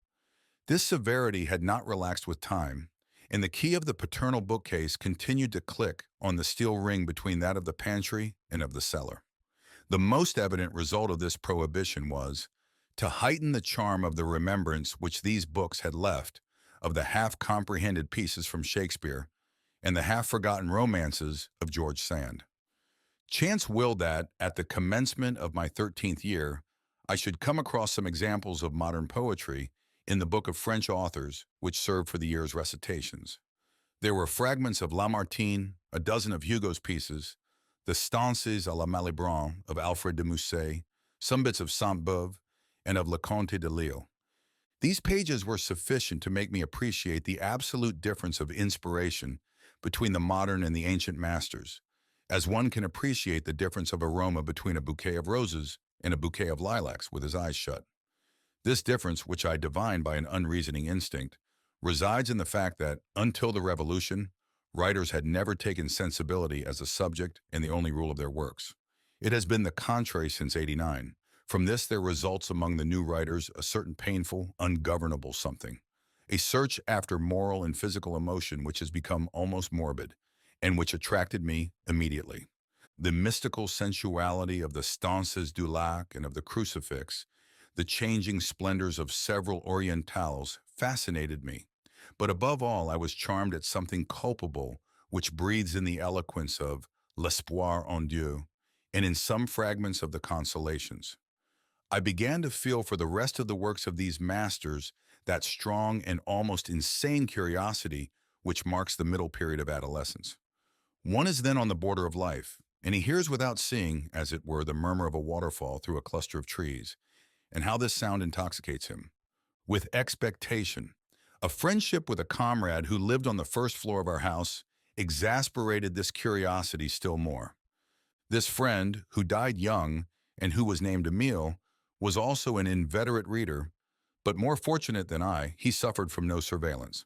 This severity had not relaxed with time, and the key of the paternal bookcase continued to click on the steel ring between that of the pantry and of the cellar. The most evident result of this prohibition was to heighten the charm of the remembrance which these books had left of the half-comprehended pieces from Shakespeare and the half-forgotten romances of George Sand. Chance willed that, at the commencement of my 13th year, I should come across some examples of modern poetry in the book of French authors which served for the year's recitations. There were fragments of Lamartine, a dozen of Hugo's pieces, the Stances à la Malibran of Alfred de Musset, some bits of Sainte-Beuve, and of Le Comte de Lille. These pages were sufficient to make me appreciate the absolute difference of inspiration between the modern and the ancient masters, as one can appreciate the difference of aroma between a bouquet of roses and a bouquet of lilacs with his eyes shut. This difference, which I divined by an unreasoning instinct, resides in the fact that, until the Revolution, writers had never taken sensibility as a subject and the only rule of their works. It has been the contrary since '89. From this there results among the new writers a certain painful, ungovernable something, a search after moral and physical emotion which has become almost morbid, and which attracted me immediately. The mystical sensuality of the stances du lac and of the crucifix, the changing splendors of several orientals fascinated me, but above all I was charmed at something culpable which breathes in the eloquence of l'espoir en Dieu and in some fragments of the consolations. I began to feel for the rest of the works of these masters that strong and almost insane curiosity which marks the middle period of adolescence. One is then on the border of life, and he hears without seeing, as it were, the murmur of a waterfall through a cluster of trees, and how this sound intoxicates him. With expectation, a friendship with a comrade who lived on the first floor of our house exasperated this curiosity still more. This friend, who died young and who was named Emile, was also an inveterate reader, but more fortunate than I, he suffered from no surveillance.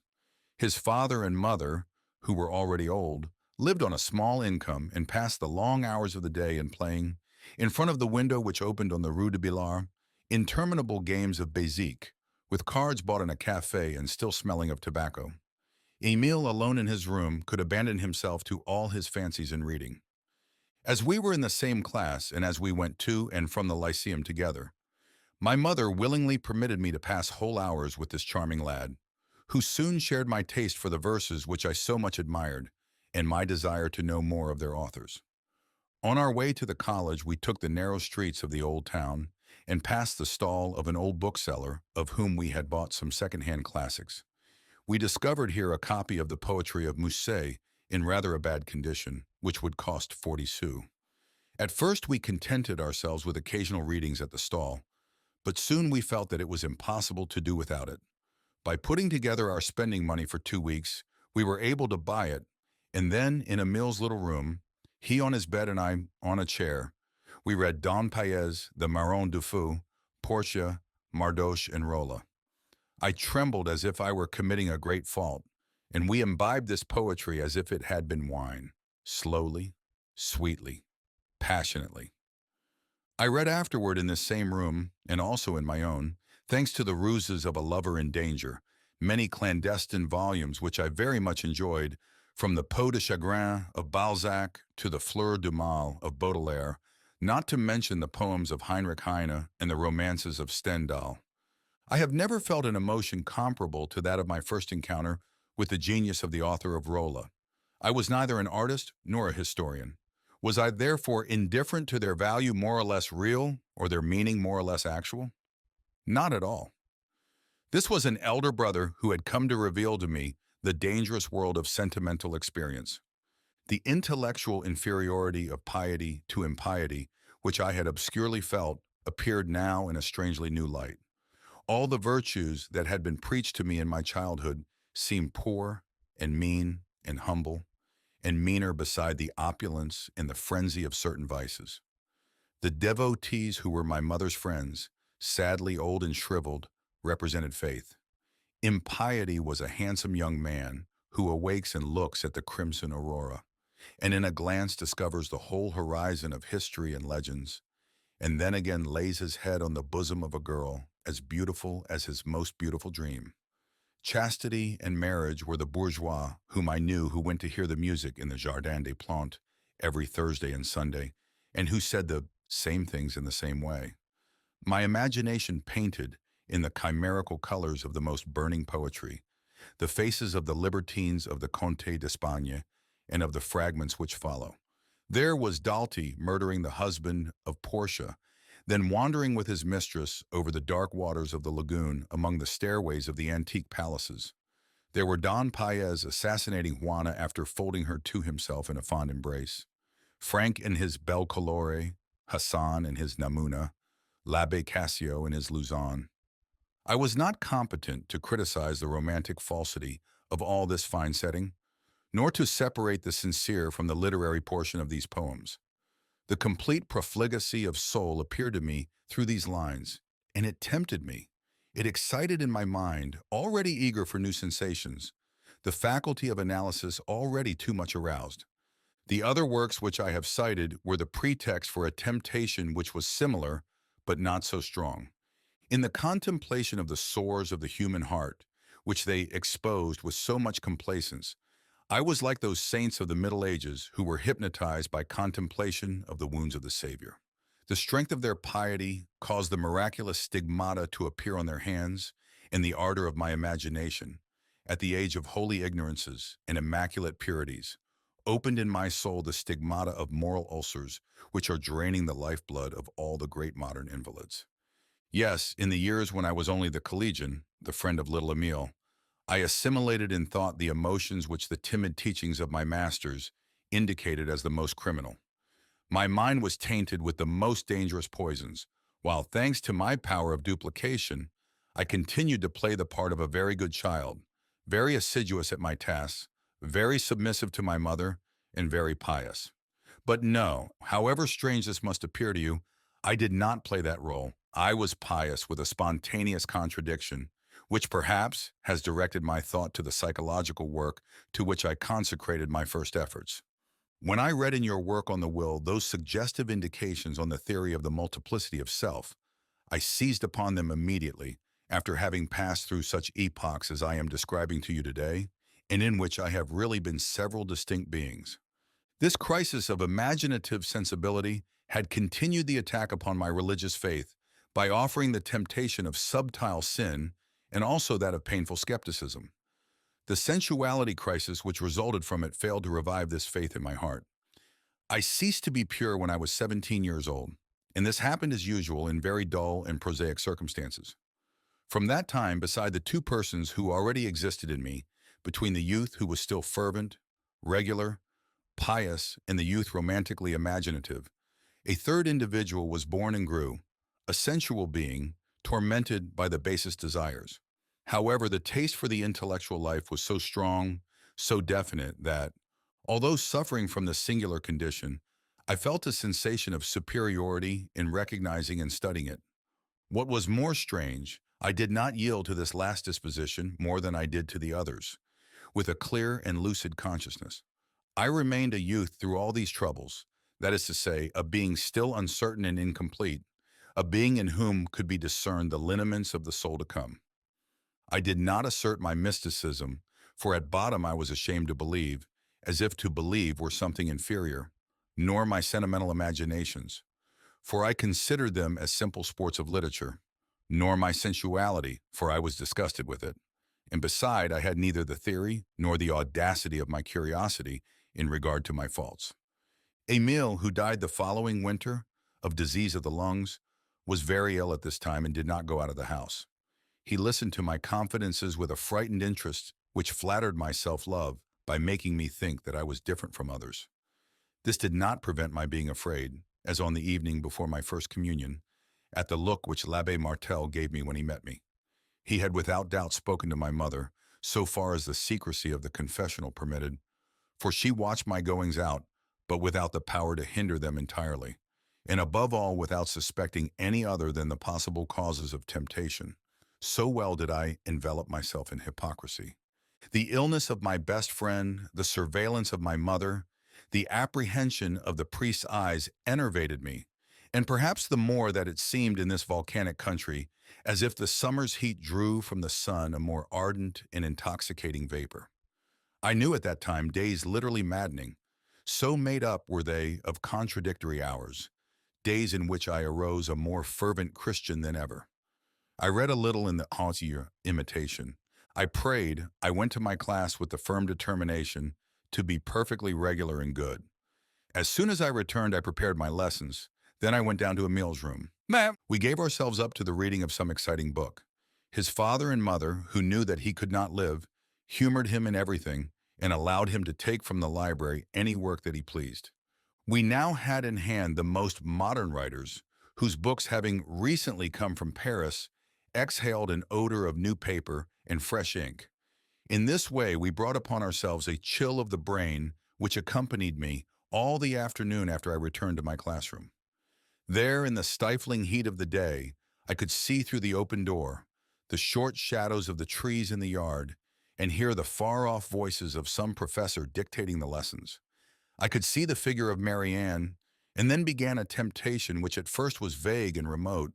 His father and mother, who were already old, lived on a small income and passed the long hours of the day in playing, in front of the window which opened on the Rue de Billard, interminable games of bézique, with cards bought in a café and still smelling of tobacco. Emile, alone in his room, could abandon himself to all his fancies in reading. As we were in the same class and as we went to and from the Lyceum together, my mother willingly permitted me to pass whole hours with this charming lad, who soon shared my taste for the verses which I so much admired, and my desire to know more of their authors. On our way to the college, we took the narrow streets of the old town and passed the stall of an old bookseller of whom we had bought some second-hand classics. We discovered here a copy of the poetry of Musset in rather a bad condition, which would cost 40 sous. At first we contented ourselves with occasional readings at the stall, but soon we felt that it was impossible to do without it. By putting together our spending money for 2 weeks, we were able to buy it, and then in Emile's little room, he on his bed and I on a chair, we read Don Paez, the Marron du Fou, Portia, Mardoche, and Rolla. I trembled as if I were committing a great fault, and we imbibed this poetry as if it had been wine, slowly, sweetly, passionately. I read afterward in this same room, and also in my own, thanks to the ruses of a lover in danger, many clandestine volumes which I very much enjoyed, from the Peau de Chagrin of Balzac to the Fleur du Mal of Baudelaire, not to mention the poems of Heinrich Heine and the romances of Stendhal. I have never felt an emotion comparable to that of my first encounter with the genius of the author of Rolla. I was neither an artist nor a historian. Was I therefore indifferent to their value more or less real or their meaning more or less actual? Not at all. This was an elder brother who had come to reveal to me the dangerous world of sentimental experience. The intellectual inferiority of piety to impiety, which I had obscurely felt, appeared now in a strangely new light. All the virtues that had been preached to me in my childhood seemed poor and mean and humble, and meaner beside the opulence and the frenzy of certain vices. The devotees who were my mother's friends, sadly old and shriveled, represented faith. Impiety was a handsome young man who awakes and looks at the crimson aurora, and in a glance discovers the whole horizon of history and legends, and then again lays his head on the bosom of a girl as beautiful as his most beautiful dream. Chastity and marriage were the bourgeois whom I knew who went to hear the music in the Jardin des Plantes every Thursday and Sunday, and who said the same things in the same way. My imagination painted, in the chimerical colors of the most burning poetry, the faces of the libertines of the Comte d'Espagne and of the fragments which follow. There was Dalty murdering the husband of Portia, then wandering with his mistress over the dark waters of the lagoon among the stairways of the antique palaces. There were Don Paez assassinating Juana after folding her to himself in a fond embrace, Frank in his Belle Colore, Hassan in his Namuna, l'Abbé Cassio in his Luzon. I was not competent to criticize the romantic falsity of all this fine setting, nor to separate the sincere from the literary portion of these poems. The complete profligacy of soul appeared to me through these lines, and it tempted me. It excited in my mind, already eager for new sensations, the faculty of analysis already too much aroused. The other works which I have cited were the pretext for a temptation which was similar, but not so strong. In the contemplation of the sores of the human heart, which they exposed with so much complacence, I was like those saints of the Middle Ages who were hypnotized by contemplation of the wounds of the Savior. The strength of their piety caused the miraculous stigmata to appear on their hands, and the ardor of my imagination, at the age of holy ignorances and immaculate purities, opened in my soul the stigmata of moral ulcers which are draining the lifeblood of all the great modern invalids. Yes, in the years when I was only the collegian, the friend of little Emile, I assimilated in thought the emotions which the timid teachings of my masters indicated as the most criminal. My mind was tainted with the most dangerous poisons, while thanks to my power of duplication, I continued to play the part of a very good child, very assiduous at my tasks, very submissive to my mother, and very pious. But no, however strange this must appear to you, I did not play that role. I was pious with a spontaneous contradiction, which perhaps has directed my thought to the psychological work to which I consecrated my first efforts. When I read in your work on the will those suggestive indications on the theory of the multiplicity of self, I seized upon them immediately after having passed through such epochs as I am describing to you today, and in which I have really been several distinct beings. This crisis of imaginative sensibility had continued the attack upon my religious faith by offering the temptation of subtile sin and also that of painful skepticism. The sensuality crisis which resulted from it failed to revive this faith in my heart. I ceased to be pure when I was 17 years old, and this happened as usual in very dull and prosaic circumstances. From that time, beside the two persons who already existed in me, between the youth who was still fervent, regular, pious, and the youth romantically imaginative, a third individual was born and grew, a sensual being, tormented by the basest desires. However, the taste for the intellectual life was so strong, so definite that, although suffering from the singular condition, I felt a sensation of superiority in recognizing and studying it. What was more strange, I did not yield to this last disposition more than I did to the others, with a clear and lucid consciousness. I remained a youth through all these troubles, that is to say, a being still uncertain and incomplete, a being in whom could be discerned the lineaments of the soul to come. I did not assert my mysticism, for at bottom I was ashamed to believe, as if to believe were something inferior, nor my sentimental imaginations, for I considered them as simple sports of literature, nor my sensuality, for I was disgusted with it. And beside, I had neither the theory nor the audacity of my curiosity in regard to my faults. Emile, who died the following winter of disease of the lungs, was very ill at this time and did not go out of the house. He listened to my confidences with a frightened interest which flattered my self-love by making me think that I was different from others. This did not prevent my being afraid, as on the evening before my first communion, at the look which l'Abbé Martel gave me when he met me. He had without doubt spoken to my mother, so far as the secrecy of the confessional permitted, for she watched my goings out, but without the power to hinder them entirely, and above all without suspecting any other than the possible causes of temptation. So well did I envelop myself in hypocrisy. The illness of my best friend, the surveillance of my mother, the apprehension of the priest's eyes enervated me, and perhaps the more that it seemed in this volcanic country as if the summer's heat drew from the sun a more ardent and intoxicating vapor. I knew at that time days literally maddening. So made up were they of contradictory hours, days in which I arose a more fervent Christian than ever. I read a little in the Haute Imitation. I prayed, I went to my class with the firm determination to be perfectly regular and good. As soon as I returned, I prepared my lessons. Then I went down to Emile's room. We gave ourselves up to the reading of some exciting book. His father and mother, who knew that he could not live, humored him in everything and allowed him to take from the library any work that he pleased. We now had in hand the most modern writers, whose books, having recently come from Paris, exhaled an odor of new paper and fresh ink. In this way, we brought upon ourselves a chill of the brain which accompanied me all the afternoon after I returned to my classroom. There, in the stifling heat of the day, I could see through the open door the short shadows of the trees in the yard and hear the far-off voices of some professor dictating the lessons. I could see the figure of Marianne, and then began a temptation which at first was vague and remote,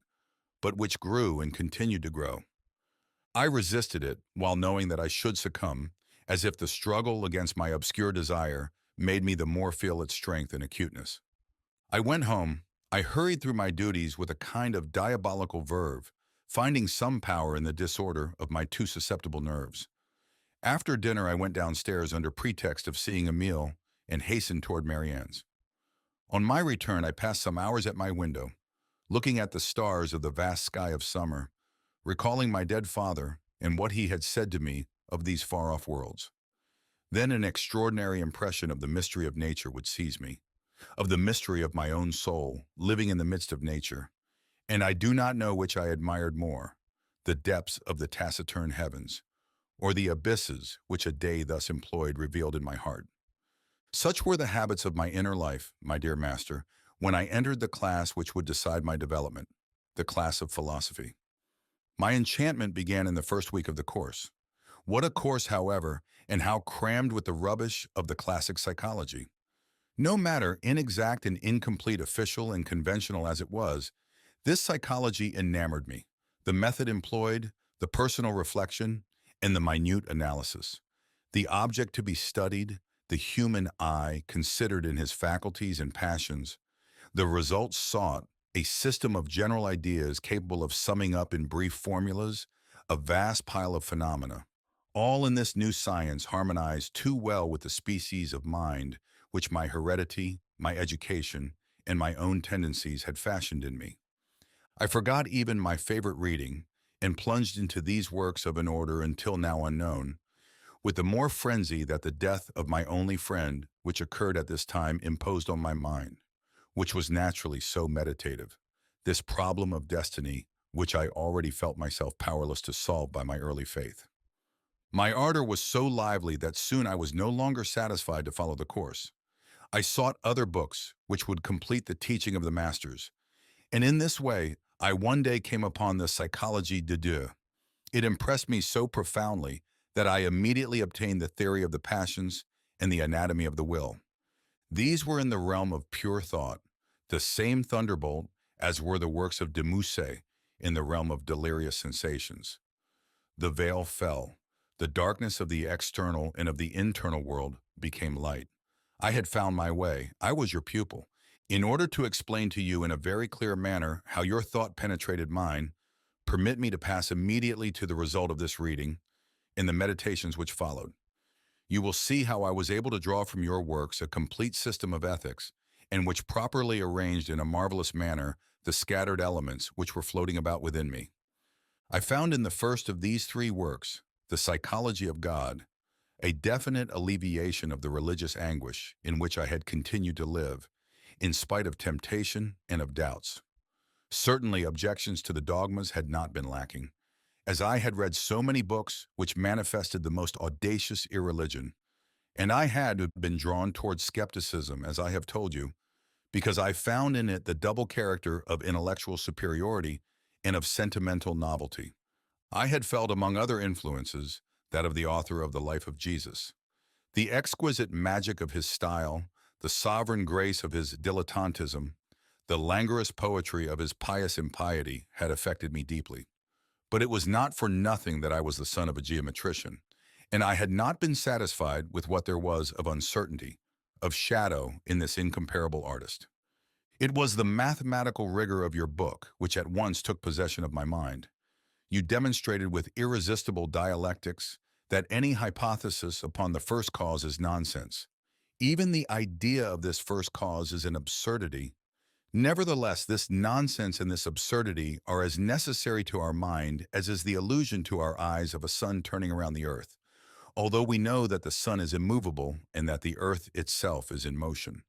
but which grew and continued to grow. I resisted it, while knowing that I should succumb, as if the struggle against my obscure desire made me the more feel its strength and acuteness. I went home. I hurried through my duties with a kind of diabolical verve, finding some power in the disorder of my too susceptible nerves. After dinner, I went downstairs under pretext of seeing Emile and hastened toward Marianne's. On my return, I passed some hours at my window, looking at the stars of the vast sky of summer, recalling my dead father and what he had said to me of these far-off worlds. Then an extraordinary impression of the mystery of nature would seize me, of the mystery of my own soul, living in the midst of nature, and I do not know which I admired more, the depths of the taciturn heavens, or the abysses which a day thus employed revealed in my heart. Such were the habits of my inner life, my dear master, when I entered the class which would decide my development, the class of philosophy. My enchantment began in the first week of the course. What a course, however, and how crammed with the rubbish of the classic psychology. No matter inexact and incomplete, official and conventional as it was, this psychology enamored me. The method employed, the personal reflection, and the minute analysis. The object to be studied, the human eye considered in his faculties and passions. The results sought, a system of general ideas capable of summing up in brief formulas a vast pile of phenomena. All in this new science harmonized too well with the species of mind which my heredity, my education, and my own tendencies had fashioned in me. I forgot even my favorite reading and plunged into these works of an order until now unknown, with the more frenzy that the death of my only friend, which occurred at this time, imposed on my mind, which was naturally so meditative. This problem of destiny, which I already felt myself powerless to solve by my early faith. My ardor was so lively that soon I was no longer satisfied to follow the course. I sought other books which would complete the teaching of the masters, and in this way, I one day came upon the Psychologie de Dieu. It impressed me so profoundly that I immediately obtained the theory of the passions and the anatomy of the will. These were in the realm of pure thought, the same thunderbolt as were the works of de Musset in the realm of delirious sensations. The veil fell. The darkness of the external and of the internal world became light. I had found my way. I was your pupil. In order to explain to you in a very clear manner how your thought penetrated mine, permit me to pass immediately to the result of this reading in the meditations which followed. You will see how I was able to draw from your works a complete system of ethics, and which properly arranged in a marvelous manner the scattered elements which were floating about within me. I found in the first of these three works, The Psychology of God, a definite alleviation of the religious anguish in which I had continued to live, in spite of temptation and of doubts. Certainly objections to the dogmas had not been lacking, as I had read so many books which manifested the most audacious irreligion, and I had been drawn towards skepticism, as I have told you, because I found in it the double character of intellectual superiority and of sentimental novelty. I had felt, among other influences, that of the author of the Life of Jesus. The exquisite magic of his style, the sovereign grace of his dilettantism, the languorous poetry of his pious impiety had affected me deeply. But it was not for nothing that I was the son of a geometrician, and I had not been satisfied with what there was of uncertainty, of shadow in this incomparable artist. It was the mathematical rigor of your book which at once took possession of my mind. You demonstrated with irresistible dialectics that any hypothesis upon the first cause is nonsense. Even the idea of this first cause is an absurdity. Nevertheless, this nonsense and this absurdity are as necessary to our mind as is the illusion to our eyes of a sun turning around the earth, although we know that the sun is immovable and that the earth itself is in motion.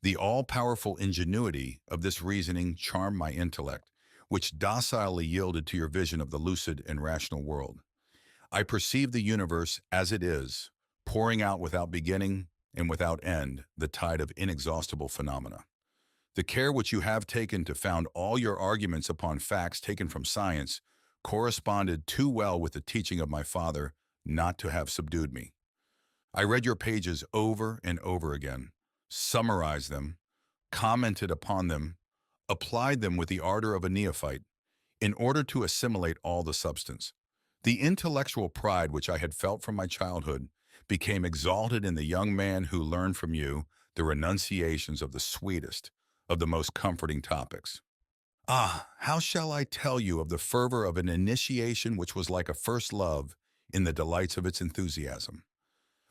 The all-powerful ingenuity of this reasoning charmed my intellect, which docilely yielded to your vision of the lucid and rational world. I perceive the universe as it is, pouring out without beginning and without end the tide of inexhaustible phenomena. The care which you have taken to found all your arguments upon facts taken from science corresponded too well with the teaching of my father not to have subdued me. I read your pages over and over again, summarized them, commented upon them, applied them with the ardor of a neophyte, in order to assimilate all the substance. The intellectual pride which I had felt from my childhood became exalted in the young man who learned from you the renunciations of the sweetest, of the most comforting topics. Ah, how shall I tell you of the fervor of an initiation which was like a first love in the delights of its enthusiasm?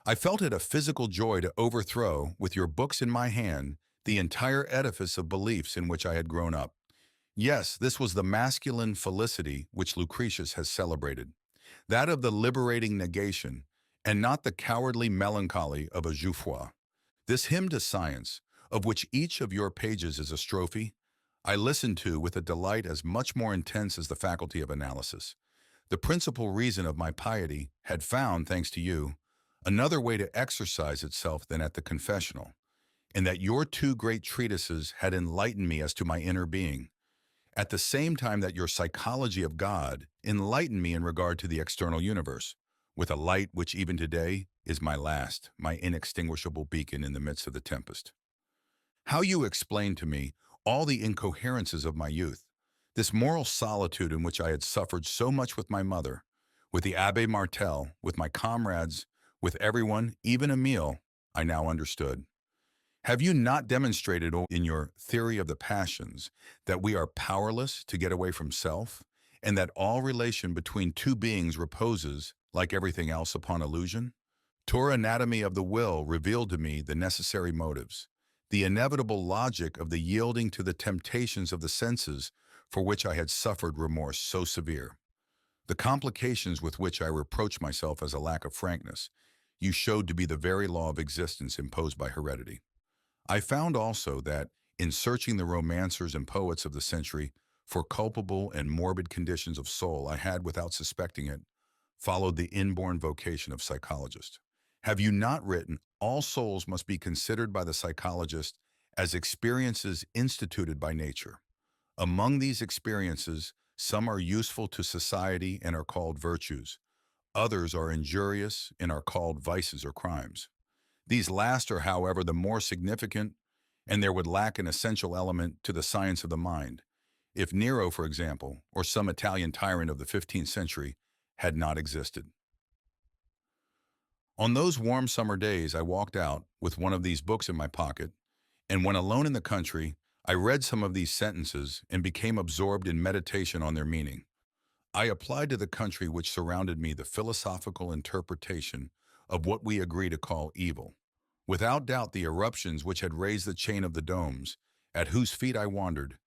I felt it a physical joy to overthrow, with your books in my hand, the entire edifice of beliefs in which I had grown up. Yes, this was the masculine felicity which Lucretius has celebrated, that of the liberating negation, and not the cowardly melancholy of a Jouffroy. This hymn to science, of which each of your pages is a strophe, I listened to with a delight as much more intense as the faculty of analysis. The principal reason of my piety had found, thanks to you, another way to exercise itself than at the confessional, and that your two great treatises had enlightened me as to my inner being, at the same time that your Psychology of God enlightened me in regard to the external universe, with a light which even today is my last, my inextinguishable beacon in the midst of the tempest. How you explained to me all the incoherences of my youth, this moral solitude in which I had suffered so much with my mother, with the Abbé Martel, with my comrades, with everyone, even Emile, I now understood. Have you not demonstrated in your theory of the passions that we are powerless to get away from self, and that all relation between two beings reposes, like everything else, upon illusion? Tour Anatomy of the Will revealed to me the necessary motives, the inevitable logic of the yielding to the temptations of the senses for which I had suffered remorse so severe. The complications with which I reproach myself as a lack of frankness, you showed to be the very law of existence imposed by heredity. I found also that, in searching the romancers and poets of the century for culpable and morbid conditions of soul, I had, without suspecting it, followed the inborn vocation of psychologist. Have you not written, all souls must be considered by the psychologist as experiences instituted by nature? Among these experiences, some are useful to society and are called virtues. Others are injurious and are called vices or crimes. These last are, however, the more significant, and there would lack an essential element to the science of the mind, if Nero, for example, or some Italian tyrant of the 15th century, had not existed. On those warm summer days, I walked out with one of these books in my pocket, and when alone in the country, I read some of these sentences and became absorbed in meditation on their meaning. I applied to the country which surrounded me the philosophical interpretation of what we agree to call evil. Without doubt, the eruptions which had raised the chain of the domes, at whose feet I wandered,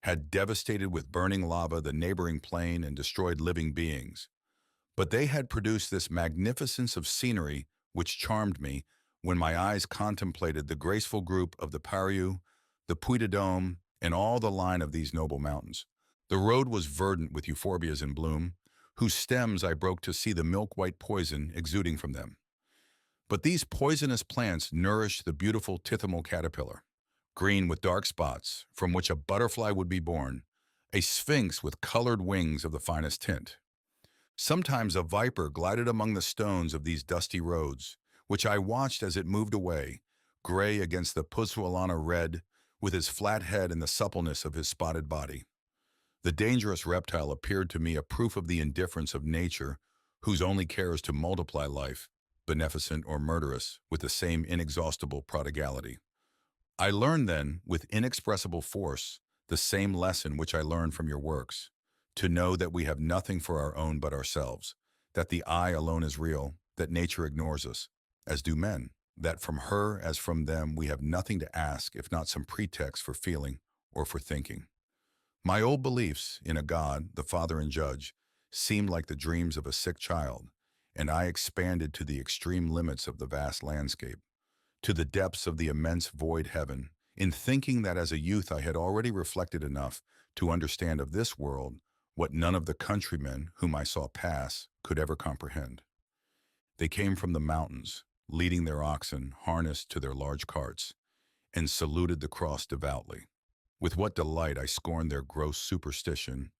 had devastated with burning lava the neighboring plain and destroyed living beings. But they had produced this magnificence of scenery which charmed me when my eyes contemplated the graceful group of the Pariou, the Puy de Dôme, and all the line of these noble mountains. The road was verdant with euphorbias in bloom, whose stems I broke to see the milk-white poison exuding from them. But these poisonous plants nourished the beautiful tithymal caterpillar, green with dark spots, from which a butterfly would be born, a sphinx with colored wings of the finest tint. Sometimes a viper glided among the stones of these dusty roads, which I watched as it moved away, gray against the puzzolana red, with his flat head and the suppleness of his spotted body. The dangerous reptile appeared to me a proof of the indifference of nature, whose only care is to multiply life, beneficent or murderous, with the same inexhaustible prodigality. I learned then, with inexpressible force, the same lesson which I learned from your works, to know that we have nothing for our own but ourselves, that the I alone is real, that nature ignores us, as do men, that from her as from them we have nothing to ask if not some pretext for feeling or for thinking. My old beliefs in a God, the Father and Judge, seemed like the dreams of a sick child, and I expanded to the extreme limits of the vast landscape, to the depths of the immense void heaven, in thinking that as a youth I had already reflected enough to understand of this world what none of the countrymen whom I saw pass could ever comprehend. They came from the mountains, leading their oxen harnessed to their large carts, and saluted the cross devoutly. With what delight I scorned their gross superstition,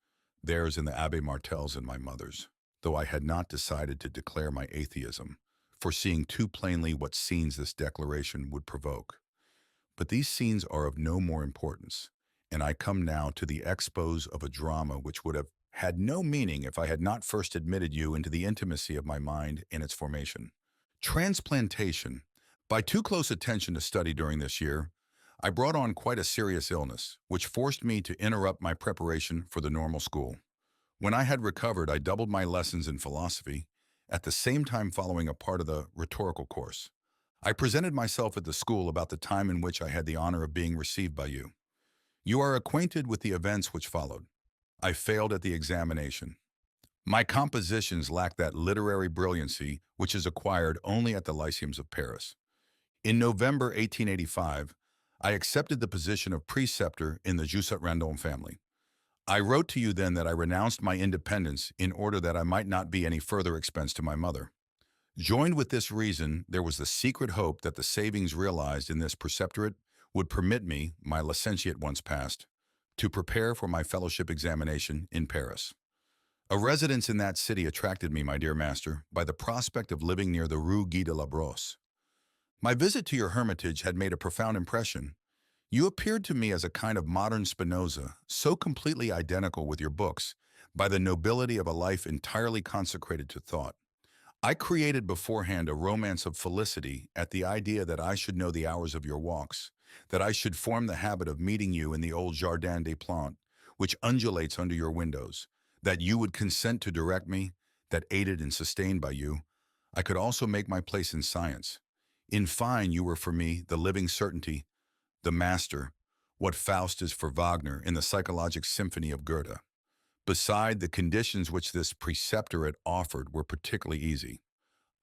theirs and the Abbé Martel's and my mother's, though I had not decided to declare my atheism, foreseeing too plainly what scenes this declaration would provoke. But these scenes are of no more importance, and I come now to the expose of a drama which would have had no meaning if I had not first admitted you into the intimacy of my mind in its formation. Transplantation. By too close attention to study during this year, I brought on quite a serious illness, which forced me to interrupt my preparation for the normal school. When I had recovered, I doubled my lessons in philosophy, at the same time following a part of the rhetorical course. I presented myself at the school about the time in which I had the honor of being received by you. You are acquainted with the events which followed. I failed at the examination. My compositions lacked that literary brilliancy which is acquired only at the lyceums of Paris. In November 1885, I accepted the position of preceptor in the Randon family. I wrote to you then that I renounced my independence in order that I might not be any further expense to my mother. Joined with this reason, there was the secret hope that the savings realized in this preceptorate would permit me, my licentiate once passed, to prepare for my fellowship examination in Paris. A residence in that city attracted me, my dear master, by the prospect of living near the Rue Guy de la Brosse. My visit to your hermitage had made a profound impression. You appeared to me as a kind of modern Spinoza, so completely identical with your books, by the nobility of a life entirely consecrated to thought. I created beforehand a romance of felicity at the idea that I should know the hours of your walks, that I should form the habit of meeting you in the old Jardin des Plantes, which undulates under your windows, that you would consent to direct me, that aided and sustained by you, I could also make my place in science. In fine, you were for me the living certainty, the master, what Faust is for Wagner in the psychologic symphony of Goethe. Beside, the conditions which this preceptorate offered were particularly easy.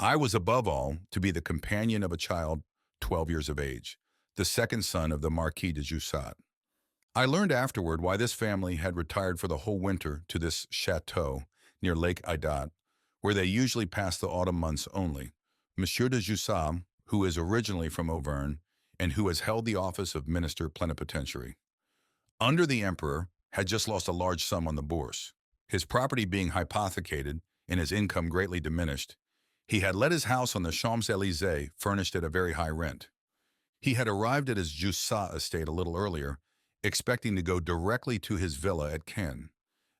I was above all to be the companion of a child 12 years of age, the second son of the Marquis de Jussat. I learned afterward why this family had retired for the whole winter to this chateau near Lake Idat, where they usually pass the autumn months only. Monsieur de Jussat, who is originally from Auvergne, and who has held the office of minister plenipotentiary, under the emperor, had just lost a large sum on the bourse. His property being hypothecated and his income greatly diminished, he had let his house on the Champs-Élysées furnished at a very high rent. He had arrived at his Jussat estate a little earlier, expecting to go directly to his villa at Caen.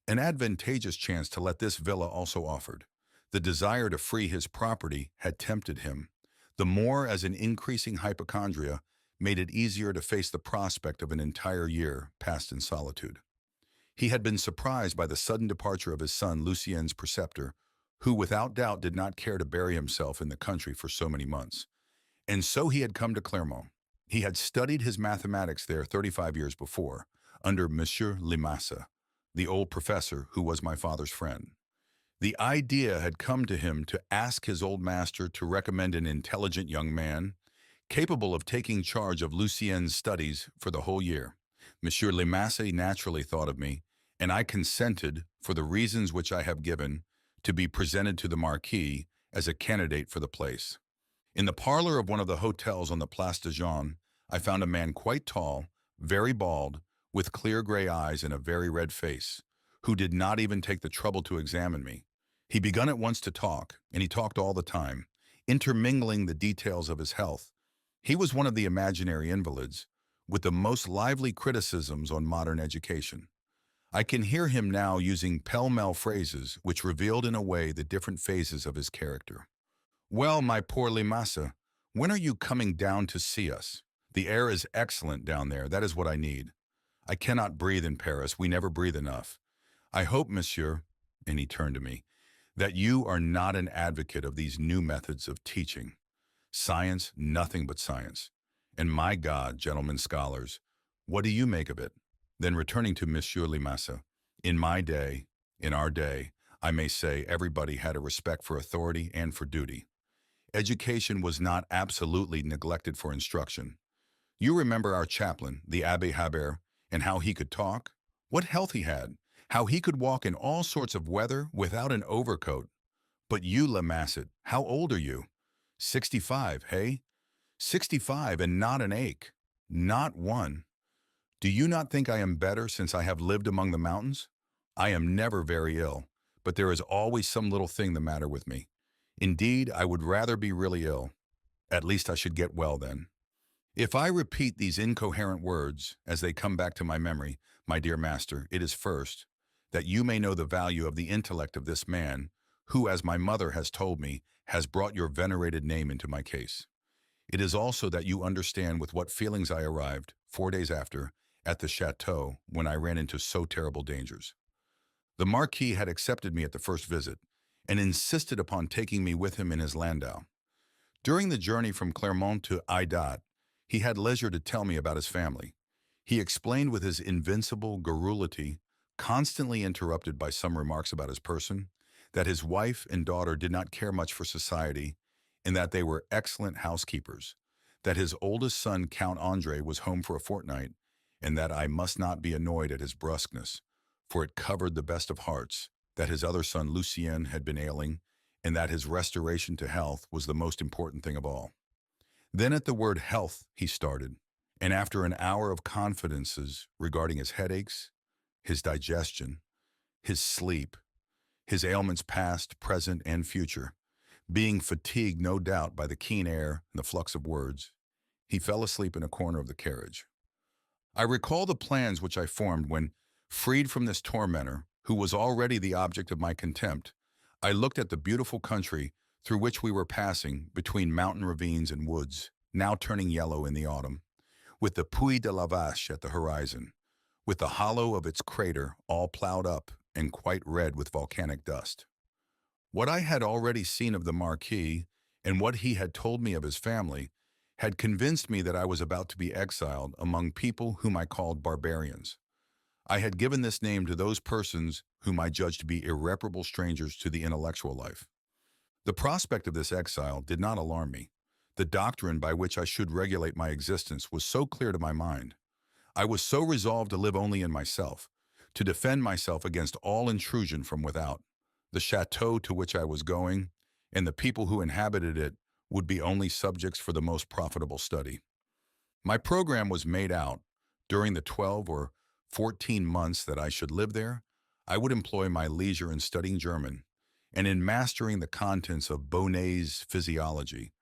An advantageous chance to let this villa also offered. The desire to free his property had tempted him, the more as an increasing hypochondria made it easier to face the prospect of an entire year passed in solitude. He had been surprised by the sudden departure of his son Lucien's preceptor, who without doubt did not care to bury himself in the country for so many months. And so he had come to Clermont. He had studied his mathematics there 35 years before, under Monsieur Limasse, the old professor who was my father's friend. The idea had come to him to ask his old master to recommend an intelligent young man, capable of taking charge of Lucien's studies for the whole year. Monsieur Limasse naturally thought of me, and I consented, for the reasons which I have given, to be presented to the Marquis as a candidate for the place. In the parlor of one of the hotels on the Place de Jean, I found a man quite tall, very bald, with clear gray eyes and a very red face, who did not even take the trouble to examine me. He began at once to talk, and he talked all the time, intermingling the details of his health. He was one of the imaginary invalids, with the most lively criticisms on modern education. I can hear him now using pell-mell phrases which revealed in a way the different phases of his character. "Well, my poor Limasse, when are you coming down to see us? The air is excellent down there, that is what I need. I cannot breathe in Paris, we never breathe enough. I hope, monsieur," and he turned to me, "that you are not an advocate of these new methods of teaching. Science, nothing but science. And my God, gentlemen scholars, what do you make of it?" Then returning to Monsieur Limasse, "In my day, in our day, I may say everybody had a respect for authority and for duty. Education was not absolutely neglected for instruction. You remember our chaplain, the Abbé Habert, and how he could talk? What health he had, how he could walk in all sorts of weather without an overcoat. But you, Limasse, how old are you? 65, hey? 65 and not an ache. Not one. Do you not think I am better since I have lived among the mountains? I am never very ill, but there is always some little thing the matter with me. Indeed, I would rather be really ill. At least I should get well then. If I repeat these incoherent words as they come back to my memory, my dear master, it is first, that you may know the value of the intellect of this man, who, as my mother has told me, has brought your venerated name into my case. It is also that you understand with what feelings I arrived, 4 days after, at the chateau when I ran into so terrible dangers. The Marquis had accepted me at the first visit, and insisted upon taking me with him in his landau. During the journey from Clermont to Idat, he had leisure to tell me about his family. He explained with his invincible garrulity, constantly interrupted by some remarks about his person, that his wife and daughter did not care much for society, and that they were excellent housekeepers, that his oldest son, Count André, was home for a fortnight, and that I must not be annoyed at his brusqueness, for it covered the best of hearts, that his other son, Lucien, had been ailing, and that his restoration to health was the most important thing of all. Then at the word health, he started, and after an hour of confidences regarding his headaches, his digestion, his sleep, his ailments past, present, and future, being fatigued no doubt by the keen air and the flux of words, he fell asleep in a corner of the carriage. I recall the plans which I formed when, freed from this tormentor, who was already the object of my contempt, I looked at the beautiful country through which we were passing between mountain ravines and woods, now turning yellow in the autumn, with the Puy de la Vache at the horizon, with the hollow of its crater all plowed up and quite red with volcanic dust. What I had already seen of the Marquis and what he had told me of his family had convinced me that I was about to be exiled among people whom I called barbarians. I had given this name to those persons whom I judged to be irreparable strangers to the intellectual life. The prospect of this exile did not alarm me. The doctrine by which I should regulate my existence was so clear to my mind. I was so resolved to live only in myself, to defend myself against all intrusion from without. The chateau to which I was going, and the people who inhabited it, would be only subjects for the most profitable study. My program was made out. During the 12 or 14 months that I should live there, I would employ my leisure in studying German and in mastering the contents of Bonnet's Physiology,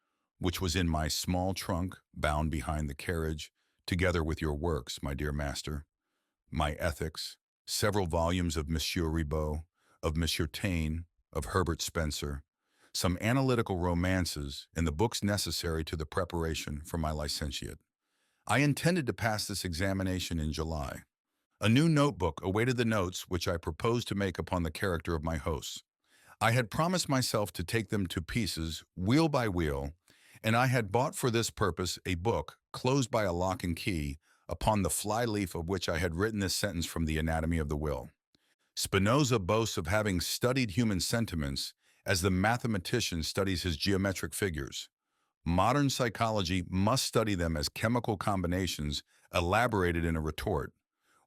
which was in my small trunk bound behind the carriage, together with your works, my dear master, my ethics, several volumes of Monsieur Ribot, of Monsieur Taine, of Herbert Spencer, some analytical romances, and the books necessary to the preparation for my licentiate. I intended to pass this examination in July. A new notebook awaited the notes which I proposed to make upon the character of my hosts. I had promised myself to take them to pieces, wheel by wheel, and I had bought for this purpose a book, closed by a lock and key, upon the fly-leaf of which I had written this sentence from the Anatomy of the Will. Spinoza boasts of having studied human sentiments as the mathematician studies his geometric figures. Modern psychology must study them as chemical combinations elaborated in a retort,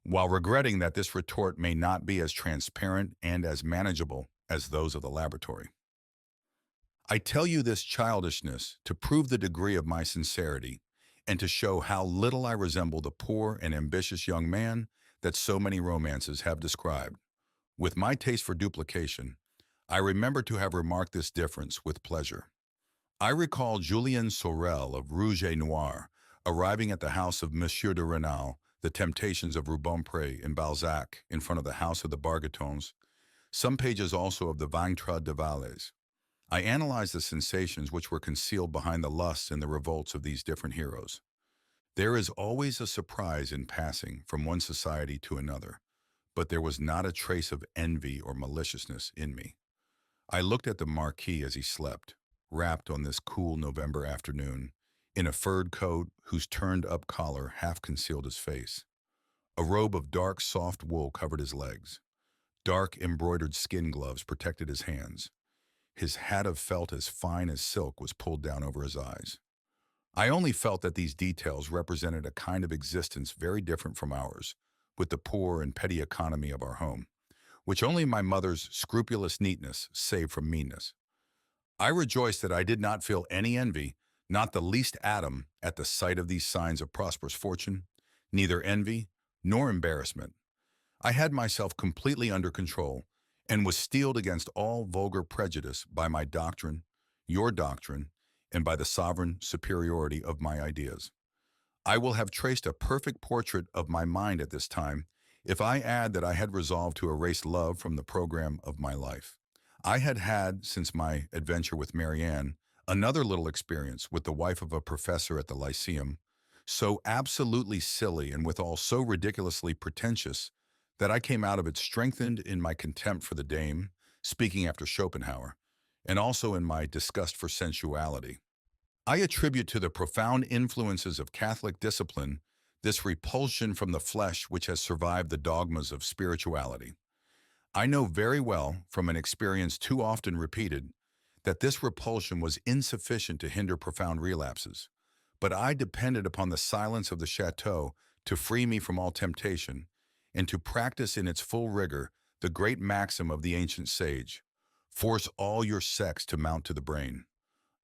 while regretting that this retort may not be as transparent and as manageable as those of the laboratory. I tell you this childishness to prove the degree of my sincerity and to show how little I resemble the poor and ambitious young man that so many romances have described. With my taste for duplication, I remember to have remarked this difference with pleasure. I recall Julien Sorel of Rouge et Noir arriving at the house of Monsieur de Renal, the Temptations of Rubempre in Balzac, in front of the house of the Bargetons, some pages also of the Vaincre de Valles. I analyzed the sensations which were concealed behind the lusts and the revolts of these different heroes. There is always a surprise in passing from one society to another, but there was not a trace of envy or maliciousness in me. I looked at the Marquis as he slept, wrapped on this cool November afternoon, in a furred coat whose turned-up collar half concealed his face. A robe of dark, soft wool covered his legs. Dark, embroidered skin gloves protected his hands. His hat of felt as fine as silk was pulled down over his eyes. I only felt that these details represented a kind of existence very different from ours, with the poor and petty economy of our home, which only my mother's scrupulous neatness saved from meanness. I rejoiced that I did not feel any envy, not the least atom, at the sight of these signs of prosperous fortune, neither envy nor embarrassment. I had myself completely under control and was steeled against all vulgar prejudice by my doctrine, your doctrine, and by the sovereign superiority of my ideas. I will have traced a perfect portrait of my mind at this time if I add that I had resolved to erase love from the program of my life. I had had, since my adventure with Marianne, another little experience with the wife of a professor at the Lyceum, so absolutely silly and withal so ridiculously pretentious that I came out of it strengthened in my contempt for the dame, speaking after Schopenhauer, and also in my disgust for sensuality. I attribute to the profound influences of Catholic discipline this repulsion from the flesh which has survived the dogmas of spirituality. I know very well, from an experience too often repeated, that this repulsion was insufficient to hinder profound relapses, but I depended upon the silence of the chateau to free me from all temptation, and to practice in its full rigor the great maxim of the ancient sage, force all your sex to mount to the brain.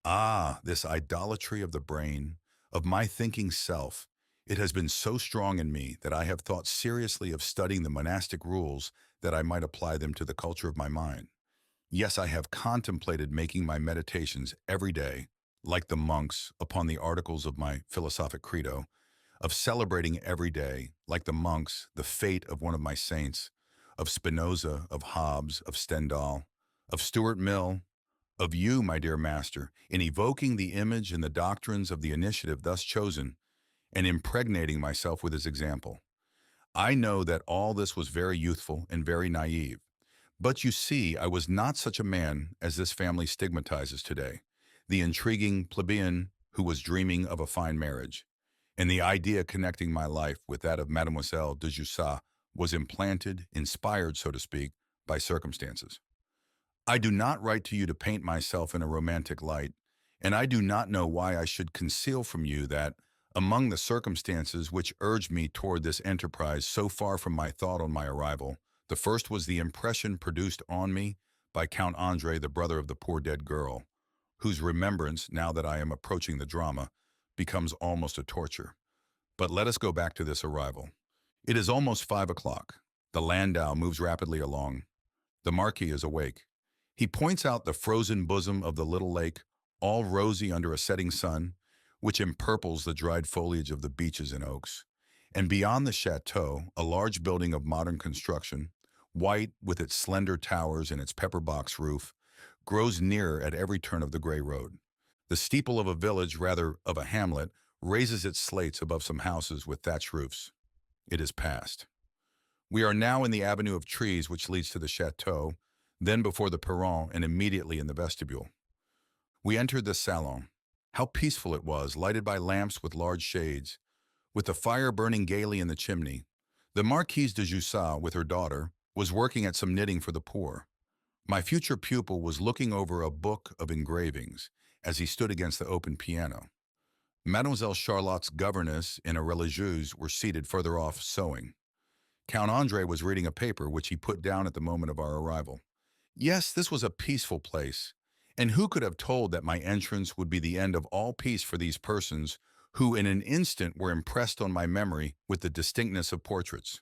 Ah, this idolatry of the brain, of my thinking self, it has been so strong in me that I have thought seriously of studying the monastic rules that I might apply them to the culture of my mind. Yes, I have contemplated making my meditations every day, like the monks, upon the articles of my philosophic credo, of celebrating every day, like the monks, the fate of one of my saints, of Spinoza, of Hobbes, of Stendhal, of Stuart Mill, of you, my dear master, in evoking the image and the doctrines of the initiative thus chosen, and impregnating myself with his example. I know that all this was very youthful and very naive, But you see, I was not such a man as this family stigmatizes today. The intriguing plebeian who was dreaming of a fine marriage, and the idea connecting my life with that of Mademoiselle de Jussat was implanted, inspired, so to speak, by circumstances. I do not write to you to paint myself in a romantic light, and I do not know why I should conceal from you that, among the circumstances which urged me toward this enterprise so far from my thought on my arrival, the first was the impression produced on me by Count Andre, the brother of the poor dead girl, whose remembrance, now that I am approaching the drama, becomes almost a torture. But let us go back to this arrival. It is almost 5 o'clock. The landau moves rapidly along. The Marquis is awake. He points out the frozen bosom of the little lake, all rosy under a setting sun, which empurples the dried foliage of the beeches and oaks. And beyond the chateau, a large building of modern construction, white with its slender towers and its pepper-box roof, grows nearer at every turn of the gray road. The steeple of a village, rather of a hamlet, raises its slates above some houses with thatched roofs. It is past. We are now in the avenue of trees which leads to the chateau, then before the perron and immediately in the vestibule. We entered the salon. How peaceful it was, lighted by lamps with large shades, with the fire burning gaily in the chimney. The Marquise de Jussat, with her daughter, was working at some knitting for the poor. My future pupil was looking over a book of engravings as he stood against the open piano. Mademoiselle Charlotte's governess and a religieuse were seated further off sewing. Count Andre was reading a paper which he put down at the moment of our arrival. Yes, this was a peaceful place, and who could have told that my entrance would be the end of all peace for these persons who in an instant were impressed on my memory with the distinctness of portraits.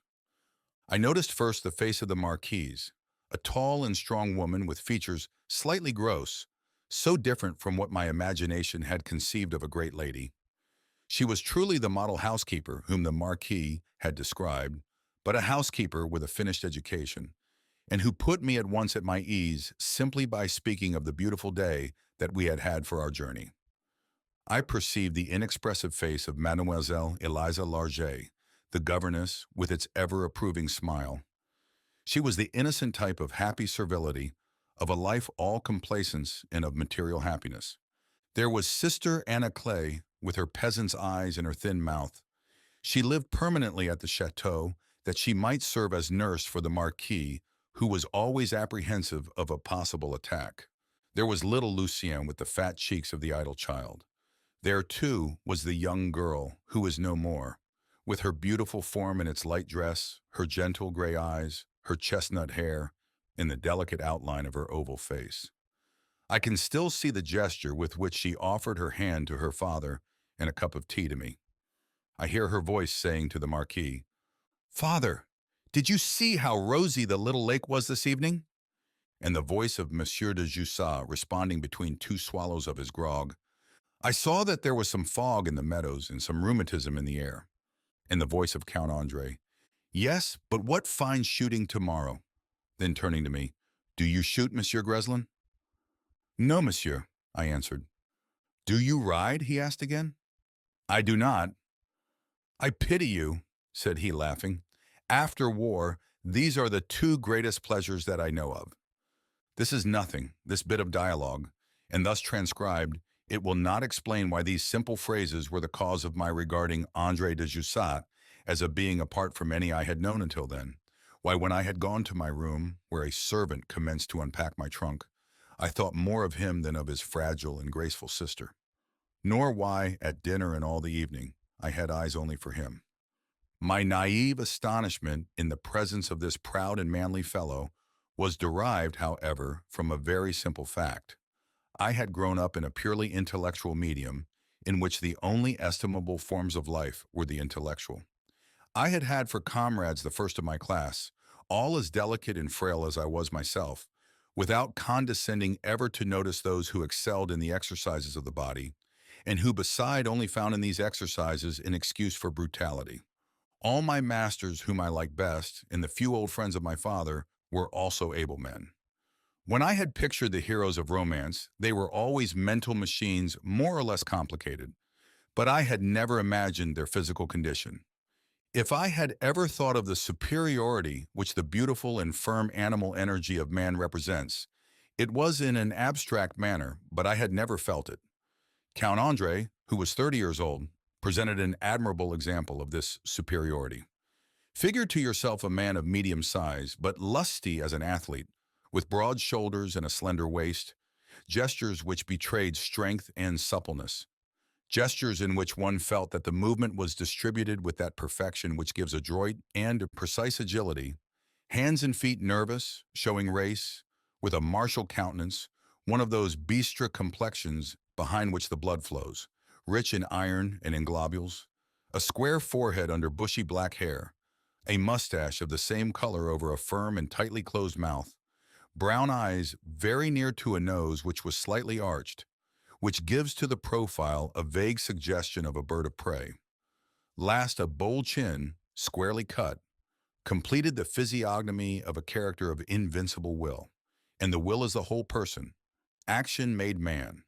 I noticed first the face of the Marquise, a tall and strong woman with features slightly gross, so different from what my imagination had conceived of a great lady. She was truly the model housekeeper whom the Marquis had described, but a housekeeper with a finished education, and who put me at once at my ease simply by speaking of the beautiful day that we had had for our journey. I perceived the inexpressive face of Mademoiselle Eliza Larget, the governess, with its ever-approving smile. She was the innocent type of happy servility, of a life all complacence and of material happiness. There was Sister Anna Clay, with her peasant's eyes and her thin mouth. She lived permanently at the chateau that she might serve as nurse for the Marquis, who was always apprehensive of a possible attack. There was little Lucien with the fat cheeks of the idle child. There, too, was the young girl, who is no more, with her beautiful form in its light dress, her gentle gray eyes, her chestnut hair, and the delicate outline of her oval face. I can still see the gesture with which she offered her hand to her father and a cup of tea to me. I hear her voice saying to the Marquis, "Father, did you see how rosy the little lake was this evening?" And the voice of Monsieur de Jussat responding between two swallows of his grog, "I saw that there was some fog in the meadows and some rheumatism in the air." And the voice of Count Andre, "Yes, but what fine shooting tomorrow." Then turning to me, "Do you shoot, Monsieur Greslin?" "No, monsieur," I answered. "Do you ride?" he asked again. "I do not." "I pity you," said he, laughing. "After war, these are the two greatest pleasures that I know of." This is nothing, this bit of dialogue, and thus transcribed, it will not explain why these simple phrases were the cause of my regarding Andre de Jussat as a being apart from any I had known until then. Why, when I had gone to my room, where a servant commenced to unpack my trunk, I thought more of him than of his fragile and graceful sister. Nor why, at dinner and all the evening, I had eyes only for him. My naive astonishment in the presence of this proud and manly fellow was derived, however, from a very simple fact. I had grown up in a purely intellectual medium in which the only estimable forms of life were the intellectual. I had had for comrades the first of my class, all as delicate and frail as I was myself, without condescending ever to notice those who excelled in the exercises of the body, and who beside only found in these exercises an excuse for brutality. All my masters whom I liked best, and the few old friends of my father, were also able men. When I had pictured the heroes of romance, they were always mental machines more or less complicated, but I had never imagined their physical condition. If I had ever thought of the superiority which the beautiful and firm animal energy of man represents, it was in an abstract manner, but I had never felt it. Count Andre, who was 30 years old, presented an admirable example of this superiority. Figure to yourself a man of medium size, but lusty as an athlete, with broad shoulders and a slender waist, gestures which betrayed strength and suppleness, gestures in which one felt that the movement was distributed with that perfection which gives adroit and precise agility, hands and feet nervous, showing race, with a martial countenance, one of those bistre complexions behind which the blood flows, rich in iron and in globules, a square forehead under bushy black hair, a mustache of the same color over a firm and tightly closed mouth, brown eyes very near to a nose which was slightly arched, which gives to the profile a vague suggestion of a bird of prey. Last, a bold chin, squarely cut, completed the physiognomy of a character of invincible will. And the will is the whole person. Action made man.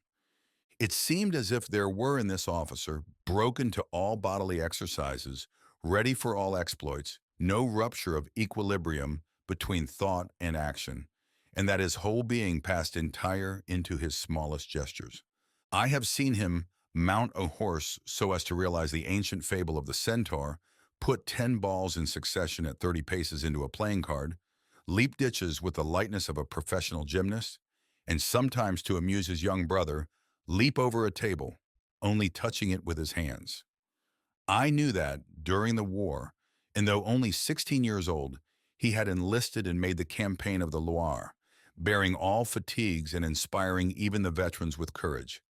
It seemed as if there were in this officer, broken to all bodily exercises, ready for all exploits, no rupture of equilibrium between thought and action, and that his whole being passed entire into his smallest gestures. I have seen him mount a horse so as to realize the ancient fable of the centaur, put 10 balls in succession at 30 paces into a playing card, leap ditches with the lightness of a professional gymnast, and sometimes to amuse his young brother, leap over a table, only touching it with his hands. I knew that, during the war, and though only 16 years old, he had enlisted and made the campaign of the Loire, bearing all fatigues and inspiring even the veterans with courage.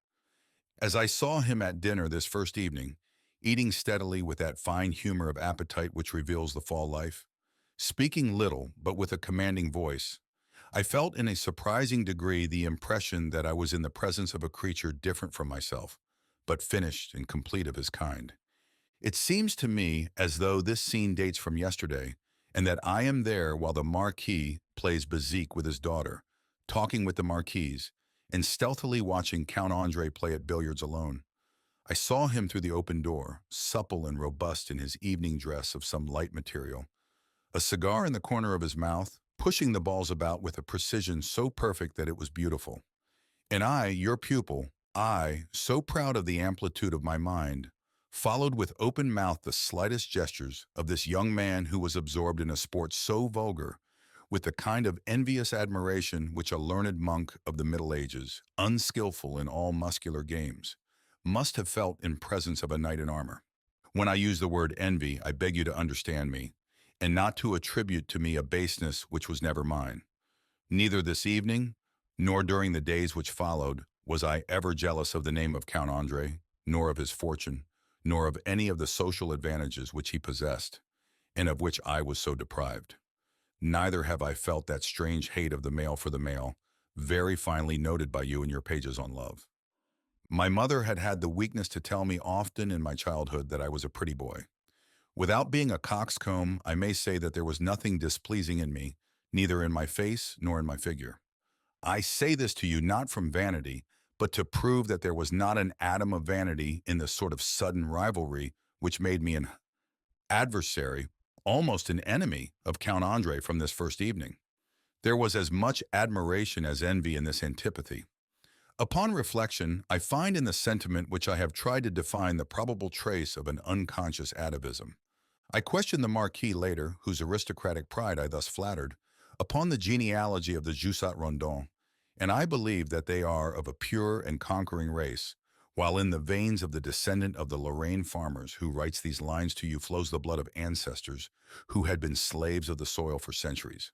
As I saw him at dinner this first evening, eating steadily with that fine humor of appetite which reveals the fall life, speaking little but with a commanding voice, I felt in a surprising degree the impression that I was in the presence of a creature different from myself, but finished and complete of his kind. It seems to me as though this scene dates from yesterday, and that I am there while the Marquis plays bezique with his daughter, talking with the Marquise, and stealthily watching Count Andre play at billiards alone. I saw him through the open door, supple and robust in his evening dress of some light material, a cigar in the corner of his mouth, pushing the balls about with a precision so perfect that it was beautiful. And I, your pupil, I, so proud of the amplitude of my mind, followed with open mouth the slightest gestures of this young man who was absorbed in a sport so vulgar, with the kind of envious admiration which a learned monk of the Middle Ages, unskillful in all muscular games, must have felt in presence of a knight in armor. When I use the word envy, I beg you to understand me, and not to attribute to me a baseness which was never mine. Neither this evening, nor during the days which followed, was I ever jealous of the name of Count Andre, nor of his fortune, nor of any of the social advantages which he possessed, and of which I was so deprived. Neither have I felt that strange hate of the male for the male, very finely noted by you in your pages on love. My mother had had the weakness to tell me often in my childhood that I was a pretty boy. Without being a coxcomb, I may say that there was nothing displeasing in me, neither in my face nor in my figure. I say this to you not from vanity, but to prove that there was not an atom of vanity in the sort of sudden rivalry which made me an adversary, almost an enemy, of Count Andre from this first evening. There was as much admiration as envy in this antipathy. Upon reflection, I find in the sentiment which I have tried to define the probable trace of an unconscious atavism. I questioned the Marquis later, whose aristocratic pride I thus flattered, upon the genealogy of the Jusat Randon, and I believe that they are of a pure and conquering race, while in the veins of the descendant of the Lorraine farmers who writes these lines to you flows the blood of ancestors who had been slaves of the soil for centuries.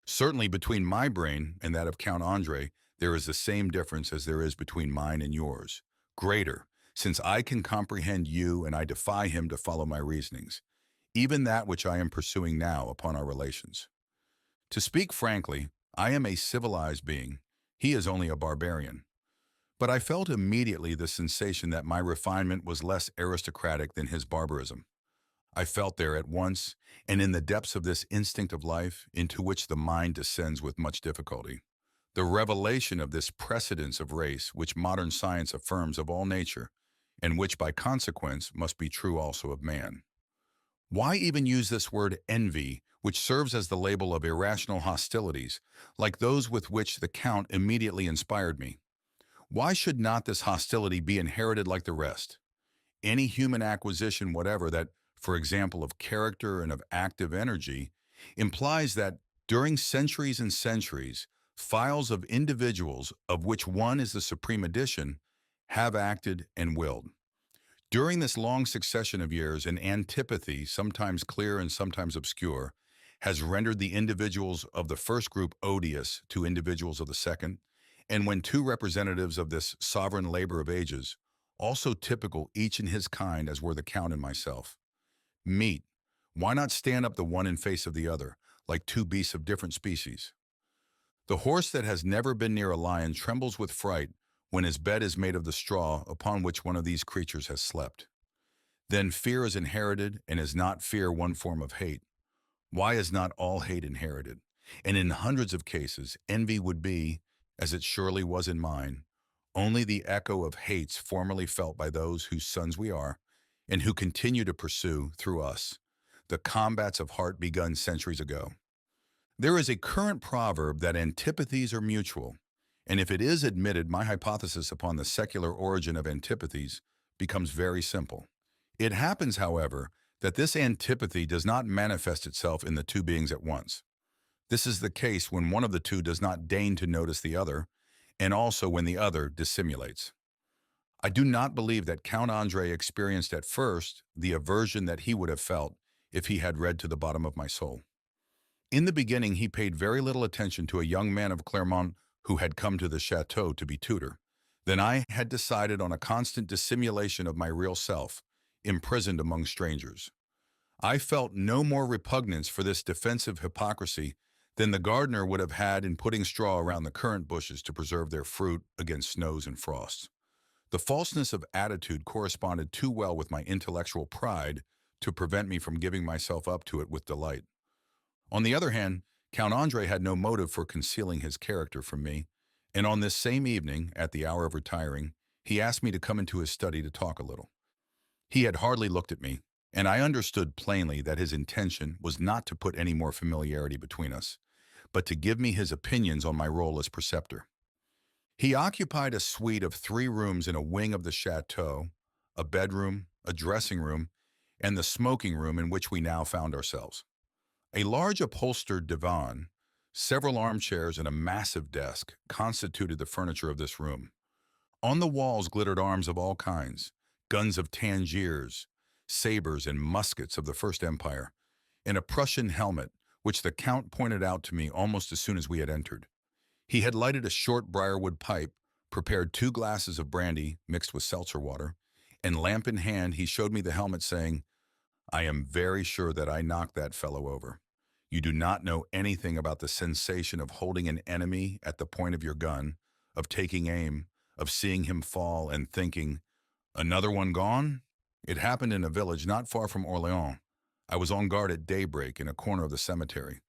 Certainly between my brain and that of Count Andre, there is the same difference as there is between mine and yours. Greater, since I can comprehend you and I defy him to follow my reasonings, even that which I am pursuing now upon our relations. To speak frankly, I am a civilized being. He is only a barbarian. But I felt immediately the sensation that my refinement was less aristocratic than his barbarism. I felt there at once, and in the depths of this instinct of life, into which the mind descends with much difficulty, the revelation of this precedence of race which modern science affirms of all nature, and which by consequence must be true also of man. Why even use this word envy, which serves as the label of irrational hostilities, like those with which the Count immediately inspired me? Why should not this hostility be inherited like the rest? Any human acquisition, whatever, that, for example, of character and of active energy, implies that during centuries and centuries, files of individuals, of which one is the supreme edition, have acted and willed. During this long succession of years, an antipathy, sometimes clear and sometimes obscure, has rendered the individuals of the first group odious to individuals of the second, and when two representatives of this sovereign labor of ages, also typical each in his kind as were the Count and myself, meet, why not stand up the one in face of the other, like two beasts of different species? The horse that has never been near a lion trembles with fright when his bed is made of the straw upon which one of these creatures has slept. Then fear is inherited, and is not fear one form of hate? Why is not all hate inherited? And in hundreds of cases, envy would be, as it surely was in mine, only the echo of hates formerly felt by those whose sons we are, and who continue to pursue, through us, the combats of heart begun centuries ago. There is a current proverb that antipathies are mutual, and if it is admitted, my hypothesis upon the secular origin of antipathies becomes very simple. It happens, however, that this antipathy does not manifest itself in the two beings at once. This is the case when one of the two does not deign to notice the other, and also when the other dissimulates. I do not believe that Count Andre experienced at first the aversion that he would have felt if he had read to the bottom of my soul. In the beginning, he paid very little attention to a young man of Clermont who had come to the chateau to be tutor. Then I had decided on a constant dissimulation of my real self, imprisoned among strangers. I felt no more repugnance for this defensive hypocrisy than the gardener would have had in putting straw around the currant bushes to preserve their fruit against snows and frosts. The falseness of attitude corresponded too well with my intellectual pride to prevent me from giving myself up to it with delight. On the other hand, Count Andre had no motive for concealing his character from me, and on this same evening, at the hour of retiring, he asked me to come into his study to talk a little. He had hardly looked at me, and I understood plainly that his intention was not to put any more familiarity between us, but to give me his opinions on my role as preceptor. He occupied a suite of 3 rooms in a wing of the chateau, a bedroom, a dressing room, and the smoking room in which we now found ourselves. A large upholstered divan, several armchairs, and a massive desk constituted the furniture of this room. On the walls glittered arms of all kinds, guns of Tangiers, sabers and muskets of the First Empire, and a Prussian helmet, which the Count pointed out to me almost as soon as we had entered. He had lighted a short briarwood pipe, prepared 2 glasses of brandy mixed with seltzer water, and lamp in hand he showed me the helmet, saying, "I am very sure that I knocked that fellow over. You do not know anything about the sensation of holding an enemy at the point of your gun, of taking aim, of seeing him fall and thinking, 'Another one gone?' It happened in a village not far from Orléans. I was on guard at daybreak in a corner of the cemetery.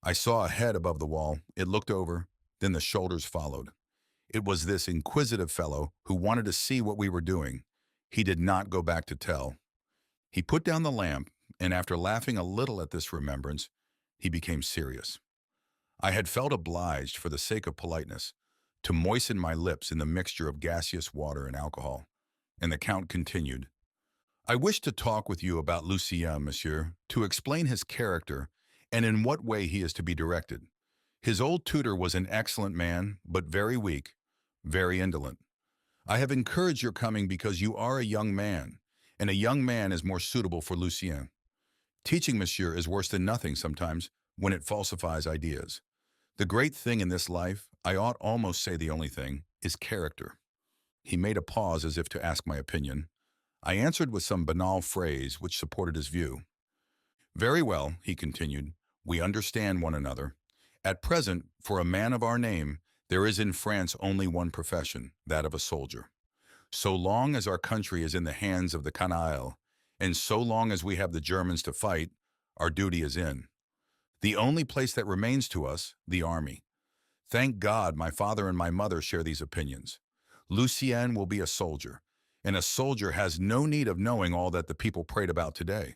I saw a head above the wall. It looked over, then the shoulders followed. It was this inquisitive fellow who wanted to see what we were doing. He did not go back to tell. He put down the lamp, and after laughing a little at this remembrance, he became serious. I had felt obliged, for the sake of politeness, to moisten my lips in the mixture of gaseous water and alcohol, and the Count continued, "I wish to talk with you about Lucien, monsieur, to explain his character and in what way he is to be directed. His old tutor was an excellent man, but very weak, very indolent. I have encouraged your coming because you are a young man, and a young man is more suitable for Lucien. Teaching, monsieur, is worse than nothing sometimes when it falsifies ideas. The great thing in this life, I ought almost say the only thing, is character." He made a pause as if to ask my opinion. I answered with some banal phrase which supported his view. "Very well," he continued, "we understand one another. At present, for a man of our name, there is in France only one profession, that of a soldier. So long as our country is in the hands of the canaille, and so long as we have the Germans to fight, our duty is in. The only place that remains to us, the army. Thank God my father and my mother share these opinions. Lucien will be a soldier, and a soldier has no need of knowing all that the people prate about today.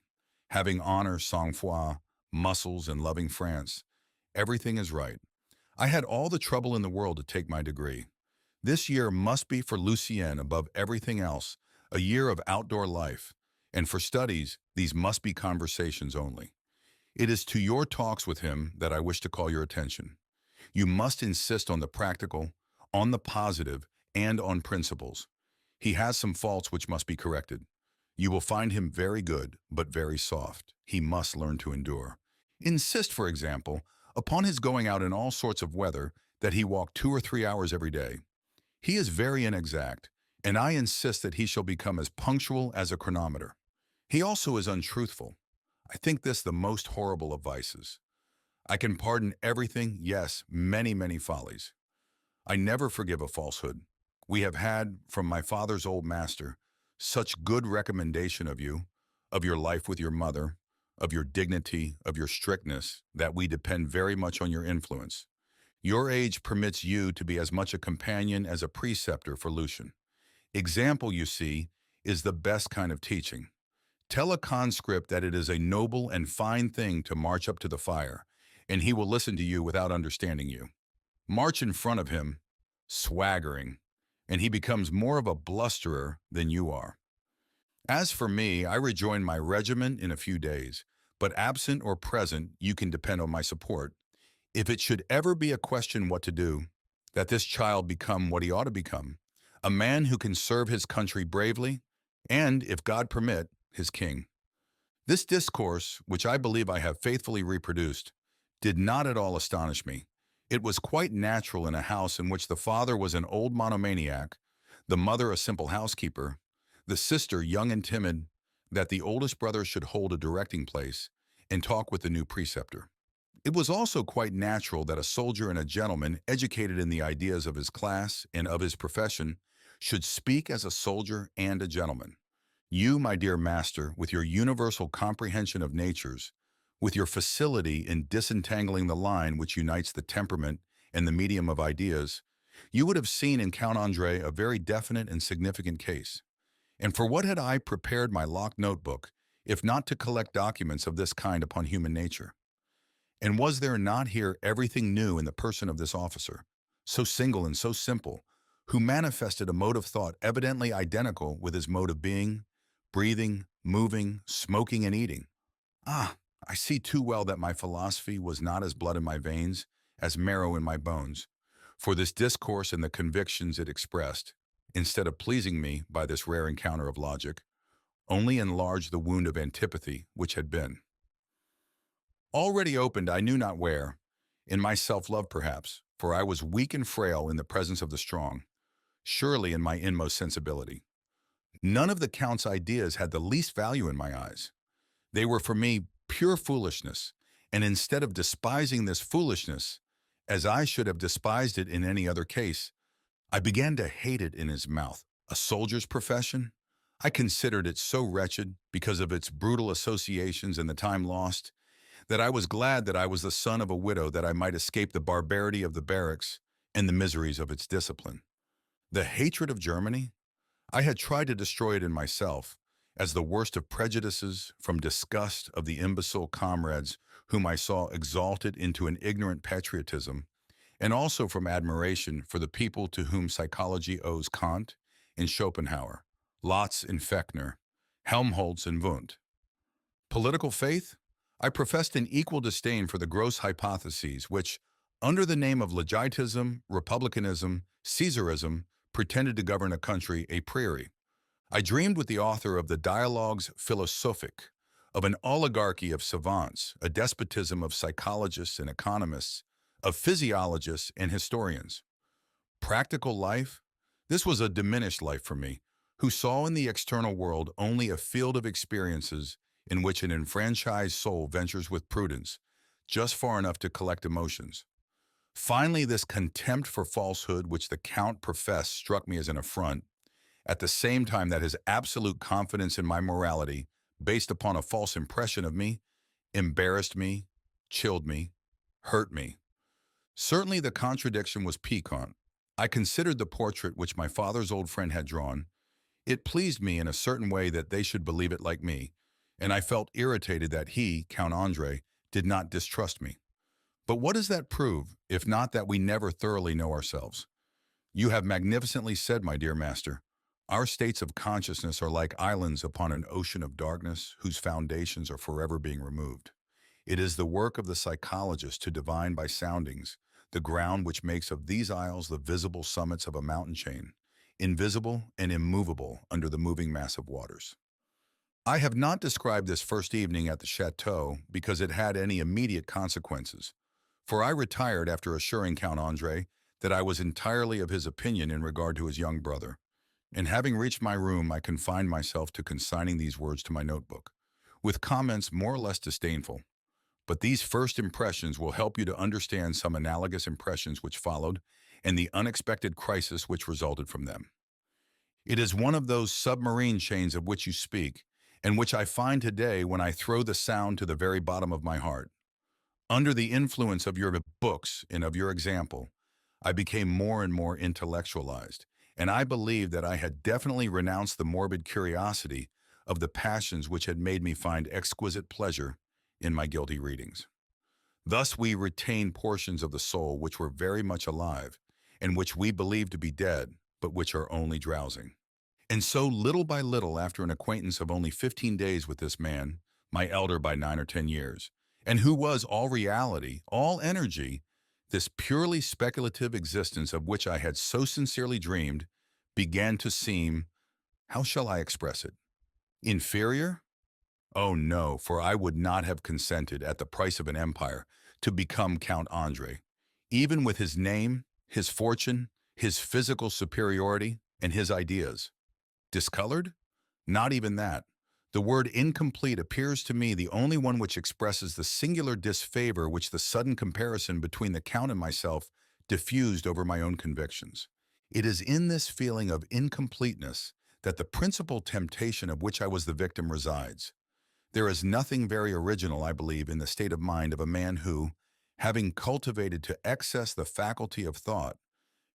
having honor, sang-froid, muscles, and loving France. Everything is right. I had all the trouble in the world to take my degree. This year must be for Lucien above everything else, a year of outdoor life. And for studies, these must be conversations only. It is to your talks with him that I wish to call your attention. You must insist on the practical, on the positive, and on principles. He has some faults which must be corrected. You will find him very good, but very soft. He must learn to endure. Insist, for example, upon his going out in all sorts of weather, that he walk 2 or 3 hours every day. He is very inexact, and I insist that he shall become as punctual as a chronometer. He also is untruthful. I think this the most horrible of vices. I can pardon everything, yes, many, many follies. I never forgive a falsehood. We have had, from my father's old master, such good recommendation of you, of your life with your mother, of your dignity, of your strictness, that we depend very much on your influence. Your age permits you to be as much a companion as a preceptor for Lucian. Example, you see, is the best kind of teaching. Tell a conscript that it is a noble and fine thing to march up to the fire, and he will listen to you without understanding you. March in front of him, swaggering, and he becomes more of a blusterer than you are. As for me, I rejoin my regiment in a few days, but absent or present, you can depend on my support. If it should ever be a question what to do, that this child become what he ought to become, a man who can serve his country bravely, and, if God permit, his king. This discourse, which I believe I have faithfully reproduced, did not at all astonish me. It was quite natural in a house in which the father was an old monomaniac, the mother a simple housekeeper, the sister young and timid, that the oldest brother should hold a directing place and talk with the new preceptor. It was also quite natural that a soldier and a gentleman, educated in the ideas of his class and of his profession, should speak as a soldier and a gentleman. You, my dear master, with your universal comprehension of natures, with your facility in disentangling the line which unites the temperament and the medium of ideas, you would have seen in Count Andre a very definite and significant case. And for what had I prepared my locked notebook, if not to collect documents of this kind upon human nature? And was there not here everything new in the person of this officer, so single and so simple, who manifested a mode of thought evidently identical with his mode of being, breathing, moving, smoking, and eating? Ah, I see too well that my philosophy was not as blood in my veins, as marrow in my bones, for this discourse and the convictions it expressed, instead of pleasing me by this rare encounter of logic, only enlarged the wound of antipathy which had been already opened I knew not where, in my self-love perhaps, for I was weak and frail in the presence of the strong, surely in my inmost sensibility. None of the Count's ideas had the least value in my eyes. They were for me pure foolishness, and instead of despising this foolishness, as I should have despised it in any other case, I began to hate it in his mouth. A soldier's profession? I considered it so wretched, because of its brutal associations and the time lost, that I was glad that I was the son of a widow, that I might escape the barbarity of the barracks and the miseries of its discipline. The hatred of Germany? I had tried to destroy it in myself, as the worst of prejudices, from disgust of the imbecile comrades whom I saw exalted into an ignorant patriotism, and also from admiration for the people to whom psychology owes Kant and Schopenhauer, Lotz and Fechner, Helmholtz and Wundt. Political faith? I professed an equal disdain for the gross hypotheses which, under the name of legitism, republicanism, Caesarism, pretended to govern a country a priori. I dreamed with the author of the Dialogues Philosophiques of an oligarchy of savants, a despotism of psychologists and economists, of physiologists and historians. Practical life? This was a diminished life for me, who saw in the external world only a field of experiences in which an enfranchised soul ventures with prudence, just far enough to collect emotions. Finally, this contempt for falsehood which the Count professed struck me as an affront, at the same time that his absolute confidence in my morality, based upon a false impression of me, embarrassed me, chilled me, hurt me. Certainly the contradiction was piquant. I considered the portrait which my father's old friend had drawn. It pleased me in a certain way that they should believe it like me. and I felt irritated that he, Count Andre, did not distrust me. But what does that prove, if not that we never thoroughly know ourselves? You have magnificently said, my dear master. Our states of consciousness are like islands upon an ocean of darkness whose foundations are forever being removed. It is the work of the psychologist to divine by soundings the ground which makes of these isles the visible summits of a mountain chain, invisible and immovable under the moving mass of waters. I have not described this first evening at the Chateau because it had any immediate consequences, for I retired after assuring Count Andre that I was entirely of his opinion in regard to his young brother, and having reached my room I confined myself to consigning these words to my notebook, with comments more or less disdainful. But these first impressions will help you to understand some analogous impressions which followed and the unexpected crisis which resulted from them. It is one of those submarine chains of which you speak, and which I find today when I throw the sound to the very bottom of my heart. Under the influence of your books and of your example, I became more and more intellectualized, and I believed that I had definitely renounced the morbid curiosity of the passions which had made me find exquisite pleasure in my guilty readings. Thus we retain portions of the soul which were very much alive, and which we believe to be dead, but which are only drowsing. And so little by little, after an acquaintance of only 15 days with this man, my elder by 9 or 10 years, and who was all reality, all energy, this purely speculative existence of which I had so sincerely dreamed began to seem, how shall I express it, inferior? Oh no, for I would not have consented, at the price of an empire, to become Count Andre, even with his name, his fortune, his physical superiority, and his ideas. Discolored? Not even that. The word incomplete appears to me the only one which expresses the singular disfavor which the sudden comparison between the Count and myself diffused over my own convictions. It is in this feeling of incompleteness that the principal temptation of which I was the victim resides. There is nothing very original, I believe, in the state of mind of a man who, having cultivated to excess the faculty of thought,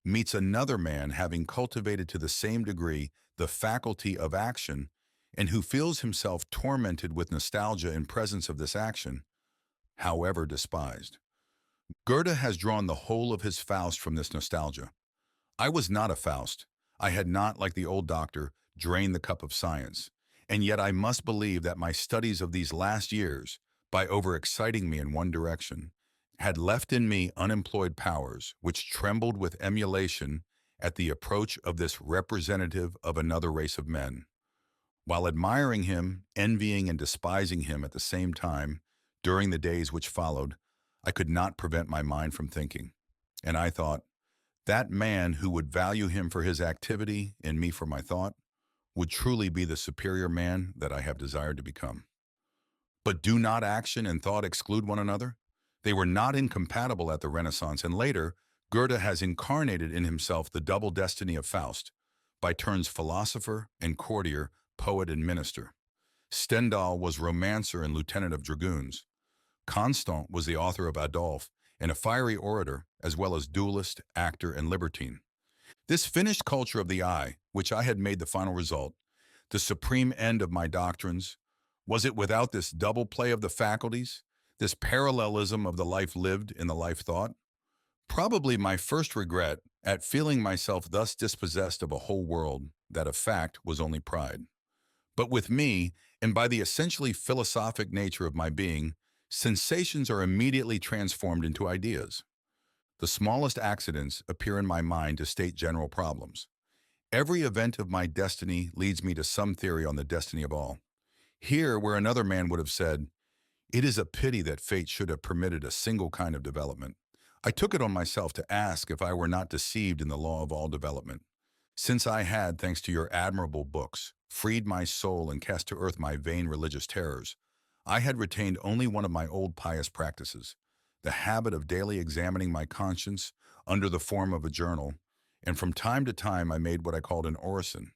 meets another man having cultivated to the same degree the faculty of action, and who feels himself tormented with nostalgia in presence of this action, however despised. Goethe has drawn the whole of his Faust from this nostalgia. I was not a Faust. I had not, like the old doctor, drained the cup of science, and yet I must believe that my studies of these last years, by overexciting me in one direction, had left in me unemployed powers which trembled with emulation at the approach of this representative of another race of men. While admiring him, envying and despising him at the same time, during the days which followed, I could not prevent my mind from thinking. And I thought, that man who would value him for his activity and me for my thought would truly be the superior man that I have desired to become. But do not action and thought exclude one another? They were not incompatible at the Renaissance, and later, Goethe has incarnated in himself the double destiny of Faust, by turns philosopher and courtier, poet and minister. Stendhal was romancer and lieutenant of dragoons. Constant was the author of Adolphe, and a fiery orator, as well as duelist, actor, and libertine. This finished culture of the eye, which I had made the final result, the supreme end of my doctrines, was it without this double play of the faculties, this parallelism of the life lived in the life thought? Probably my first regret at feeling myself thus dispossessed of a whole world that of fact was only pride. But with me, and by the essentially philosophic nature of my being, sensations are immediately transformed into ideas. The smallest accidents appear in my mind to state general problems. Every event of my destiny leads me to some theory on the destiny of all. Here, where another man would have said, "It is a pity that fate should have permitted a single kind of development," I took it on myself to ask if I were not deceived in the law of all development. Since I had, thanks to your admirable books, freed my soul and cast to earth my vain religious terrors, I had retained only one of my old pious practices, the habit of daily examining my conscience under the form of a journal, and from time to time I made what I called an orison.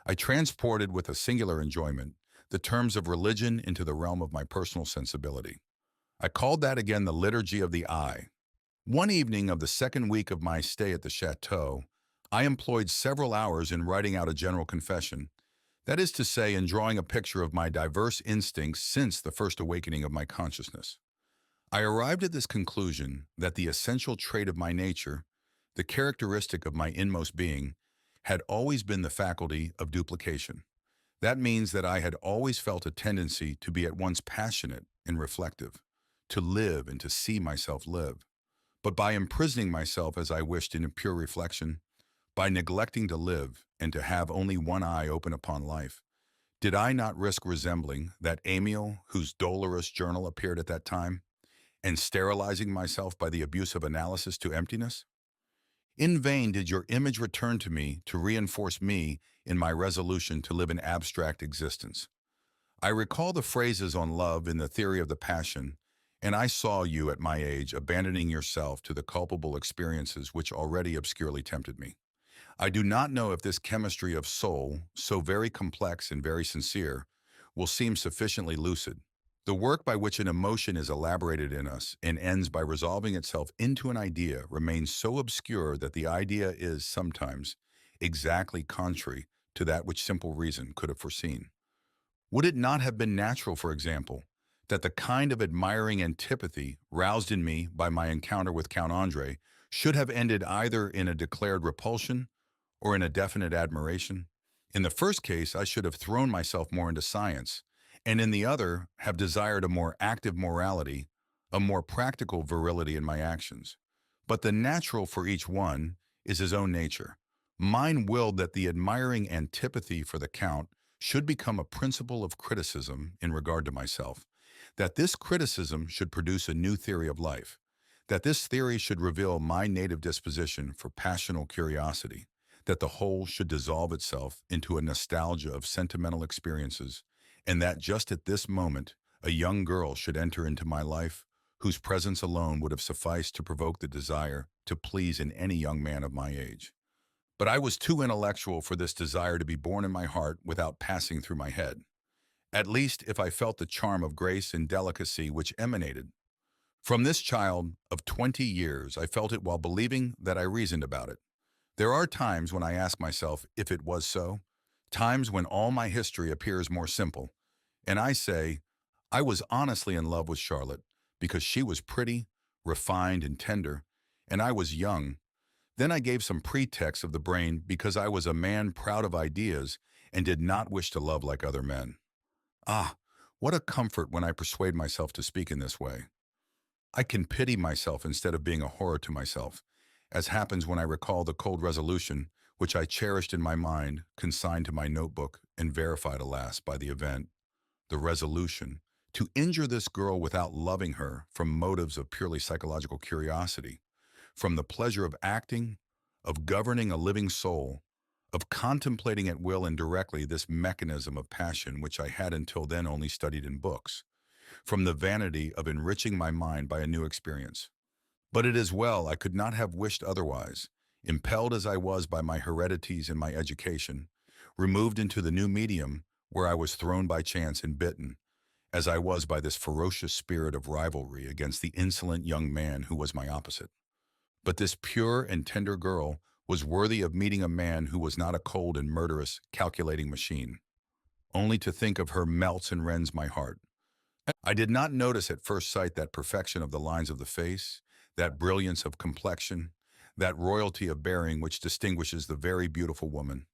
I transported with a singular enjoyment the terms of religion into the realm of my personal sensibility. I called that again the liturgy of the eye. One evening of the second week of my stay at the Chateau, I employed several hours in writing out a general confession, That is to say, in drawing a picture of my diverse instincts since the first awakening of my consciousness. I arrived at this conclusion that the essential trait of my nature, the characteristic of my inmost being, had always been the faculty of duplication. That means that I had always felt a tendency to be at once passionate and reflective, to live and to see myself live. But by imprisoning myself as I wished in a pure reflection, by neglecting to live and to have only one eye open upon life, did I not risk resembling that Amiel whose dolorous journal appeared at that time, and sterilizing myself by the abuse of analysis to emptiness? In vain did your image return to me to reinforce me in my resolution to live an abstract existence. I recall the phrases on love in the theory of the passion, and I saw you at my age abandoning yourself to the culpable experiences which already obscurely tempted me. I do not know if this chemistry of soul, so very complex and very sincere, will seem sufficiently lucid. The work by which an emotion is elaborated in us and ends by resolving itself into an idea remains so obscure that the idea is sometimes exactly contrary to that which simple reason could have foreseen. Would it not have been natural, for example, that the kind of admiring antipathy roused in me by my encounter with Count Andre should have ended either in a declared repulsion or in a definite admiration? In the first case, I should have thrown myself more into science, and in the other, have desired a more active morality, a more practical virility in my actions. But the natural for each one is his own nature. Mine willed that the admiring antipathy for the Count should become a principle of criticism in regard to myself, that this criticism should produce a new theory of life, that this theory should reveal my native disposition for passional curiosity, that the whole should dissolve itself into a nostalgia of sentimental experiences, and that just at this moment a young girl should enter into my life whose presence alone would have sufficed to provoke the desire to please in any young man of my age. But I was too intellectual for this desire to be born in my heart without passing through my head, at least if I felt the charm of grace and delicacy which emanated. From this child of 20 years, I felt it while believing that I reasoned about it. There are times when I ask myself if it was so, times when all my history appears more simple, and I say, I was honestly in love with Charlotte because she was pretty, refined, and tender, and I was young. Then I gave some pretext of the brain because I was a man proud of ideas and did not wish to love like other men. Ah, what a comfort when I persuade myself to speak in this way. I can pity myself instead of being a horror to myself, as happens when I recall the cold resolution which I cherished in my mind, consigned to my notebook, and verified, alas, by the event, the resolution to injure this girl without loving her from motives of purely psychological curiosity, from the pleasure of acting, of governing a living soul, of contemplating at will and directly this mechanism of passion which I had until then only studied in books, from the vanity of enriching my mind by a new experience. But it is well I could not have wished otherwise, impelled as I was by my heredities and my education, removed into the new medium where I was thrown by chance and bitten, as I was by this ferocious spirit of rivalry against the insolent young man who was my opposite. But this pure and tender girl was worthy of meeting a man who was not a cold and murderous, calculating machine. Only to think of her melts and rends my heart. I did not notice at first sight that perfection of the lines of the face, that brilliance of complexion, that royalty of bearing which distinguishes the very beautiful woman.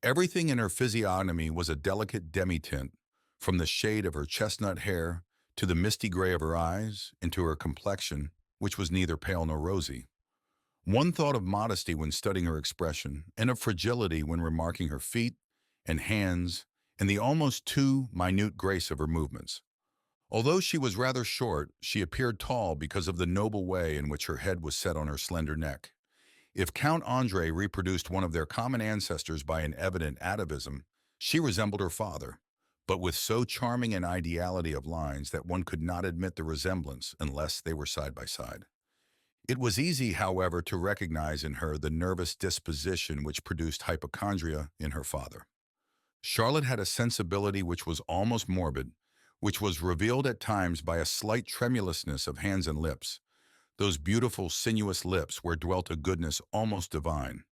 Everything in her physiognomy was a delicate demi-tint, from the shade of her chestnut hair to the misty gray of her eyes, and to her complexion, which was neither pale nor rosy. One thought of modesty when studying her expression, and of fragility when remarking her feet and hands, and the almost too minute grace of her movements. Although she was rather short, she appeared tall because of the noble way in which her head was set on her slender neck. If Count Andre reproduced one of their common ancestors by an evident atavism, she resembled her father, but with so charming an ideality of lines that one could not admit the resemblance unless they were side by side. It was easy, however, to recognize in her the nervous disposition which produced hypochondria in her father. Charlotte had a sensibility which was almost morbid, which was revealed at times by a slight tremulousness of hands and lips, those beautiful sinuous lips where dwelt a goodness almost divine.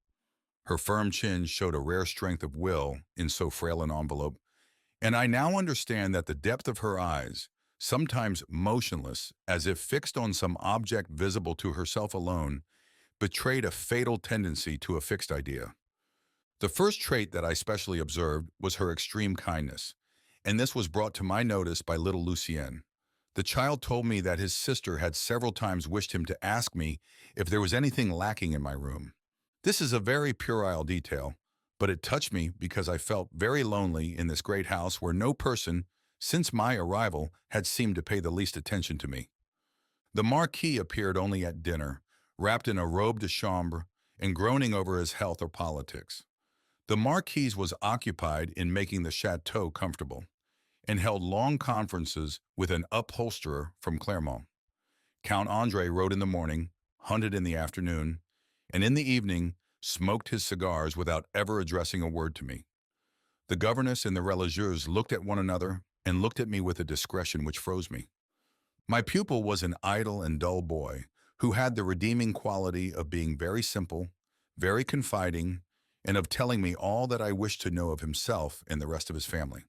Her firm chin showed a rare strength of will in so frail an envelope, and I now understand that the depth of her eyes, sometimes motionless, as if fixed on some object visible to herself alone, betrayed a fatal tendency to a fixed idea. The first trait that I specially observed was her extreme kindness, and this was brought to my notice by little Lucien. The child told me that his sister had several times wished him to ask me if there was anything lacking in my room. This is a very puerile detail, but it touched me because I felt very lonely in this great house where no person, since my arrival, had seemed to pay the least attention to me. The Marquis appeared only at dinner, wrapped in a robe de chambre and groaning over his health or politics. The Marquise was occupied in making the Chateau comfortable and held long conferences with an upholsterer from Clermont. Count Andre rode in the morning, hunted in the afternoon, and in the evening smoked his cigars without ever addressing a word to me. The governess and the religieuse looked at one another and looked at me with a discretion which froze me. My pupil was an idle and dull boy who had the redeeming quality of being very simple, very confiding, and of telling me all that I wished to know of himself and the rest of his family.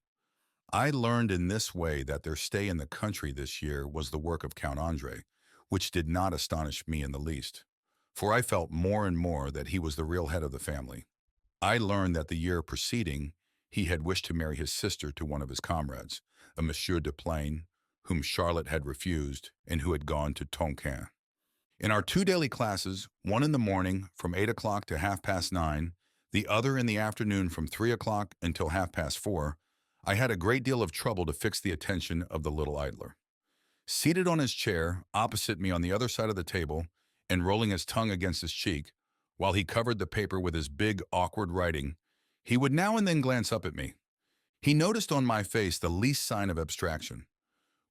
I learned in this way that their stay in the country this year was the work of Count Andre, which did not astonish me in the least, for I felt more and more that he was the real head of the family. I learned that the year preceding, he had wished to marry his sister to one of his comrades, a Monsieur de Plain, whom Charlotte had refused and who had gone to Tonquin. In our two daily classes, one in the morning from 8 o'clock to half past 9, the other in the afternoon from 3 o'clock until half past 4, I had a great deal of trouble to fix the attention of the little idler. Seated on his chair, opposite me on the other side of the table, and rolling his tongue against his cheek, while he covered the paper with his big, awkward writing, he would now and then glance up at me. He noticed on my face the least sign of abstraction.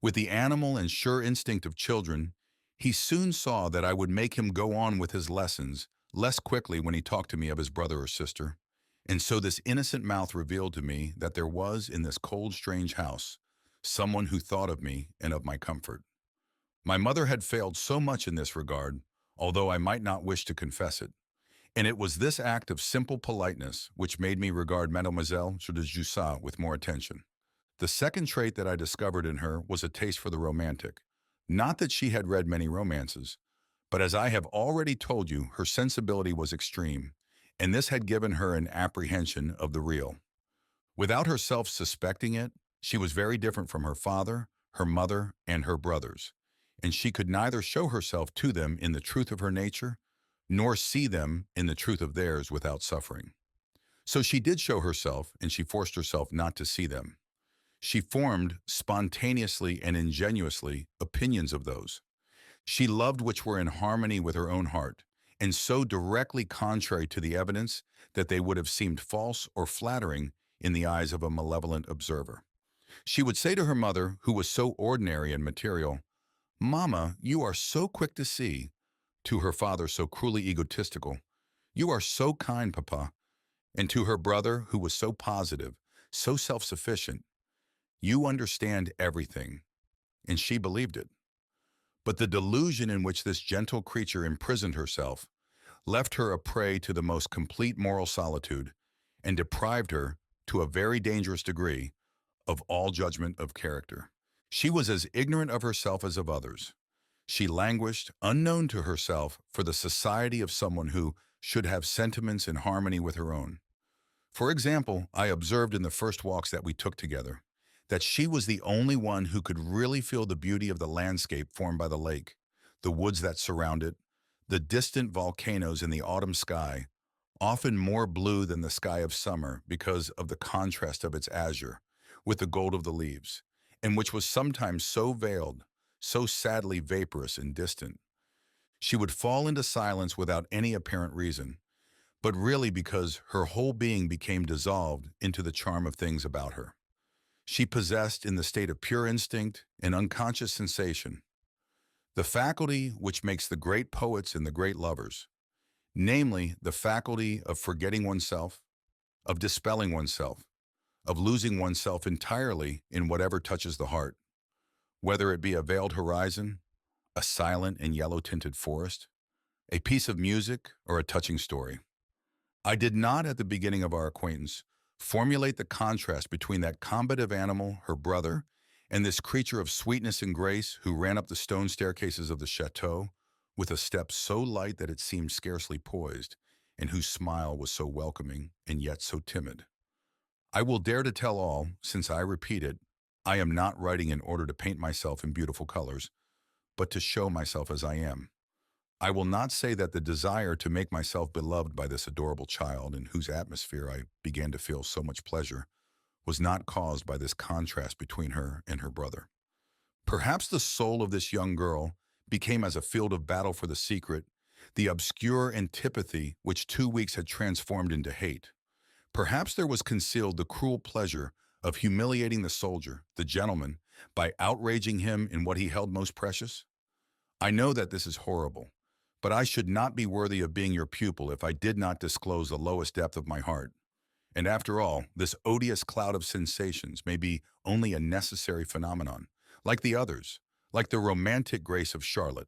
With the animal and sure instinct of children, he soon saw that I would make him go on with his lessons less quickly when he talked to me of his brother or sister. And so this innocent mouth revealed to me that there was in this cold, strange house someone who thought of me and of my comfort. My mother had failed so much in this regard, although I might not wish to confess it. And it was this act of simple politeness which made me regard Mademoiselle de Jussac with more attention. The second trait that I discovered in her was a taste for the romantic. Not that she had read many romances, but as I have already told you, her sensibility was extreme, and this had given her an apprehension of the real. Without herself suspecting it, she was very different from her father, her mother, and her brothers, and she could neither show herself to them in the truth of her nature, nor see them in the truth of theirs without suffering. So she did show herself, and she forced herself not to see them. She formed, spontaneously and ingenuously, opinions of those. She loved which were in harmony with her own heart, and so directly contrary to the evidence that they would have seemed false or flattering in the eyes of a malevolent observer. She would say to her mother, who was so ordinary and material, "Mamma, you are so quick to see," to her father so cruelly egotistical, "You are so kind, Papa," and to her brother, who was so positive, so self-sufficient, "You understand everything," and she believed it. But the delusion in which this gentle creature imprisoned herself left her a prey to the most complete moral solitude and deprived her, to a very dangerous degree, of all judgment of character. She was as ignorant of herself as of others. She languished, unknown to herself, for the society of someone who should have sentiments in harmony with her own. For example, I observed in the first walks that we took together that she was the only one who could really feel the beauty of the landscape formed by the lake, the woods that surround it, the distant volcanoes in the autumn sky, often more blue than the sky of summer because of the contrast of its azure with the gold of the leaves, and which was sometimes so veiled, so sadly vaporous and distant. She would fall into silence without any apparent reason, but really because her whole being became dissolved into the charm of things about her. She possessed, in the state of pure instinct and unconscious sensation, the faculty which makes the great poets and the great lovers, namely the faculty of forgetting oneself, of dispelling oneself, of losing oneself entirely in whatever touches the heart, whether it be a veiled horizon, a silent and yellow-tinted forest, a piece of music, or a touching story. I did not, at the beginning of our acquaintance, formulate the contrast between that combative animal, her brother, and this creature of sweetness and grace who ran up the stone staircases of the chateau with a step so light that it seemed scarcely poised, and whose smile was so welcoming and yet so timid. I will dare to tell all, since I repeat it, I am not writing in order to paint myself in beautiful colors, but to show myself as I am. I will not say that the desire to make myself beloved by this adorable child in whose atmosphere I began to feel so much pleasure was not caused by this contrast between her and her brother. Perhaps the soul of this young girl became as a field of battle for the secret, the obscure antipathy which 2 weeks had transformed into hate. Perhaps there was concealed the cruel pleasure of humiliating the soldier, the gentleman, by outraging him in what he held most precious. I know that this is horrible, but I should not be worthy of being your pupil if I did not disclose the lowest depth of my heart. And after all, this odious cloud of sensations may be only a necessary phenomenon, like the others, like the romantic grace of Charlotte,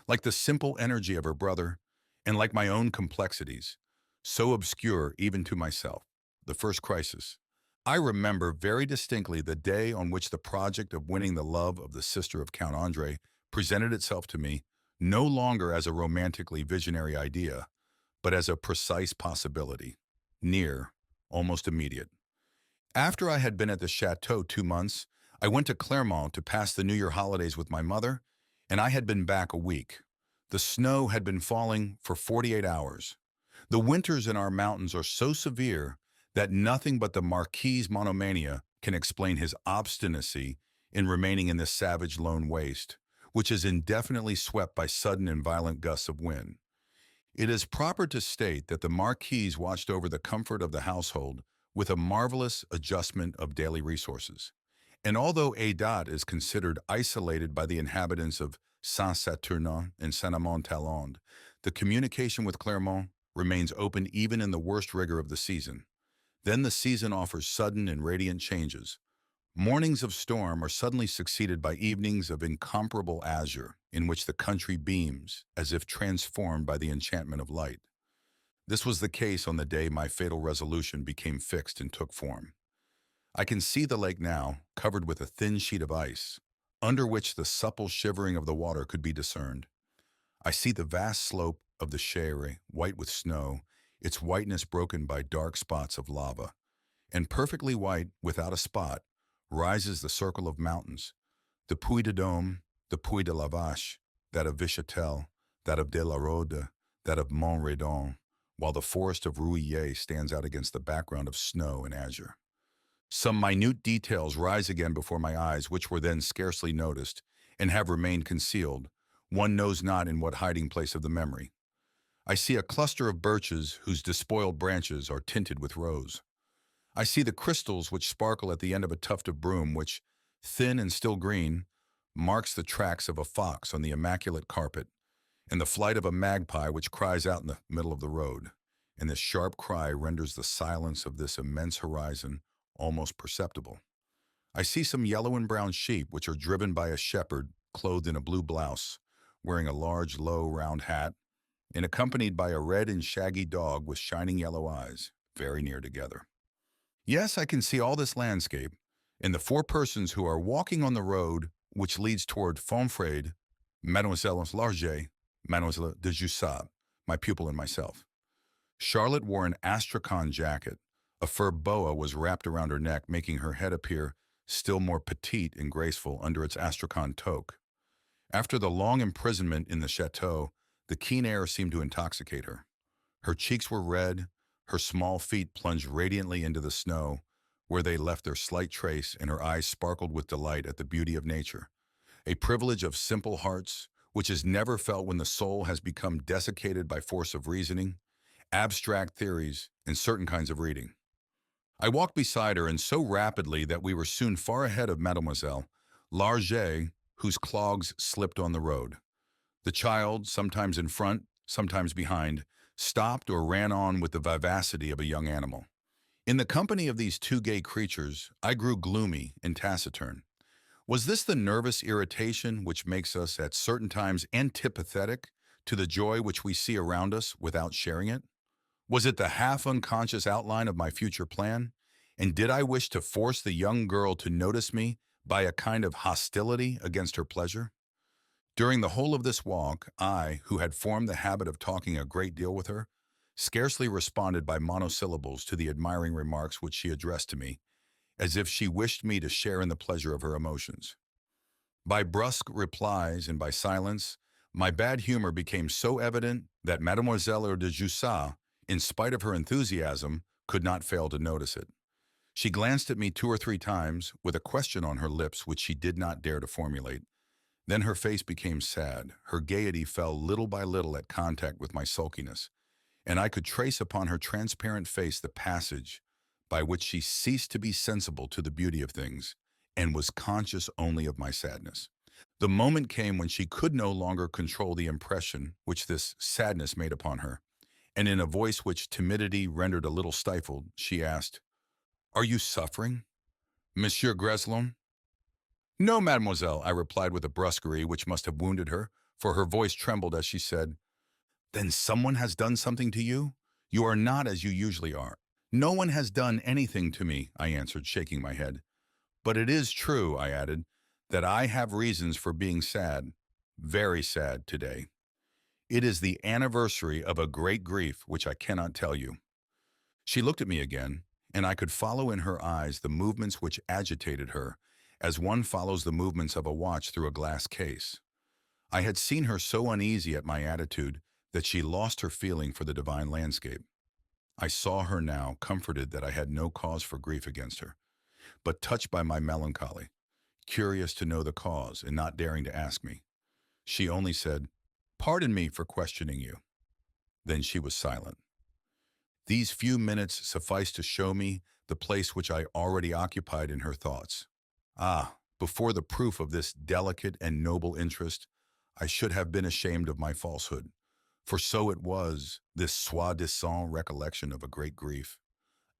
like the simple energy of her brother, and like my own complexities, so obscure even to myself. The first crisis. I remember very distinctly the day on which the project of winning the love of the sister of Count Andre presented itself to me, no longer as a romantically visionary idea, but as a precise possibility, near, almost immediate. After I had been at the Chateau 2 months, I went to Clermont to pass the New Year holidays with my mother, and I had been back a week. The snow had been falling for 48 hours. The winters in our mountains are so severe that nothing but the Marquis's monomania can explain his obstinacy in remaining in this savage lone waste, which is indefinitely swept by sudden and violent gusts of wind. It is proper to state that the Marquis watched over the comfort of the household with a marvelous adjustment of daily resources. And although Adat is considered isolated by the inhabitants of Saint-Saturnin and Saint-Amand-Talande, the communication with Clermont remains open even in the worst rigor of the season. Then the season offers sudden and radiant changes. Mornings of storm are suddenly succeeded by evenings of incomparable azure, in which the country beams, as if transformed by the enchantment of light. This was the case on the day my fatal resolution became fixed and took form. I can see the lake now, covered with a thin sheet of ice, under which the supple shivering of the water could be discerned. I see the vast slope of the Chere, white with snow, its whiteness broken by dark spots of lava. And perfectly white, without a spot, rises the circle of mountains, the Puy de Dôme, the Puy de la Vache, that of Vichatel, that of De la Rode, that of Montredon, while the forest of Rouillé stands out against the background of snow and azure. Some minute details rise again before my eyes which were then scarcely noticed, and have remained concealed, one knows not in what hiding place of the memory. I see a cluster of birches whose despoiled branches are tinted with rose. I see the crystals which sparkle at the end of a tuft of broom which, thin and still green, marks the tracks of a fox on the immaculate carpet, and the flight of a magpie which cries out in the middle of the road, and this sharp cry renders the silence of this immense horizon almost perceptible. I see some yellow and brown sheep which are driven by a shepherd clothed in a blue blouse, wearing a large, low, round hat, and accompanied by a red and shaggy dog with shining yellow eyes, very near together. Yes, I can see all this landscape, and the four persons who are walking on the road which leads toward Fonfrède, Mademoiselle Larget, Mademoiselle de Jussat, my pupil and myself. Charlotte wore an astrakhan jacket. A fur boa was wrapped around her neck, making her head appear still more petite and graceful under its astrakhan toque. After the long imprisonment in the chateau, the keen air seemed to intoxicate her. Her cheeks were red, her small feet plunged radiantly into the snow, where they left their slight trace, and her eyes sparkled with delight at the beauty of nature, a privilege of simple hearts, which is never felt when the soul has become desiccated by force of reasoning, abstract theories, and certain kinds of reading. I walked beside her, and so rapidly that we were soon far ahead of Mademoiselle Larget, whose clogs slipped on the road. The child, sometimes in front, sometimes behind, stopped or ran on with the vivacity of a young animal. In the company of these two gay creatures, I grew gloomy and taciturn. Was this the nervous irritation which makes us at certain times antipathetic to the joy which we see around us without sharing it? Was it the half-unconscious outline of my future plan? And did I wish to force the young girl to notice me by a kind of hostility against her pleasure? During the whole of this walk, I, who had formed the habit of talking a great deal with her, scarcely responded by monosyllables to the admiring remarks which she addressed to me, as if she wished me to share in the pleasure of her emotions. By brusque replies and by silence, my bad humor became so evident that Mademoiselle de Jussat, in spite of her enthusiasm, could not fail to notice it. She glanced at me 2 or 3 times with a question on her lips which she did not dare to formulate. Then her face became sad. Her gaiety fell little by little at contact with my sulkiness, and I could trace upon her transparent face the passage by which she ceased to be sensible to the beauty of things and was conscious only of my sadness. The moment came when she could no longer control the impression which this sadness made upon her, and in a voice which timidity rendered a little stifled, she asked, "Are you suffering, Monsieur Greslin?" "No, mademoiselle," I replied with a brusquerie which must have wounded her, for her voice trembled as she said, "Then someone has done something to you? You are not as you usually are." "No one has done anything to me," I answered, shaking my head. "But it is true," I added, "that I have reasons for being sad, very sad today. It is the anniversary of a great grief which I cannot tell you." She looked at me again, and I could follow in her eyes the movements which agitated her, as one follows the movements of a watch through a glass case. I had seen her so uneasy at my attitude that she lost her feeling for the divine landscape. I saw her now, comforted that I had no cause for grief against her, but touched by my melancholy, curious to know the cause and not daring to ask me. She only said, "Pardon me for questioning you." Then she was silent. These few minutes sufficed to show me the place which I already occupied in her thoughts. Ah, before the proof of this delicate and noble interest, I should have been ashamed of my falsehood, for so it was, this soi-disant recollection of a great grief,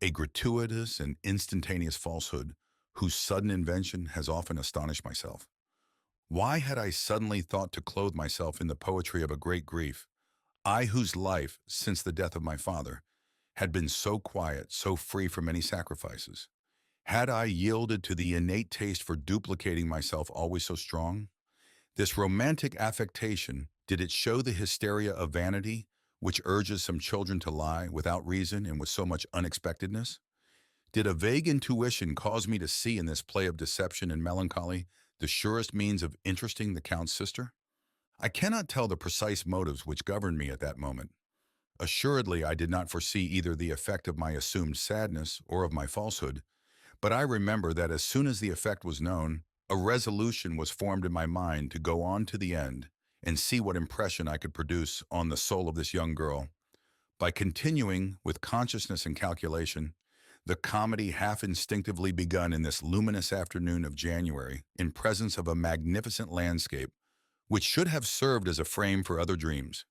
a gratuitous and instantaneous falsehood whose sudden invention has often astonished myself. Why had I suddenly thought to clothe myself in the poetry of a great grief, I whose life, since the death of my father, had been so quiet, so free from any sacrifices? Had I yielded to the innate taste for duplicating myself always so strong? This romantic affectation, did it show the hysteria of vanity, which urges some children to lie without reason and with so much unexpectedness? Did a vague intuition cause me to see in this play of deception and melancholy the surest means of interesting the Count's sister? I cannot tell the precise motives which governed me at that moment. Assuredly, I did not foresee either the effect of my assumed sadness or of my falsehood, but I remember that as soon as the effect was known, a resolution was formed in my mind to go on to the end and see what impression I could produce on the soul of this young girl. By continuing, with consciousness and calculation, the comedy half instinctively begun in this luminous afternoon of January in presence of a magnificent landscape, which should have served as a frame for other dreams.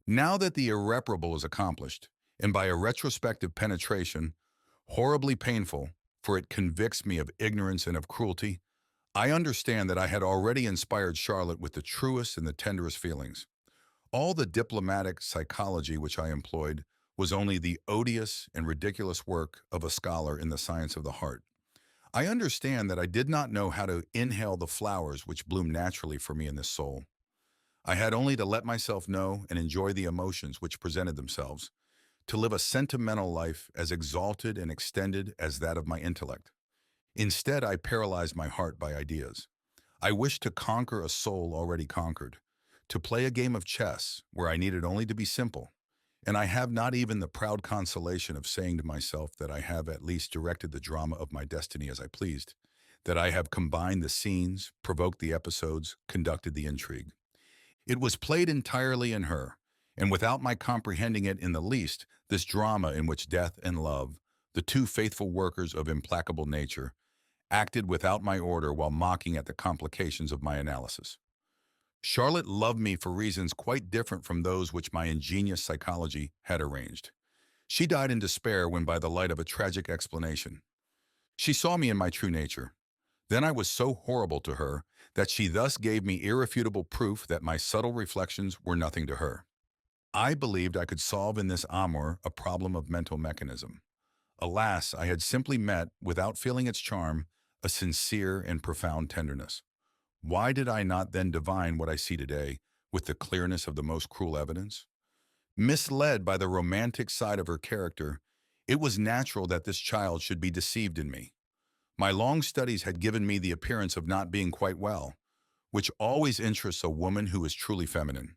Now that the irreparable is accomplished, and by a retrospective penetration, horribly painful, for it convicts me of ignorance and of cruelty, I understand that I had already inspired Charlotte with the truest and the tenderest feelings. All the diplomatic psychology which I employed was only the odious and ridiculous work of a scholar in the science of the heart. I understand that I did not know how to inhale the flowers which bloom naturally for me in this soul. I had only to let myself know and enjoy the emotions which presented themselves, to live a sentimental life as exalted and extended as that of my intellect. Instead, I paralyzed my heart by ideas. I wished to conquer a soul already conquered, to play a game of chess where I needed only to be simple, and I have not even the proud consolation of saying to myself that I have at least directed the drama of my destiny as I pleased, that I have combined the scenes, provoked the episodes, conducted the intrigue. It was played entirely in her, and without my comprehending it in the least, this drama in which death and love, the two faithful workers of implacable nature, acted without my order while mocking at the complications of my analysis. Charlotte loved me for reasons quite different from those which my ingenious psychology had arranged. She died in despair when by the light of a tragic explanation. She saw me in my true nature. Then I was so horrible to her that she thus gave me irrefutable proof that my subtle reflections were nothing to her. I believed I could solve in this amour a problem of mental mechanism. Alas, I had simply met, without feeling its charm, a sincere and profound tenderness. Why did I not then divine what I see today with the clearness of the most cruel evidence? Misled by the romantic side of her character, it was natural that this child should be deceived in me. My long studies had given me the appearance of not being quite well, which always interests a woman who is truly feminine.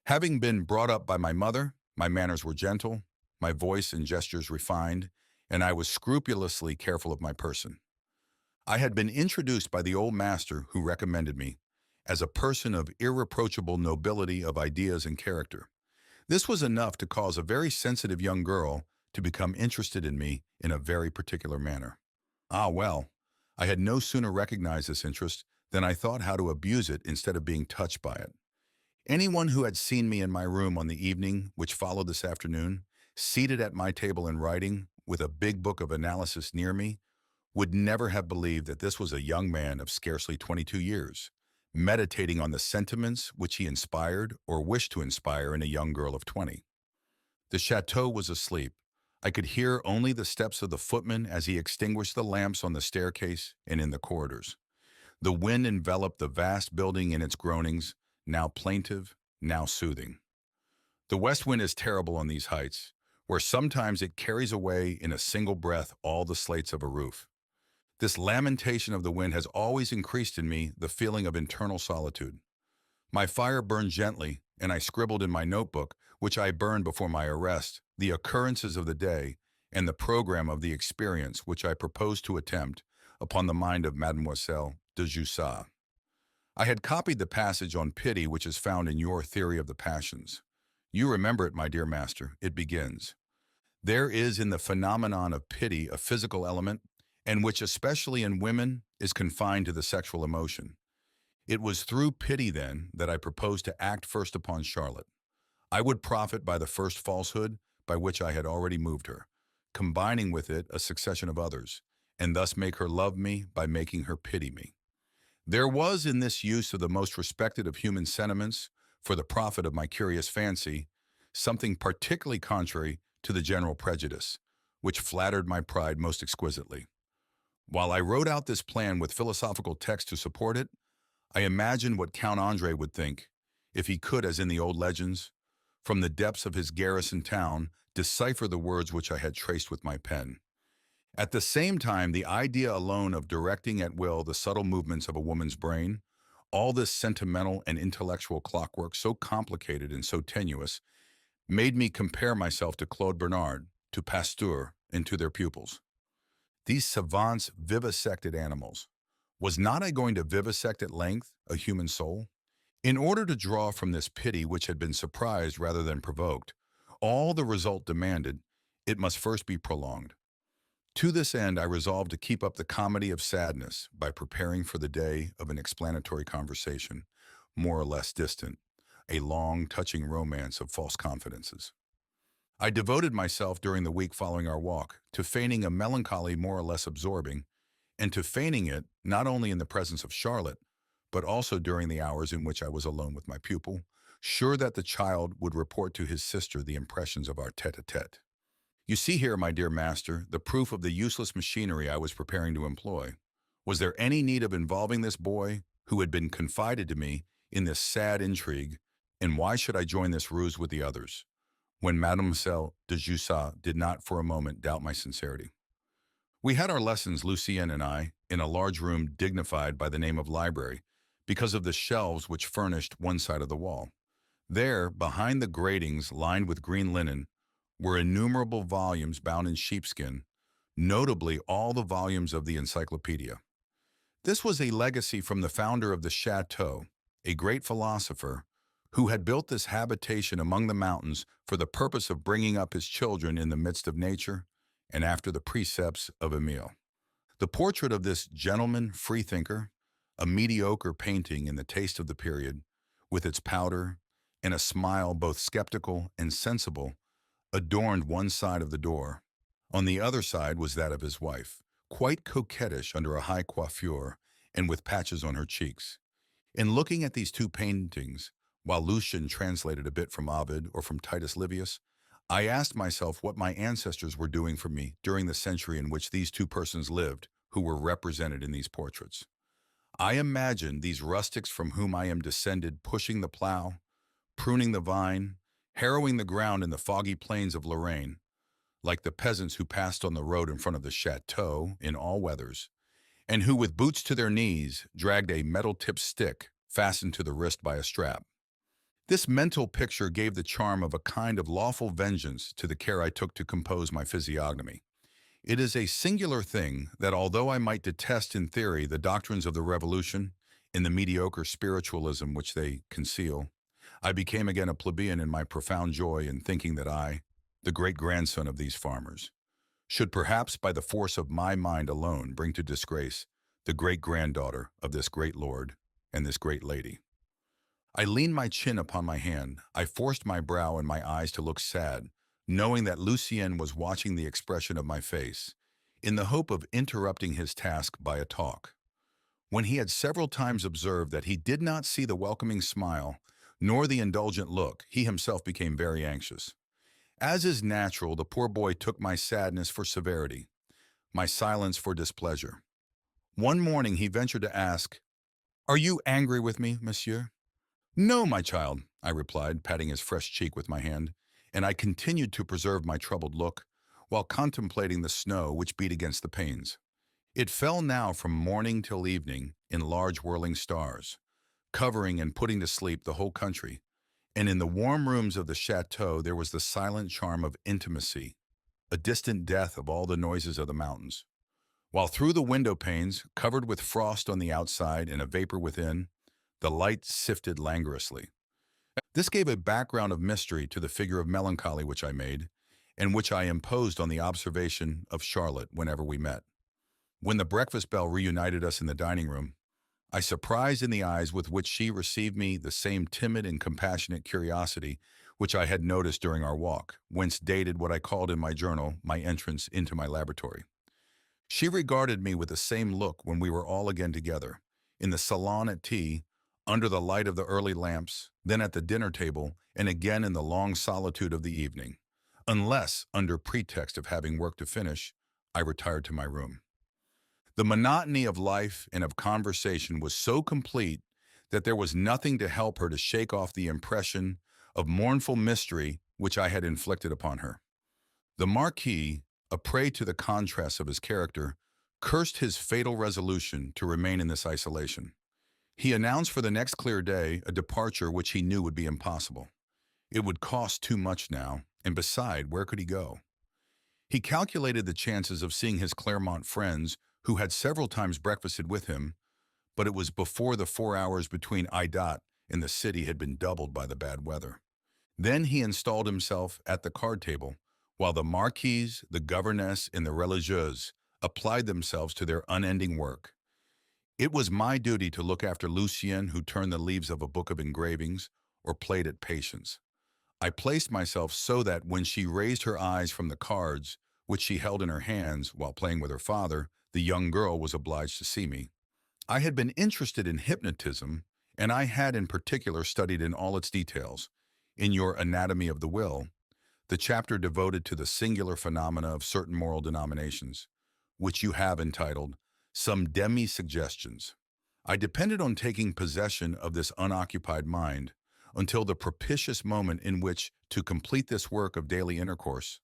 Having been brought up by my mother, my manners were gentle, my voice and gestures refined, and I was scrupulously careful of my person. I had been introduced by the old master who recommended me as a person of irreproachable nobility of ideas and character. This was enough to cause a very sensitive young girl to become interested in me in a very particular manner. Ah, well, I had no sooner recognized this interest than I thought how to abuse it instead of being touched by it. Anyone who had seen me in my room on the evening which followed this afternoon, seated at my table and writing, with a big book of analysis near me, would never have believed that this was a young man of scarcely 22 years, meditating on the sentiments which he inspired or wished to inspire in a young girl of 20. The chateau was asleep. I could hear only the steps of the footman as he extinguished the lamps on the staircase and in the corridors. The wind enveloped the vast building in its groanings, now plaintive, now soothing. The west wind is terrible on these heights, where sometimes it carries away in a single breath all the slates of a roof. This lamentation of the wind has always increased in me the feeling of internal solitude. My fire burned gently, and I scribbled in my notebook, which I burned before my arrest, the occurrences of the day and the program of the experience which I proposed to attempt upon the mind of Mademoiselle de Jussat. I had copied the passage on pity which is found in your theory of the passions. You remember it, my dear master. It begins, "There is in the phenomenon of pity a physical element, and which, especially in women, is confined to the sexual emotion. It was through pity, then, that I proposed to act first upon Charlotte. I would profit by the first falsehood by which I had already moved her, combining with it a succession of others, and thus make her love me by making her pity me. There was in this use of the most respected of human sentiments, for the profit of my curious fancy, something particularly contrary to the general prejudice, which flattered my pride most exquisitely. While I wrote out this plan with philosophical text to support it, I imagined what Count Andre would think, if he could, as in the old legends, from the depths of his garrison town, decipher the words which I had traced with my pen. At the same time, the idea alone of directing at will the subtle movements of a woman's brain, all this sentimental and intellectual clockwork so complicated and so tenuous, made me compare myself to Claude Bernard, to Pasteur, and to their pupils. These savants vivisected animals. Was not I going to vivisect at length a human soul? In order to draw from this pity which had been surprised rather than provoked, all the result demanded, it must first be prolonged. To this end, I resolved to keep up the comedy of sadness by preparing for the day of an explanatory conversation, more or less distant, a long, touching romance of false confidences. I devoted myself during the week following our walk to feigning a melancholy more or less absorbing, and to feigning it not only in the presence of Charlotte, but also during the hours in which I was alone with my pupil, sure that the child would report to his sister the impressions of our tete-a-tete. You see here, my dear master, the proof of the useless machinery I was preparing to employ. Was there any need of involving this boy, who had been confided to me, in this sad intrigue, and why should I join this ruse with the others, when Mademoiselle de Jussat did not for a moment doubt my sincerity? We had our lessons, Lucien and I, in a large room dignified by the name of library, because of the shelves which furnished one side of the wall. There, behind the gratings lined with green linen, were innumerable volumes bound in sheepskin, notably all the volumes of the encyclopedia. This was a legacy from the founder of the Chateau, a great philosopher, who had built this habitation among the mountains for the purpose of bringing up his children in the midst of nature and after the precepts of Emile. The portrait of this gentleman freethinker, a mediocre painting in the taste of the period, with its powder and a smile both skeptical and sensible, adorned one side of the door. On the other side was that of his wife, quite coquettish under a high coiffure and with patches on her cheeks. In looking at these two paintings, while Lucian translated a bit from Ovid or from Titus Livius, I asked myself what my ancestors were doing for me during the century in which these two persons lived who were represented in these portraits. I imagined these rustics from whom I am descended pushing the plow, pruning the vine, harrowing the ground in the foggy plains of Lorraine, like the peasants who passed on the road in front of the chateau in all weathers, and who with boots to their knees dragged a metal-tipped stick fastened to the wrist by a strap. This mental picture gave the charm of a kind of lawful vengeance to the care I took to compose my physiognomy. It is a singular thing that although I might detest in theory the doctrines of the Revolution, in the mediocre spiritualism which they conceal, I became again a plebeian in my profound joy in thinking that I, the great-grandson of these farmers, should perhaps by the force of my mind alone bring to disgrace the great-granddaughter of this great lord and this great lady. I leaned my chin upon my hand. I forced my brow and my eyes to look sad, knowing that Lucien was watching the expression of my face, in the hope of interrupting his task by a talk. When he had several times observed that he did not see the welcoming smile, nor the indulgent look, he himself became very anxious. As is natural, the poor boy took my sadness for severity, my silence for displeasure. One morning he ventured to ask, "Are you angry with me, monsieur?" "No, my child," I replied, patting his fresh cheek with my hand, and I continued to preserve my troubled look, while contemplating the snow which beat against the panes. It fell now from morning till evening in large whirling stars, covering and putting to sleep the whole country, and in the warm rooms of the chateau there was the silent charm of intimacy, a distant death of all the noises of the mountains. While through the window panes, covered with frost on the outside and a vapor within, the light sifted languorously. This gave a background of mystery to the figure of melancholy which I made, and which I imposed on the observation of Charlotte whenever we met. When the breakfast bell reunited us in the dining room, I surprised in the eyes with which she received me the same timid and compassionate curiosity which I had noticed during our walk, whence dated what I called in my journal my entrance into my laboratory. She regarded me with the same look when we were all again together, in the salon at tea, under the light of the early lamps, then at the dinner table, and again in the long solitude of the evening, unless, under pretext of having work to finish, I retired to my room. The monotony of life and of conversation was so complete that there was nothing to help her to shake off the impression of mournful mystery which I had inflicted upon her. The Marquis, a prey to the contrast of his character, cursed his fatal resolution to remain in this isolation. He announced for the next clear day a departure which he knew would be impossible. It would cost too much now, and beside, where could he go? He calculated the chances of seeing his Claremont friends, who had several times breakfasted with him, but it was before the 4 hours between Idat and the city had been doubled by the bad weather. Then he installed himself at the card table, while the marquise, the governess, and the religieuse applied themselves to their unending work. It was my duty to look after Lucien, who turned the leaves of a book of engravings or played at patience. I placed myself so that when she raised her eyes from the cards, which she held in her hands while playing with her father, the young girl was obliged to see me. I had been interested in hypnotism, and I had in particular studied in all its details, in your Anatomy of the Will, the chapter devoted to the singular phenomena of certain moral denominations, which you have entitled Some Demi-Suggestions. I depended on taking possession of this unoccupied mind until the propitious moment in which, to complete this work of daily intercourse,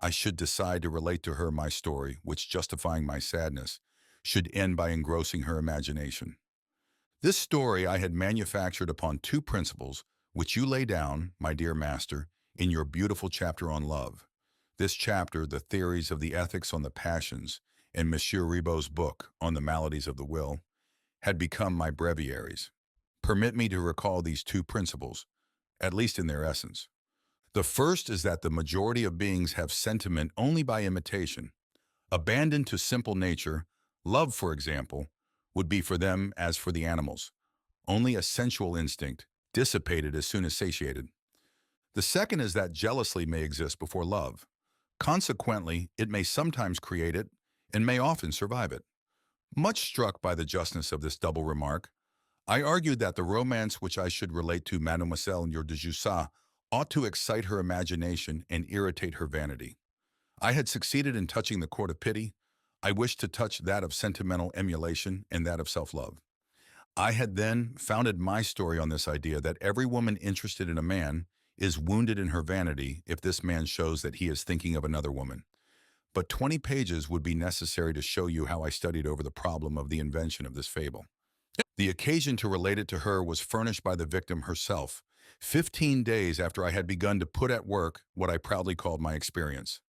I should decide to relate to her my story, which, justifying my sadness, should end by engrossing her imagination. This story I had manufactured upon two principles, which you lay down, my dear master, in your beautiful chapter on love. This chapter, the theories of the ethics on the passions, and Monsieur Ribot's book on the maladies of the will, had become my breviaries. Permit me to recall these two principles, at least in their essence. The first is that the majority of beings have sentiment only by imitation. Abandoned to simple nature, love, for example, would be for them as for the animals, only a sensual instinct, dissipated as soon as satiated. The second is that jealousy may exist before love. Consequently, it may sometimes create it and may often survive it. Much struck by the justness of this double remark, I argued that the romance which I should relate to Mademoiselle your de Jussat ought to excite her imagination and irritate her vanity. I had succeeded in touching the chord of pity. I wished to touch that of sentimental emulation and that of self-love. I had then founded my story on this idea that every woman interested in a man is wounded in her vanity if this man shows that he is thinking of another woman. But 20 pages would be necessary to show you how I studied over the problem of the invention of this fable. The occasion to relate it to her was furnished by the victim herself, 15 days after I had begun to put at work what I proudly called my experience.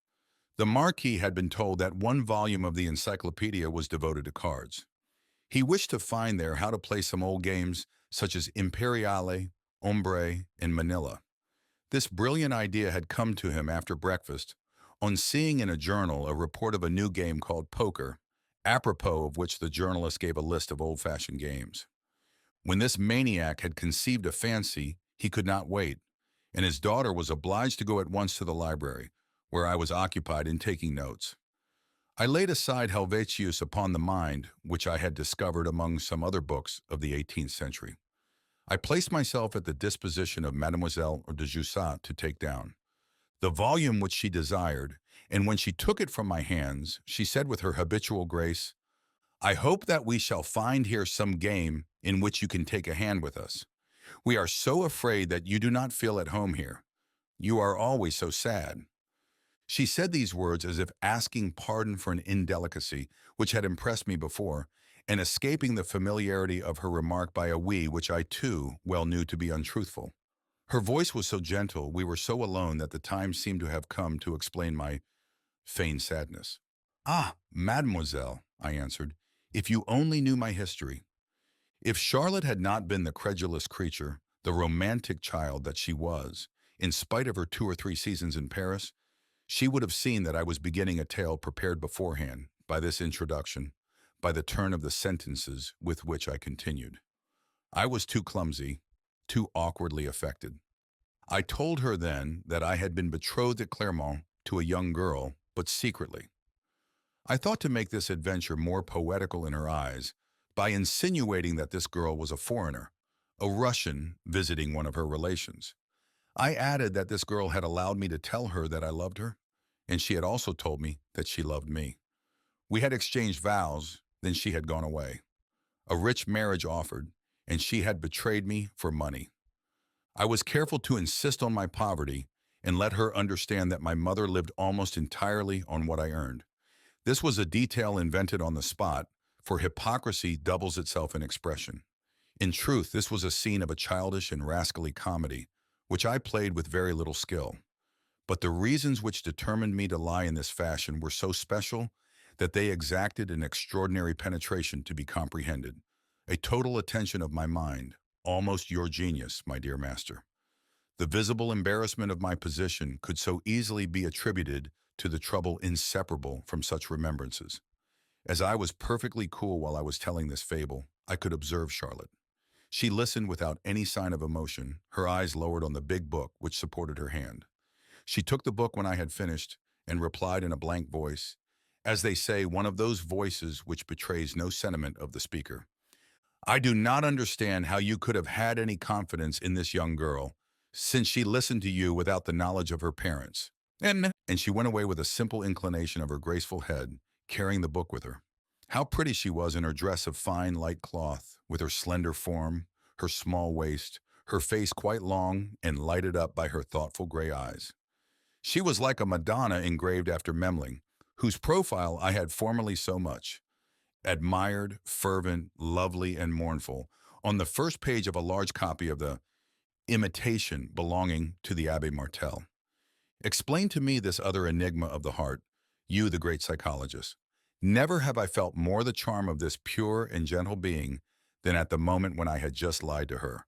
The Marquis had been told that one volume of the encyclopedia was devoted to cards. He wished to find there how to play some old games such as Imperiale, Hombre, and Manila. This brilliant idea had come to him after breakfast, on seeing in a journal a report of a new game called poker, apropos of which the journalist gave a list of old-fashioned games. When this maniac had conceived a fancy, he could not wait, and his daughter was obliged to go at once to the library, where I was occupied in taking notes. I laid aside Helvetius upon the Mind, which I had discovered among some other books of the 18th century. I placed myself at the disposition of Mademoiselle de Jussat to take down the volume which she desired, and when she took it from my hands, she said with her habitual grace, "I hope that we shall find here some game in which you can take a hand with us. We are so afraid that you do not feel at home here. You are always so sad." She said these words as if asking pardon for an indelicacy which had impressed me before, and escaping the familiarity of her remark by a "we" which I too well knew to be untruthful. Her voice was so gentle, we were so alone that the time seemed to have come to explain my feigned sadness. "Ah, mademoiselle," I answered, "if you only knew my history." If Charlotte had not been the credulous creature, the romantic child that she was, in spite of her 2 or 3 seasons in Paris, she would have seen that I was beginning a tale prepared beforehand by this introduction, by the turn of the sentences with which I continued. I was too clumsy, too awkwardly affected. I told her then that I had been betrothed at Clermont to a young girl, but secretly. I thought to make this adventure more poetical in her eyes by insinuating that this girl was a foreigner, a Russian visiting one of her relations. I added that this girl had allowed me to tell her that I loved her, and she had also told me that she loved me. We had exchanged vows, then she had gone away. A rich marriage offered, and she had betrayed me for money. I was careful to insist on my poverty and let her understand that my mother lived almost entirely on what I earned. This was a detail invented on the spot, for hypocrisy doubles itself in expression. In truth, this was a scene of a childish and rascally comedy, which I played with very little skill. But the reasons which determined me to lie in this fashion were so special that they exacted an extraordinary penetration to be comprehended, a total attention of my mind, almost your genius, my dear master. The visible embarrassment of my position could so easily be attributed to the trouble inseparable from such remembrances. As I was perfectly cool while I was telling this fable, I could observe Charlotte. She listened without any sign of emotion, her eyes lowered on the big book which supported her hand. She took the book when I had finished and replied in a blank voice, as they say, one of those voices which betrays no sentiment of the speaker. "I do not understand how you could have had any confidence in this young girl, since she listened to you without the knowledge of her parents." And she went away with a simple inclination of her graceful head, carrying the book with her. How pretty she was in her dress of fine, light cloth, with her slender form, her small waist, her face quite long and lighted up by her thoughtful gray eyes. She was like a Madonna engraved after Memling, whose profile I had formerly so much admired, fervent, lovely, and mournful, on the first page of a large copy of the Imitation belonging to the Abbé Martel. Explain to me this other enigma of the heart, you the great psychologist. Never have I felt more the charm of this pure and gentle being than at the moment when I had just lied to her,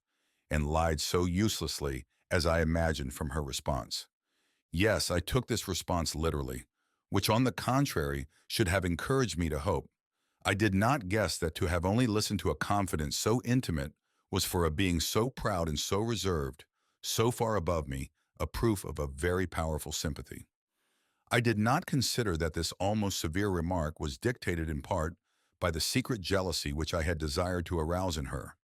and lied so uselessly as I imagined from her response. Yes, I took this response literally, which on the contrary should have encouraged me to hope. I did not guess that to have only listened to a confidence so intimate was for a being so proud and so reserved, so far above me, a proof of a very powerful sympathy. I did not consider that this almost severe remark was dictated in part by the secret jealousy which I had desired to arouse in her.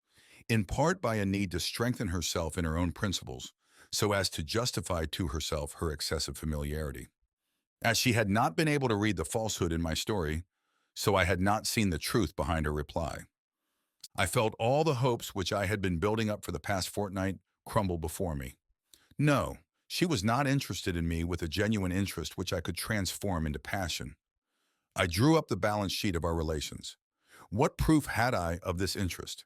in part by a need to strengthen herself in her own principles, so as to justify to herself her excessive familiarity. As she had not been able to read the falsehood in my story, so I had not seen the truth behind her reply. I felt all the hopes which I had been building up for the past fortnight crumble before me. No, she was not interested in me with a genuine interest which I could transform into passion. I drew up the balance sheet of our relations. What proof had I of this interest?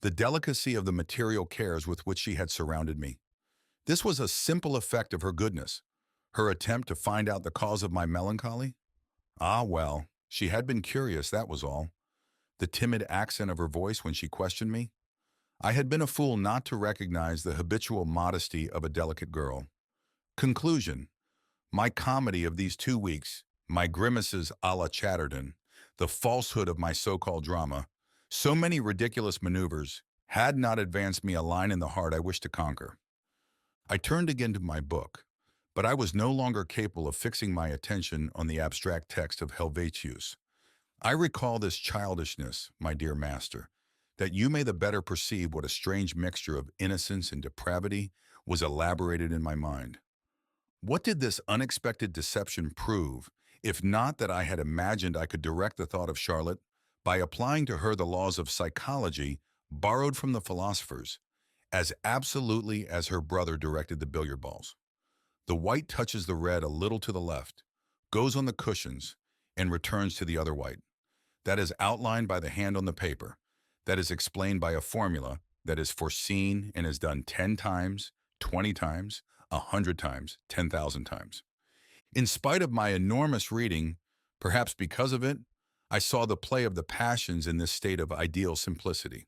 The delicacy of the material cares with which she had surrounded me. This was a simple effect of her goodness. Her attempt to find out the cause of my melancholy? Ah, well, she had been curious, that was all. The timid accent of her voice when she questioned me? I had been a fool not to recognize the habitual modesty of a delicate girl. Conclusion. My comedy of these 2 weeks, my grimaces a la Chatterton, the falsehood of my so-called drama, so many ridiculous maneuvers, had not advanced me a line in the heart I wished to conquer. I turned again to my book, but I was no longer capable of fixing my attention on the abstract text of Helvetius. I recall this childishness, my dear master, that you may the better perceive what a strange mixture of innocence and depravity was elaborated in my mind. What did this unexpected deception prove, if not that I had imagined I could direct the thought of Charlotte by applying to her the laws of psychology borrowed from the philosophers, as absolutely as her brother directed the billiard balls? The white touches the red a little to the left, goes on the cushions, and returns to the other white. That is outlined by the hand on the paper. That is explained by a formula that is foreseen and is done 10 times, 20 times, 100 times, 10,000 times. In spite of my enormous reading, perhaps because of it, I saw the play of the passions in this state of ideal simplicity.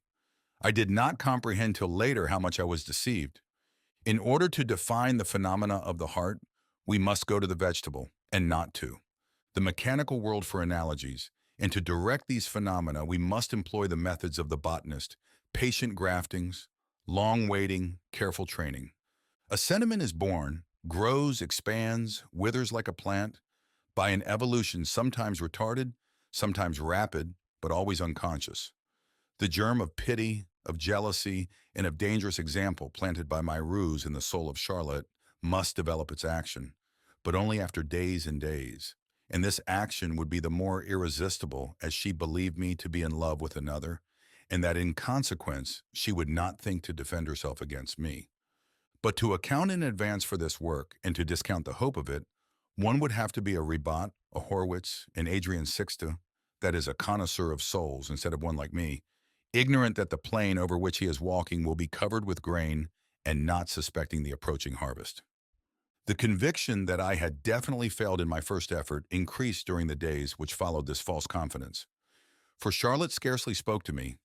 I did not comprehend till later how much I was deceived. In order to define the phenomena of the heart, we must go to the vegetable, and not to the mechanical world for analogies, and to direct these phenomena we must employ the methods of the botanist, patient graftings, long waiting, careful training. A sentiment is born, grows, expands, withers like a plant, by an evolution sometimes retarded, sometimes rapid, but always unconscious. The germ of pity, of jealousy, and of dangerous example planted by my ruse in the soul of Charlotte must develop its action, but only after days and days. And this action would be the more irresistible as she believed me to be in love with another, and that in consequence she would not think to defend herself against me. But to account in advance for this work and to discount the hope of it, one would have to be a Ribat, a Horwitz, an Adrien Sixte, that is, a connoisseur of souls instead of one like me, ignorant that the plain over which he is walking will be covered with grain and not suspecting the approaching harvest. The conviction that I had definitely failed in my first effort increased during the days which followed this false confidence. For Charlotte scarcely spoke to me.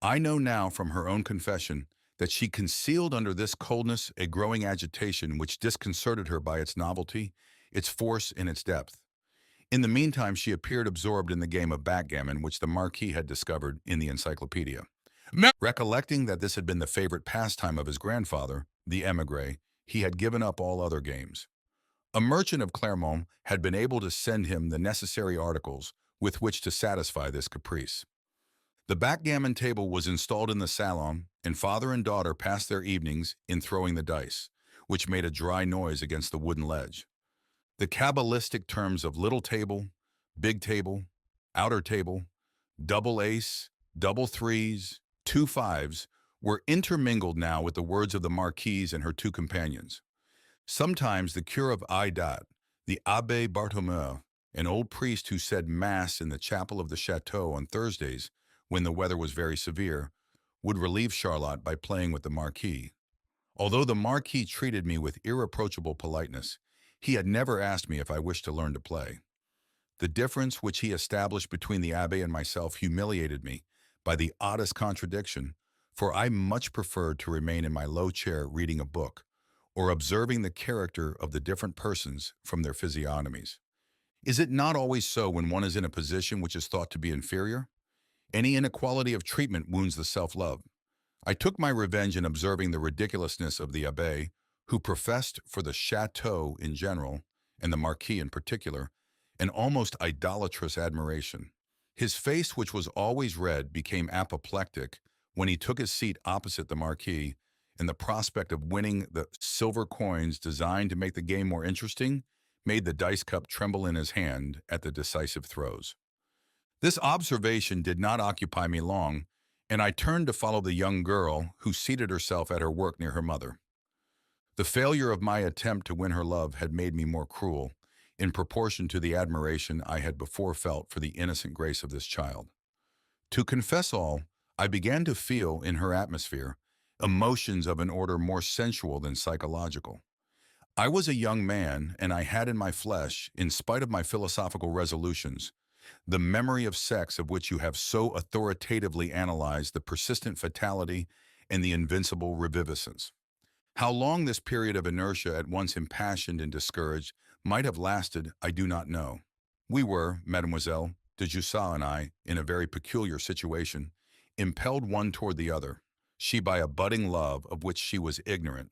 I know now from her own confession that she concealed under this coldness a growing agitation which disconcerted her by its novelty, its force, and its depth. In the meantime, she appeared absorbed in the game of backgammon which the Marquis had discovered in the encyclopedia. Recollecting that this had been the favorite pastime of his grandfather, the émigré, he had given up all other games. A merchant of Clermont had been able to send him the necessary articles with which to satisfy this caprice. The backgammon table was installed in the salon, and father and daughter passed their evenings in throwing the dice, which made a dry noise against the wooden ledge. The cabalistic terms of little table, big table, outer table, double ace, double threes, two fives, were intermingled now with the words of the Marquise and her two companions. Sometimes the cure of Aidat, the Abbé Barthomeu, an old priest who said Mass in the chapel of the Chateau on Thursdays, when the weather was very severe, would relieve Charlotte by playing with the Marquis. Although the Marquis treated me with irreproachable politeness, he had never asked me if I wished to learn to play. The difference which he established between the Abbé and myself humiliated me by the oddest contradiction, for I much preferred to remain in my low chair reading a book, or observing the character of the different persons from their physiognomies. Is it not always so when one is in a position which is thought to be inferior? Any inequality of treatment wounds the self-love. I took my revenge in observing the ridiculousness of the Abbé, who professed for the Chateau in general, and the Marquis in particular, an almost idolatrous admiration. His face, which was always red, became apoplectic when he took his seat opposite the marquis, and the prospect of winning the silver coins designed to make the game more interesting made the dice cup tremble in his hand at the decisive throws. This observation did not occupy me long, and I turned to follow the young girl who seated herself at her work near her mother. The failure of my attempt to win her love had made me more cruel, in proportion to the admiration I had before felt for the innocent grace of this child. To confess all, I began to feel in her atmosphere emotions of an order more sensual than psychological. I was a young man, and I had in my flesh, in spite of my philosophical resolutions, the memory of sex of which you have so authoritatively analyzed the persistent fatality and the invincible reviviscence. How long this period of inertia, at once impassioned and discouraged, might have lasted, I do not know. We were, Mademoiselle de Jussat and I, in a very peculiar situation, impelled one toward the other, she by a budding love of which she was ignorant,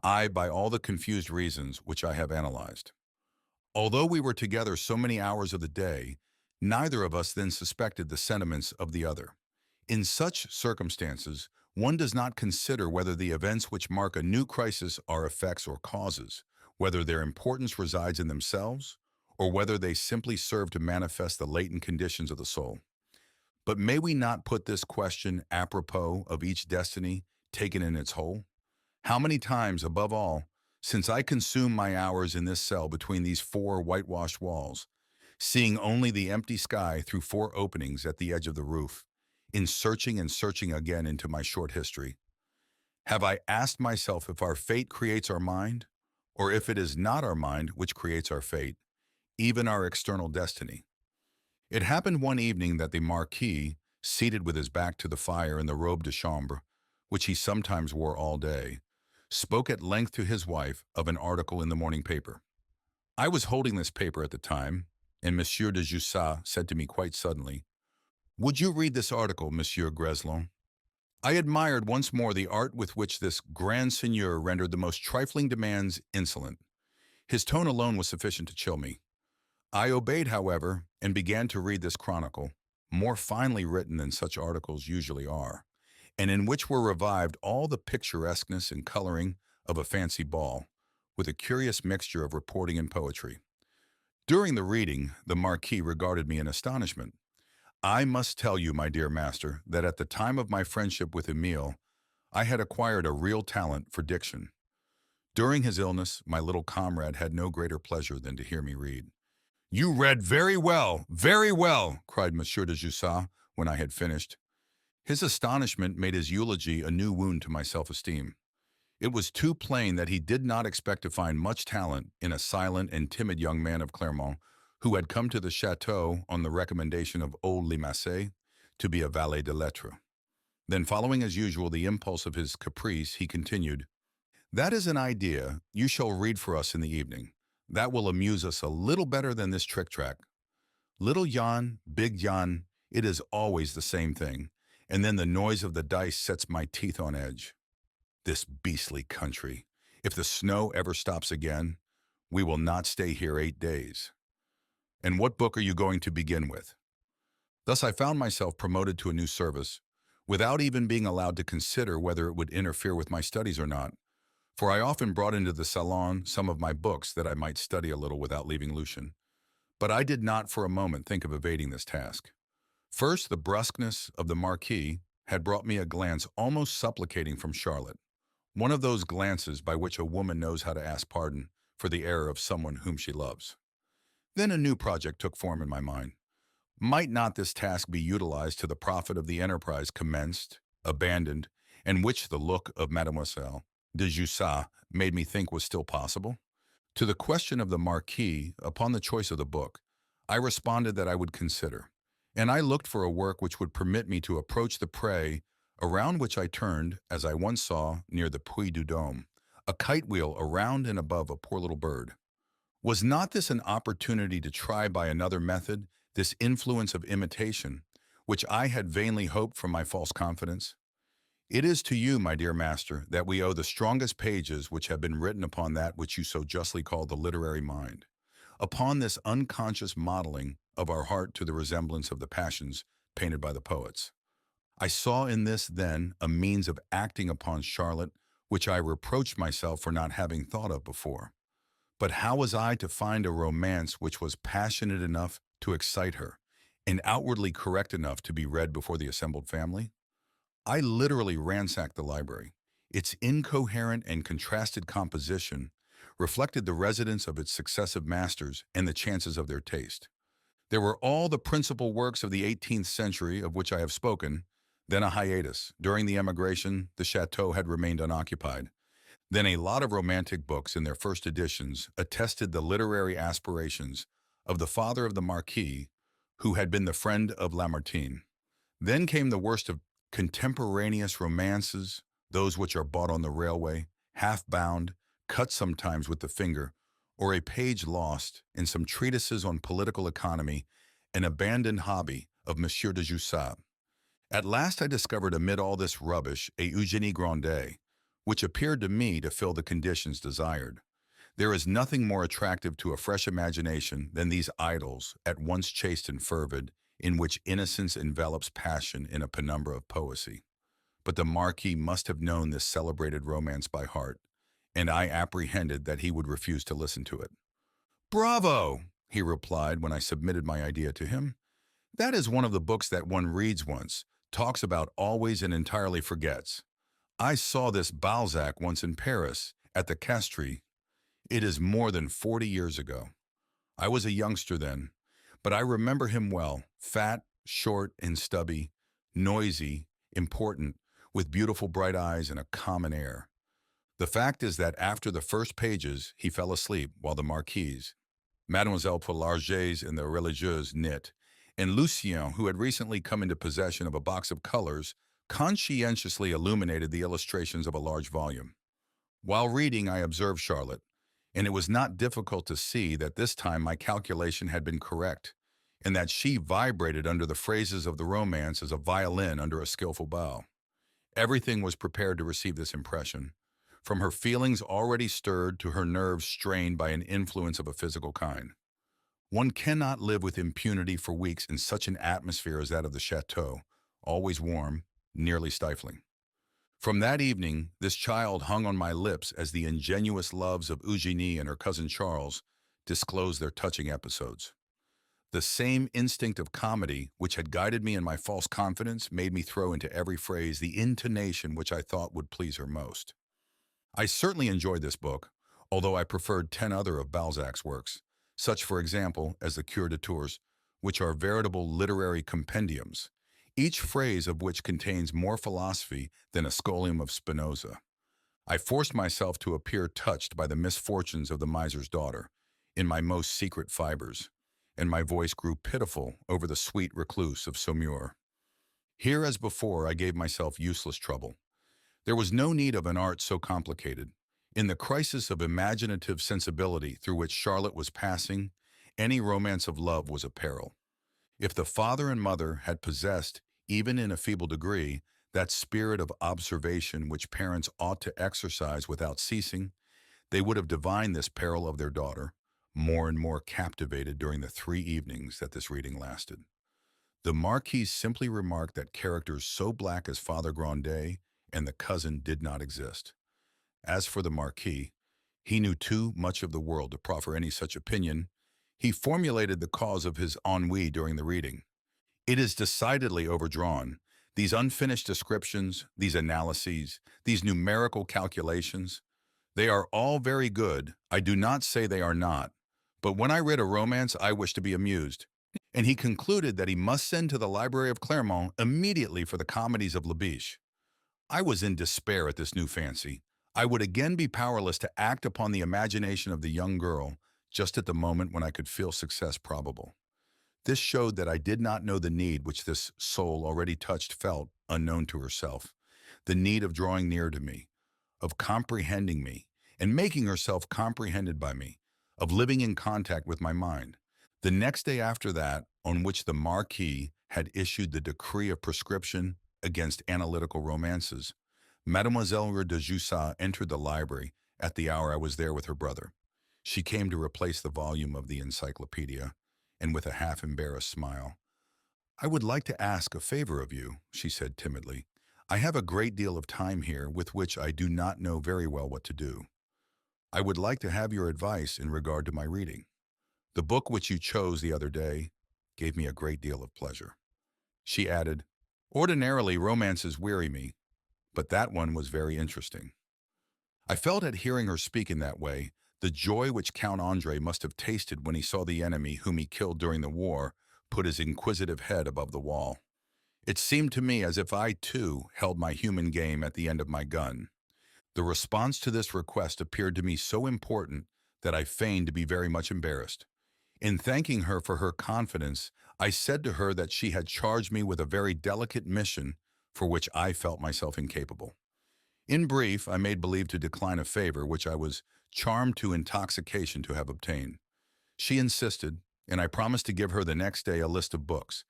I by all the confused reasons which I have analyzed. Although we were together so many hours of the day, neither of us then suspected the sentiments of the other. In such circumstances, one does not consider whether the events which mark a new crisis are effects or causes, whether their importance resides in themselves, or whether they simply serve to manifest the latent conditions of the soul. But may we not put this question apropos of each destiny taken in its whole? How many times, above all, since I consume my hours in this cell between these four whitewashed walls, seeing only the empty sky through four openings at the edge of the roof, in searching and searching again into my short history, have I asked myself if our fate creates our mind, or if it is not our mind which creates our fate, even our external destiny? It happened one evening that the Marquis, seated with his back to the fire in the robe de chambre, which he sometimes wore all day, spoke at length to his wife of an article in the morning paper. I was holding this paper at the time, and Monsieur de Jussat said to me quite suddenly, "Would you read this article, Monsieur Greslin?" I admired once more the art with which this grand seigneur rendered the most trifling demands insolent. His tone alone was sufficient to chill me. I obeyed, however, and began to read this chronicle, more finely written than such articles usually are, and in which were revived all the picturesqueness and coloring of a fancy ball, with a curious mixture of reporting and poetry. During the reading, the Marquis regarded me in astonishment. I must tell you, my dear master, that at the time of my friendship with Emile, I had acquired a real talent for diction. During his illness, my little comrade had no greater pleasure than to hear me read. "You read very well," cried Monsieur de Jussat when I had finished. His astonishment made his eulogy a new wound to my self-esteem. It was too plain that he did not expect to find much talent in a silent and timid young man of Clermont who had come to the Chateau on the recommendation of old Limassé to be a valet de lettres. Then, following as usual the impulse of his caprice, he continued, "That is an idea you shall read for us in the evening. That will amuse us a little better than this trick-track. Little Jan, big Jan, it is always the same thing, and then the noise of the dice sets my teeth on edge. This beastly country. If the snow ever stops again, we will not stay here 8 days. And what book are you going to begin with?" Thus I found myself promoted to a new service, without even being allowed to consider whether it would interfere with my studies or not, for I often brought into the salon some of my books that I might study a little without leaving Lucien. But I did not for a moment think of evading this task. First, the brusqueness of the Marquis had brought me a glance almost supplicating from Charlotte, one of those glances by which a woman knows how to ask pardon for the error of someone whom she loves. Then a new project took form in my mind. Might not this task be utilized to the profit of the enterprise commenced, abandoned, and which the look of Mademoiselle de Jussat made me think was still possible? To the question of the Marquis upon the choice of the book, I responded that I would consider, and I looked for a work which would permit me to approach the prey around which I turned, as I once saw near the Puy du Dôme, a kite wheel around and above a poor little bird. Was not this an opportunity to try by another method this influence of imitation, which I had vainly hoped from my false confidence? It is to you, my dear master, that we owe the strongest pages which have been written upon that which you so justly call the literary mind, upon this unconscious modeling of our heart to the resemblance of the passions painted by the poets. I saw in this, then, a means of acting upon Charlotte, which I reproached myself for not having thought of before. But how was I to find a romance which was passionate enough to excite her, and outwardly correct enough to be read before the assembled family? I literally ransacked the library. Its incoherent and contrasted composition reflected the residence of its successive masters and the chances of their taste. There were all the principal works of the 18th century of which I have spoken, then a hiatus. During the emigration, the Chateau had remained unoccupied. Then a lot of romantic books in their first editions attested the literary aspirations of the father of the Marquis, who had been the friend of Lamartine. Then came the worst of contemporaneous romances, those which are bought on the railway, half-bound, cut sometimes with the finger, or a page lost in some treatises on political economy, an abandoned hobby of Monsieur de Jussac. At last I discovered amid all this rubbish a Eugénie Grandet, which appeared to me to fill the conditions desired. There is nothing more attractive to a fresh imagination than these idyls, at once chaste and fervid, in which innocence envelops passion in a penumbra of poesy. But the Marquis must have known this celebrated romance by heart, and I apprehended that he would refuse to listen to it. "Bravo!" he replied when I submitted my idea to him. "That is one of the books that one reads once, talks about always and entirely forgets. I saw this Balzac once in Paris, at the Castries. It is more than 40 years ago. I was a youngster then, but I remember him well, fat, short, and stubby, noisy, important, with beautiful bright eyes and a common air. The fact is that after the first pages, he fell asleep while the Marquise, Mademoiselle Polarges and the religieuse knit, and Lucien, who had recently come into possession of a box of colors, conscientiously illuminated the illustrations of a large volume. While reading, I observed Charlotte, and it was not difficult to see that this time my calculation had been correct, and that she vibrated under the phrases of the romance as a violin under a skillful bow. Everything was prepared to receive this impression, from her feelings already stirred to her nerves strained by an influence of a physical kind. One cannot live with impunity for weeks in such an atmosphere as that of the Chateau, always warm, nearly stifling. From that evening, this child hung on my lips as the ingenuous loves of Eugénie and her cousin Charles disclosed their touching episodes. The same instinct of comedy which had guided me in my false confidence made me throw into every phrase the intonation which I thought would please her most. I certainly enjoyed this book, although I preferred 10 other of Balzac's works, such, for example, as the Cure de Tours, which are veritable literary compendiums, each phrase of which contains more philosophy than a scholium of Spinoza. I forced myself to appear touched by the misfortunes of the miser's daughter, in my most secret fibers, and my voice grew pitiful over the sweet recluse of Saumur. Here, as before, I gave myself useless trouble. There was no need of an art so complicated. In the crisis of imaginative sensibility through which Charlotte was passing, any romance of love was a peril. If the father and mother had possessed, even in a feeble degree, that spirit of observation which parents ought to exercise without ceasing, they would have divined this peril of their daughter, more and more captivated during the 3 evenings that this reading lasted. The Marquis simply remarked that characters so black as Father Grandet and the cousin did not exist. As for the Marquis, he knew too much of the world to proffer any such opinion. He formulated the cause of his ennui during the reading. It is decidedly overdrawn. These unfinished descriptions, these analyses, these numerical calculations, they are all very good. I do not say they are not. But when I read a romance, I wish to be amused. And he concluded that he must send to the Library of Clermont immediately for the comedies of Labiche. I was in despair at this new fancy. I would again be powerless to act upon the imagination of the young girl just at the moment when I could feel success probable. This showed that I did not know the need which this soul already touched felt, unknown to herself, the need of drawing near to me, of comprehending me, and making herself comprehended by me, of living in contact with my mind. The next day after that, on which the Marquis had issued the decree of prescription against analytical romances, Mademoiselle de Jussac entered the library at the hour I was there with her brother. She came to replace the volume of the encyclopedia, and with a half-embarrassed smile, I would like to ask a favor of you, she said timidly. I have a great deal of time here with which I do not know very well what to do. I would like to have your advice in regard to my reading. The book which you chose the other day gave me a great deal of pleasure. She added, ordinarily romances weary me, but that one was very interesting. I felt at hearing her speak in that way the joy which Count Andre must have tasted when he saw the enemy whom he killed during the war put his inquisitive head above the wall. It seemed to me as if I, too, held my human game at the end of my gun. The response to this request appeared to me so important that I feigned to be very much embarrassed. In thanking her for her confidence, I said to her that she had charged me with a very delicate mission for which I felt myself incapable. In brief, I made believe to decline a favor which I was charmed to intoxication to have obtained. She insisted, and I promised to give her the next day a list of books.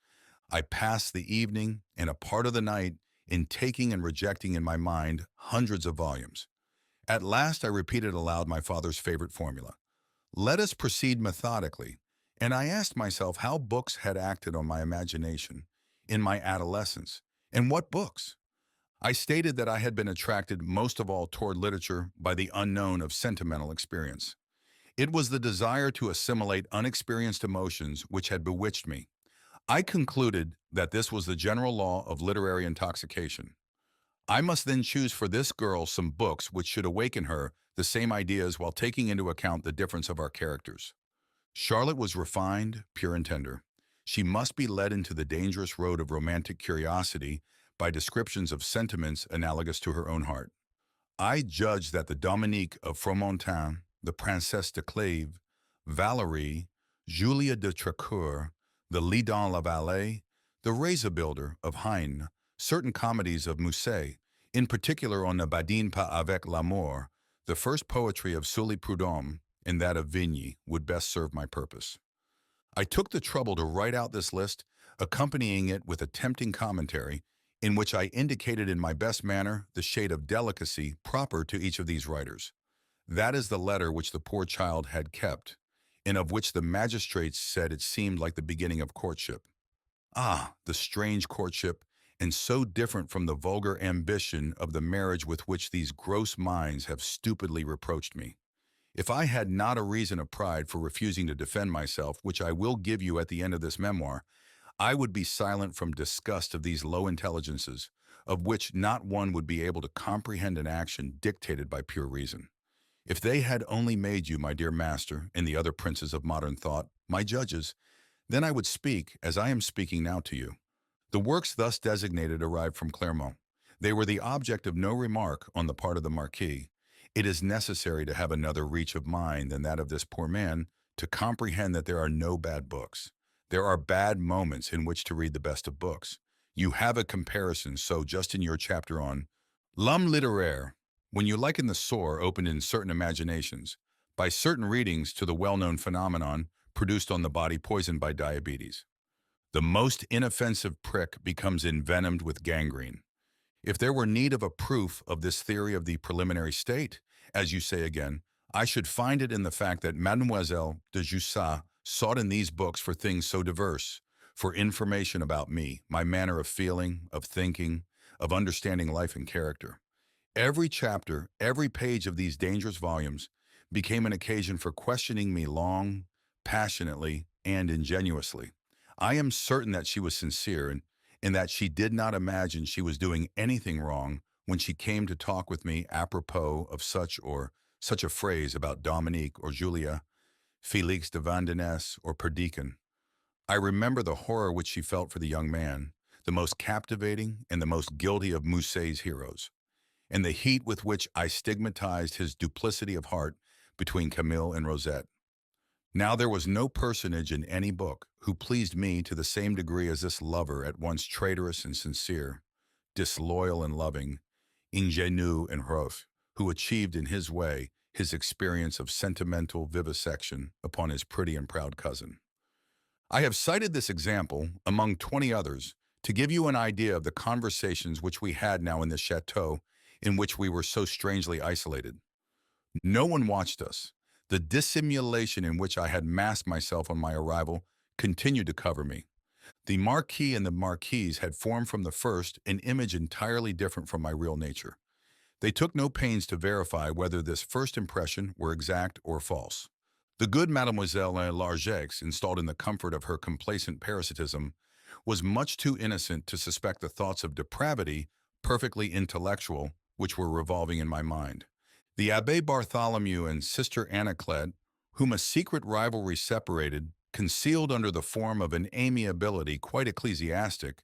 I passed the evening and a part of the night in taking and rejecting in my mind hundreds of volumes. At last I repeated aloud my father's favorite formula. Let us proceed methodically, and I asked myself how books had acted on my imagination in my adolescence, and what books. I stated that I had been attracted most of all toward literature by the unknown of sentimental experience. It was the desire to assimilate unexperienced emotions which had bewitched me. I concluded that this was the general law of literary intoxication. I must then choose for this girl some books which should awaken her the same ideas while taking into account the difference of our characters. Charlotte was refined, pure and tender. She must be led into the dangerous road of romantic curiosity by descriptions of sentiments analogous to her own heart. I judged that the Dominique of Fromentin, the Princesse de Clèves, Valérie, Julia de Tracoeur, the Lit dans la Vallée, the Razor Builder of Heine, certain comedies of Musset, in particular on Ne badine pas avec l'amour, the first poetry of Sully Prudhomme, and that of Vigny would best serve my purpose. I took the trouble to write out this list, accompanying it with a tempting commentary, in which I indicated in my best manner the shade of delicacy proper to each of these writers. That is the letter which the poor child had kept, and of which the magistrates said it seemed like the beginning of courtship. Ah, the strange courtship, and so different from the vulgar ambition of the marriage with which these gross minds have stupidly reproached me. If I had not a reason of pride for refusing to defend myself, which I will give you at the end of this memoir, I would be silent from disgust of these low intelligences, of which not one would be able to comprehend an action dictated by pure reason. If they had only made you, my dear master, and the other princes of modern thought, my judges, then I would speak as I am speaking now to you. The works thus designated arrived from Clermont. They were the object of no remark on the part of the Marquis. It is necessary to have another reach of mind than that of this poor man to comprehend that there are no bad books. There are bad moments in which to read the best of books. You have a comparison, so just in your chapter on L'homme littéraire, when you liken the sore opened in certain imaginations, by certain readings to the well-known phenomenon produced on the body poisoned by diabetes. The most inoffensive prick becomes envenomed with gangrene. If there were need of a proof of this theory of the preliminary state, as you say again, I should find it in the fact that Mademoiselle de Jussat sought in these books for things so diverse, for information about me, my manner of feeling, of thinking, of understanding life and character. Every chapter, every page of these dangerous volumes became an occasion for questioning me long, passionately, and ingenuously. I am certain that she was sincere and that she did not imagine she was doing anything wrong when she came to talk with me apropos of such or such a phrase about Dominique or Julia, Félix de Vandenesse or Perdiccas. I remember the horror which she felt for the young man, the most captivating and the most guilty of Musset's heroes, and the heat with which I stigmatized his duplicity of heart between Camille and Rosette. Now there was no personage in any book who pleased me to the same degree as this lover at once traitorous and sincere, disloyal and loving, ingénu and rough, who achieved in his way his experience of sentimental vivisection upon his pretty and proud cousin. I have cited this example, among 20 others, to give you an idea of the conversations which we had now in the chateau in which we were so strangely isolated. No one watched us. The dissimulation in which I had masked myself on my arrival continued to cover me. The Marquis and the Marquise had formed from the first an image entirely different from my real nature. They took no pains to verify whether this first impression were exact or false. The good Mademoiselle Largex, installed in the comfort of her complacent parasitism, was much too innocent to suspect the thoughts of depravity, perfectly intellectual, which were revolving in my mind. The Abbé Bartholomew and Sister Anaclet, whom a secret rivalry separated, concealed under the form of an amiability quite ecclesiastic,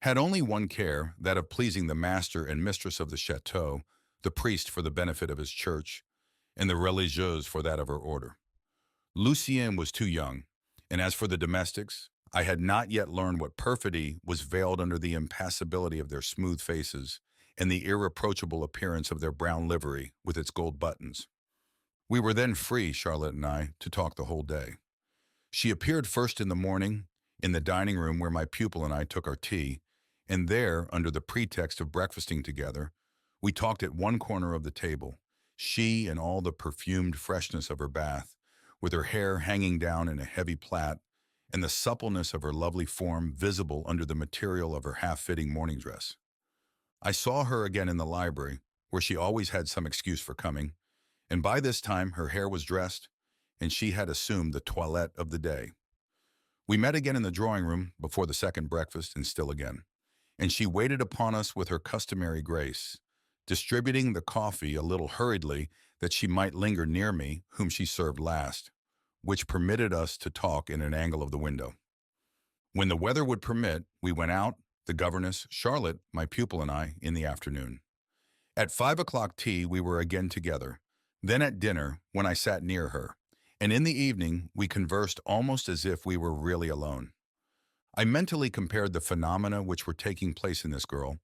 had only one care, that of pleasing the master and mistress of the chateau, the priest for the benefit of his church, and the religieuse for that of her order. Lucien was too young, and as for the domestics, I had not yet learned what perfidy was veiled under the impassibility of their smooth faces and the irreproachable appearance of their brown livery with its gold buttons. We were then free, Charlotte and I, to talk the whole day. She appeared first in the morning in the dining room where my pupil and I took our tea, and there, under the pretext of breakfasting together, we talked at one corner of the table, she in all the perfumed freshness of her bath, with her hair hanging down in a heavy plait, and the suppleness of her lovely form visible under the material of her half-fitting morning dress. I saw her again in the library, where she always had some excuse for coming, and by this time her hair was dressed, and she had assumed the toilette of the day. We met again in the drawing-room before the second breakfast, and still again, and she waited upon us with her customary grace, distributing the coffee a little hurriedly that she might linger near me, whom she served last, which permitted us to talk in an angle of the window. When the weather would permit, we went out, the governess, Charlotte, my pupil, and I, in the afternoon. At 5 o'clock tea, we were again together. Then at dinner, when I sat near her, and in the evening, we conversed almost as if we were really alone. I mentally compared the phenomena which were taking place in this girl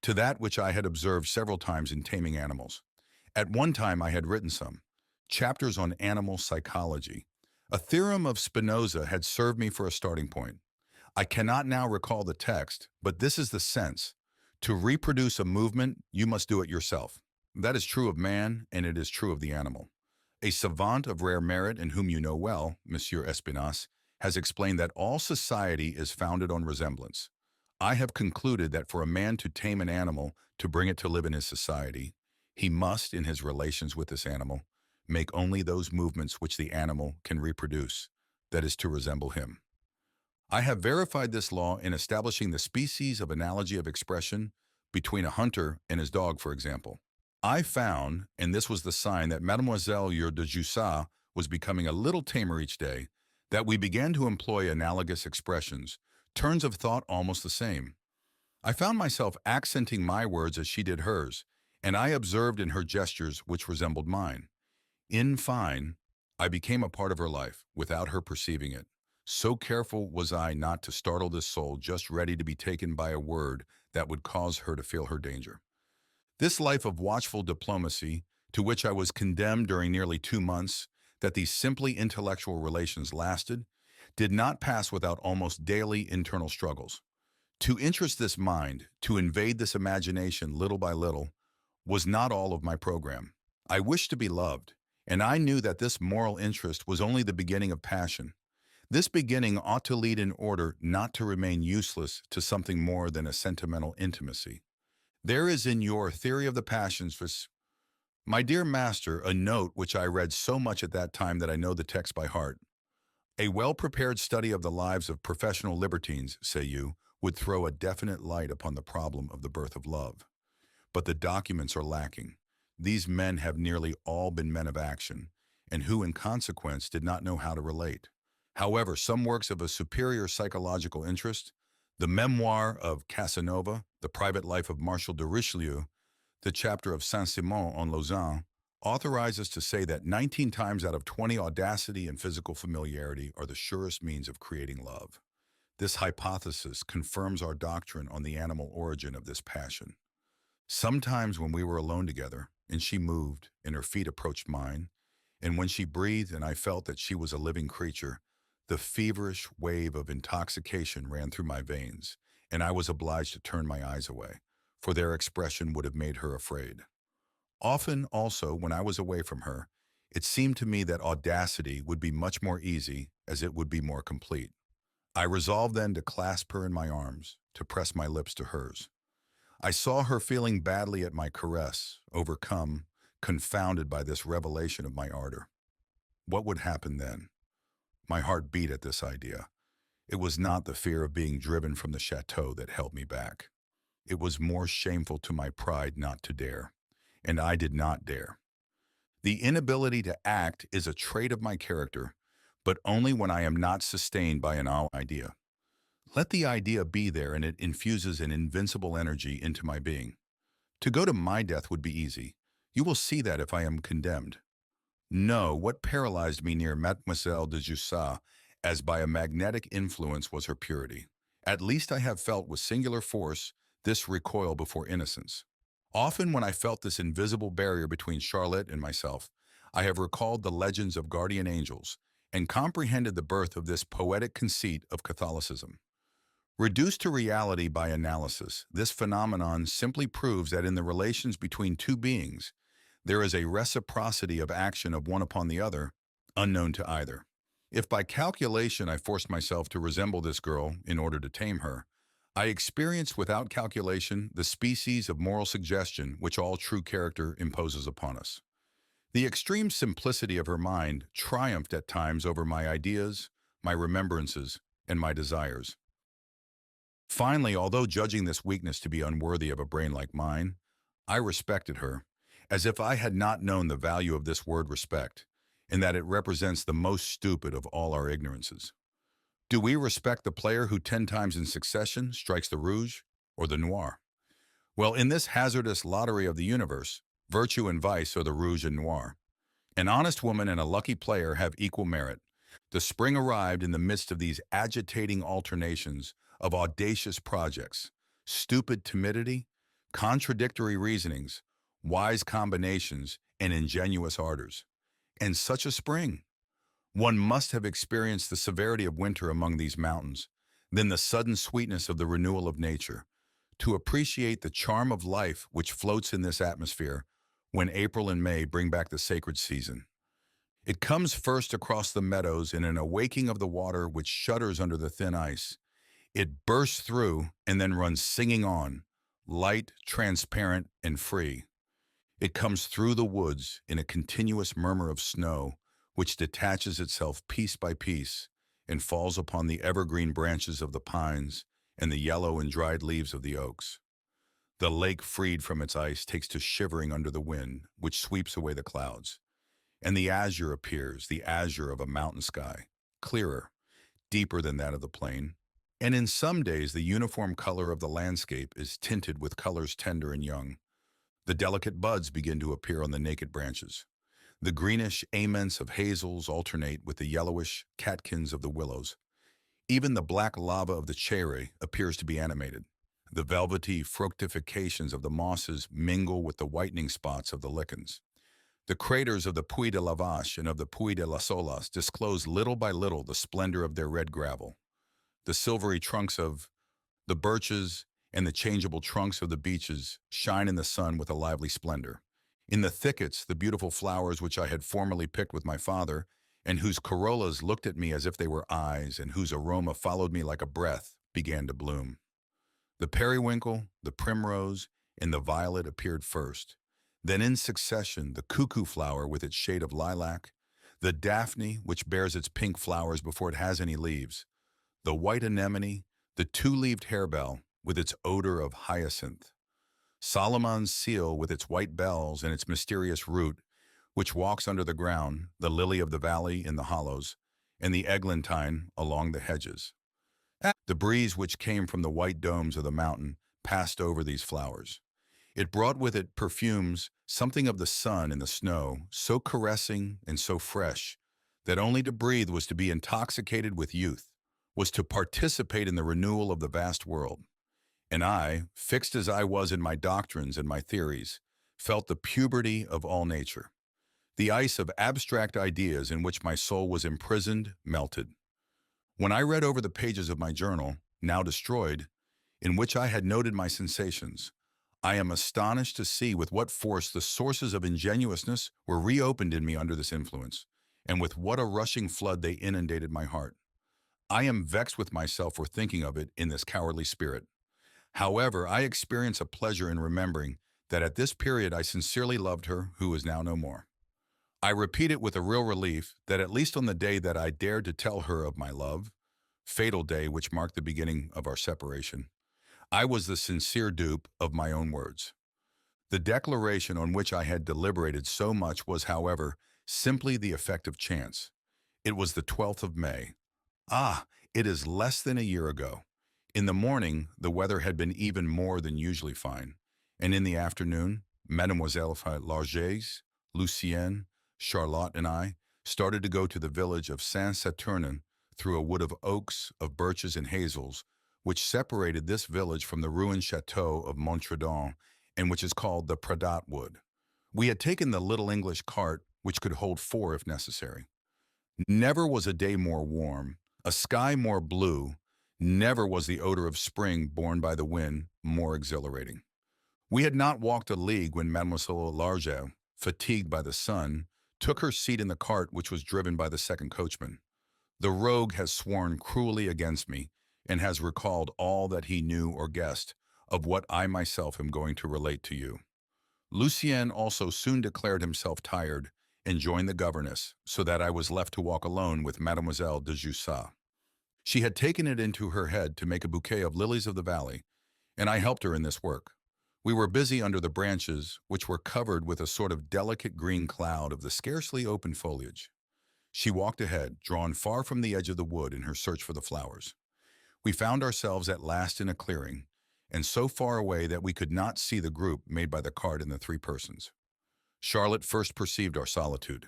to that which I had observed several times in taming animals. At one time, I had written some chapters on animal psychology. A theorem of Spinoza had served me for a starting point. I cannot now recall the text, but this is the sense. To reproduce a movement, you must do it yourself. That is true of man, and it is true of the animal. A savant of rare merit, and whom you know well, Monsieur Espinasse, has explained that all society is founded on resemblance. I have concluded that for a man to tame an animal, to bring it to live in his society, he must, in his relations with this animal, make only those movements which the animal can reproduce, that is to resemble him. I have verified this law in establishing the species of analogy of expression between a hunter and his dog, for example. I found, and this was the sign that Mademoiselle de Jussat was becoming a little tamer each day, that we began to employ analogous expressions, turns of thought almost the same. I found myself accenting my words as she did hers, and I observed in her gestures which resembled mine. In fine, I became a part of her life, without her perceiving it. So careful was I not to startle this soul just ready to be taken by a word that would cause her to feel her danger. This life of watchful diplomacy, to which I was condemned during nearly 2 months, that these simply intellectual relations lasted, did not pass without almost daily internal struggles. To interest this mind, to invade this imagination little by little, was not all of my program. I wished to be loved, and I knew that this moral interest was only the beginning of passion. This beginning ought to lead in order not to remain useless to something more than a sentimental intimacy. There is in your Theory of the Passions, my dear master, a note which I read so much at that time that I know the text by heart. A well-prepared study of the lives of professional libertines, say you, would throw a definite light upon the problem of the birth of love. But the documents are lacking. These men have nearly all been men of action, and who in consequence did not know how to relate. However, some works of a superior psychological interest, the memoir of Casanova, the private life of Marshal de Richelieu, the chapter of Saint-Simon on Lausanne, authorize us to say that 19 times out of 20 audacity and physical familiarity are the surest means of creating love. This hypothesis confirms our doctrine on the animal origin of this passion. Sometimes when we were alone together, and she moved, and her feet approached mine, and when she breathed and I felt that she was a living creature, the feverish wave of intoxication ran through my veins, and I was obliged to turn my eyes away, for their expression would have made her afraid. Often, also, when I was away from her, it seemed to me that audacity would be much more easy, as it would be more complete. I resolved then to clasp her in my arms, to press my lips to hers. I saw her feeling badly at my caress, overcome, confounded by this revelation of my ardor. What would happen then? My heart beat at this idea. It was not the fear of being driven from the chateau that held me back. It was more shameful to my pride not to dare. And I did not dare. The inability to act is a trait of my character, but only when I am not sustained by an idea. Let the idea be there and it infuses an invincible energy into my being. To go to my death would be easy. You will see that if I am condemned. No, what paralyzed me near Mademoiselle de Jussat as by a magnetic influence was her purity. At least I have felt with singular force this recoil before innocence. Often when I felt this invisible barrier between Charlotte and myself, I have recalled the legends of guardian angels and comprehended the birth of this poetic conceit of Catholicism. Reduced to reality by analysis, this phenomenon simply proves that in the relations between two beings, there is a reciprocity of action of one upon the other, unknown to either. If by calculation I forced myself to resemble this girl in order to tame her, I experienced without calculation the species of moral suggestion which all true character imposes upon us. The extreme simplicity of her mind triumphed at times over my ideas, my remembrances, and my desires. Finally, although judging this weakness to be unworthy of a brain like mine, I respected her, as if I had not known the value of this word respect, and that it represents the most stupid of all our ignorances. Do we respect the player who 10 times in succession strikes the rouge or the noir? Well, in this hazardous lottery of the universe, virtue and vice are the rouge and noir. An honest woman and a lucky player have equal merit. The spring arrived in the midst of these agitating alternations of audacious projects, stupid timidity, contradictory reasonings, wise combinations, and ingenuous ardors. And such a spring! One must have experienced the severity of winter among these mountains, then the sudden sweetness of the renewal of nature, to appreciate the charm of life which floats in this atmosphere when April and May bring back the sacred season. It comes first across the meadows in an awaking of the water which shudders under the thin ice. It bursts through and then runs singing on, light, transparent, and free. It comes through the woods in a continuous murmur of snow, which detaches itself piece by piece and falls upon the evergreen branches of the pines and the yellow and dried leaves of the oaks. The lake, freed from its ice, takes to shivering under the wind, which sweeps away the clouds. And the azure appears, the azure of a mountain sky, clearer, deeper than that of the plain. And in some days the uniform color of the landscape is tinted with colors tender and young. The delicate buds begin to appear on the naked branches. The greenish aments of hazels alternate with the yellowish catkins of the willows. Even the black lava of the cherry appears to be animated. The velvety fructifications of the mosses mingle with the whitening spots of the lichens. The craters of the Puy de la Vache and of the Puy de las Olas disclose little by little the splendor of their red gravel. The silvery trunks of the birches and the changeable trunks of the beeches shine in the sun with a lively splendor. In the thickets, the beautiful flowers which I had formerly picked with my father, and whose corollas looked at me as if they were eyes, and whose aroma followed me like a breath, began to bloom. The periwinkle, the primrose, and the violet appeared first. Then in succession, the cuckoo flower with its shade of lilac, the daphne, which bears its pink flowers before it has any leaves, the white anemone, the two-leaved harebell with its odor of hyacinth, Solomon's seal with its white bells and its mysterious root, which walks under the ground, the lily of the valley in the hollows, and the eglantine along the hedges. The breeze which came from the white domes of the mountain passed over these flowers. It brought with it perfumes, something of the sun and the snow, so caressing and so fresh, that only to breathe was to be intoxicated with youth, was to participate in the renewal of the vast world. And I, fixed as I was in my doctrines and my theories, felt the puberty of all nature. The ice of abstract ideas in which my soul was imprisoned melted. When I read over the pages of my journal, now destroyed, in which I had noted my sensations, I am astonished to see with what force the sources of ingenuousness were reopened in me under this influence, and with what a rushing flood they inundated my heart. I am vexed with myself for thinking of it in this cowardly spirit. However, I experience a pleasure in remembering that at this period I sincerely loved her who is now no more. I repeat it with a real relief that at least on the day that I dared to tell her of my love, fatal day which marked the beginning of our separation, I was the sincere dupe of my own words. The declaration on which I had deliberated so much was, however, simply the effect of chance. It was the 12th of May. Ah, it is less than a year ago. In the morning, the weather had been even more than usually fine, and in the afternoon, Mademoiselle Larges, Lucienne, Charlotte, and I started to go to the village of Saint-Saturnin through a wood of oaks, of birches, and hazels, which separated this village from the ruined Chateau of Montredon, and which is called the Pradat Wood. We had taken the little English cart, which could hold four if necessary. Never was a day more warm, a sky more blue, never was the odor of spring borne by the wind more exhilarating. We had not walked a league when Mademoiselle Larget, fatigued by the sun, took her seat in the cart which was driven by the second coachman. The rogue has sworn cruelly against me and has recalled all that he knew or guessed of what I myself am going to relate to you. Lucien also soon declared himself tired and joined the governess, so that I was left to walk alone with Mademoiselle de Jussat. She had taken it into her head to make a bouquet of lilies of the valley, and I helped her in this work. We were busy under the branches, which were covered with a sort of delicate green cloud of the scarcely open foliage. She walked ahead, drawn far from the edge of the wood in her search for the flowers. We found ourselves at last in a clearing, and so far away that we could not see the group made by the cart and the three persons. Charlotte first perceived our solitude.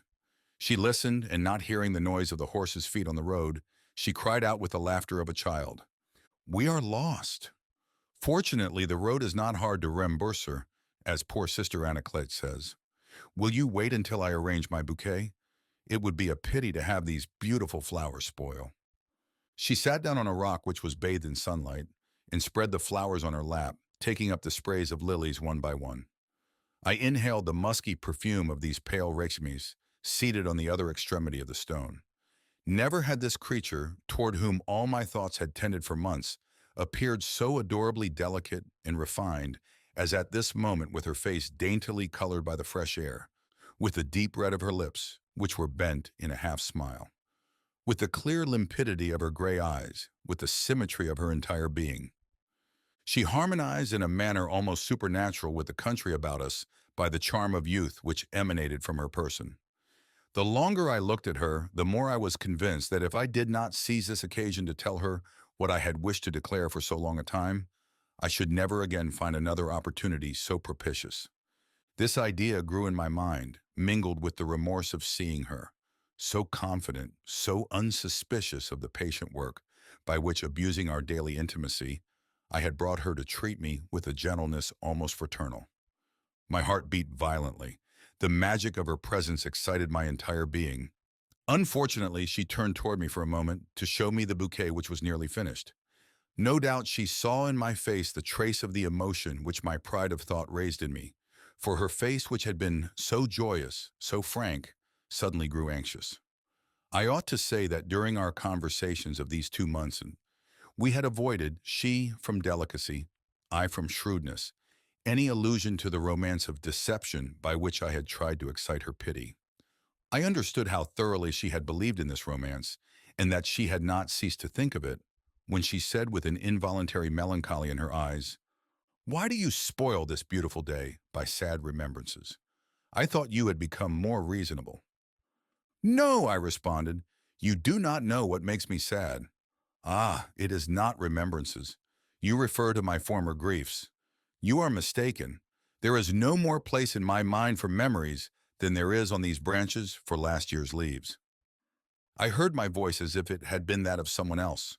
She listened, and not hearing the noise of the horses' feet on the road, she cried out with the laughter of a child, "We are lost!" Fortunately, the road is not hard to rembourser, as poor Sister Anaclet says. Will you wait until I arrange my bouquet? It would be a pity to have these beautiful flowers spoil. She sat down on a rock which was bathed in sunlight, and spread the flowers on her lap, taking up the sprays of lilies one by one. I inhaled the musky perfume of these pale racemys, seated on the other extremity of the stone. Never had this creature, toward whom all my thoughts had tended for months, appeared so adorably delicate and refined as at this moment, with her face daintily colored by the fresh air, with the deep red of her lips, which were bent in a half-smile, with the clear limpidity of her gray eyes, with the symmetry of her entire being. She harmonized in a manner almost supernatural with the country about us by the charm of youth which emanated from her person. The longer I looked at her, the more I was convinced that if I did not seize this occasion to tell her what I had wished to declare for so long a time, I should never again find another opportunity so propitious. This idea grew in my mind, mingled with the remorse of seeing her, so confident, so unsuspicious of the patient work by which, abusing our daily intimacy, I had brought her to treat me with a gentleness almost fraternal. My heart beat violently. The magic of her presence excited my entire being. Unfortunately, she turned toward me for a moment to show me the bouquet which was nearly finished. No doubt she saw in my face the trace of the emotion which my pride of thought raised in me, for her face, which had been so joyous, so frank, suddenly grew anxious. I ought to say that during our conversations of these 2 months, we had avoided, she from delicacy, I from shrewdness, any allusion to the romance of deception by which I had tried to excite her pity. I understood how thoroughly she had believed in this romance, and that she had not ceased to think of it, when she said with an involuntary melancholy in her eyes, "Why do you spoil this beautiful day by sad remembrances? I thought you had become more reasonable." "No," I responded, "you do not know what makes me sad. Ah, it is not remembrances. You refer to my former griefs. You are mistaken. There is no more place in my mind for memories than there is on these branches for last year's leaves." I heard my voice as if it had been that of someone else.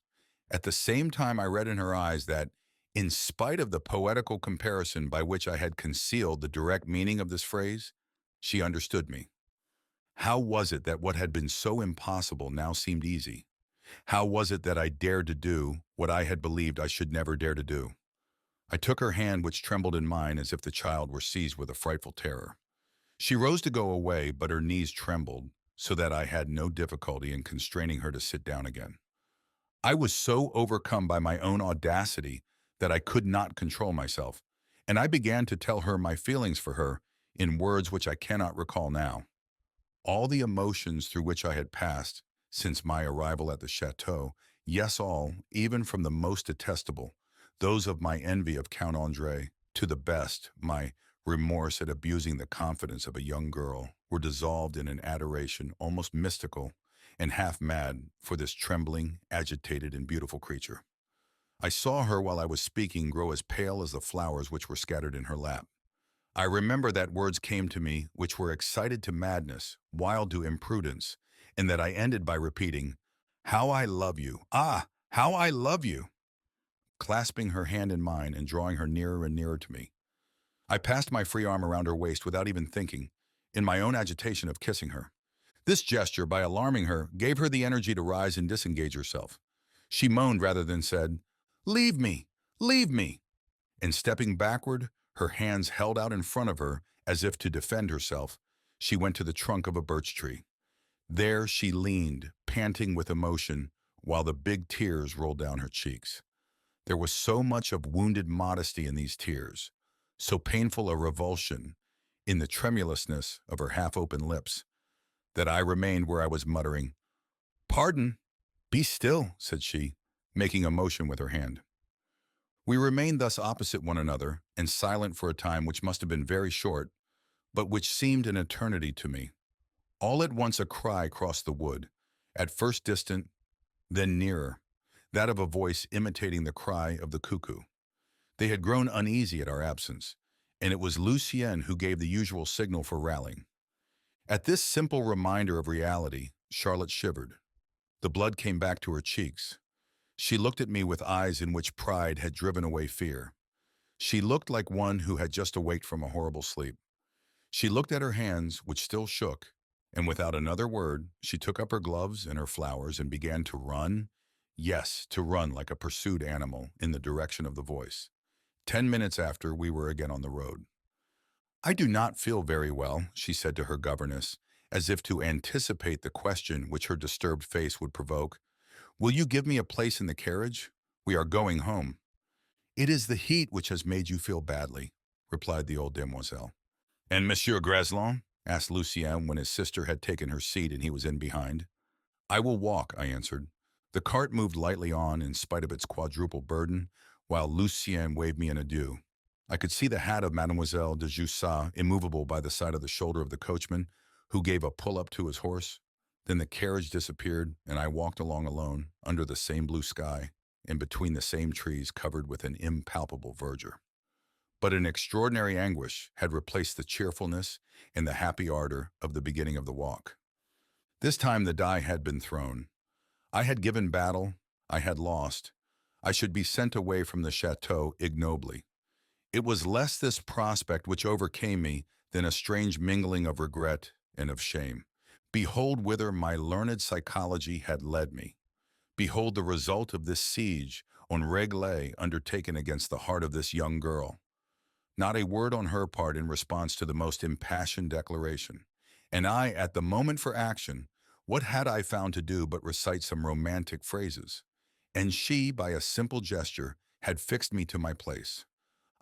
At the same time, I read in her eyes that, in spite of the poetical comparison by which I had concealed the direct meaning of this phrase, she understood me. How was it that what had been so impossible now seemed easy? How was it that I dared to do what I had believed I should never dare to do? I took her hand, which trembled in mine as if the child were seized with a frightful terror. She rose to go away, but her knees trembled, so that I had no difficulty in constraining her to sit down again. I was so overcome by my own audacity that I could not control myself, and I began to tell her my feelings for her in words which I cannot recall now. All the emotions through which I had passed since my arrival at the chateau, yes all, even from the most detestable, those of my envy of Count Andre, to the best, my remorse at abusing the confidence of a young girl, were dissolved in an adoration almost mystical and half mad for this trembling, agitated, and beautiful creature. I saw her while I was speaking grow as pale as the flowers which were scattered in her lap. I remember that words came to me which were excited to madness, wild to imprudence, and that I ended by repeating, "How I love you! Ah, how I love you!" clasping her hand in mine and drawing her nearer and nearer to me. I passed my free arm around her waist without even thinking, in my own agitation of kissing her. This gesture, by alarming her, gave her the energy to rise and disengage herself. She moaned rather than said, "Leave me! Leave me!" And stepping backward, her hands held out in front of her as if to defend herself, she went to the trunk of a birch tree. There she leaned, panting with emotion, while the big tears rolled down her cheeks. There was so much of wounded modesty in these tears, so painful a revulsion in the tremulousness of her half-open lips, that I remained where I was muttering, "Pardon, be still," said she, making a motion with her hand. We remained thus opposite one another and silent for a time which must have been very short, but which seemed an eternity to me. All at once a cry crossed the wood, at first distant, then nearer, that of a voice imitating the cry of the cuckoo. They had grown uneasy at our absence, and it was Lucien who gave the usual signal for rallying. At this simple reminder of reality, Charlotte shivered. The blood came back to her cheeks. She looked at me with eyes in which pride had driven away fear. She looked like one who had just awaked from a horrible sleep. She looked at her hands, which still shook, and without another word, she took up her gloves and her flowers and began to run, yes, to run like a pursued animal in the direction of the voice. 10 minutes after, we were again on the road. "I do not feel very well," she said to her governess, as if to anticipate the question which her disturbed face would provoke. "Will you give me a place in the carriage? We are going home." "It is the heat which has made you feel badly," replied the old demoiselle. "And Monsieur Greslin?" asked Lucien when his sister had taken her seat and he was in behind. "I will walk," I answered. The cart moved lightly on in spite of its quadruple burden, while Lucien waved me an adieu. I could see the hat of Mademoiselle de Jussat immovable by the side of the shoulder of the coachman, who gave a pull-up to his horse. Then the carriage disappeared, and I walked along alone, under the same blue sky, and between the same trees covered with an impalpable verdure. But an extraordinary anguish had replaced the cheerfulness and the happy ardor of the beginning of the walk. This time the die had been thrown. I had given battle, I had lost. I should be sent away from the chateau ignobly. It was less this prospect which overcame me than a strange mingling of regret and of shame. Behold whither my learned psychology had led me. Behold the result of this siege on Réglet undertaken against the heart of this young girl. Not a word on her part in response to the most impassioned declaration. And I, at the moment for action, what had I found to do but recite some romantic phrases? And she, by a simple gesture, had fixed me to my place.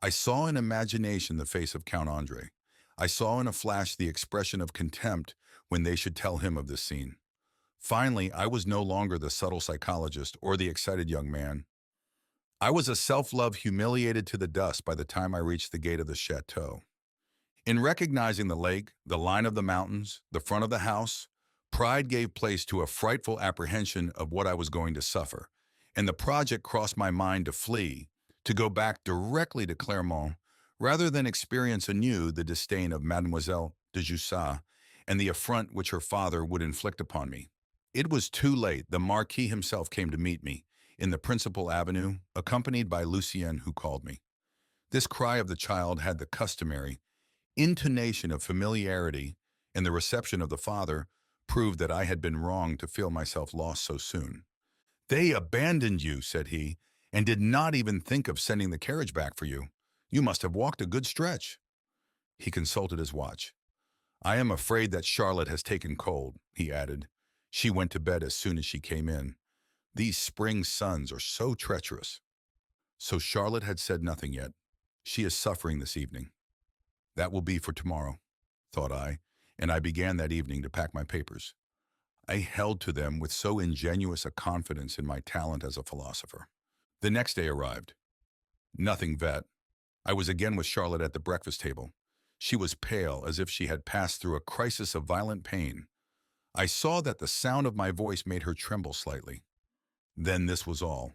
I saw in imagination the face of Count Andre. I saw in a flash the expression of contempt when they should tell him of this scene. Finally, I was no longer the subtle psychologist or the excited young man. I was a self-love humiliated to the dust by the time I reached the gate of the chateau. In recognizing the lake, the line of the mountains, the front of the house, pride gave place to a frightful apprehension of what I was going to suffer, and the project crossed my mind to flee, to go back directly to Clermont, rather than experience anew the disdain of Mademoiselle de Jussat and the affront which her father would inflict upon me. It was too late. The Marquis himself came to meet me in the principal avenue, accompanied by Lucien, who called me. This cry of the child had the customary intonation of familiarity, and the reception of the father proved that I had been wrong to feel myself lost so soon. "They abandoned you," said he, "and did not even think of sending the carriage back for you. You must have walked a good stretch." He consulted his watch. "I am afraid that Charlotte has taken cold," he added. "She went to bed as soon as she came in. These spring suns are so treacherous. So Charlotte had said nothing yet. She is suffering this evening. That will be for tomorrow, thought I, and I began that evening to pack my papers. I held to them with so ingenuous a confidence in my talent as a philosopher. The next day arrived. Nothing vet. I was again with Charlotte at the breakfast table. She was pale, as if she had passed through a crisis of violent pain. I saw that the sound of my voice made her tremble slightly. Then this was all.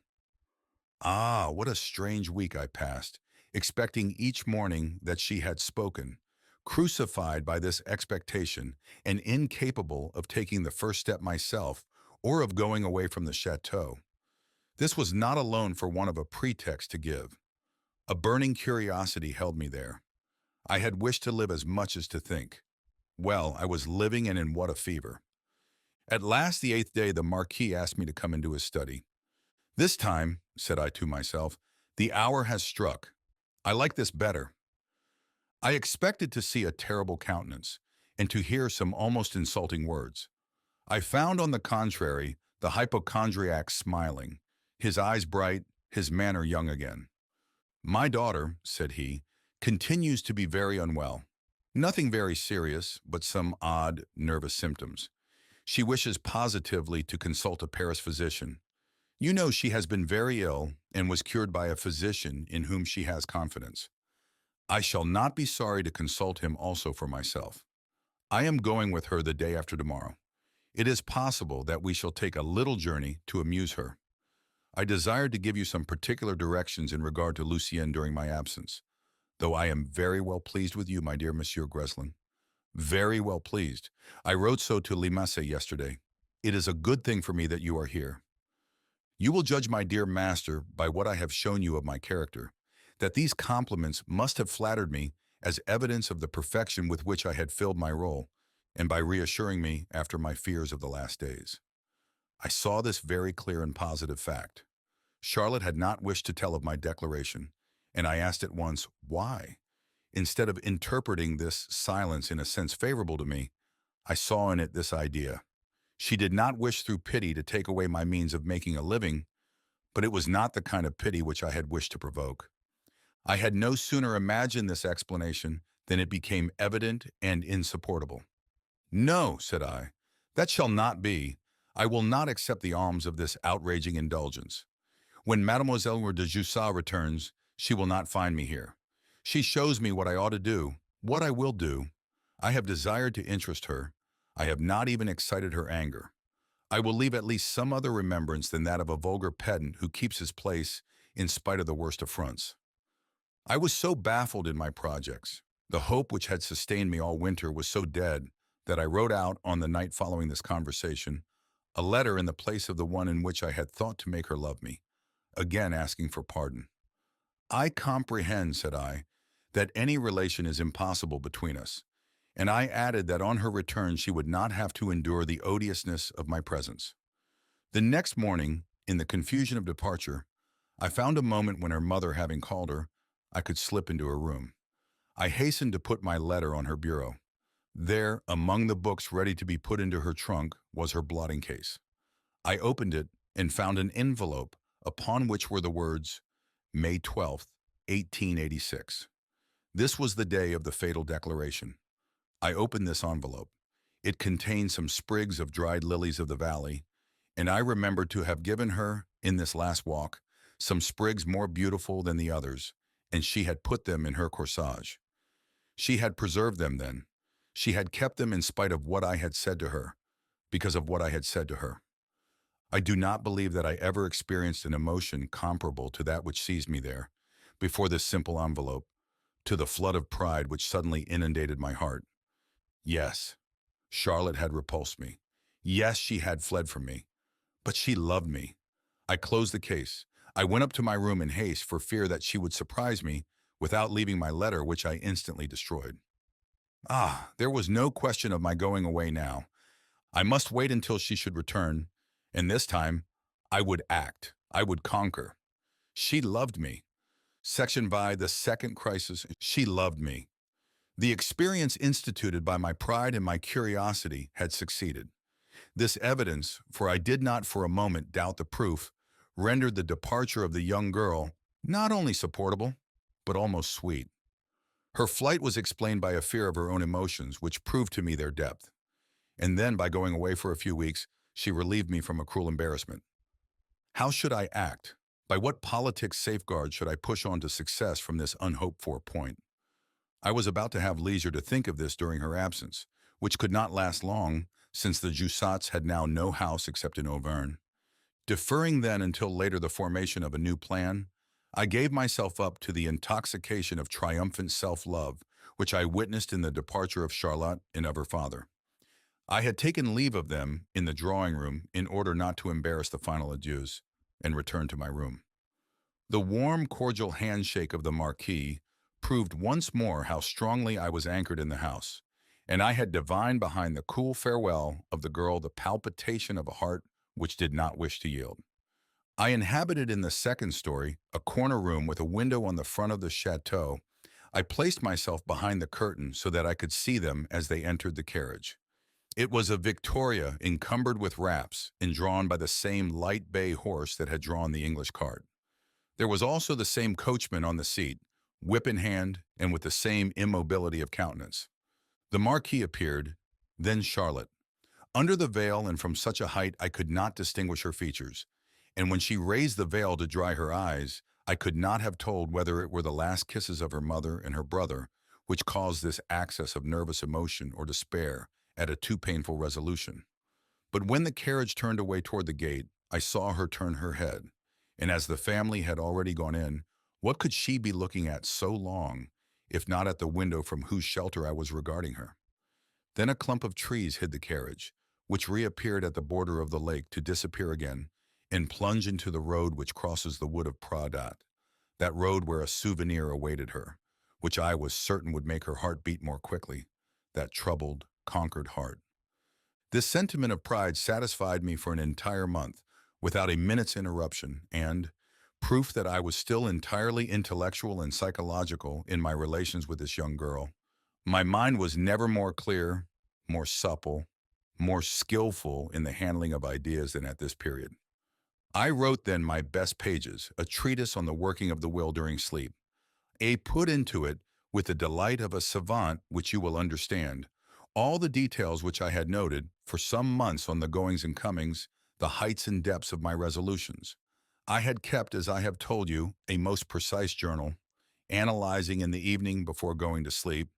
Ah, what a strange week I passed, expecting each morning that she had spoken, crucified by this expectation and incapable of taking the first step myself or of going away from the chateau. This was not alone for want of a pretext to give. A burning curiosity held me there. I had wished to live as much as to think. Well, I was living, and in what a fever. At last, the eighth day, the Marquis asked me to come into his study. This time, said I to myself, the hour has struck. I like this better. I expected to see a terrible countenance and to hear some almost insulting words. I found, on the contrary, the hypochondriac smiling, his eyes bright, his manner young again. My daughter, said he, continues to be very unwell. Nothing very serious, but some odd, nervous symptoms. She wishes positively to consult a Paris physician. You know she has been very ill and was cured by a physician in whom she has confidence. I shall not be sorry to consult him also for myself. I am going with her the day after tomorrow. It is possible that we shall take a little journey to amuse her. I desired to give you some particular directions in regard to Lucien during my absence, though I am very well pleased with you, my dear Monsieur Greslin. Very well pleased. I wrote so to Climax yesterday. It is a good thing for me that you are here. You will judge, my dear master, by what I have shown you of my character, that these compliments must have flattered me as evidence of the perfection with which I had filled my role, and by reassuring me after my fears of the last days. I saw this very clear and positive fact. Charlotte had not wished to tell of my declaration, and I asked at once, why? Instead of interpreting this silence in a sense favorable to me, I saw in it this idea. She did not wish through pity to take away my means of making a living, but it was not the kind of pity which I had wished to provoke. I had no sooner imagined this explanation than it became evident and insupportable. No, said I, that shall not be. I will not accept the alms of this outraging indulgence. When Mademoiselle de Jussat returns, she will not find me here. She shows me what I ought to do, what I will do. I have desired to interest her. I have not even excited her anger. I will leave at least some other remembrance than that of a vulgar pedant who keeps his place in spite of the worst affronts. I was so baffled in my projects. The hope which had sustained me all winter was so dead that I wrote out, on the night following this conversation, a letter in the place of the one in which I had thought to make her love me, again asking for pardon. I comprehend, said I, that any relation is impossible between us, and I added that on her return she would not have to endure the odiousness of my presence. The next morning, in the confusion of departure, I found a moment when, her mother having called her, I could slip into her room. I hastened to put my letter on her bureau. There, among the books ready to be put into her trunk, was her blotting case. I opened it and found an envelope upon which were the words, May 12th, 1886. This was the day of the fatal declaration. I opened this envelope. It contained some sprigs of dried lilies of the valley, and I remembered to have given her, in this last walk, some sprigs more beautiful than the others, and she had put them in her corsage. She had preserved them then. She had kept them in spite of what I had said to her, because of what I had said to her. I do not believe that I ever experienced an emotion comparable to that which seized me there, before this simple envelope, to the flood of pride which suddenly inundated my heart. Yes, Charlotte had repulsed me. Yes, she had fled from me. But she loved me. I closed the case. I went up to my room in haste for fear that she would surprise me without leaving my letter, which I instantly destroyed. Ah, there was no question of my going away now. I must wait until she should return, and this time I would act. I would conquer. She loved me. Section by the second crisis, she loved me. The experience instituted by my pride and my curiosity had succeeded. This evidence, for I did not for a moment doubt the proof, rendered the departure of the young girl not only supportable, but almost sweet. Her flight was explained by a fear of her own emotions, which proved to me their depth. And then, by going away for a few weeks, she relieved me from a cruel embarrassment. How should I act? By what politics safeguard should I push on to success from this unhoped-for point? I was about to have leisure to think of this during her absence, which could not last long, since the Jusats had now no house except in Auvergne. Deferring then until later the formation of a new plan, I gave myself up to the intoxication of triumphant self-love, which I witnessed in the departure of Charlotte and of her father. I had taken leave of them in the drawing room in order not to embarrass the final adieus, and returned to my room. The warm, cordial handshake of the Marquis proved once more how strongly I was anchored in the house, and I had divined behind the cool farewell of the girl the palpitation of a heart which did not wish to yield. I inhabited in the second story a corner room with a window on the front of the chateau. I placed myself behind the curtain so that I could see them as they entered the carriage. It was a Victoria encumbered with wraps and drawn by the same light bay horse that had drawn the English cart. There was also the same coachman on the seat, whip in hand and with the same immobility of countenance. The Marquis appeared, then Charlotte. Under the veil and from such a height I could not distinguish her features, and when she raised the veil to dry her eyes, I could not have told whether it were the last kisses of her mother and her brother which caused this access of nervous emotion or despair at a too painful resolution. But when the carriage turned away toward the gate, I saw her turn her head, and as the family had already gone in, what could she be looking at so long, if not at the window from whose shelter I was regarding her? Then a clump of trees hid the carriage, which reappeared at the border of the lake to disappear again and plunge into the road which crosses the wood of Pradat, that road where a souvenir awaited her, which I was certain would make her heart beat more quickly, that troubled, conquered heart. This sentiment of pride satisfied me for an entire month, without a minute's interruption, and, proof that I was still entirely intellectual and psychological in my relations with this young girl, my mind was never more clear, more supple, more skillful in the handling of ideas than at this period. I wrote then my best pages, a treatise on the working of the will during sleep. I put into it, with the delight of a savant which you will understand, all the details which I had noted for some months on the goings and comings, the heights and depths of my resolutions. I had kept, as I have told you, a most precise journal, analyzing in the evening before going to sleep,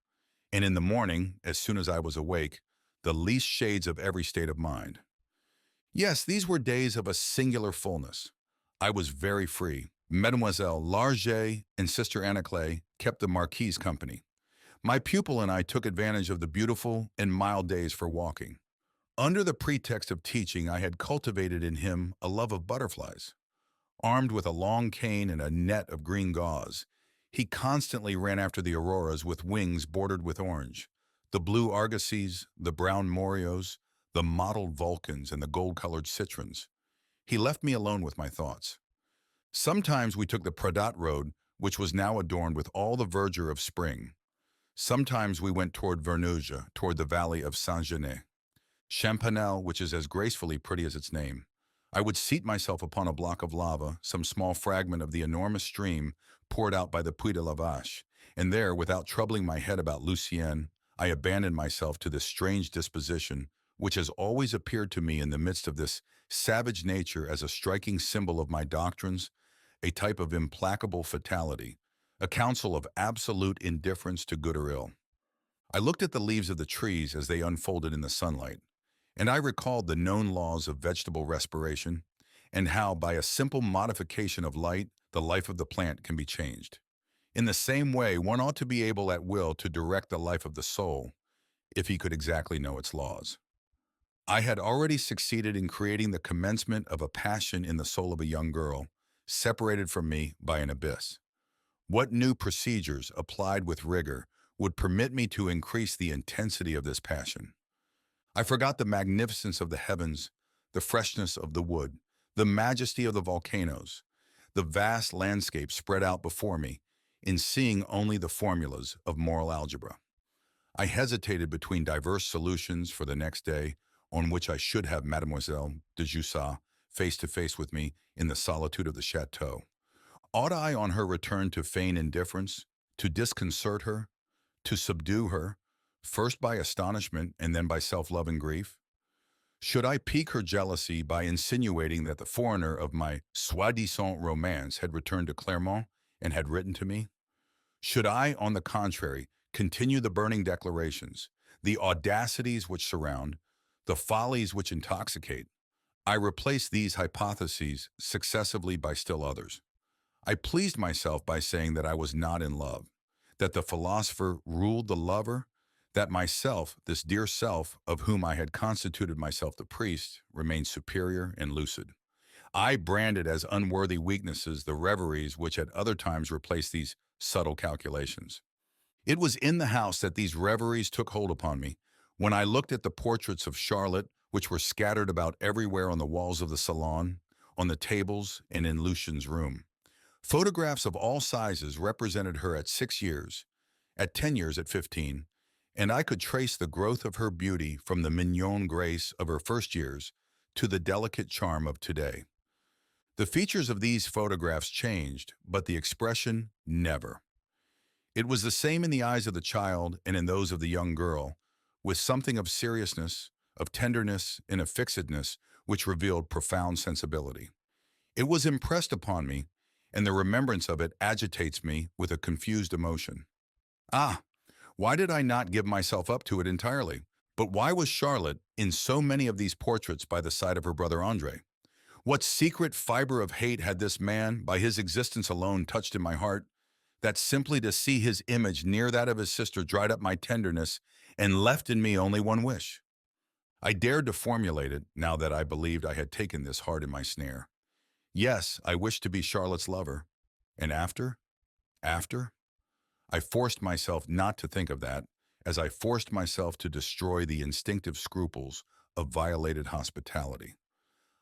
and in the morning, as soon as I was awake, the least shades of every state of mind. Yes, these were days of a singular fullness. I was very free. Mademoiselle Larget and Sister Anaclet kept the Marquis's company. My pupil and I took advantage of the beautiful and mild days for walking. Under the pretext of teaching, I had cultivated in him a love of butterflies. Armed with a long cane and a net of green gauze, he constantly ran after the auroras with wings bordered with orange, the blue argosies, the brown morios, the mottled vulcans, and the gold-colored citrons. He left me alone with my thoughts. Sometimes we took the Pradat road, which was now adorned with all the verdure of spring. Sometimes we went toward Vernouge, toward the valley of Saint-Genet. Champanelle, which is as gracefully pretty as its name. I would seat myself upon a block of lava, some small fragment of the enormous stream poured out by the Puy de la Vache, and there, without troubling my head about Lucien, I abandoned myself to this strange disposition, which has always appeared to me in the midst of this savage nature as a striking symbol of my doctrines, a type of implacable fatality, a counsel of absolute indifference to good or ill. I looked at the leaves of the trees as they unfolded in the sunlight, and I recalled the known laws of vegetable respiration and how, by a simple modification of light, the life of the plant can be changed. In the same way, one ought to be able at will to direct the life of the soul, if he could exactly know its laws. I had already succeeded in creating the commencement of a passion in the soul of a young girl, separated from me by an abyss. What new procedures, applied with rigor, would permit me to increase the intensity of this passion? I forgot the magnificence of the heavens, the freshness of the wood, the majesty of the volcanoes, the vast landscape spread out before me, in seeing only the formulas of moral algebra. I hesitated between diverse solutions for the next day, on which I should have Mademoiselle de Jussat face to face with me in the solitude of the chateau? Ought I, on her return, to feign indifference, to disconcert her, to subdue her, first by astonishment and then by self-love and grief? Should I pique her jealousy by insinuating that the foreigner of my soi-disant romance had returned to Clermont and had written to me? Should I, on the contrary, continue the burning declarations, the audacities which surround, the follies which intoxicate? I replaced these hypotheses successively by still others. I pleased myself by saying that I was not in love, that the philosopher ruled the lover, that myself, this dear self of whom I had constituted myself the priest, remained superior and lucid. I branded as unworthy weaknesses the reveries which at other times replaced these subtle calculations. It was in the house that these reveries took hold upon me, when I looked at the portraits of Charlotte, which were scattered about everywhere on the walls of the salon, on the tables, and in Lucien's room. Photographs of all sizes represented her at 6 years, at 10 years, at 15, and I could trace the growth of her beauty from the mignon grace of her first years to the delicate charm of today. The features of these photographs changed, but the expression never. It was the same in the eyes of the child and in those of the young girl, with something of seriousness, of tenderness, and of fixedness which revealed profound sensibility. It was impressed upon me, and the remembrance of it agitates me with a confused emotion. Ah, why did I not give myself up to it entirely? But why was Charlotte in so many of these portraits by the side of her brother Andre? What secret fiber of hate had this man, by his existence alone, touched in my heart, that simply to see his image near that of his sister dried up my tenderness and left in me only one wish? I dared to formulate it, now that I believed I had taken this heart in my snare. Yes, I wished to be Charlotte's lover. And after? After? I forced myself not to think of that, as I forced myself to destroy the instinctive scruples of violated hospitality.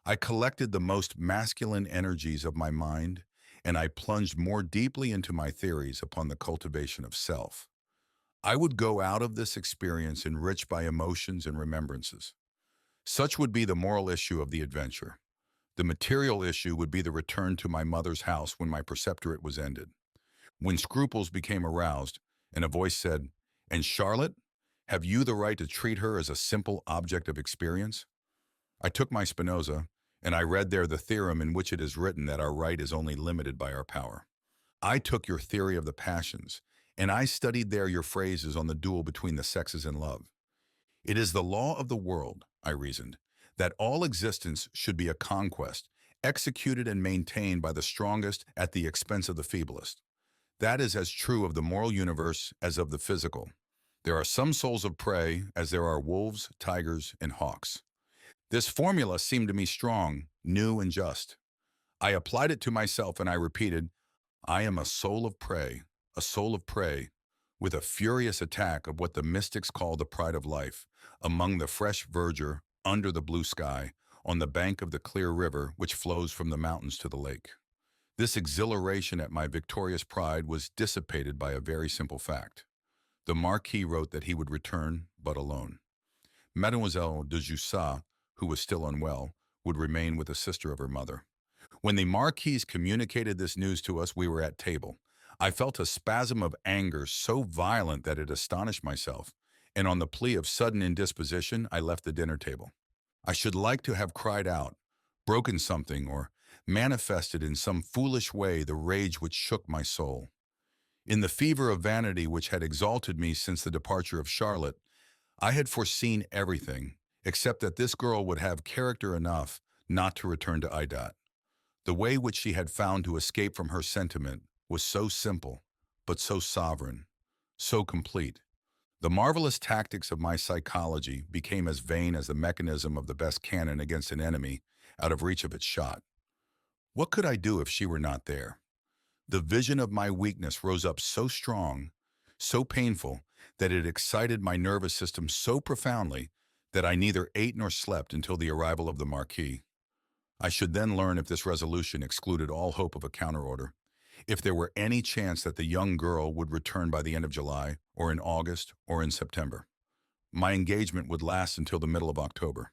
I collected the most masculine energies of my mind, and I plunged more deeply into my theories upon the cultivation of self. I would go out of this experience enriched by emotions and remembrances. Such would be the moral issue of the adventure. The material issue would be the return to my mother's house when my preceptorate was ended. When scruples became aroused, and a voice said, "And Charlotte, have you the right to treat her as a simple object of experience?" I took my Spinoza, and I read there the theorem in which it is written that our right is only limited by our power. I took your theory of the passions, and I studied there your phrases on the duel between the sexes in love. It is the law of the world, I reasoned, that all existence should be a conquest, executed and maintained by the strongest at the expense of the feeblest. That is as true of the moral universe as of the physical. There are some souls of prey as there are wolves, tigers, and hawks. This formula seemed to me strong, new, and just. I applied it to myself and I repeated, "I am a soul of prey, with a furious attack of what the mystics call the pride of life, among the fresh verdure, under the blue sky, on the bank of the clear river which flows from the mountains to the lake." This exhilaration at my victorious pride was dissipated by a very simple fact. The Marquis wrote that he would return, but alone. Mademoiselle de Jussat, who was still unwell, would remain with a sister of her mother. When the Marquise communicated this news to us, we were at table. I felt a spasm of anger so violent that it astonished myself, and on the plea of sudden indisposition, I left the dinner table. I should like to have cried out, broken something, or manifested in some foolish way the rage which shook my soul. In the fever of vanity which had exalted me since the departure of Charlotte, I had foreseen everything, except that this girl would have character enough not to return to Idat. The way which she had found to escape from her sentiment was so simple, but so sovereign, so complete. The marvelous tactics of my psychology became as vain as the mechanism of the best cannon against an enemy out of reach of its shot. What could I do if she were not there? The vision of my weakness rose up so strong, so painful, that it excited my nervous system so profoundly that I neither ate nor slept until the arrival of the Marquis. I should then learn if this resolution excluded all hope of a counterorder, if there were any chance that the young girl would return by the end of July, or in August, or in September. My engagement would last until the middle of October.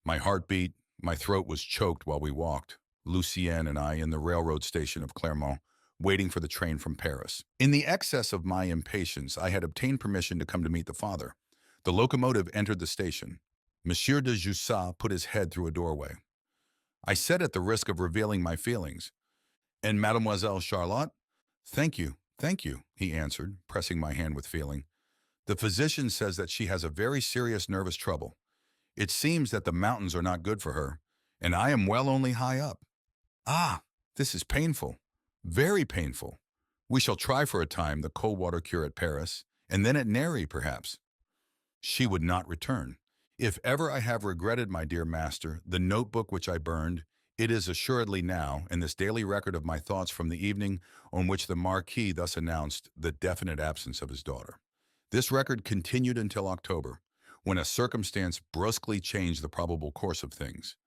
My heart beat, my throat was choked while we walked, Lucien and I, in the railroad station of Clermont, waiting for the train from Paris. In the excess of my impatience, I had obtained permission to come to meet the father. The locomotive entered the station. Monsieur de Jussat put his head through a doorway. I said at the risk of revealing my feelings, "And Mademoiselle Charlotte?" Thank you," he answered, pressing my hand with feeling. "The physician says that she has a very serious nervous trouble. It seems that the mountains are not good for her, and I am well only high up. Ah, this is painful, very painful. We shall try for a time the cold water cure at Paris, and then at Neri, perhaps." She would not return. If ever I have regretted, my dear master, the notebook which I burned, it is assuredly now, in this daily record of my thoughts from the evening on which the Marquis thus announced the definite absence of his daughter. This record continued until October, when a circumstance brusquely changed the probable course of things.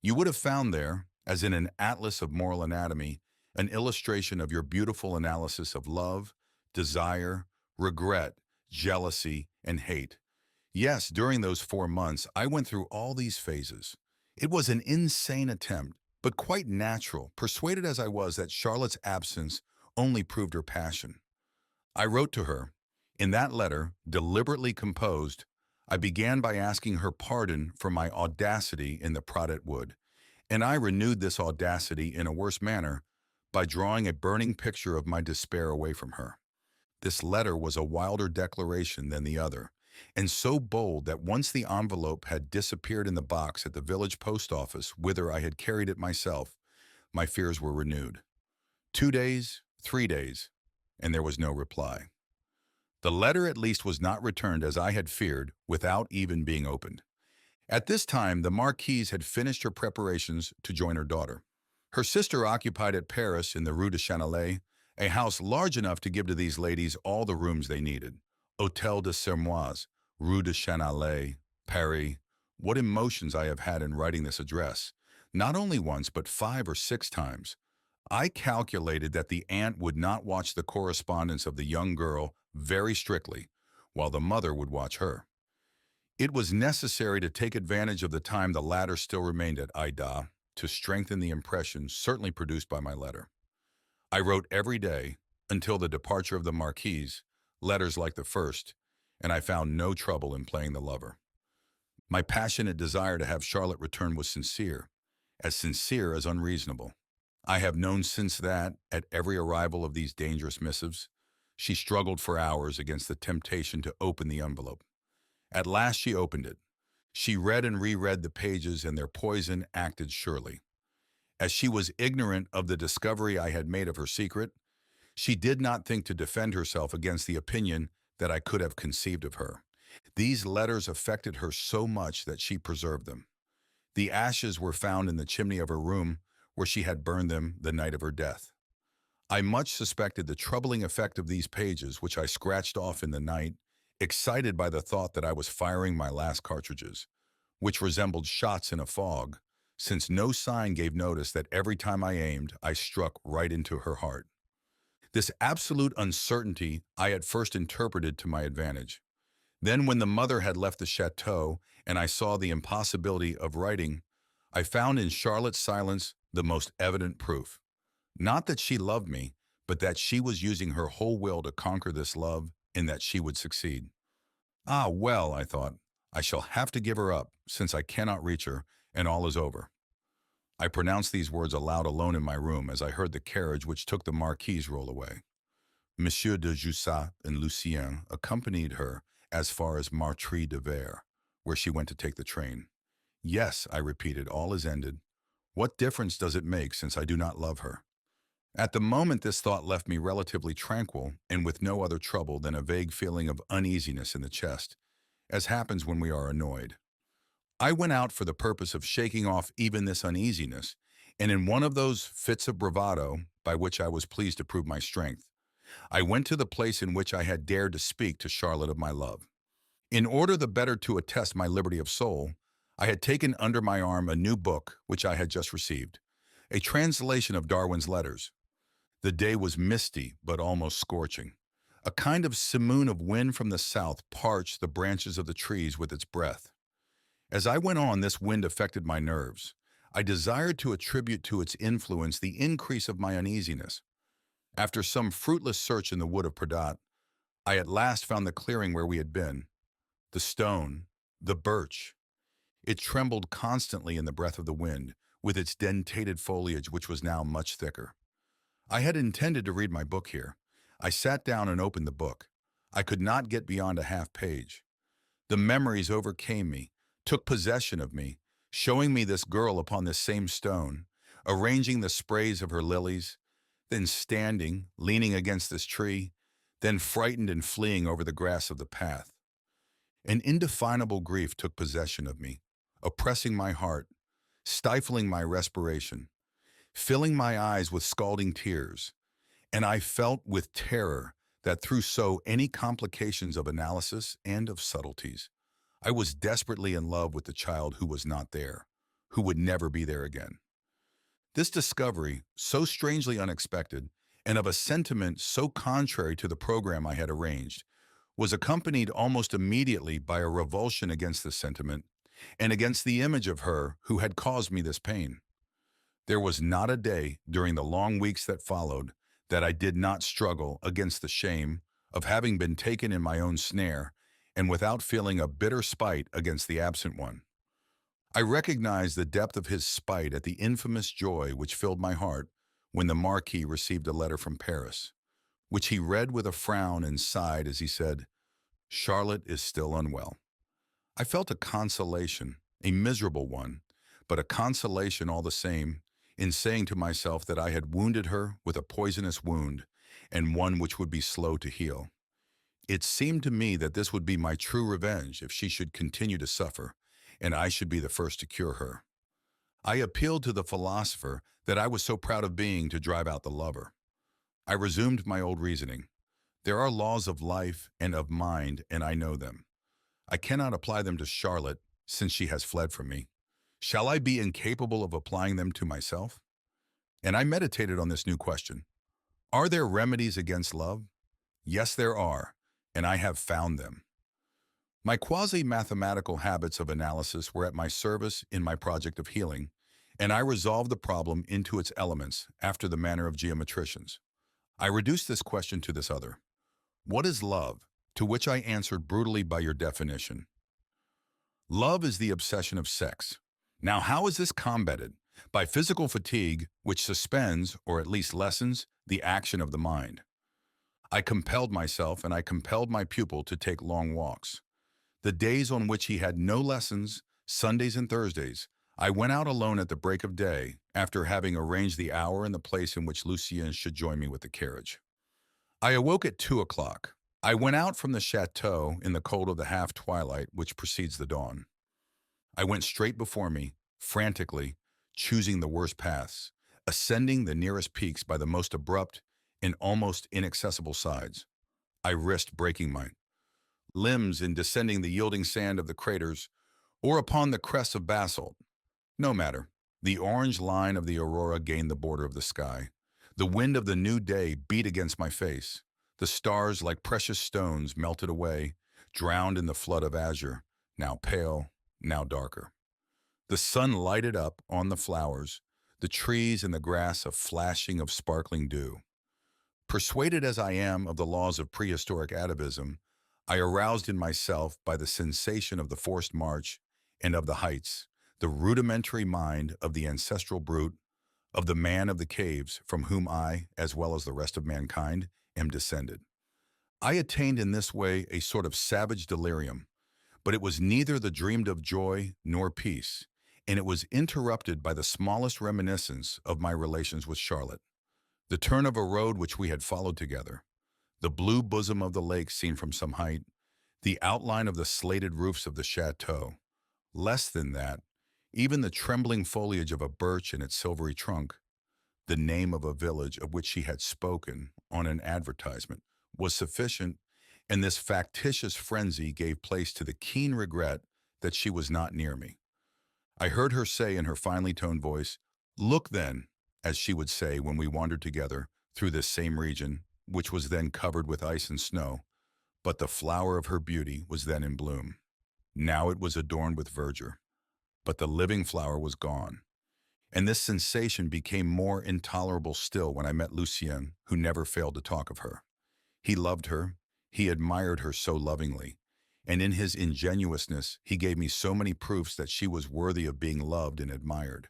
You would have found there, as in an atlas of moral anatomy, an illustration of your beautiful analysis of love, desire, regret, jealousy, and hate. Yes, during those 4 months, I went through all these phases. It was an insane attempt, but quite natural, persuaded as I was that Charlotte's absence only proved her passion. I wrote to her. In that letter, deliberately composed, I began by asking her pardon for my audacity in the Pradette Wood, and I renewed this audacity in a worse manner by drawing a burning picture of my despair away from her. This letter was a wilder declaration than the other, and so bold that once the envelope had disappeared in the box at the village post office whither I had carried it myself, my fears were renewed. 2 days, 3 days, and there was no reply. The letter at least was not returned as I had feared, without even being opened. At this time, the Marquise had finished her preparations to join her daughter. Her sister occupied at Paris in the Rue de Chanelay a house large enough to give to these ladies all the rooms they needed. Hôtel de Sermoise, Rue de Chanelay, Paris. What emotions I have had in writing this address, not only once but 5 or 6 times. I calculated that the aunt would not watch the correspondence of the young girl very strictly, while the mother would watch her. It was necessary to take advantage of the time the latter still remained at Ida to strengthen the impression certainly produced by my letter. I wrote every day, until the departure of the Marquise, letters like the first, and I found no trouble in playing the lover. My passionate desire to have Charlotte return was sincere as unreasonable. I have known since that, at every arrival of these dangerous missives, she struggled for hours against the temptation to open the envelope. At last she opened it. She read and reread the pages, and their poison acted surely. As she was ignorant of the discovery I had made of her secret, she did not think to defend herself against the opinion that I could have conceived of her. These letters affected her so much that she preserved them. The ashes were found in the chimney of her room, where she had burned them the night of her death. I much suspected the troubling effect of these pages, which I scratched off in the night, excited by the thought that I was firing my last cartridges, which resembled shots in a fog, since no sign gave notice that every time I aimed, I struck right into her heart. This absolute uncertainty I at first interpreted to my advantage. Then, when the mother had left the chateau and I saw the impossibility of writing, I found in Charlotte's silence the most evident proof. Not that she loved me, but that she was using her whole will to conquer this love, and that she would succeed. Ah, well, I thought, I shall have to give her up, since I cannot reach her, and all is over. I pronounced these words aloud alone in my room as I heard the carriage which took the Marquise roll away. Monsieur de Jussat and Lucien accompanied her as far as Martry de Vere, where she went to take the train. Yes, I repeated, all is ended. What difference does it make, since I do not love her? At the moment this thought left me relatively tranquil and with no other trouble than a vague feeling of uneasiness in the chest, as happens when we are annoyed. I went out for the purpose of shaking off even this uneasiness, and in one of those fits of bravado by which I was pleased to prove my strength, I went to the place in which I had dared to speak to Charlotte of my love. In order the better to attest my liberty of soul, I had taken under my arm a new book which I had just received, a translation of Darwin's letters. The day was misty but almost scorching. A kind of simoon of wind from the south parched the branches of the trees with its breath. As I went on, this wind affected my nerves. I desired to attribute to its influence the increase of my uneasiness. After some fruitless search in the wood of Pradat, I at last found the clearing where we had been. The stone, the birch. It trembled constantly in the breath of the wind, with its dentated foliage which was now much thicker. I had intended to read my book here. I sat down and opened the book. I could not get beyond a half page. The memories overcame me, took possession of me, showing me this girl upon this same stone, arranging the sprays of her lilies, then standing, leaning against this tree, then frightened and fleeing over the grass of the path. An indefinable grief took possession of me, oppressing my heart, stifling my respiration, filling my eyes with scalding tears, and I felt with terror that through so any complications of analysis and of subtleties, I was desperately in love with the child who was not there, who would never be there again. This discovery, so strangely unexpected, and of a sentiment so contrary to the program I had arranged, was accompanied almost immediately by a revulsion against this sentiment and against the image of her who had caused me this pain. There was not a day during the long weeks that followed that I did not struggle against the shame of having been taken in my own snare and without feeling a bitter spite against the absent one. I recognized the depth of his spite at the infamous joy which filled my heart when the Marquis received a letter from Paris, which he read with a frown and sighed as he said, "Charlotte is still unwell." I felt a consolation, a miserable one, but a consolation all the same, in saying to myself that I had wounded her with a poisonous wound, and one which would be slow to heal. It seemed to me that this would be my true revenge if she should continue to suffer, and I should be the first to cure her. I appealed to the philosopher that I was so proud of being to drive out the lover. I resumed my old reasoning. There are laws of life and of mind, and I know them. I cannot apply them to Charlotte, since she has fled from me. Shall I be incapable of applying them to myself? And I meditated on this new question. Are there remedies against love? Yes, there are, and I have found them. My quasi-mathematical habits of analysis were at my service in my project of healing, and I resolved the problem into its elements after the manner of geometricians. I reduced this question to this other. What is love? To which I answered brutally by your definition. Love is the obsession of sex. Now, how is this combated? By physical fatigue, which suspends, or at least lessens, the action of the mind. I compelled myself and I compelled my pupil to take long walks. The days on which he had no lessons, Sundays and Thursdays, I went out alone at the break of day, after having arranged the hour and the place in which Lucien should join me with the carriage. I awoke at 2 o'clock. I went out from the chateau in the cold of the half-twilight which precedes the dawn. I went straight before me, frantically, choosing the worst paths, ascending the nearest peaks by the most abrupt and almost inaccessible sides. I risked breaking my limbs in descending the yielding sand of the craters or upon the crests of basalt. No matter. The orange line of the aurora gained the border of the sky. The wind of the new day beat against my face. The stars, like precious stones, melted away, drowned in the flood of azure, now pale, now darker. The sun lighted up on the flowers, the trees and the grass a flashing of sparkling dew. Persuaded as I am of the laws of prehistoric atavism, I aroused in myself by the sensation of the forced march and of the heights, the rudimentary mind of the ancestral brute, of the man of the caves from whom I, as well as the rest of mankind, am descended. I attained in this way a sort of savage delirium, but it was neither the dreamed of joy nor peace, and it was interrupted by the smallest reminiscence of my relations with Charlotte. The turn of a road which we had followed together, the blue bosom of the lake seen from some height, the outline of the slated roofs of the chateau. Less than that, even the trembling foliage of a birch in its silvery trunk, the name of a village of which she had spoken on an advertisement, was sufficient, and this factitious frenzy gave place to the keen regret that she was not near me. I heard her say in her finely toned voice, "Look then," as she would say when we wandered together through this same region, which was then covered with ice and snow, but the flower of her beauty was then in bloom. Now it was adorned with verdure. but the living flower was gone. And this sensation became more intolerable still when I met Lucien, who never failed to talk of her. He loved her, he admired her so lovingly, and in his ingenuousness he gave me so many proofs that she was worthy of being loved and admired.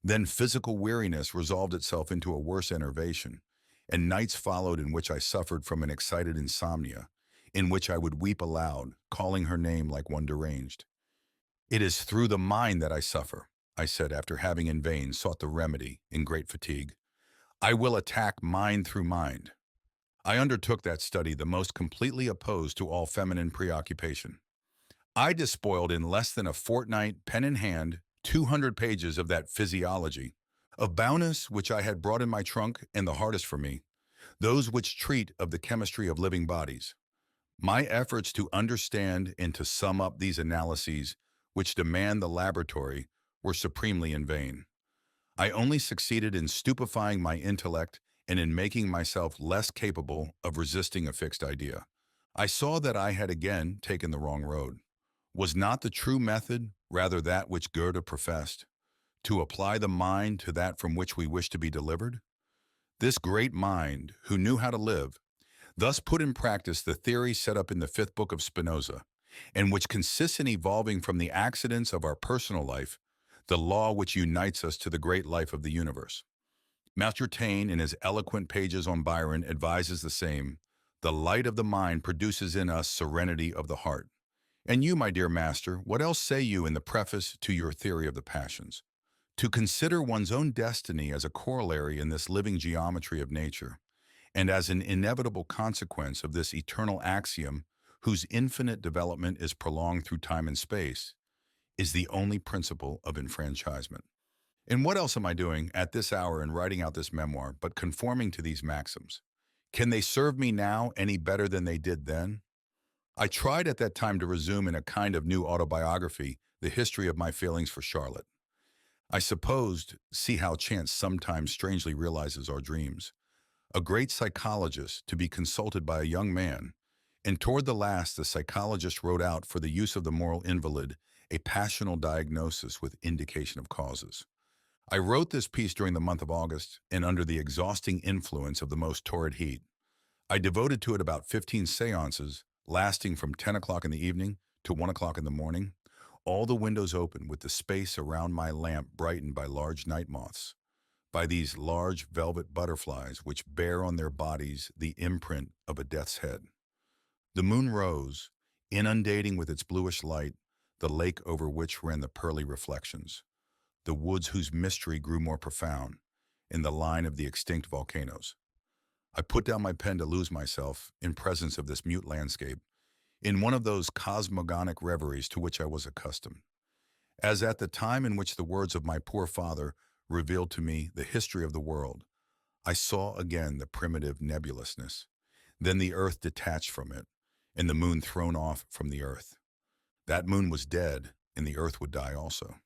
Then physical weariness resolved itself into a worse enervation, and nights followed in which I suffered from an excited insomnia, in which I would weep aloud, calling her name like one deranged. "It is through the mind that I suffer," I said after having in vain sought the remedy in great fatigue. "I will attack mind through mind." I undertook that study the most completely opposed to all feminine preoccupation. I despoiled in less than a fortnight, pen in hand, 200 pages of that physiology, of Bowness which I had brought in my trunk, and the hardest for me, those which treat of the chemistry of living bodies. My efforts to understand and to sum up these analyses, which demand the laboratory, were supremely in vain. I only succeeded in stupefying my intellect and in making myself less capable of resisting a fixed idea. I saw that I had again taken the wrong road. Was not the true method rather that which Goethe professed, to apply the mind to that from which we wish to be delivered? This great mind, who knew how to live, thus put in practice the theory set up in the fifth book of Spinoza, and which consists in evolving from the accidents of our personal life the law which unites us to the great life of the universe. Master Taine, in his eloquent pages on Byron, advises the same. The light of the mind produces in us serenity of the heart. And you, my dear master, what else say you in the preface to your theory of the passions? To consider one's own destiny as a corollary in this living geometry of nature, and as an inevitable consequence of this eternal axiom whose infinite development is prolonged through time and space, is the only principle of enfranchisement. And what else am I doing at this hour in writing out this memoir but conforming to these maxims? Can they serve me now any better than they did then? I tried at that time to resume in a kind of new autobiography the history of my feelings for Charlotte. I supposed, see how chance sometimes strangely realizes our dreams, a great psychologist to be consulted by a young man, and toward the last the psychologist wrote out for the use of the moral invalid a passional diagnosis with indication of causes. I wrote this piece during the month of August and under the exhausting influence of the most torrid heat. I devoted to it about 15 seances, lasting from 10 o'clock in the evening to 1 o'clock in the morning, all the windows open with the space around my lamp brightened by large night moths, by these large velvet butterflies which bear on their bodies the imprint of a death's head. The moon rose, inundating with its bluish light the lake over which ran the pearly reflections, the woods whose mystery grew more profound, in the line of the extinct volcanoes. I put down my pen to lose myself in presence of this mute landscape, in one of those cosmogonic reveries to which I was accustomed. As at the time in which the words of my poor father revealed to me the history of the world, I saw again the primitive nebulousness, then the earth detached from it, and the moon thrown off from the earth. That moon was dead, and the earth would die also.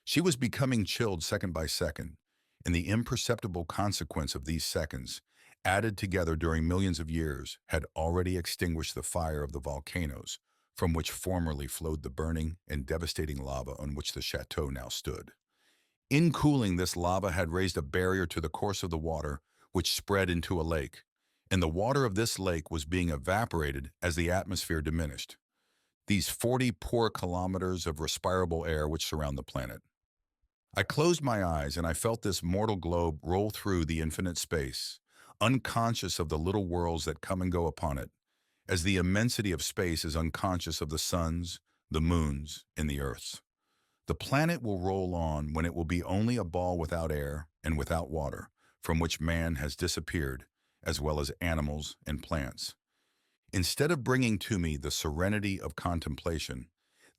She was becoming chilled second by second, and the imperceptible consequence of these seconds, added together during millions of years, had already extinguished the fire of the volcanoes from which formerly flowed the burning and devastating lava on which the chateau now stood. In cooling, this lava had raised a barrier to the course of the water, which spread into a lake, and the water of this lake was being evaporated as the atmosphere diminished. These 40 poor kilometers of respirable air which surround the planet. I closed my eyes and I felt this mortal globe roll through the infinite space, unconscious of the little worlds that come and go upon it, as the immensity of space is unconscious of the suns, the moons, and the earths. The planet will roll on when it will be only a ball without air and without water, from which man has disappeared, as well as animals and plants. Instead of bringing to me the serenity of contemplation,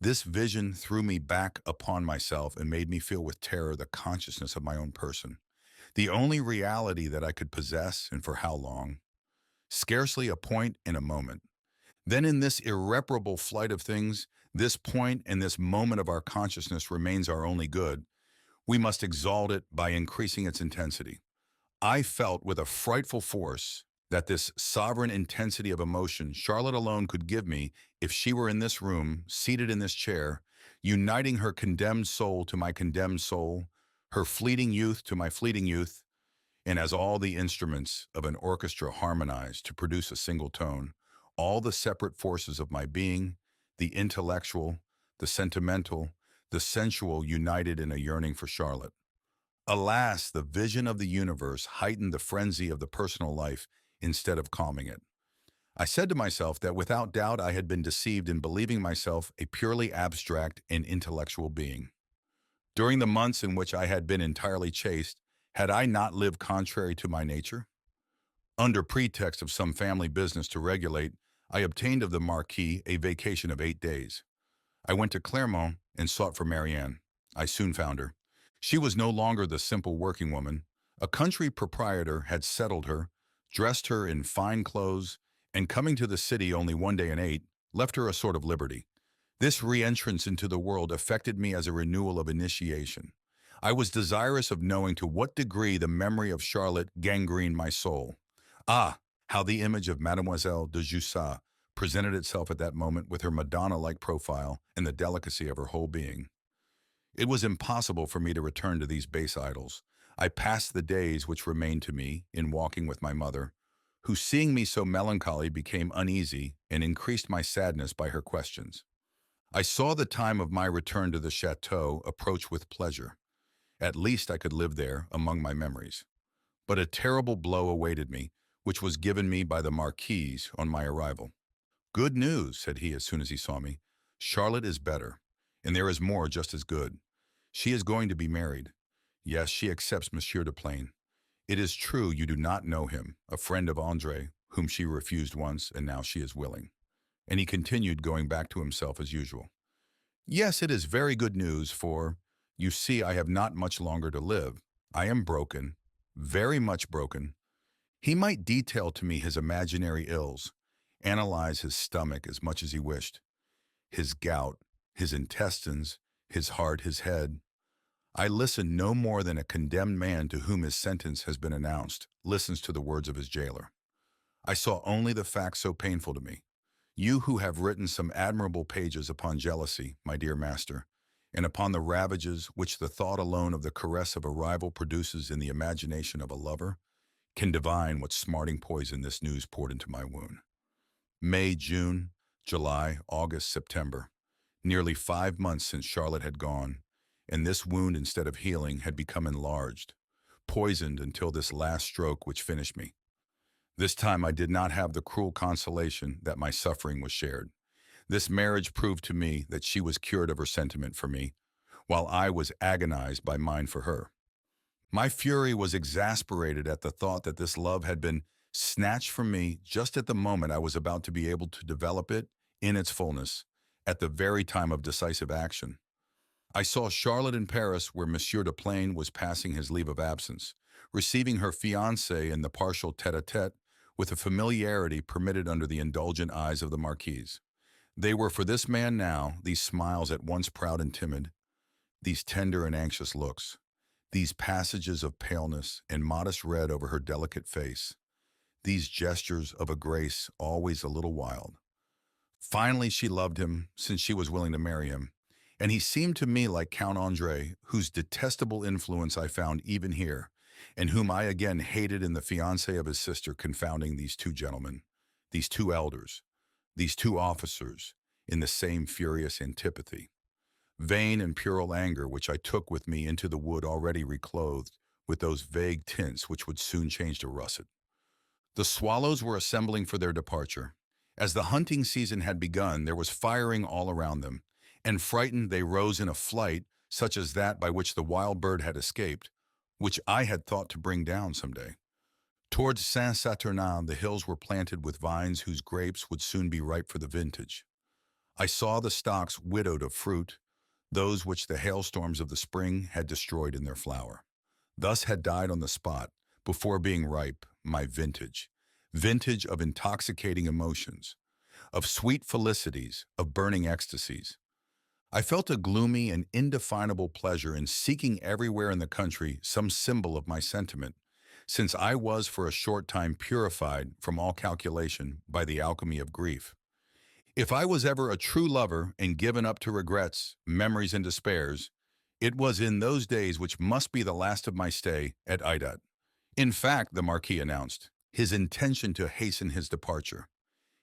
this vision threw me back upon myself and made me feel with terror the consciousness of my own person, the only reality that I could possess, and for how long? Scarcely a point in a moment. Then in this irreparable flight of things, this point and this moment of our consciousness remains our only good. We must exalt it by increasing its intensity. I felt with a frightful force that this sovereign intensity of emotion Charlotte alone could give me if she were in this room, seated in this chair, uniting her condemned soul to my condemned soul, her fleeting youth to my fleeting youth, and as all the instruments of an orchestra harmonize to produce a single tone, all the separate forces of my being, the intellectual, the sentimental, the sensual united in a yearning for Charlotte. Alas, the vision of the universe heightened the frenzy of the personal life instead of calming it. I said to myself that without doubt I had been deceived in believing myself a purely abstract and intellectual being. During the months in which I had been entirely chaste, had I not lived contrary to my nature? Under pretext of some family business to regulate, I obtained of the Marquis a vacation of 8 days. I went to Clermont and sought for Marianne. I soon found her. She was no longer the simple working woman. A country proprietor had settled her, dressed her in fine clothes, and coming to the city only one day in 8, left her a sort of liberty. This re-entrance into the world affected me as a renewal of initiation. I was desirous of knowing to what degree the memory of Charlotte gangrened my soul. Ah, how the image of Mademoiselle de Jussat presented itself at that moment with her Madonna-like profile and the delicacy of her whole being. It was impossible for me to return to these base idols. I passed the days which remained to me in walking with my mother, who seeing me so melancholy became uneasy and increased my sadness by her questions. I saw the time of my return to the chateau approach with pleasure. At least I could live there among my memories. But a terrible blow awaited me, which was given me by the Marquise on my arrival. "Good news," said he as soon as he saw me. "Charlotte is better, and there is more just as good. She is going to be married. Yes, she accepts Monsieur de Plain. It is true you do not know him, a friend of Andre, whom she refused once, and now she is willing." And he continued, going back to himself as usual. "Yes, it is very good news, for, you see, I have not much longer to live. I am broken, very much broken." He might detail to me his imaginary ills, analyze his stomach as much as he wished, his gout, his intestines, his heart, his head. I listened no more than a condemned man to whom his sentence has been announced listens to the words of his jailer. I saw only the facts so painful to me. You who have written some admirable pages upon jealousy, my dear master, and upon the ravages which the thought alone of the caress of a rival produces in the imagination of a lover, can divine what smarting poison this news poured into my wound. May, June, July, August, September. Nearly 5 months since Charlotte had gone, and this wound, instead of healing, had become enlarged, poisoned until this last stroke which finished me. This time I did not have the cruel consolation that my suffering was shared. This marriage proved to me that she was cured of her sentiment for me, while I was agonized by mine for her. My fury was exasperated at the thought that this love had been snatched from me just at the moment I was about to be able to develop it in its fullness, at the very time of decisive action. I saw Charlotte in Paris, where Monsieur de Plain was passing his leave of absence, receiving her fiancé in the partial tête-à-tête with a familiarity permitted under the indulgent eyes of the Marquise. They were for this man now, these smiles at once proud and timid, these tender and anxious looks, these passages of paleness and modest red over her delicate face, these gestures of a grace always a little wild. Finally, she loved him, since she was willing to marry him, and he seemed to me like Count Andre, whose detestable influence I found even here, and whom I again hated in the fiancé of his sister, confounding these two gentlemen, these two elders, these two officers, in the same furious antipathy. Vain and puerile anger which I took with me into the wood already reclothed with those vague tints which would soon change to russet. The swallows were assembling for their departure. As the hunting season had begun, there was firing all around them, and frightened they rose in a flight such as that by which the wild bird had escaped, which I had thought to bring down some day. Towards Saint-Saturnin the hills were planted with vines whose grapes would soon be ripe for the vintage. I saw the stalks widowed of fruit, those which the hailstorms of the spring had destroyed in their flower. Thus had died on the spot, before being ripe, my vintage, vintage of intoxicating emotions, of sweet felicities, of burning ecstasies. I felt a gloomy and indefinable pleasure in seeking everywhere in the country some symbol of my sentiment, since I was for a short time purified from all calculation by the alchemy of grief. If I was ever a true lover and given up to regrets, memories, and despairs, it was in those days which must be the last of my stay at Idat. In fact, the Marquis announced his intention to hasten his departure.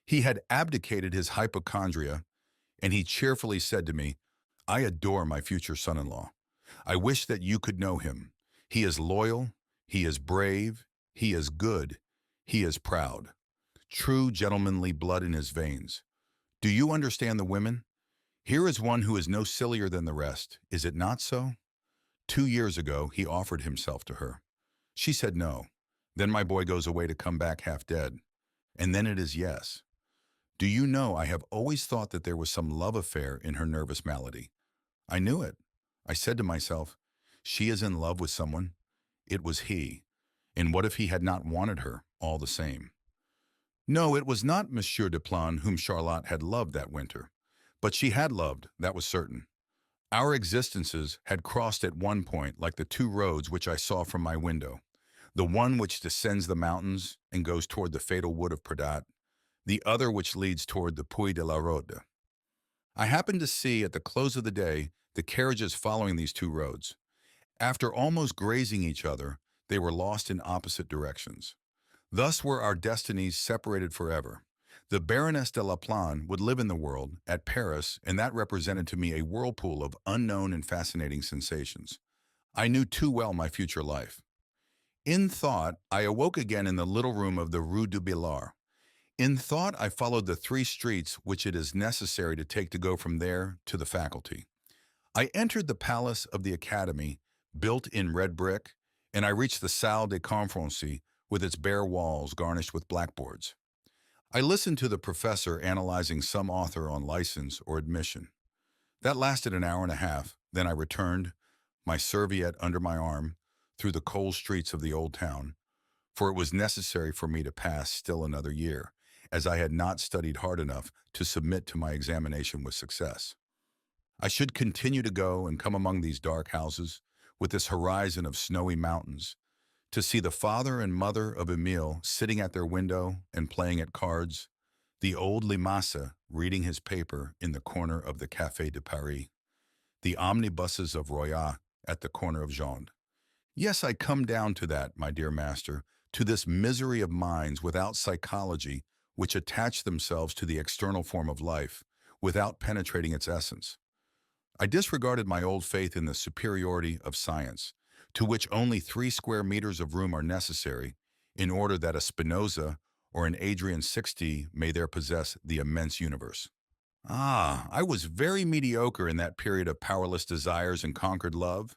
He had abdicated his hypochondria, and he cheerfully said to me, "I adore my future son-in-law. I wish that you could know him. He is loyal, he is brave, he is good, he is proud. True gentlemanly blood in his veins. Do you understand the women? Here is one who is no sillier than the rest. Is it not so? 2 years ago, he offered himself to her. She said no. Then my boy goes away to come back half dead. And then it is yes. Do you know, I have always thought that there was some love affair in her nervous malady. I knew it. I said to myself, she is in love with someone. It was he. And what if he had not wanted her, all the same? No, it was not Monsieur Duplan whom Charlotte had loved that winter. But she had loved, that was certain. Our existences had crossed at one point like the two roads which I saw from my window, the one which descends the mountains and goes toward the fatal wood of Pradat, the other which leads toward the Puy de la Rode. I happened to see at the close of the day the carriages following these two roads. After almost grazing each other, they were lost in opposite directions. Thus were our destinies separated forever. The Baroness de la Plagne would live in the world, at Paris, and that represented to me a whirlpool of unknown and fascinating sensations. I knew too well my future life. In thought, I awoke again in the little room of the Rue du Billard. In thought, I followed the 3 streets which it is necessary to take to go from there to the faculty. I entered the palace of the Academy, built in red brick, and I reached the Salle des Conférences with its bare walls garnished with blackboards. I listened to the professor analyzing some author on license or admission. That lasted an hour and a half, then I returned, my serviette under my arm, through the cold streets of the old town, for it was necessary for me to pass still another year, as I had not studied hard enough to submit to my examination with success. I should continue to go and come among these dark houses, with this horizon of snowy mountains, to see the father and mother of Emile sitting at their window and playing at cards, the old Limasse reading his paper in the corner of the Café de Paris, the omnibuses of Royat at the corner of Gand. Yes, I come down to that, my dear master, to this misery of minds without psychology, which attach themselves to the external form of life, without penetrating its essence. I disregarded my old faith in the superiority of science, to which only 3 square meters of room are necessary, in order that a Spinoza or an Adrien Sixte may there possess the immense universe. Ah, I was very mediocre in that period of powerless desires and conquered love.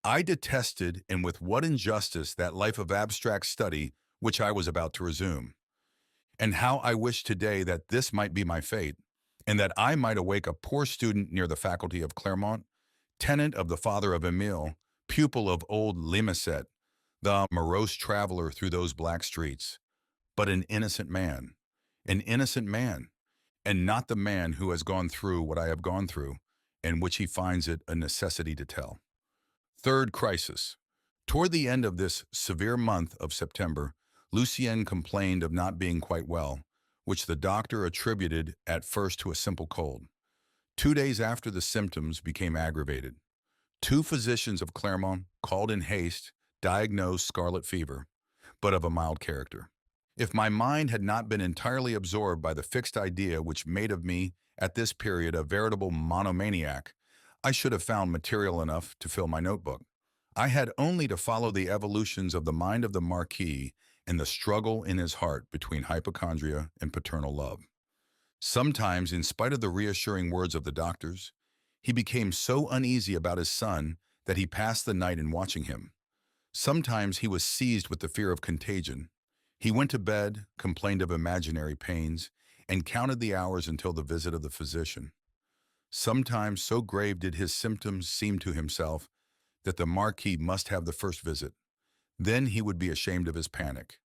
I detested, and with what injustice, that life of abstract study which I was about to resume. And how I wish today that this might be my fate, and that I might awake a poor student near the faculty of Clermont, tenant of the father of Emile, pupil of old Limassette, the morose traveler through those black streets, but an innocent man, and not the man who has gone through what I have gone through, and which he finds it a necessity to tell. Third crisis. Toward the end of this severe month of September, Lucien complained of not being quite well, which the doctor attributed at first to a simple cold. 2 days after, the symptoms became aggravated. 2 physicians of Clermont, called in haste, diagnosed scarlet fever, but of a mild character. If my mind had not been entirely absorbed by the fixed idea which made of me, at this period, a veritable monomaniac, I should have found material enough to fill my notebook. I had only to follow the evolutions of the mind of the Marquis and the struggle in his heart between hypochondria and paternal love. Sometimes, in spite of the reassuring words of the doctors, he became so uneasy about his son that he passed the night in watching him. Sometimes he was seized with the fear of contagion. He went to bed, complained of imaginary pains, and counted the hours until the visit of the physician. Sometimes so grave did his symptoms seem to himself that the Marquis must have the first visit. Then he would be ashamed of his panic.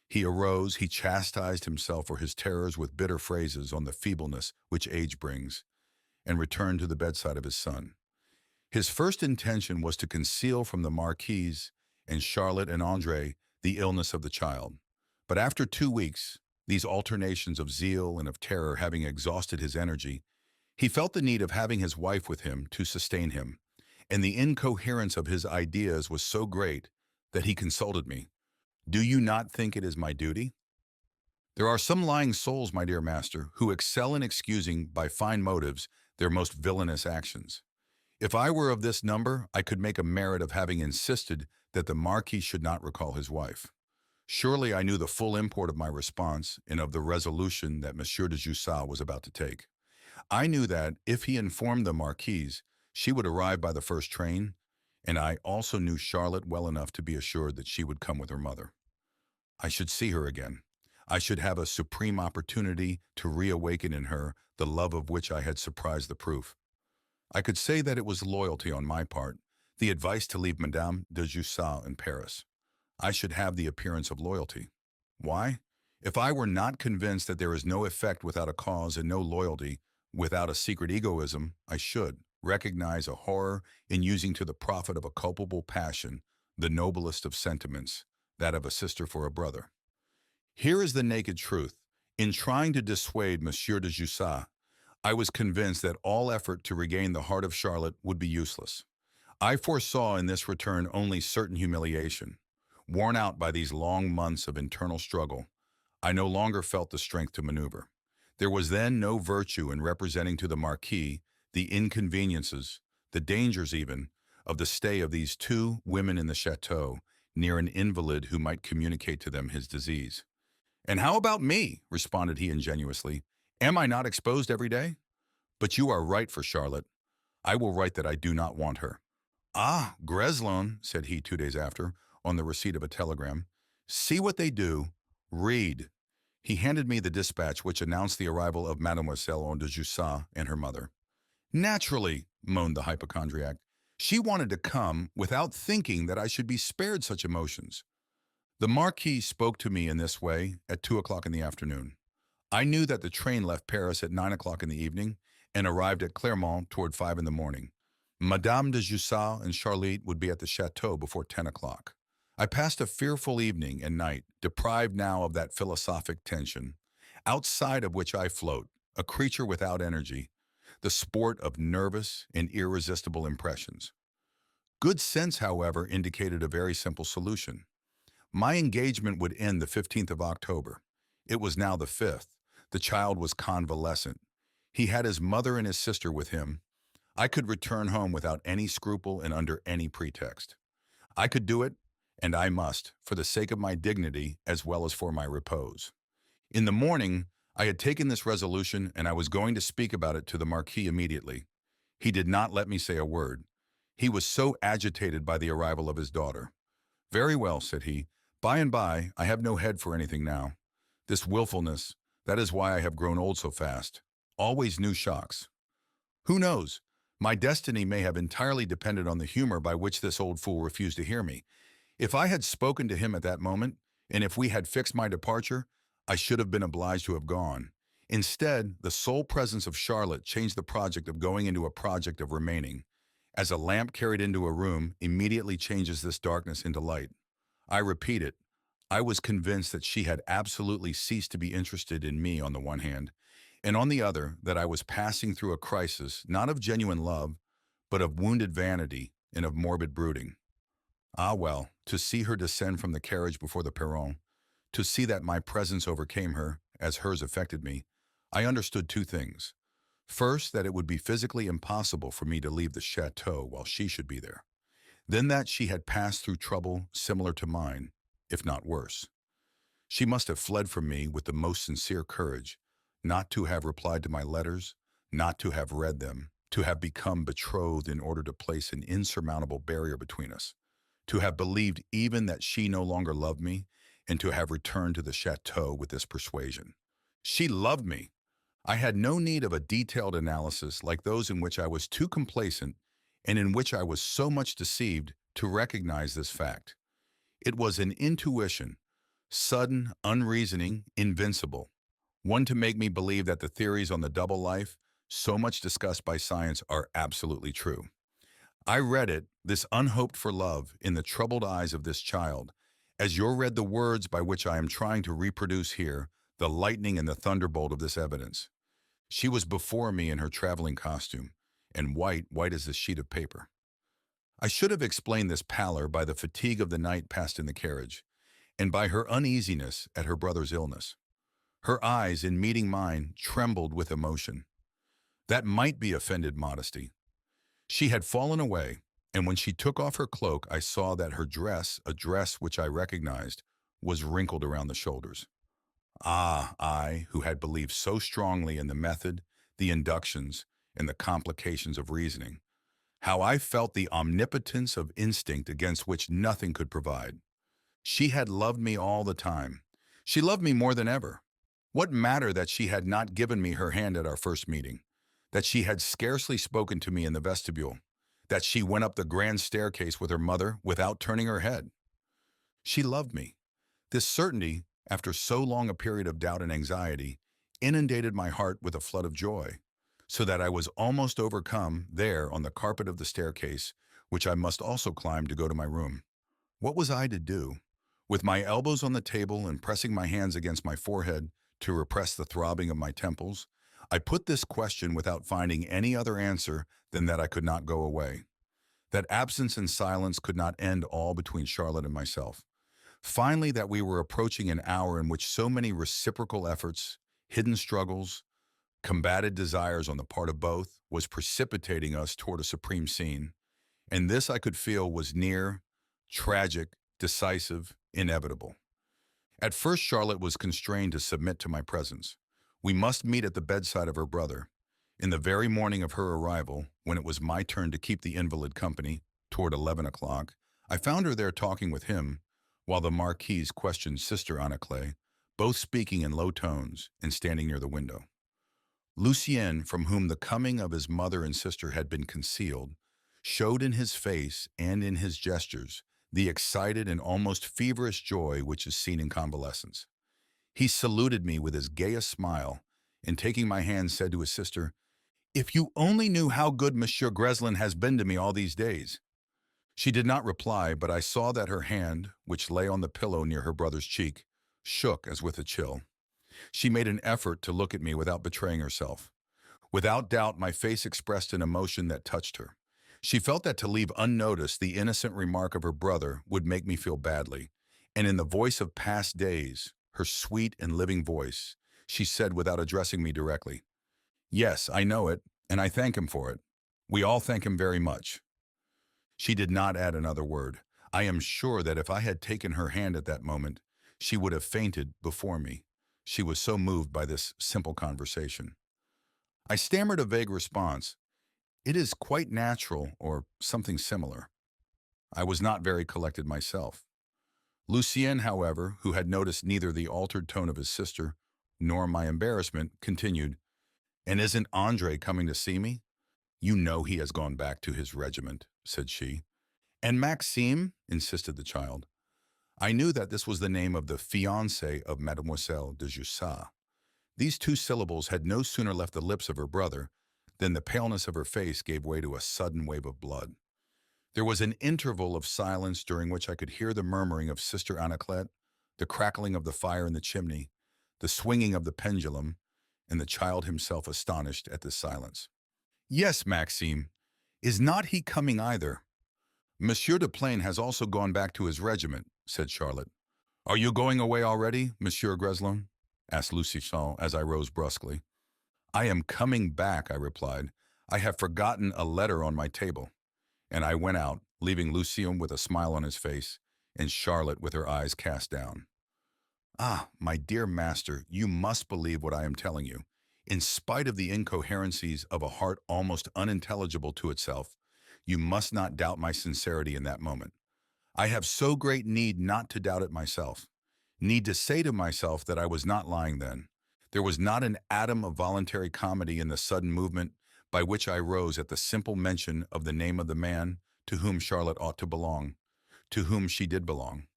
He arose, he chastised himself for his terrors with bitter phrases on the feebleness which age brings, and returned to the bedside of his son. His first intention was to conceal from the Marquise and Charlotte and André the illness of the child. But after 2 weeks, These alternations of zeal and of terror having exhausted his energy, he felt the need of having his wife with him to sustain him, and the incoherence of his ideas was so great that he consulted me. Do you not think it is my duty? There are some lying souls, my dear master, who excel in excusing by fine motives their most villainous actions. If I were of this number, I could make a merit of having insisted that the Marquis should not recall his wife. Surely I knew the full import of my response and of the resolution that Monsieur de Jussat was about to take. I knew that, if he informed the Marquise, she would arrive by the first train, and I also knew Charlotte well enough to be assured that she would come with her mother. I should see her again. I should have a supreme opportunity to reawaken in her the love of which I had surprised the proof. I could say that it was loyalty on my part, the advice to leave Madame de Jussat in Paris. I should have the appearance of loyalty. Why? If I were not convinced that there is no effect without a cause and no loyalty without a secret egoism, I should recognize a horror in using to the profit of a culpable passion the noblest of sentiments, that of a sister for a brother. Here is the naked truth. In trying to dissuade Monsieur de Jussat, I was convinced that all effort to regain the heart of Charlotte would be useless. I foresaw in this return only certain humiliation. Worn out by these long months of internal struggle, I no longer felt the strength to maneuver. There was then no virtue in representing to the Marquis the inconveniences, the dangers even, of the stay of these two women in the chateau near an invalid who might communicate to them his disease. "And how about me?" responded he ingenuously. "Am I not exposed every day? But you are right for Charlotte. I will write that I do not want her." "Ah, Greslin," said he 2 days after, on the receipt of a telegram. "See what they do. Read." He handed me the dispatch which announced the arrival of Mademoiselle de Jussat and her mother. "Naturally," moaned the hypochondriac. "She wanted to come without thinking that I should be spared such emotions." The Marquis spoke to me in this way at 2 o'clock in the afternoon. I knew that the train left Paris at 9 o'clock in the evening and arrived at Clermont toward 5 in the morning. Madame de Jussat and Charlotte would be at the chateau before 10 o'clock. I passed a fearful evening and night, deprived now of that philosophic tension, outside of which I float, a creature without energy, the sport of nervous and irresistible impressions. Good sense, however, indicated a very simple solution. My engagement would end the 15th of October. It was now the 5th. The child was convalescent. He had his mother and his sister with him. I could return home without any scruple and under any pretext. I could do it, and I must, for the sake of my dignity as well as for my repose. In the morning, I had taken this resolution, and I was going to speak about it to the Marquis immediately. He did not let me say a word. He was so agitated by the arrival of his daughter. "Very well," said he. "By and by, I have no head for anything now. This willfulness, that is why I have grown old so fast. Always new shocks. Who knows? My destiny may have entirely depended on the humor by which this old fool refused to hear me. If I had spoken to him at that moment, and if we had fixed my departure, I should have been obliged to have gone. Instead, the sole presence of Charlotte changed the project of going into a project of remaining, as a lamp carried into a room immediately changes this darkness into light. I repeat it, I was convinced that she had absolutely ceased to be interested in me on the one hand, and on the other that I was passing through a crisis not of genuine love, but of wounded vanity and of morbid brooding. Ah well, to see her descend from the carriage before the perron, to see that my presence overcame her, as hers affected me, I understood two things. First, that it would be physically impossible for me to leave the chateau while she should be there. Then that she had passed through trouble similar to mine, if not worse. She must have fled from me with the most sincere courage, not to have replied to my letters, not to have read them, to have become betrothed in order to place an insurmountable barrier between us, to have believed even that she no longer loved me, and to have returned to the chateau with this persuasion. She loved me! I had no need of a detailed analysis like those in which I was too complacent and in which I was so much deceived to recognize this fact. It was an intuition, sudden, unreasoning, invincible, one to make me believe that the theories on the double life, so much discussed by science, are absolutely true. I read it, this unhoped for love, in the troubled eyes of this child, as you're read the words by which I am trying to reproduce here the lightning and the thunderbolt of this evidence. She was before me in her traveling costume, and white as a sheet of paper. I should have explained this pallor by the fatigue of the night passed in the carriage, and by her uneasiness at her brother's illness. Her eyes, in meeting mine, trembled with emotion. That might be offended modesty. She had fallen away, and when she took off her cloak, I saw that her dress, a dress which I recognized, was wrinkled around the shoulders. Ah, I, who had believed so strongly in the method, the inductions, and the complications of reasoning, how I felt the omnipotence of instinct against which nothing could provide. She had loved me all the time. She loved me more than ever. What matter that she had not given me her hand at our first meeting, that she had scarcely spoken to me in the vestibule, that she went up the grand staircase with her mother without turning her head? She loved me. This certainty, after so long a period of doubt and anxiety, inundated my heart with a flood of joy, so that I was almost overcome there on the carpet of the staircase, which I must also climb to go to my room. What was I to do? With my elbows on the table and pressing my hands against my forehead to repress the throbbing of my temples, I put this question without finding any other answer than that I could not go away, that absence and silence could not end all between Charlotte and myself. Finally, that we were approaching an hour in which so many reciprocal efforts, hidden struggles, combated desires on the part of both was precipitating us toward a supreme scene, and this I could feel was near, tragic, decisive, inevitable. At first Charlotte was constrained to submit to my presence. We must meet at the bedside of her brother. In the very morning of her arrival, when it was my turn to keep the invalid company, toward 11 o'clock, I found her there talking with him, while the Marquise questioned Sister Anaclet, both speaking in low tones and standing near the window. Lucien, from whom the coming of his mother and sister had been concealed, showed in his face and in his gestures the excited and almost feverish joy which is seen in convalescence. He saluted me with his gayest smile, and taking my hand said to his sister, "If you only knew how good Monsieur Greslin has been to me all these days." She did not reply, but I saw that her hand, which lay on the pillow near her brother's cheek, shook as with a chill. She made an effort to look at me without betraying herself. Without doubt, my face expressed an emotion that touched her. She felt that to leave unnoticed the innocent remark of her brother would make me feel badly, and in the voice of past days, her sweet and living voice, she said without addressing me directly, "Yes, I know it, and I thank him for it. We all thank him very much." She did not add another word. I am sure that if I had taken her hand at that moment, she would have fainted before me. She was so moved by this simple conversation. I stammered a vague response. "It is quite natural," or something similar. I was not very collected myself. Lucien, however, who had noticed neither the altered tone of his sister nor my embarrassment, continued, "And isn't Andre coming to see me?" "You know he has gone back to his regiment," said she. "And Maxime?" insisted the child. I knew that this was the name of the fiancé of Mademoiselle de Jussat. These two syllables had no sooner left the lips of her brother than the paleness of her face gave way to a sudden wave of blood. There was an interval of silence during which I could hear the murmuring of Sister Anaclet, the crackling of the fire in the chimney, the swinging of the pendulum, and the child himself astonished at this silence. "Yes, Maxime. Is not he coming either?" "Monsieur de Plaine has also gone back to his regiment," said Charlotte. "Are you going away already, Monsieur Greslin?" asked Lucien as I rose brusquely. "I am coming back," I replied. "I have forgotten a letter on my table." And I went out, leaving Lucien with a smile on his face and Charlotte with her eyes cast down. "Ah, my dear master, you must believe what I am telling you. In spite of the incoherencies of a heart almost unintelligible to itself, you must not doubt my sincerity in that moment. I have so great need not to doubt it myself, need to say to myself that I was not lying then. There was not an atom of voluntary comedy in the sudden movement by which I rose at the simple mention of the name of the man to whom Charlotte ought to belong, to whom she did belong.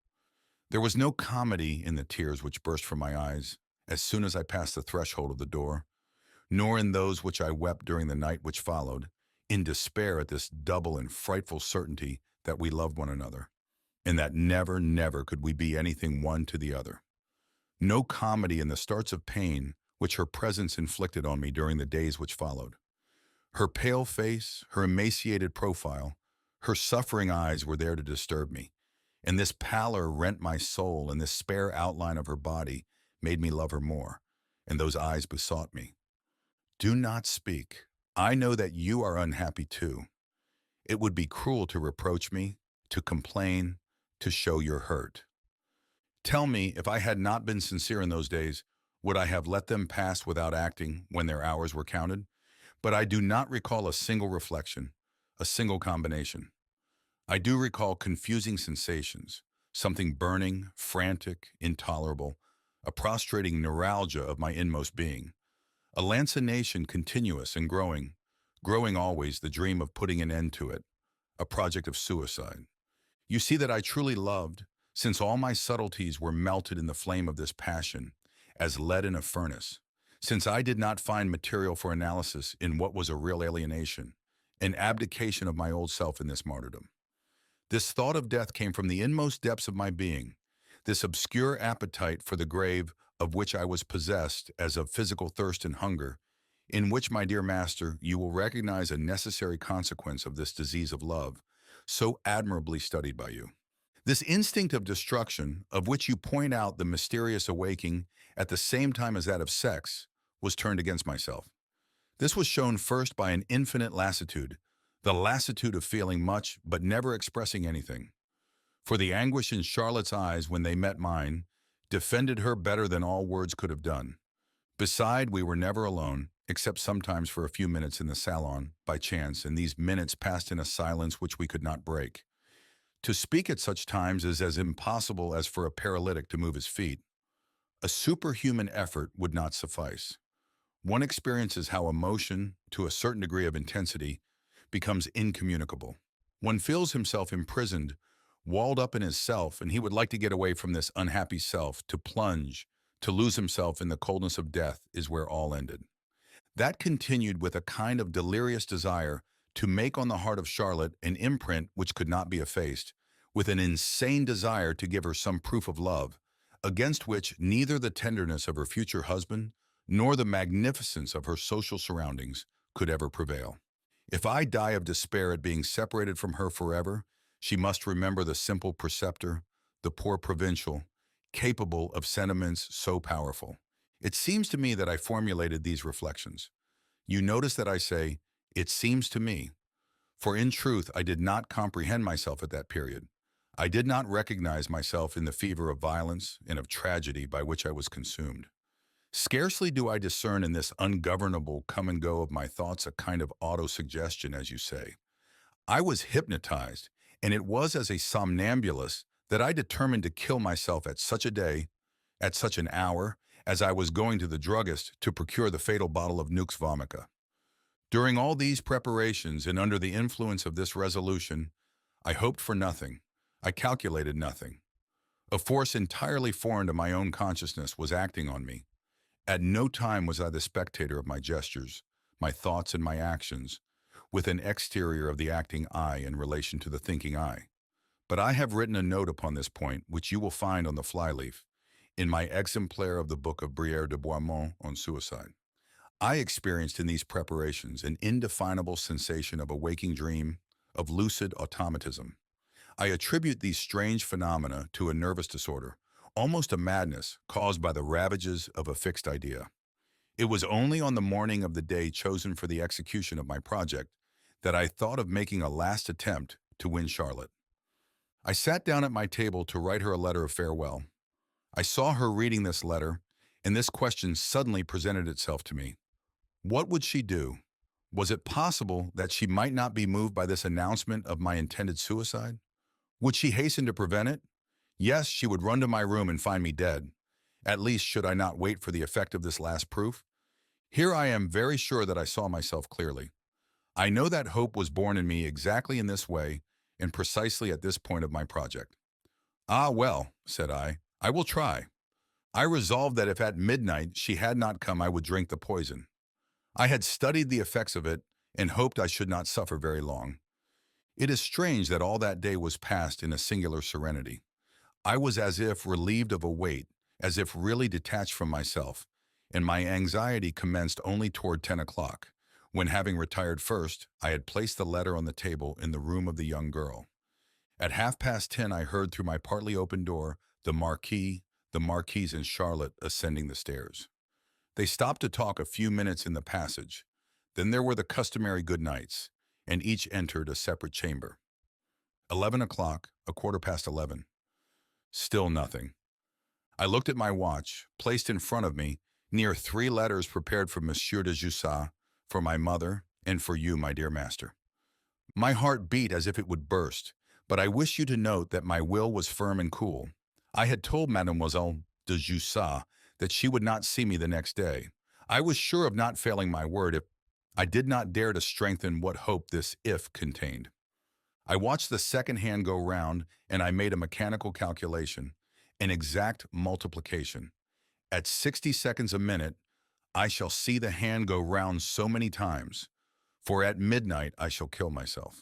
There was no comedy in the tears which burst from my eyes as soon as I passed the threshold of the door, nor in those which I wept during the night which followed, in despair at this double and frightful certainty that we loved one another, and that never, never could we be anything one to the other. no comedy in the starts of pain which her presence inflicted on me during the days which followed. Her pale face, her emaciated profile, her suffering eyes were there to disturb me, and this pallor rent my soul, and this spare outline of her body made me love her more, and those eyes besought me, "Do not speak. I know that you are unhappy too. It would be cruel to reproach me, to complain, to show your hurt. Tell me, if I had not been sincere in those days, would I have let them pass without acting when their hours were counted? But I do not recall a single reflection, a single combination. I do recall confusing sensations, something burning, frantic, intolerable, a prostrating neuralgia of my inmost being, a lancination continuous and growing, growing always, the dream of putting an end to it, a project of suicide. You see that I truly loved, since all my subtleties were melted in the flame of this passion, as lead in a furnace, since I did not find material for analysis in what was a real alienation, an abdication of my old self in this martyrdom. This thought of death came from the inmost depths of my being, this obscure appetite for the grave of which I was possessed as of physical thirst and hunger, in which, my dear master, you will recognize a necessary consequence of this disease of love, so admirably studied by you. This instinct of destruction, of which you point out the mysterious awaking at the same time as that of sex, was turned against myself. This was shown first by an infinite lassitude, the lassitude of feeling much but never expressing anything. For the anguish in Charlotte's eyes when they met mine defended her better than all words could have done. Beside, we were never alone, except sometimes for a few minutes in the salon, by chance, and these minutes passed in a silence which we could not break. To speak at such times is as impossible as for a paralytic to move his feet. A superhuman effort would not suffice. One experiences how emotion, to a certain degree of intensity, becomes incommunicable. One feels himself imprisoned, walled up in his self, and he would like to get away from this unhappy self, to plunge, to lose himself in the coldness of death is where all ended. That continued with a kind of delirious desire to make on the heart of Charlotte an imprint which could not be effaced, with an insane desire to give her some proof of love, against which neither the tenderness of her future husband nor the magnificence of her social surroundings could ever prevail. If I die of despair at being separated from her forever, she must remember the simple preceptor, the poor provincial, capable of sentiments so powerful. It seems to me that I formulated these reflections. You notice that I say, "It seems to me," for in truth I did not comprehend myself at that period. I did not recognize myself in the fever of violence and of tragedy by which I was consumed. Scarcely do I discern in this ungovernable come and go of my thoughts a kind of auto-suggestion, as you say. I was hypnotized, and it was as a somnambulist that I determined to kill myself at such a day, at such an hour, as I was going to the druggist to procure the fatal bottle of nux vomica. During all these preparations and under the influence of this resolution, I hoped for nothing. I calculated nothing. A force entirely foreign to my own consciousness was acting on me. At no time was I the spectator of my gestures, my thoughts and my actions, with an exterior of the acting eye in relation to the thinking eye. But I have written a note upon this point, which you will find on the flyleaf, in my exemplar of the book of Brière de Boismont on suicide. I experienced in these preparations an indefinable sensation of a waking dream, of lucid automatism. I attribute these strange phenomena to a nervous disorder, almost a madness caused by the ravages of a fixed idea. It was only on the morning of the day chosen for the execution of my project that I thought of making a last attempt to win Charlotte. I sat down at my table to write her a letter of farewell. I saw her reading this letter, and this question suddenly presented itself to me. What would she do? Was it possible that she might not be moved by this announcement of my intended suicide? Would she hasten to prevent it? Yes, she would run to my room and find me dead. At least, should I not wait for the effect of this last proof? Here I am very sure that I saw myself clearly. I know that hope was born in me exactly in this way and precisely at this point of my project. "Ah, well," said I will try." I resolved that if at midnight she had not come, I would drink the poison. I had studied the effects of it and hoped I should not suffer very long. It is strange that all that day was passed in a singular serenity. I was as if relieved of a weight, as if really detached from myself, and my anxiety commenced only toward 10 o'clock, when, having retired first, I had placed the letter on the table in the room of the young girl. At 10:30, I heard through my partly open door the Marquise and Charlotte ascending the stairs. They stopped to talk a few minutes in the passage. Then there were the customary good nights, and each entered a separate chamber. 11 o'clock, a quarter past 11. Still nothing. I looked at my watch, placed in front of me, near 3 letters prepared for Monsieur de Jussat, for my mother, and for you, my dear master. My heart beat as if it would burst, but I wish you to note that my will was firm and cool. I had told Mademoiselle de Jussat that she would not see me the next day. I was sure of not failing my word if I did not dare to strengthen what hope this if contained. I watched the second hand go round, and I made a mechanical calculation, an exact multiplication. At 60 seconds a minute, I shall see the hand go round so many times, for at midnight I shall kill myself.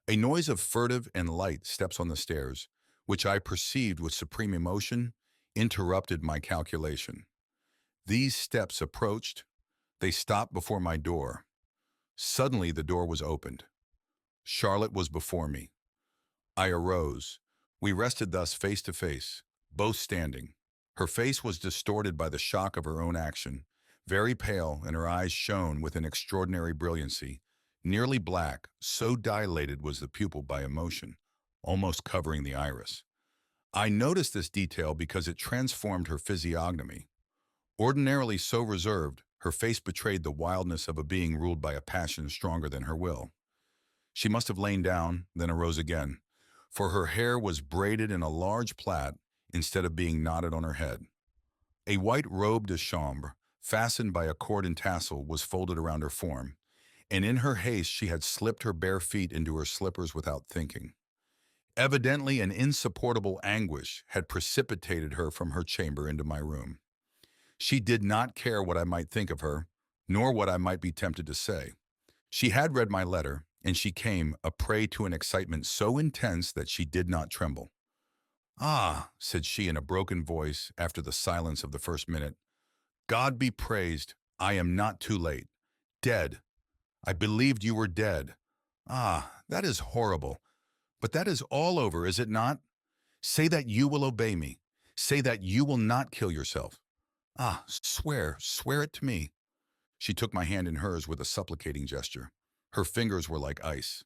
A noise of furtive and light steps on the stairs, which I perceived with supreme emotion, interrupted my calculation. These steps approached. They stopped before my door. Suddenly the door was opened. Charlotte was before me. I arose. We rested thus face to face, both standing. Her face was distorted by the shock of her own action, very pale, and her eyes shone with an extraordinary brilliancy, nearly black, so dilated was the pupil by emotion, almost covering the iris. I noticed this detail because it transformed her physiognomy. Ordinarily so reserved, her face betrayed the wildness of a being ruled by a passion stronger than her will. She must have lain down, then arose again, for her hair was braided in a large plait instead of being knotted on her head. A white robe de chambre, fastened by a cord and tassel, was folded around her form, and in her haste she had slipped her bare feet into her slippers without thinking. Evidently an insupportable anguish had precipitated her from her chamber into my room. She did not care what I might think of her, nor what I might be tempted to say. She had read my letter, and she came, a prey to an excitement so intense that she did not tremble. "Ah," said she in a broken voice after the silence of the first minute, "God be praised, I am not too late. Dead. I believed you were dead. Ah, that is horrible. But that is all over, is it not? Say that you will obey me. Say that you will not kill yourself. Ah, swear it to me." She took my hand in hers with a supplicating gesture. Her fingers were like ice.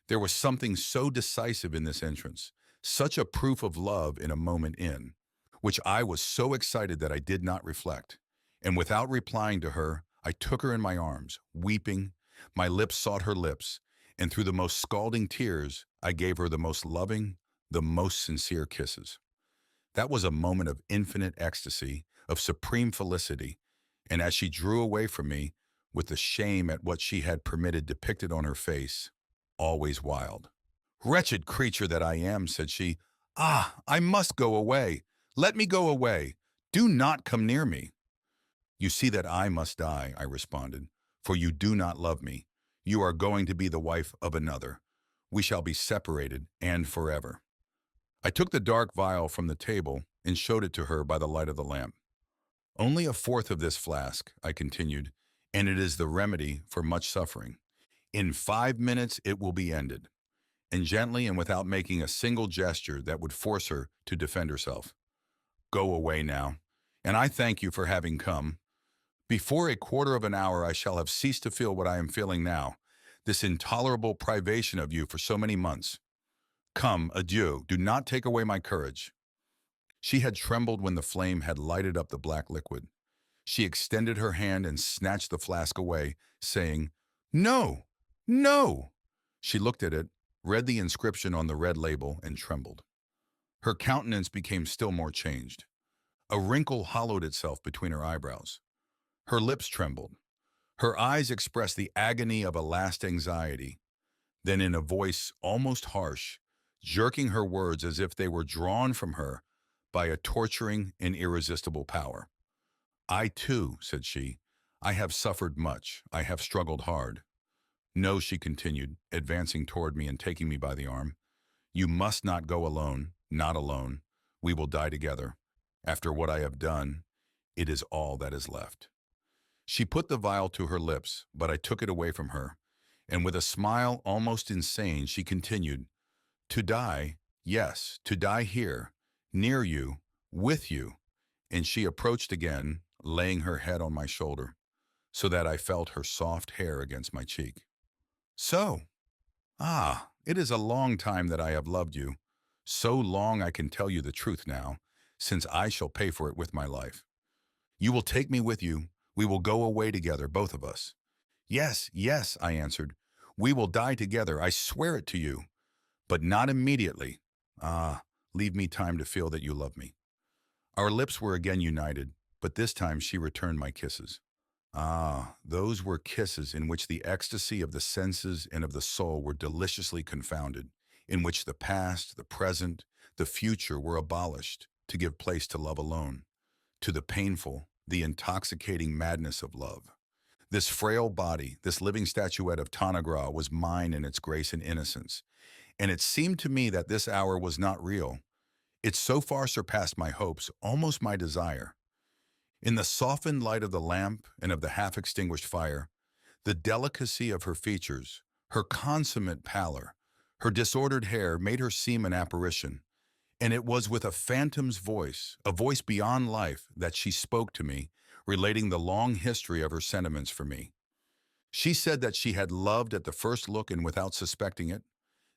There was something so decisive in this entrance, such a proof of love in a moment in, which I was so excited that I did not reflect. And without replying to her, I took her in my arms, weeping. My lips sought her lips, and through the most scalding tears, I gave her the most loving, the most sincere kisses. That was a moment of infinite ecstasy, of supreme felicity, and as she drew away from me, with the shame at what she had permitted depicted on her face, always wild. "Wretched creature that I am," said she. "Ah, I must go away. Let me go away. Do not come near me." "You see that I must die," I responded, "for you do not love me. You are going to be the wife of another. We shall be separated, and forever." I took the dark vial from the table and showed it to her by the light of the lamp. "Only a fourth of this flask," I continued, "and it is the remedy for much suffering. In 5 minutes it will be ended." And gently and without making a single gesture that would force her to defend herself. "Go away now, and I thank you for having come. Before a quarter of an hour I shall have ceased to feel what I am feeling now, this intolerable privation of you for so many months. Come, adieu, do not take away my courage." She had trembled when the flame had lighted up the black liquid. She extended her hand and snatched the flask away, saying, "No, no!" She looked at it, read the inscription on the red label, and trembled. Her countenance became still more changed. A wrinkle hollowed itself between her eyebrows. Her lips trembled. Her eyes expressed the agony of a last anxiety. Then, in a voice almost harsh, jerking her words as if they were drawn from her by a torturing and irresistible power. "I too," said she, "I have suffered much. I have struggled hard. No," she continued, advancing toward me and taking me by the arm. "You must not go alone, not alone. We will die together. After what I have done, it is all that is left." She put the vial to her lips, but I took it away from her, and with a smile almost insane, she continued, "To die, yes, to die here, near you, with you." And she approached again, laying her head on my shoulder, so that I felt her soft hair against my cheek. "So, it is a long time that I have loved you. So long I can tell you the truth now, since I shall pay for it with my life. You will take me with you. We will go away together, both of us." "Yes, yes," I answered. "We will die together, I swear it to you. But not immediately. Leave me time to feel that you love me." Our lips were again united, but this time she returned my kisses. Those were kisses in which the ecstasy of the senses and of the soul were deliciously confounded, in which the past, the present, the future were abolished to give place to love alone, to the painful, the intoxicating madness of love. This frail body, this living statuette of Tanagra, was mine in its grace and innocence, and it seemed to me that this hour was not real. It so far surpassed my hopes, almost my desire. In the softened light of the lamp and of the half-extinguished fire, the delicacy of her features, her consummate pallor, her disordered hair made her seem an apparition, and it was with a phantom's voice, a voice beyond life, that she spoke to me, relating the long history of her sentiments for me. She said that she had loved at the first look and without suspecting it,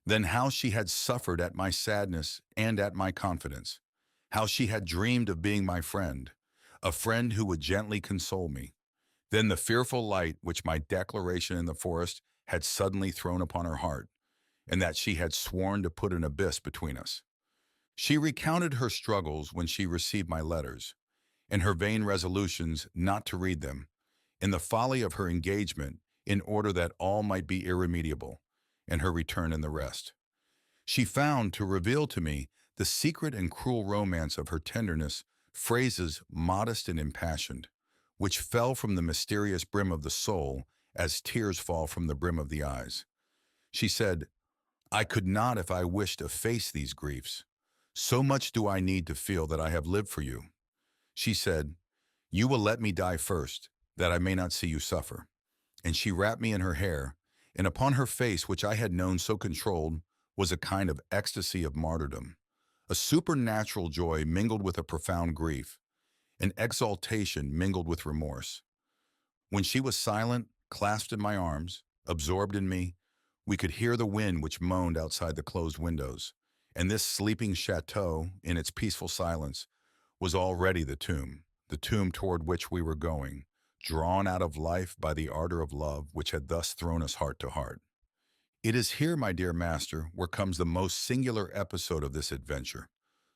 then how she had suffered at my sadness and at my confidence, how she had dreamed of being my friend, a friend who would gently console me, then the fearful light which my declaration in the forest had suddenly thrown upon her heart, and that she had sworn to put an abyss between us. She recounted her struggles when she received my letters, and her vain resolutions not to read them, and the folly of her engagement in order that all might be irremediable, and her return and the rest. She found, to reveal to me the secret and cruel romance of her tenderness, phrases modest and impassioned, which fell from the mysterious brim of the soul as tears fall from the brim of the eyes. She said, "I could not, if I wished, efface these griefs. So much do I need to feel that I have lived for you." She said, "You will let me die first, that I may not see you suffer." And she wrapped me in her hair, and upon her face, which I had known so controlled, was a kind of ecstasy of martyrdom, a supernatural joy mingled with a profound grief, an exaltation mingled with remorse. When she was silent, clasped in my arms, absorbed in me, we could hear the wind which moaned outside the closed windows, and this sleeping chateau, in its peaceful silence, was already the tomb toward which we were going, drawn out of life by the ardor of love which had thus thrown us heart to heart. It is here, my dear master, where comes the most singular episode of this adventure,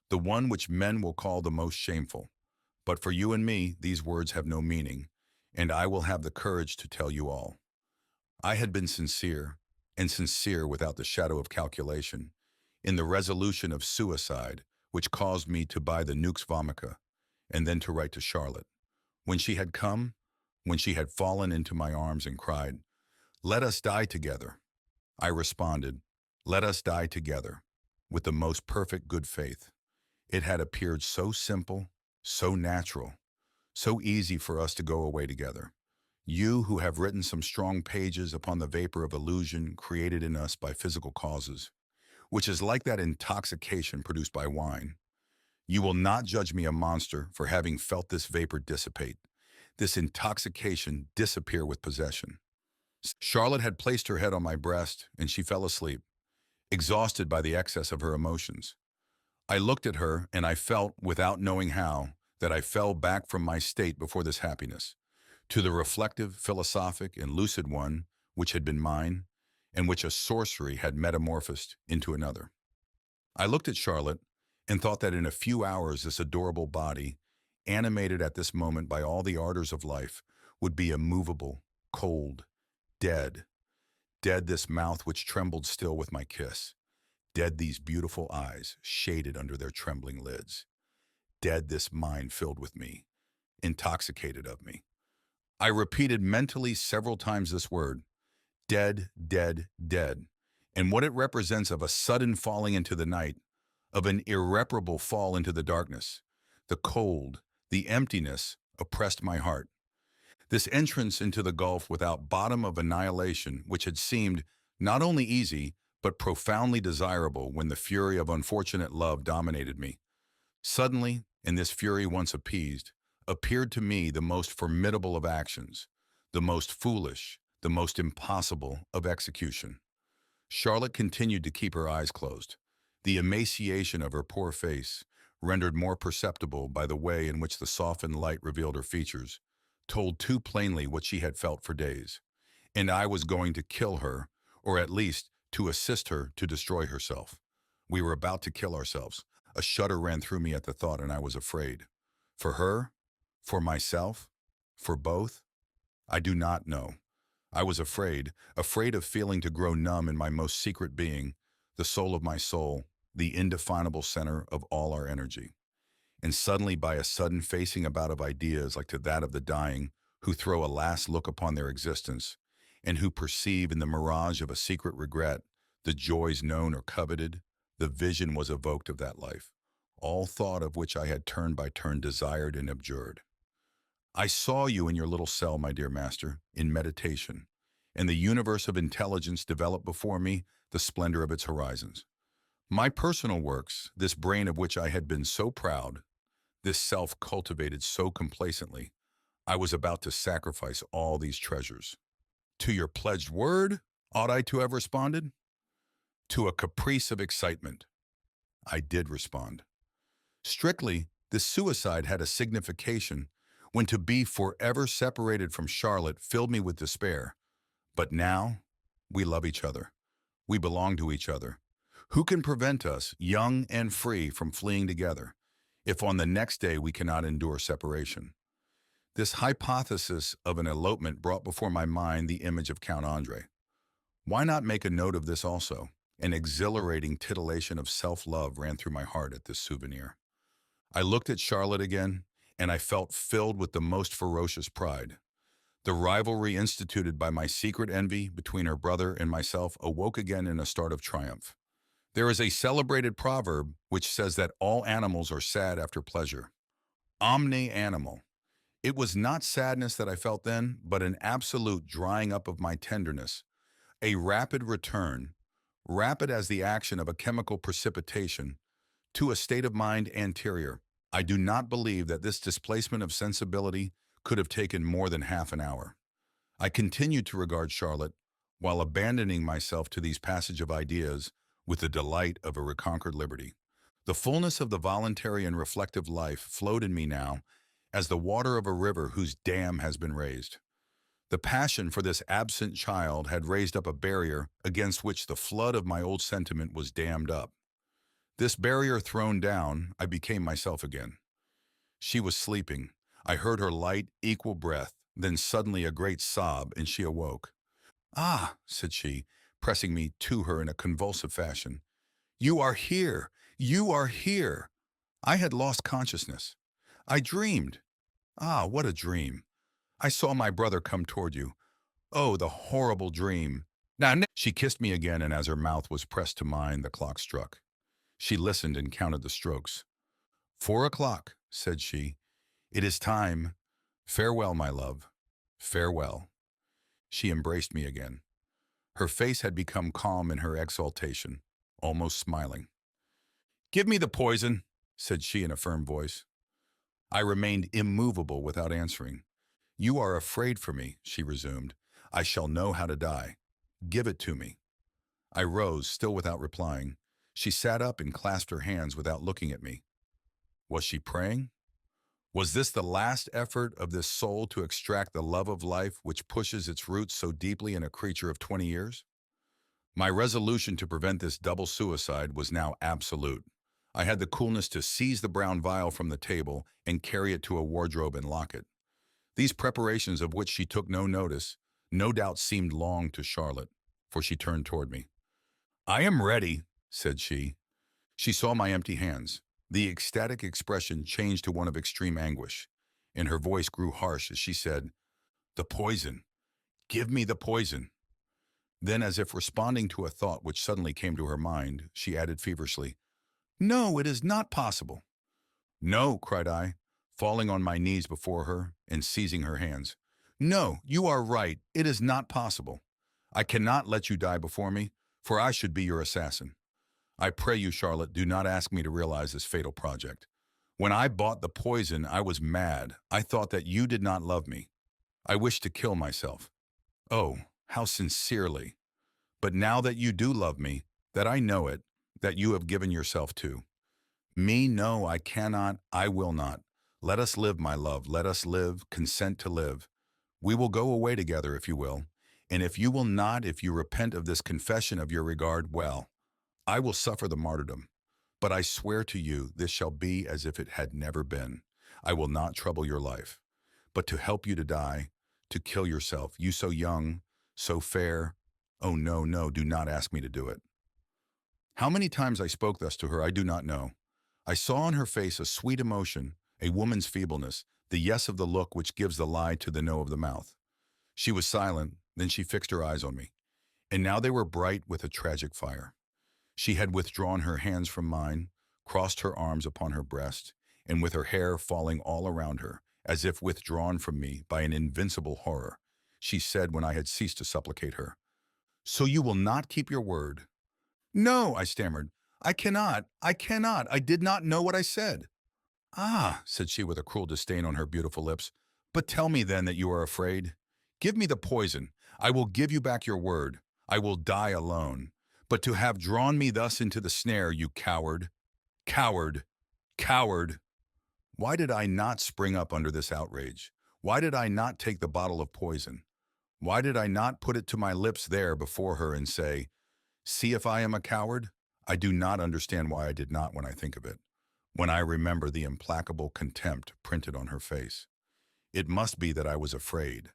the one which men will call the most shameful. But for you and me, these words have no meaning, and I will have the courage to tell you all. I had been sincere, and sincere without the shadow of calculation, in the resolution of suicide which caused me to buy the Nux Vomica, and then to write to Charlotte. When she had come, when she had fallen into my arms and cried, "Let us die together," I responded, "Let us die together," with the most perfect good faith. It had appeared so simple, so natural, so easy for us to go away together. You who have written some strong pages upon the vapor of illusion created in us by physical causes, which is like that intoxication produced by wine. You will not judge me a monster for having felt this vapor dissipate, this intoxication disappear with possession. Charlotte had placed her head on my breast, and she fell asleep, exhausted by the excess of her emotions. I looked at her, and I felt, without knowing how, that I fell back from my state before this happiness, to the reflective, philosophic, and lucid one which had been mine, and which a sorcery had metamorphosed into another. I looked at Charlotte, and thought that in a few hours this adorable body, animated at this moment by all the ardors of life, would be immovable, cold, dead. Dead this mouth which trembled still with my kiss. Dead these beautiful eyes, shaded under their trembling lids. Dead this mind filled with me, intoxicated of me. I repeated mentally several times this word, dead, dead, dead, and what it represents of a sudden falling into the night, of an irreparable fall into the darkness, The cold, the emptiness oppressed my heart. This entrance into the gulf without bottom of annihilation, which had seemed not only easy, but profoundly desirable when the fury of unfortunate love dominated me. Suddenly, and this fury once appeased, appeared to me the most formidable of actions, the most foolish, the most impossible of execution. Charlotte continued to keep her eyes closed. The emaciation of her poor face, rendered more perceptible by the way in which the softened light revealed her features, told too plainly what she had felt for days. And I was going to kill her, or at least to assist her to destroy herself. We were about to kill ourselves. A shudder ran through me at the thought, and I was afraid. For her? For myself? For both? I do not know. I was afraid, afraid of feeling to grow numb in my most secret being, the soul of my soul, the indefinable center of all our energy. And suddenly, by a sudden facing about of ideas like to that of the dying, who throw a last look upon their existence, and who perceive in the mirage of a secret regret the joys known or coveted, the vision was evoked of that life, all thought of which I had turn by turn desired and abjured. I saw you in your little cell, my dear master, in meditation, and the universe of intelligence developed before me the splendor of its horizons. My personal works, this brain of which I had been so proud, this self cultivated so complacently, I was about to sacrifice all these treasures. To your pledged word, ought I to have responded? To a caprice of excitement. I did respond. Strictly, this suicide had a signification when to be forever separated from Charlotte filled me with despair. But now, we love each other. We belong to each other. Who can prevent us, young and free, from fleeing together, if on the next day we cannot endure separation? This hypothesis of an elopement brought before my mind the image of Count Andre. Why not make a note of this also? An exhilarating titillation of self-love ran through my heart at this souvenir. I looked at Charlotte again, and I felt filled with the most ferocious pride. The rivalry instituted by my secret envy between her brother and myself awoke again in a start of triumph. There is a celebrated proverb which says that all animals are sad after pleasure. Omne animal. It was not sadness that I felt then, but an absolute drying up of my tenderness, a rapid return, rapid as the action of a chemical precipitation, to a state of mind anterior. I do not believe that this displacement of sensibility could have taken more than half an hour. I continued to regard Charlotte, while abandoning myself to these passage of ideas with the delight of a reconquered liberty. The fullness of the voluntary and reflective life flowed in me now, as the water of a river whose dam has been raised. The passion for this absent child had raised up a barrier against which the flood of my old sentiment was dammed up. This barrier thrown down, I became myself again. She was sleeping. I heard her light, equal breath, then suddenly a great sob, and she awoke. "Ah," said she, pressing me to her in a convulsive fashion. "You are here! You are here!" I had lost consciousness. I dreamed. Ah, what a dream! I saw my brother come toward you. Oh, the horrible dream! She kissed me again, and as her mouth was pressed to mine, the clock struck. She listened and counted the strokes. 4 o'clock, said she. It is time. Farewell, my love. Farewell. She embraced me again. Her face had become calm in her exaltation, almost smiling. Give me the poison, said she in a firm voice. I remained immovable without answering. You are afraid for me, she resumed. I shall know how to die. Give it to me. I rose, still without replying. She sat up and clasped her hands without looking at me. Was she praying? Was this the last effort of this soul to extract the love of life which pushes its roots so deeply in a creature of 20 years? My resolution to prevent this double suicide was now absolute. I had the coolness to seize the brown vial from the table and carry it to a wardrobe and lock it. These preparations, of which she took no notice, no doubt seemed long to Charlotte, for she turned toward me. I am ready, said she. She saw my empty hands. The ecstatic expression changed to one of extreme anguish, and her voice grew harsh as she said, The poison. Give me the poison. Then, as if responding to a thought which suddenly came to her mind, she added feverishly, No, it is not possible. No, cried I, falling on my knees before her and seizing her hands. No, you are right. It is not possible. I cannot let you die before me, for I should be your assassin. I pray you, Charlotte, do not ask me to realize this fatal project. When I bought the poison, I was mad. I thought that you did not love me. I wished to kill myself. Oh, how sincerely. But now that you do love me, that I know it, that you have given yourself to me, no, I cannot, I will not. Let us live, my love, let us live, consent to live. We will go away together if you will, and if you will not, if you repent of this confession of your regard, well, I will suffer the martyrdom. But I swear to you, this shall be as if it had never been. I will not trouble your life, but to help you to die, to kill yourself, you so young, so fair. Oh, no, no, do not ask me to do it. How many times I spoke thus to her, I do not know. I saw on her face a sweet emotion, a woman's feebleness, the yes of the look which gives the lie to the no of the mouth. She was silent, then she fixed her eyes on me, and now they were bright with a tragic fire. She had withdrawn her hands from mine, crossed her arms upon her breast, and with her hair falling all around her, as if withdrawn from me by an invincible horror, she said when I had ceased to supplicate her, "So you will not keep your word?" "No," I stammered. I cannot. I did not know what I said." "Ah," said she with a cruel disdain on her beautiful lips, "but tell me then that you are afraid. Give me the poison. I will give you back your word. I will die alone. But to have drawn me thus into the snare, you coward, coward, coward. Why did I not spring up under this outrage? Why did I not take the bottle of poison? Why did I not put it to my lips there before her and say, 'See if I am a coward'? I do not understand why I did not when I think of it, when I remember the implacable contempt printed on her face. It must be that I was afraid,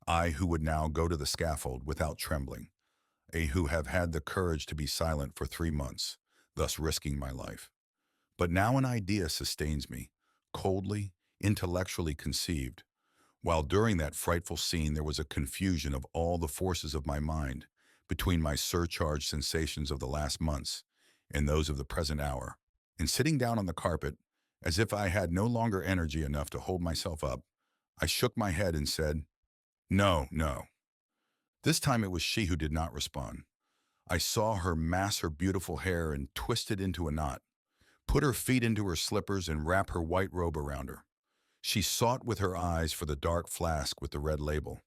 I who would now go to the scaffold without trembling, I who have had the courage to be silent for 3 months, thus risking my life. But now an idea sustains me, coldly, intellectually conceived, while during that frightful scene there was a confusion of all the forces of my mind between my surcharged sensations of the last months and those of the present hour. And sitting down on the carpet, as if I had no longer energy enough to hold myself up, I shook my head and said, "No, no." This time it was she who did not respond. I saw her mass her beautiful hair and twist it into a knot, put her feet into her slippers and wrap her white robe around her. She sought with her eyes for the dark flask with the red label,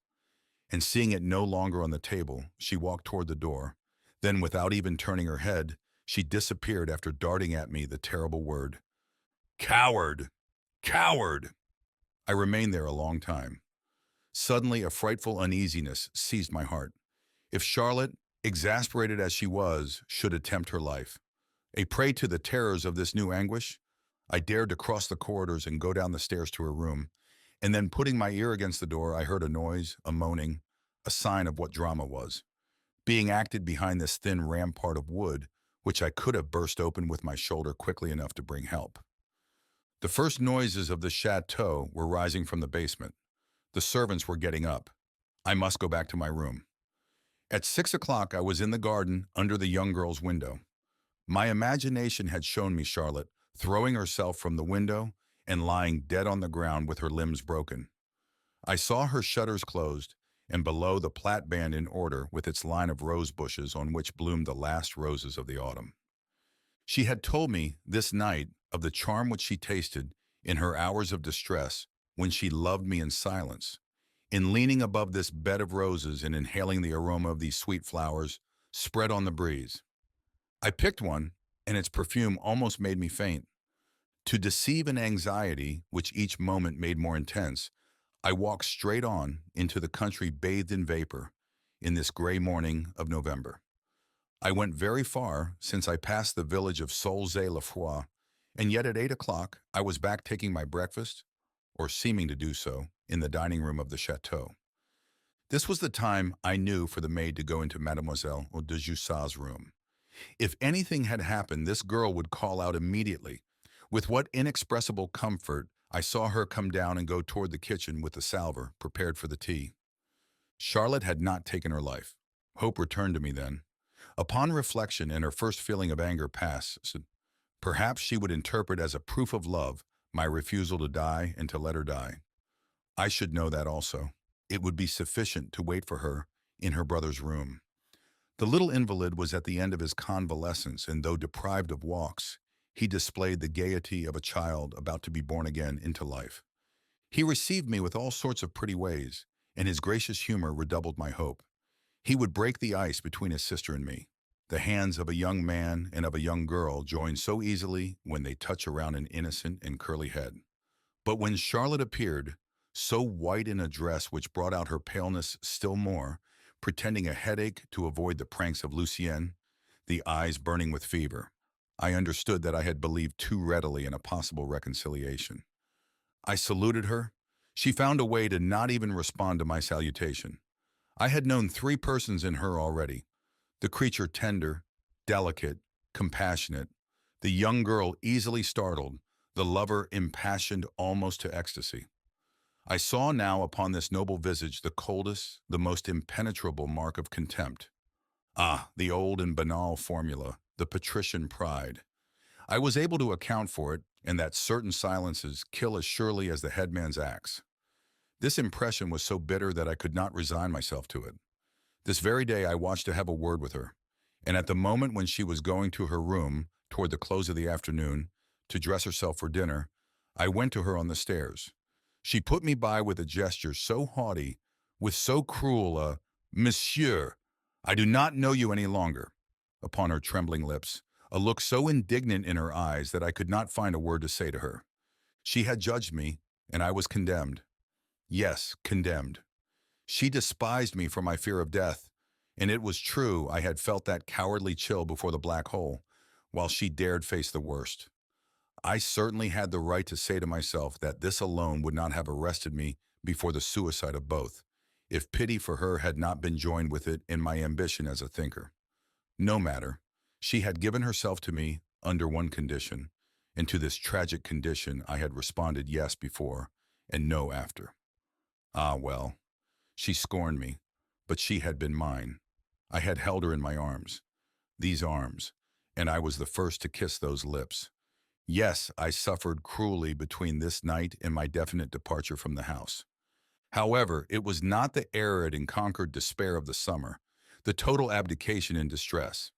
and seeing it no longer on the table, she walked toward the door. Then, without even turning her head, she disappeared after darting at me the terrible word, "Coward! Coward!" I remained there a long time. Suddenly, a frightful uneasiness seized my heart. If Charlotte, exasperated as she was, should attempt her life, a prey to the terrors of this new anguish, I dared to cross the corridors and go down the stairs to her room, and then putting my ear against the door, I heard a noise, a moaning, a sign of what drama was, being acted behind this thin rampart of wood, which I could have burst open with my shoulder quickly enough to bring help. The first noises of the chateau were rising from the basement. The servants were getting up. I must go back to my room. At 6 o'clock, I was in the garden under the young girl's window. My imagination had shown me Charlotte throwing herself from the window and lying dead on the ground with her limbs broken. I saw her shutters closed, and below the platband in order with its line of rose bushes on which bloomed the last roses of the autumn. She had told me this night of the charm which she tasted in her hours of distress when she loved me in silence, in leaning above this bed of roses and inhaling the aroma of these sweet flowers spread on the breeze. I picked one, and its perfume almost made me faint. To deceive an anxiety which each moment made more intense, I walked straight on into the country bathed in vapor in this gray morning of November. I went very far since I passed the village of Saulzay-le-Froid, and yet at 8 o'clock I was back taking my breakfast, or seeming to do so, in the dining room of the chateau. This was the time I knew for the maid to go into Mademoiselle de Jussat's room. If anything had happened, this girl would call out immediately. With what inexpressible comfort I saw her come down and go toward the kitchen with the salver prepared for the tea. Charlotte had not taken her life. Hope returned to me then. Upon reflection and her first feeling of anger passed, perhaps she would interpret as a proof of love my refusal to die and to let her die. I should know that also. It would be sufficient to wait for her in her brother's room. The little invalid was at the end of his convalescence, and though deprived of walks, he displayed the gaiety of a child about to be born again into life. He received me with all sorts of pretty ways, and his gracious humor redoubled my hope. He would break the ice between his sister and me. The hands of a young man and of a young girl join so easily when they touch around an innocent and curly head. But when Charlotte appeared, so white in a dress which brought out her paleness still more, pretending a headache to avoid the pranks of Lucien, the eyes burning with fever, I understood that I had believed too readily in a possible reconciliation. I saluted her. She found a way to not even respond to my salutation. I had known three persons in her already: the creature tender, delicate, compassionate, the young girl easily startled, the lover impassioned almost to ecstasy. I saw now upon this noble visage the coldest, the most impenetrable mark of contempt. Ah, the old and banal formula, the patrician pride. I was able to account for it, and that certain silences kill as surely as the headman's axe. This impression was so bitter that I could not resign myself to it. This very day I watched to have a word with her, and at the moment when she was going to her room, toward the close of the afternoon, to dress herself for dinner, I went to her on the stairs. She put me by with a gesture so haughty, with so cruel a "Monsieur, I do not know you any longer," upon her trembling lips, a look so indignant in her eyes that I could not find a word to say to her. She had judged me, and I was condemned. Yes, condemned. She despised me for my fear of death, and it was true I had felt that cowardly chill before the black hole, while she dared face the worst. I certainly had the right to say to myself that this alone would not have arrested me before the suicide of both, if pity for her had not been joined with it in my ambition as a thinker. No matter. She had given herself to me under one condition, and to this tragic condition I had responded yes before and no after. Ah, well. She scorned me, but she had been mine. I had held her in my arms, these arms, and I was the first to kiss those lips. Yes, I suffered cruelly between this night and my definite departure from the house. However, it was not the arid and conquered despair of the summer, the total abdication and distress.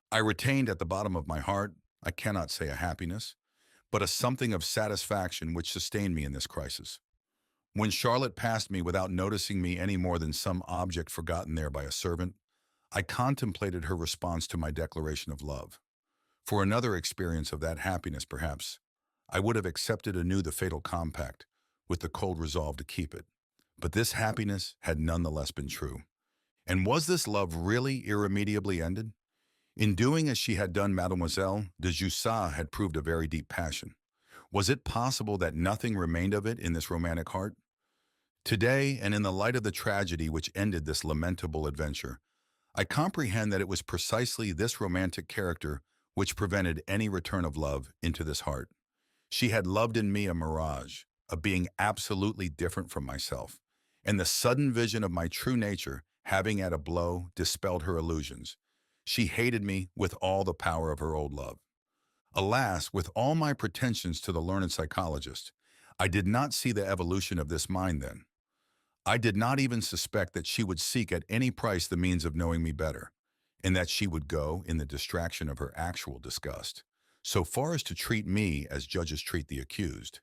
I retained at the bottom of my heart, I cannot say a happiness, but a something of satisfaction which sustained me in this crisis. When Charlotte passed me without noticing me any more than some object forgotten there by a servant, I contemplated her response to my declaration of love. For another experience of that happiness, perhaps, I would have accepted anew the fatal compact, with the cold resolve to keep it. But this happiness had none the less been true. And was this love really irremediably ended? In doing as she had done, Mademoiselle de Jussat had proved a very deep passion. Was it possible that nothing remained of it in this romantic heart? Today, and in the light of the tragedy which ended this lamentable adventure, I comprehend that it was precisely this romantic character which prevented any return of love into this heart. She had loved in me a mirage, a being absolutely different from myself, and the sudden vision of my true nature, having at a blow dispelled her illusions, she hated me with all the power of her old love. Alas, with all my pretensions to the learned psychologist, I did not see the evolution of this mind then. I did not even suspect that she would seek at any price the means of knowing me better, and that she would go, in the distraction of her actual disgust, so far as to treat me as judges treat the accused.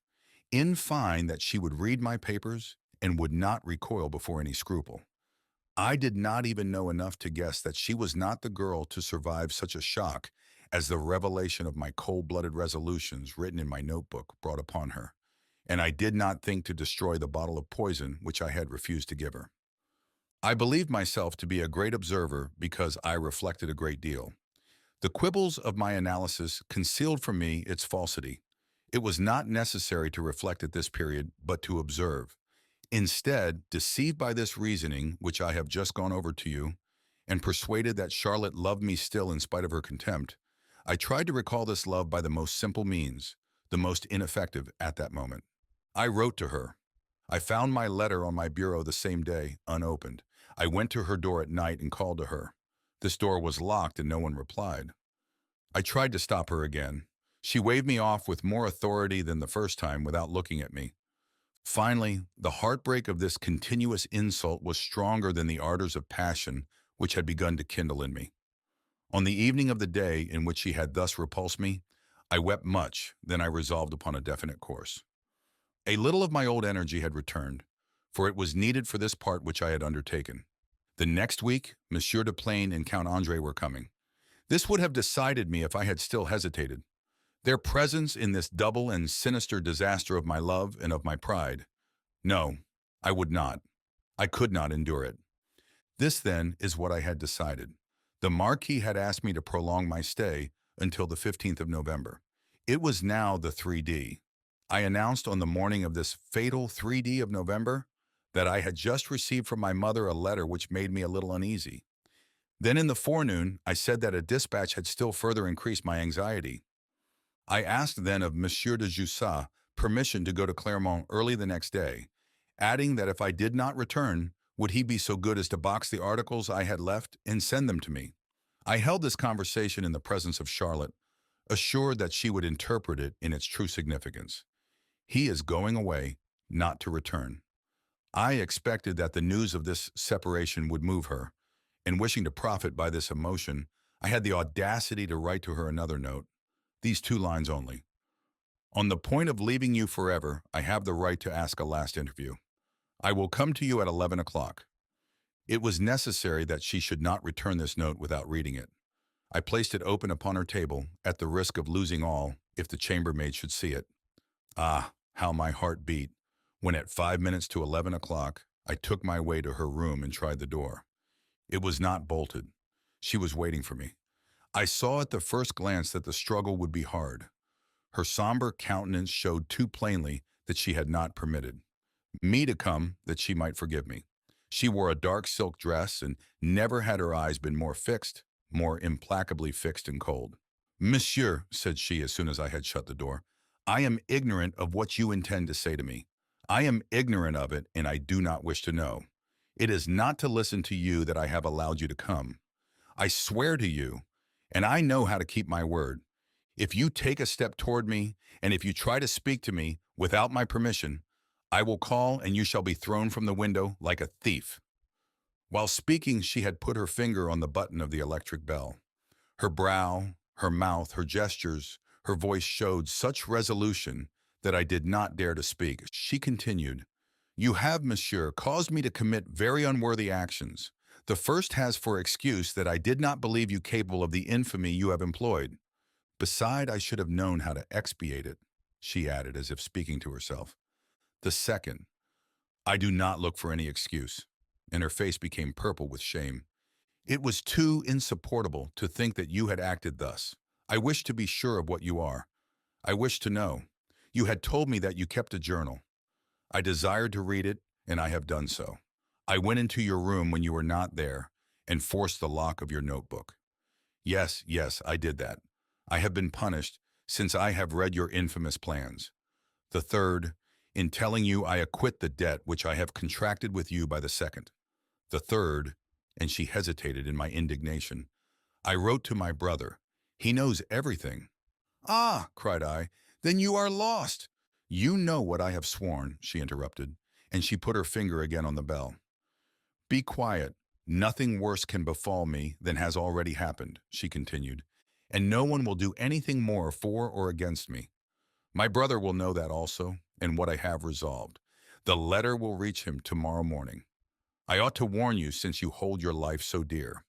In fine, that she would read my papers and would not recoil before any scruple. I did not even know enough to guess that she was not the girl to survive such a shock as the revelation of my cold-blooded resolutions written in my notebook brought upon her, and I did not think to destroy the bottle of poison which I had refused to give her. I believed myself to be a great observer because I reflected a great deal. The quibbles of my analysis concealed from me its falsity. It was not necessary to reflect at this period, but to observe. Instead, deceived by this reasoning, which I have just gone over to you, and persuaded that Charlotte loved me still in spite of her contempt, I tried to recall this love by the most simple means, the most ineffective at that moment. I wrote to her. I found my letter on my bureau the same day, unopened. I went to her door at night and called to her. This door was locked and no one replied. I tried to stop her again. She waved me off with more authority than the first time without looking at me. Finally, the heartbreak of this continuous insult was stronger than the ardors of passion which had begun to kindle in me. On the evening of the day in which she had thus repulsed me, I wept much, then I resolved upon a definite course. A little of my old energy had returned, for it was needed for this part which I had undertaken. The next week, Monsieur de Plaine and Count Andre were coming. This would have decided me if I had still hesitated. Their presence in this double and sinister disaster of my love and of my pride. No, I would not. I could not endure it. This, then, is what I had decided. The Marquis had asked me to prolong my stay until the 15th of November. It was now the 3D. I announced on the morning of this fatal 3D of November that I had just received from my mother a letter which made me a little uneasy. Then in the forenoon, I said that a dispatch had still further increased my anxiety. I asked then of Monsieur de Jussat permission to go to Clermont early the next day, adding that if I did not return, would he be so good as to box the articles I had left and send them to me? I held this conversation in the presence of Charlotte, assured that she would interpret it in its true significance. He is going away, not to return. I expected that the news of this separation would move her, and wishing to profit by this emotion, I had the audacity to write to her another note, these 2 lines only. On the point of leaving you forever, I have the right to ask a last interview. I will come to you at 11 o'clock. It was necessary that she should not return this note without reading it. I placed it open upon her table, at the risk of losing all if the chambermaid should see it. Ah, how my heart beat, when at 5 minutes to 11 o'clock, I took my way to her room and tried the door. It was not bolted. She was waiting for me. I saw at the first glance that the struggle would be hard. Her somber countenance showed too plainly that she had not permitted me to come that she might forgive me. She wore a dark silk dress, and never had her eyes been more fixed, more implacably fixed and cold. Monsieur, said she as soon as I had shut the door, I am ignorant of what you intend to say to me. I am ignorant of it, and I do not wish to know. It is not to listen to you that I have allowed you to come. I swear to you, and I know how to keep my word. If you take a step toward me, and if you try to speak to me without my permission, I will call and you shall be thrown from the window like a thief. While speaking, she had put her finger on the button of the electric bell. Her brow, her mouth, her gestures, her voice showed such resolution that I did not dare to speak. She continued, You have, monsieur, caused me to commit very unworthy actions. The first has for excuse that I did not believe you capable of the infamy you have employed. Beside, I should have known how to expiate it, she added as if speaking to herself. The second, I do not look for any excuse, and her face became purple with shame. It was too insupportable to think that you had acted thus. I wish to be sure of what you are. I wish to know. You had told me that you kept a journal. I desired to read it, and I have done so. I went into your room when you were not there and forced the lock of your notebook. Yes, I did that. I have been punished since I have read your infamous plans. The third, in telling you I acquit the debt which I have contracted with you by the second. The third, and she hesitated in my indignation, I wrote to my brother. He knows everything. Ah, cried I, then you are lost. You know what I have sworn, she interrupted, and she put her finger again on the bell. Be quiet. Nothing worse can befall me than has already happened, she continued, and no one will do anything more for or against me. My brother will know that also, and what I have resolved. The letter will reach him tomorrow morning. I ought to warn you since you hold your life so dear.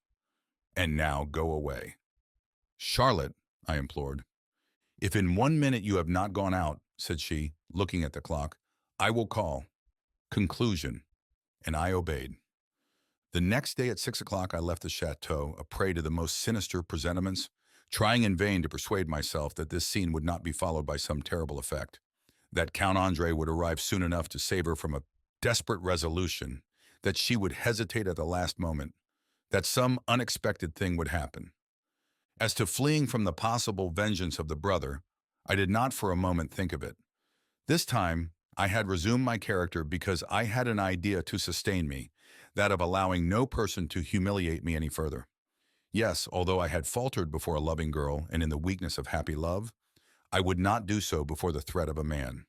And now go away. Charlotte, I implored. If in 1 minute you have not gone out, said she, looking at the clock, I will call. Conclusion. And I obeyed. The next day at 6 o'clock I left the chateau, a prey to the most sinister presentiments, trying in vain to persuade myself that this scene would not be followed by some terrible effect, that Count Andre would arrive soon enough to save her from a desperate resolution, that she would hesitate at the last moment, that some unexpected thing would happen. As to fleeing from the possible vengeance of the brother, I did not for a moment think of it. This time, I had resumed my character because I had an idea to sustain me, that of allowing no person to humiliate me any further. Yes, although I had faltered before a loving girl and in the weakness of happy love, I would not do so before the threat of a man.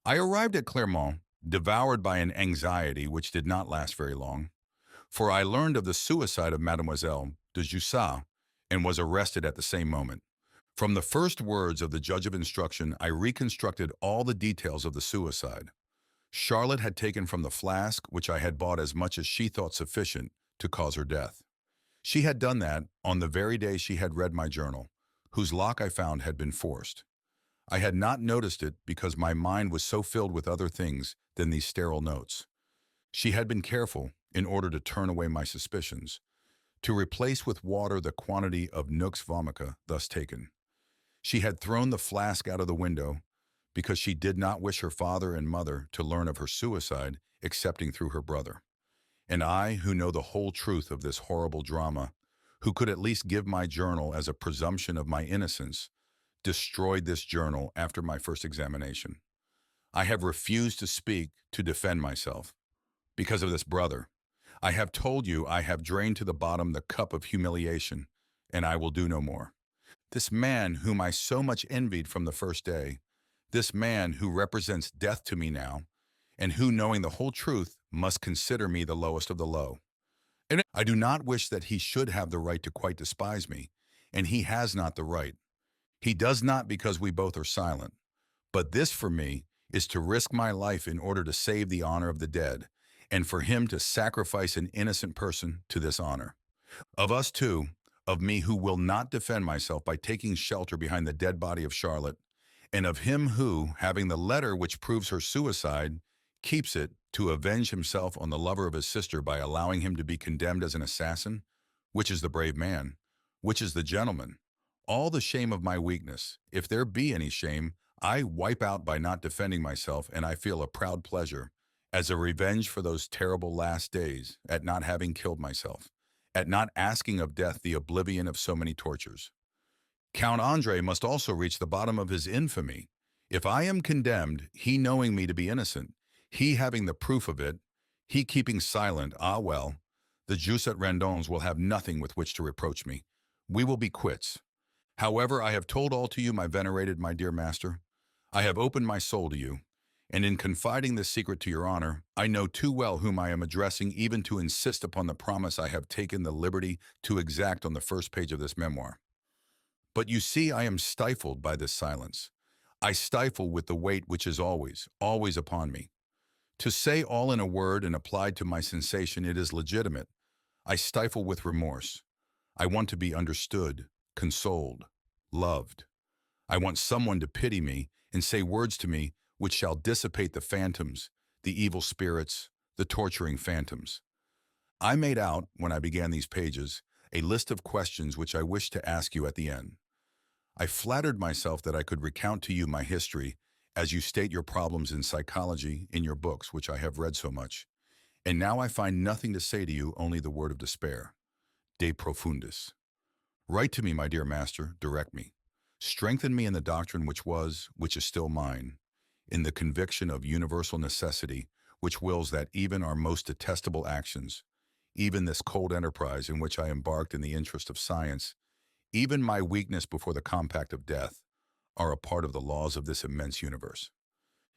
I arrived at Clermont, devoured by an anxiety which did not last very long, for I learned of the suicide of Mademoiselle de Jussat and was arrested at the same moment. From the first words of the judge of instruction, I reconstructed all the details of the suicide. Charlotte had taken from the flask, which I had bought as much as she thought sufficient to cause her death. She had done that on the very day she had read my journal, whose lock I found had been forced. I had not noticed it because my mind was so filled with other things than these sterile notes. She had been careful, in order to turn away my suspicions, to replace with water the quantity of nux vomica thus taken. She had thrown the flask out of the window because she did not wish her father and mother to learn of her suicide excepting through her brother. And I, who know the whole truth of this horrible drama, who could at least give my journal as a presumption of my innocence, destroyed this journal after my first examination. I have refused to speak to defend myself because of this brother. I have told you I have drained to the bottom the cup of humiliation, and I will do no more. This man whom I so much envied from the first day, this man who represents death to me now, and who, knowing the whole truth, must consider me the lowest of the low. And I do not wish that he should have the right to quite despise me, and he has not the right. He does not because we both are silent. But this for me is to risk my life in order to save the honor of the dead, and for him to sacrifice an innocent person to this honor. Of us two, of me who will not defend myself by taking shelter behind the dead body of Charlotte, and of him who, having the letter which proves her suicide, keeps it to avenge himself on the lover of his sister by allowing him to be condemned as an assassin, which is the brave man, which is the gentleman. All the shame of my weakness, if there be any shame, I wipe out by not defending myself, and I feel a proud pleasure, as a revenge for those terrible last days, at not having killed myself, at not asking of death the oblivion of so many tortures. Count Andre must also reach the bottom of his infamy. If I am condemned, he knowing me to be innocent, he having the proof of it, he keeping silent, ah well, the Jus at Randon's will have nothing with which to reproach me. We will be quits. However, I have told all to you, my venerated, my dear master. I have opened my soul to you, and in confiding this secret to your honor, I know too well whom I am addressing even to insist upon the promise I have taken the liberty to exact on the first page of this memoir. But you see, I am stifled by this silence. I stifle with the weight which is always, always upon me. To say all in a word and applied to my sensation, it is legitimate. I stifle with remorse. I want to be understood, consoled, loved. I want someone to pity me and say words to me which shall dissipate the phantoms, the evil spirits, the torturing phantoms. I made out, when I began these pages, a list of questions which I wished to ask you at the end. I flattered myself that I could recount to you my history as you state your problems in psychology in your books, which I have read so much. And now I find nothing to say to you, only the word of despair. De profundis. Write to me, my dear master, direct me. Strengthen me in the doctrine which was, which is still mine, in the conviction of universal necessity, which wills that even our most detestable actions, even this cold enterprise in which I embarked in the interest of science, even my weakness before the compact of death, are a part of the laws of this immense universe.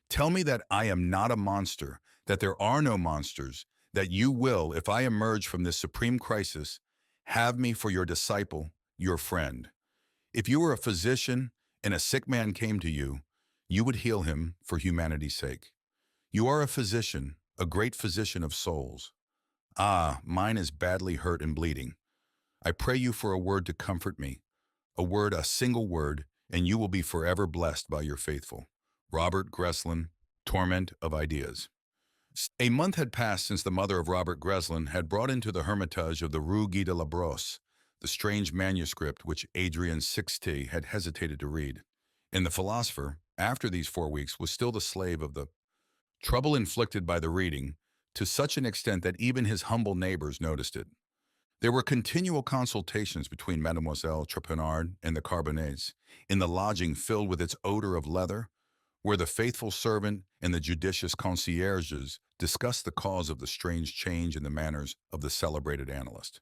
Tell me that I am not a monster, that there are no monsters, that you will, if I emerge from this supreme crisis, have me for your disciple, your friend. If you were a physician and a sick man came to you, you would heal him for humanity's sake. You are a physician, a great physician of souls. Ah, mine is badly hurt and bleeding. I pray you for a word to comfort me, a word, a single word, and you will be forever blessed by your faithful. Robert Greslin, Torment of Ideas. A month had passed since the mother of Robert Greslin had brought into the hermitage of the Rue Guy de la Brosse the strange manuscript which Adrien Sixte had hesitated to read. And the philosopher, after these 4 weeks, was still the slave of the trouble inflicted by the reading, to such an extent that even his humble neighbors noticed it. There were continual consultations between Mademoiselle Trapenard and the Carbonets in the lodging filled with its odor of leather, where the faithful servant and the judicious concierges discussed the cause of the strange change in the manners of the celebrated analyst.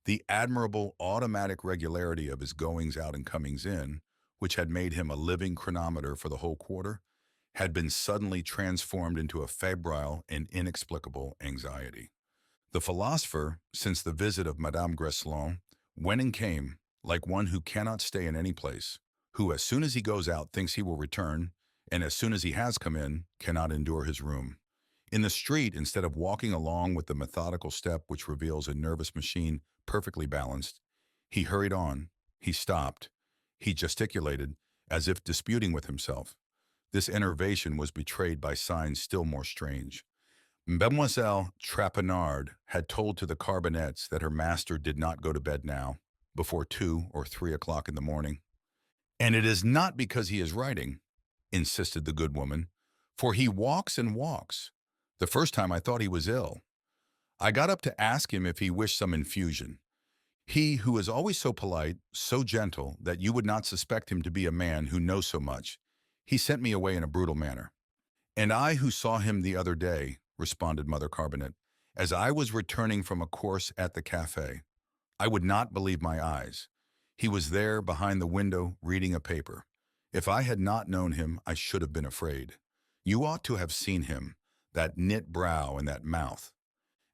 The admirable automatic regularity of his goings out and comings in which had made him a living chronometer for the whole quarter, had been suddenly transformed into a febrile and inexplicable anxiety. The philosopher, since the visit of Madame Greslin, went and came, like one who cannot stay in any place, who as soon as he goes out thinks he will return, and as soon as he has come in, cannot endure his room. In the street, instead of walking along with the methodical step which reveals a nervous machine perfectly balanced, he hurried on, he stopped, he gesticulated, as if disputing with himself. This enervation was betrayed by signs still more strange. Mademoiselle Trapenard had told to the Carbonets that her master did not go to bed now, before 2 or 3 o'clock in the morning. "And it is not because he is writing," insisted the good woman, "for he walks and walks. The first time I thought he was ill. I got up to ask him if he wished some infusion. He, who is always so polite, so gentle, that you would not suspect him to be a man who knows so much, he sent me away in a brutal manner. And I who saw him the other day," responded Mother Carbonet, "as I was returning from a course at the cafe. I would not believe my eyes. He was there behind the window reading a paper. If I had not known him, I should have been afraid. You ought to have seen him, that knit brow and that mouth."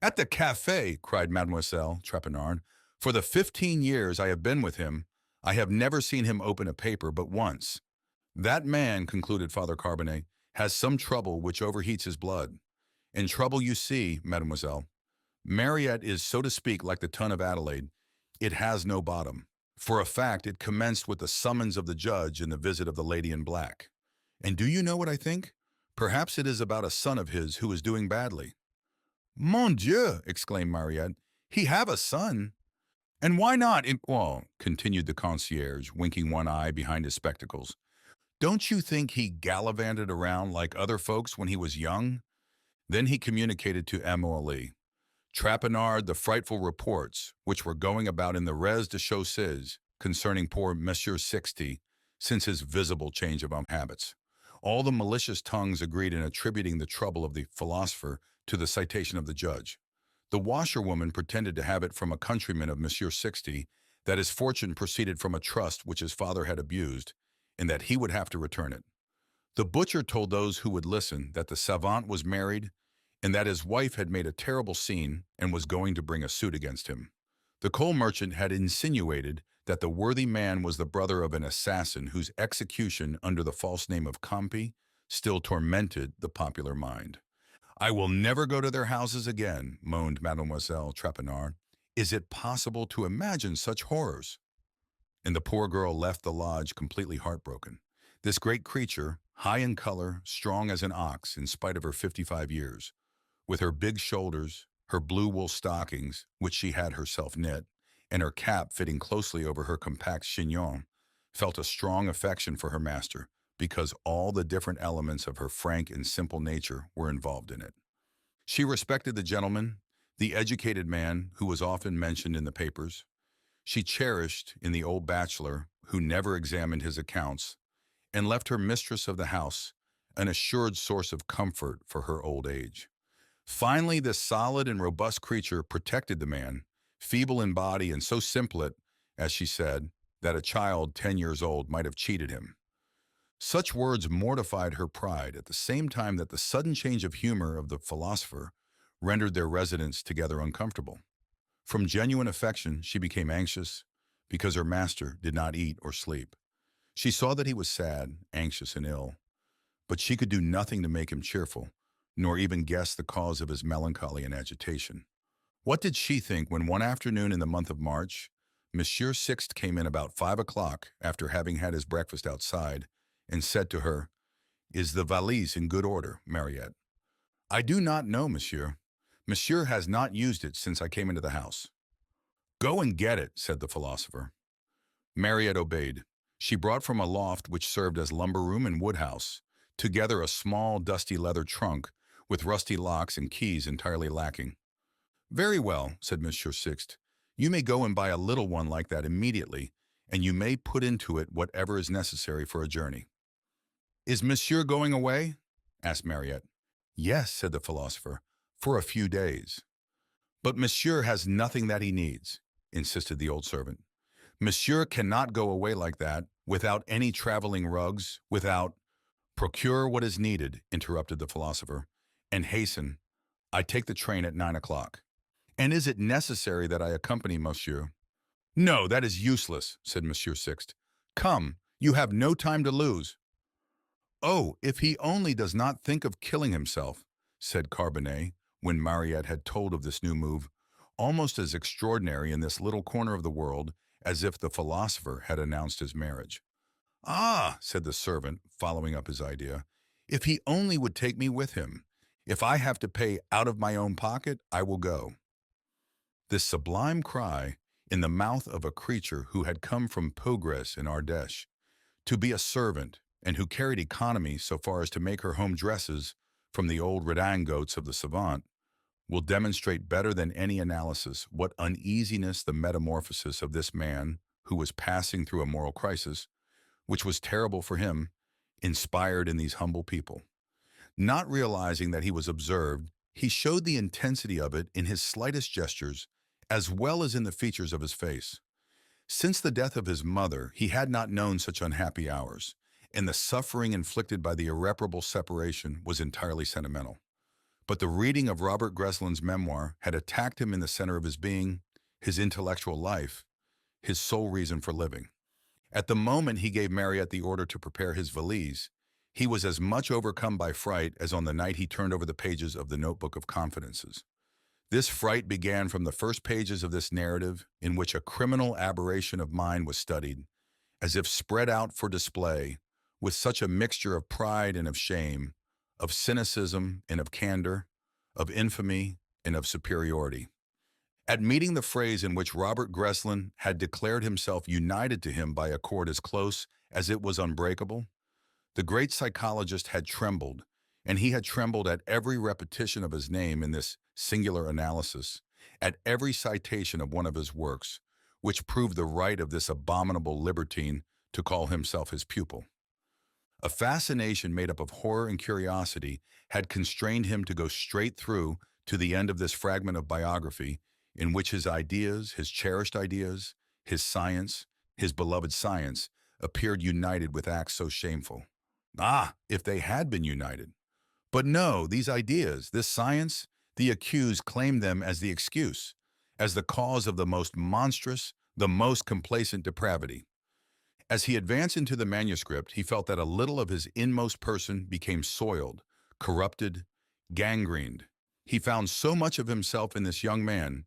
"At the cafe," cried Mademoiselle Trapenard. "For the 15 years I have been with him, I have never seen him open a paper but once. That man," concluded Father Carbonet, "has some trouble which overheats his blood. And trouble, you see, mademoiselle. Mariette is, so to speak, like the tun of Adelaide. It has no bottom. For a fact, it commenced with the summons of the judge and the visit of the lady in black. And do you know what I think? Perhaps it is about a son of his who is doing badly." "Mon Dieu!" exclaimed Mariette. "He have a son? And why not well," continued the concierge, winking one eye behind his spectacles. "Don't you think he gallivanted around like other folks when he was young?" Then he communicated to Amélie Trapenard the frightful reports which were going about in the res de chaussées concerning poor Monsieur Sixte since his visible change of habits. All the malicious tongues agreed in attributing the trouble of the philosopher to the citation of the judge. The washerwoman pretended to have it from a countryman of Monsieur Sixte that his fortune proceeded from a trust which his father had abused, and that he would have to return it. The butcher told those who would listen that the savant was married and that his wife had made a terrible scene and was going to bring a suit against him. The coal merchant had insinuated that the worthy man was the brother of an assassin whose execution under the false name of Campi still tormented the popular mind. "I will never go to their houses again," moaned Mademoiselle Trapenard. "Is it possible to imagine such horrors?" And the poor girl left the lodge completely heartbroken. This great creature, high in color, strong as an ox in spite of her 55 years, with her big shoulders, her blue wool stockings, which she had herself knit, and her cap fitting closely over her compact chignon, felt a strong affection for her master because all the different elements of her frank and simple nature were involved in it. She respected the gentleman, the educated man who was often mentioned in the papers. She cherished in the old bachelor who never examined his accounts, and left her mistress of the house an assured source of comfort for her old age. Finally, this solid and robust creature protected the man, feeble in body and so simple, as she said, that a child 10 years old might have cheated him. Such words mortified her pride at the same time that the sudden change of humor of the philosopher rendered their residence together uncomfortable. From genuine affection, she became anxious because her master did not eat or sleep. She saw that he was sad, anxious, and ill, but she could do nothing to make him cheerful, nor even guess the cause of his melancholy and agitation. What did she think when one afternoon in the month of March, Monsieur Sixte came in about 5 o'clock after having had his breakfast outside, and said to her, "Is the valise in good order, Mariette?" "I do not know, monsieur. Monsieur has not used it since I came into the house." "Go and get it," said the philosopher. Mariette obeyed. She brought from a loft which served as lumber room and woodhouse, together a small, dusty leather trunk with rusty locks and keys entirely lacking. "Very well," said Monsieur Sixte. "You may go and buy a little one like that immediately, and you may put into it whatever is necessary for a journey." "Is monsieur going away?" asked Mariette. "Yes," said the philosopher, "for a few days." "But monsieur has nothing that he needs," insisted the old servant. "Monsieur cannot go away like that Without any traveling rugs, without procure what is needed, interrupted the philosopher, and hasten. I take the train at 9 o'clock. And is it necessary that I accompany monsieur? No, that is useless, said Monsieur Sixte. Come, you have no time to lose. Oh, if he only does not think of killing himself, said Carbonet, when Mariette had told of this new move, almost as extraordinary in this little corner of the world as if the philosopher had announced his marriage. Ah, said the servant, following up his idea, if he only would take me with him. If I have to pay out of my own pocket, I will go. This sublime cry, in the mouth of a creature who had come from Pogres in Ardèche, to be a servant, and who carried economy so far as to make her home dresses from the old redingotes of the savant, will demonstrate better than any analysis what uneasiness the metamorphosis of this man, who was passing through a moral crisis, which was terrible for him, inspired in these humble people. Not realizing that he was observed, he showed the intensity of it in his slightest gestures, as well as in the features of his face. Since the death of his mother, he had not known such unhappy hours, and the suffering inflicted by the irreparable separation was entirely sentimental. But the reading of Robert Greslin's memoir had attacked him in the center of his being, his intellectual life, his sole reason for living. At the moment he gave Mariette the order to prepare his valise, he was as much overcome by fright as on the night he turned over the pages of the Notebook of Confidences. This fright began from the first pages of this narrative, in which a criminal aberration of mind was studied, as if spread out for display, with such a mixture of pride and of shame, of cynicism and of candor, of infamy and of superiority. At meeting the phrase in which Robert Greslin had declared himself united to him by a cord as close as it was unbreakable, the great psychologist had trembled, and he had trembled at every repetition of his name in this singular analysis, at every citation of one of his works, which proved the right of this abominable libertine to call himself his pupil. A fascination made up of horror and curiosity had constrained him to go straight through to the end of this fragment of biography, in which his ideas, his cherished ideas, his science, his beloved science, appeared united with acts so shameful. Ah, if they had been united! But no, these ideas, this science, the accused claimed them as the excuse, as the cause of the most monstrous, the most complacent depravity. As he advanced into the manuscript, he felt that a little of his inmost person became soiled, corrupted, gangrened. He found so much of himself in this young man,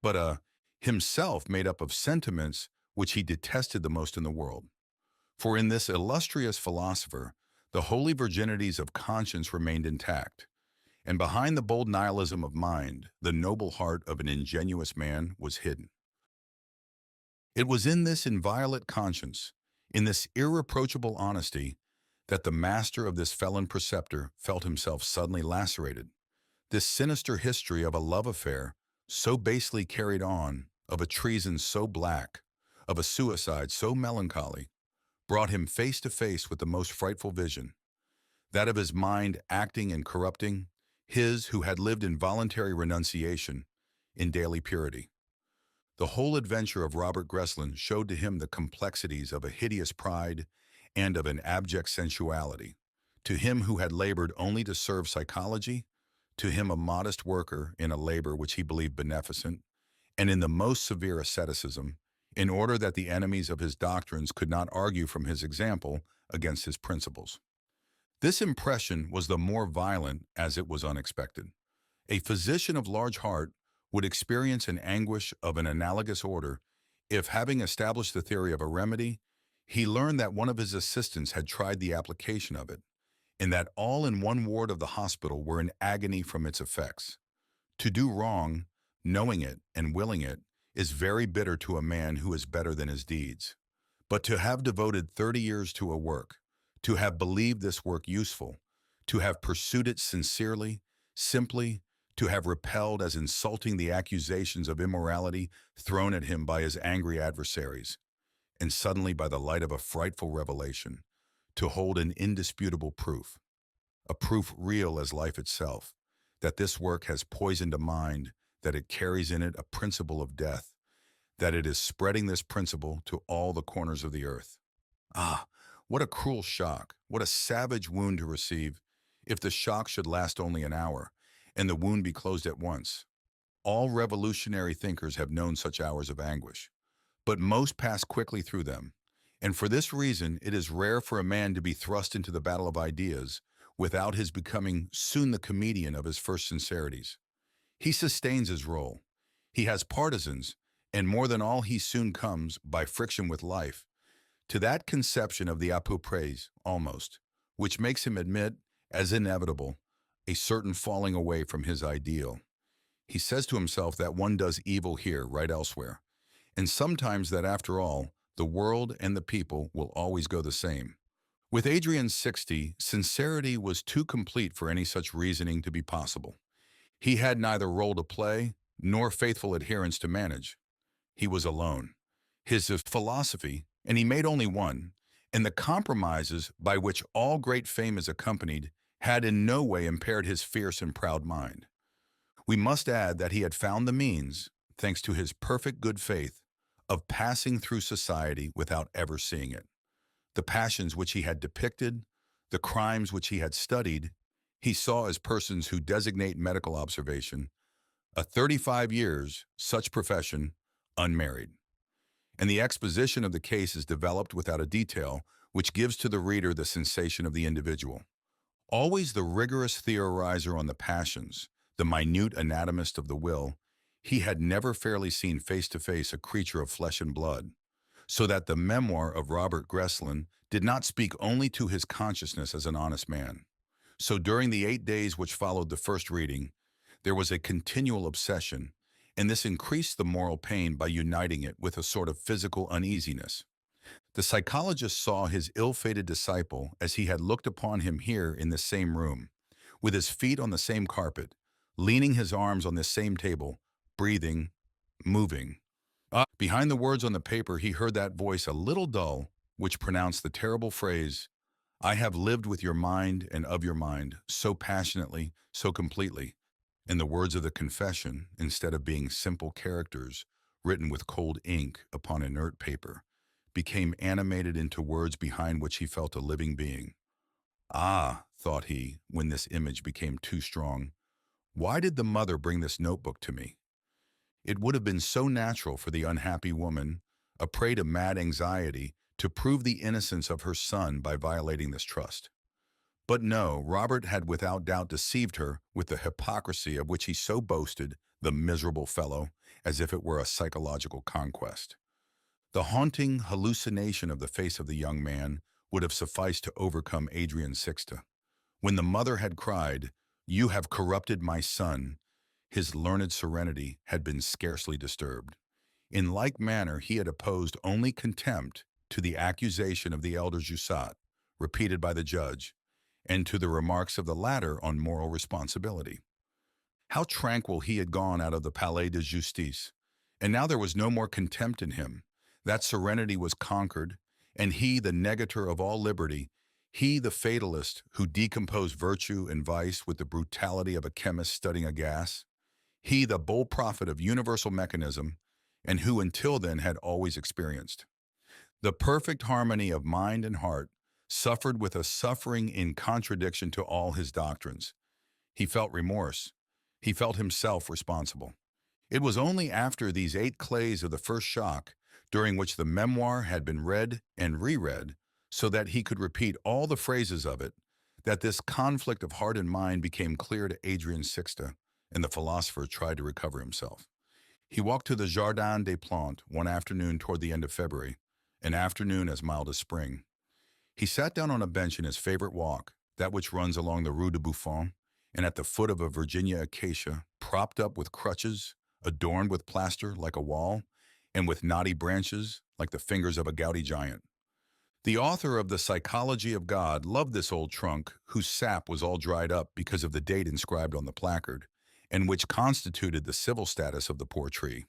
but himself made up of sentiments which he detested the most in the world. For in this illustrious philosopher, the holy virginities of conscience remained intact, and behind the bold nihilism of mind, the noble heart of an ingenuous man was hidden. It was in this inviolate conscience, in this irreproachable honesty, that the master of this felon preceptor felt himself suddenly lacerated. This sinister history of a love affair, so basely carried on, of a treason so black, of a suicide so melancholy, brought him face to face with the most frightful vision, that of his mind acting and corrupting, his who had lived in voluntary renunciation, in daily purity. The whole adventure of Robert Greslin showed to him the complexities of a hideous pride and of an abject sensuality. To him who had labored only to serve psychology, to him a modest worker in a labor which he believed beneficent, and in the most severe asceticism, in order that the enemies of his doctrines could not argue from his example against his principles. This impression was the more violent as it was unexpected. A physician of large heart would experience an anguish of an analogous order if, having established the theory of a remedy, he learned that one of his assistants had tried the application of it, and that all in one ward of the hospital were in agony from its effects. To do wrong, knowing it and willing it, is very bitter to a man who is better than his deeds. But to have devoted 30 years to a work, to have believed this work useful, to have pursued it sincerely, simply, to have repelled as insulting the accusations of immorality thrown at him by his angry adversaries, and suddenly by the light of a frightful revelation, to hold an indisputable proof, a proof real as life itself, that this work has poisoned a mind, that it carries in it a principle of death, that it is spreading this principle to all the corners of the earth. Ah, what a cruel shock, what a savage wound to receive, if the shock should last only an hour, and the wound be closed at once. All revolutionary thinkers have known such hours of anguish, but most pass quickly through them. And for this reason, it is rare for a man to be thrust into the battle of ideas without his becoming soon the comedian of his first sincerities. He sustains his role. He has partisans, and more than all, he soon comes, by friction with life, to that conception of the à peu près, almost, which makes him admit, as inevitable, a certain falling away from his ideal. He says to himself that one does evil here, right elsewhere, and sometimes that after all, the world and the people will always go the same. With Adrien Sixte, sincerity was too complete for any such reasoning to be possible. He had neither role to play nor faithful adherents to manage. He was alone. His philosophy, and he made only one, and the compromises by which all great fame is accompanied, had in no way impaired his fierce and proud mind. We must add that he had found the means, thanks to his perfect good faith, of passing through society without ever seeing it. The passions which he had depicted, the crimes which he had studied, he saw as persons who designate medical observation, a 35 years, such profession, unmarried. And the exposition of the case is developed without a detail which gives to the reader the sensation of the individual. Always the rigorous theorizer on the passions, the minute anatomist of the will, he had never fairly seen face to face a creature of flesh and blood, so that the memoir of Robert Greslin did not speak only to his consciousness as an honest man. So during the 8 days which followed the first reading, there was a continual obsession, and this increased the moral pain by uniting it with a sort of physical uneasiness. The psychologist saw his ill-fated disciple as he had looked upon him here in this same room, with his feet on the same carpet, leaning his arms on this same table, breathing, moving. Behind the words on the paper, he heard that voice a little dull, which pronounced the terrible phrase, "I have lived with your mind and of your mind, so passionately, so completely." And the words of the confession, instead of being simple characters written with cold ink upon inert paper, became animated into words behind which he felt a living being. Ah, thought he, when this image became too strong, why did the mother bring this notebook to me? It would have been so natural for the unhappy woman, a prey to mad anxiety, to prove the innocence of her son by violating this trust. But no, Robert had without doubt deceived her with the hypocrisy of which he so boasted, the miserable fellow, as if it were a psychological conquest. The haunting hallucination of the face of the young man would have sufficed to overcome Adrien Sixte. When the mother had cried, "You have corrupted my son," his learned serenity had been scarcely disturbed. In like manner, he had opposed only contempt to the accusation of the elder Jusat, repeated by the judge, and to the remarks of the latter on moral responsibility. How tranquil he had gone out of the Palais de Justice, and now there was no more contempt in him. That serenity was conquered, and he, the negator of all liberty, he, the fatalist who decomposed virtue and vice with the brutality of a chemist studying a gas, he, the bold prophet of universal mechanism, and who until then had always experienced the perfect harmony of mind and heart, suffered with a suffering in contradiction to all his doctrines. He felt remorse. He felt himself responsible. It was only after these 8 clays of the first shock, during which the memoir had been read and reread, so that he could repeat all the phrases of it, that this conflict of heart and mind became clear to Adrien Sixte, and the philosopher tried to recover himself. He walked to the Jardin des Plantes one afternoon toward the end of February, an afternoon as mild as spring. He sat down on a bench in his favorite walk, that which runs along the Rue de Buffon, and at the foot of a Virginia acacia, propped up with crutches, adorned with plaster like a wall, and with knotty branches like the fingers of a gouty giant. The author of The Psychology of God loved this old trunk, whose sap was all dried up because of the date inscribed on the placard, and which constituted the civil status of the poor tree.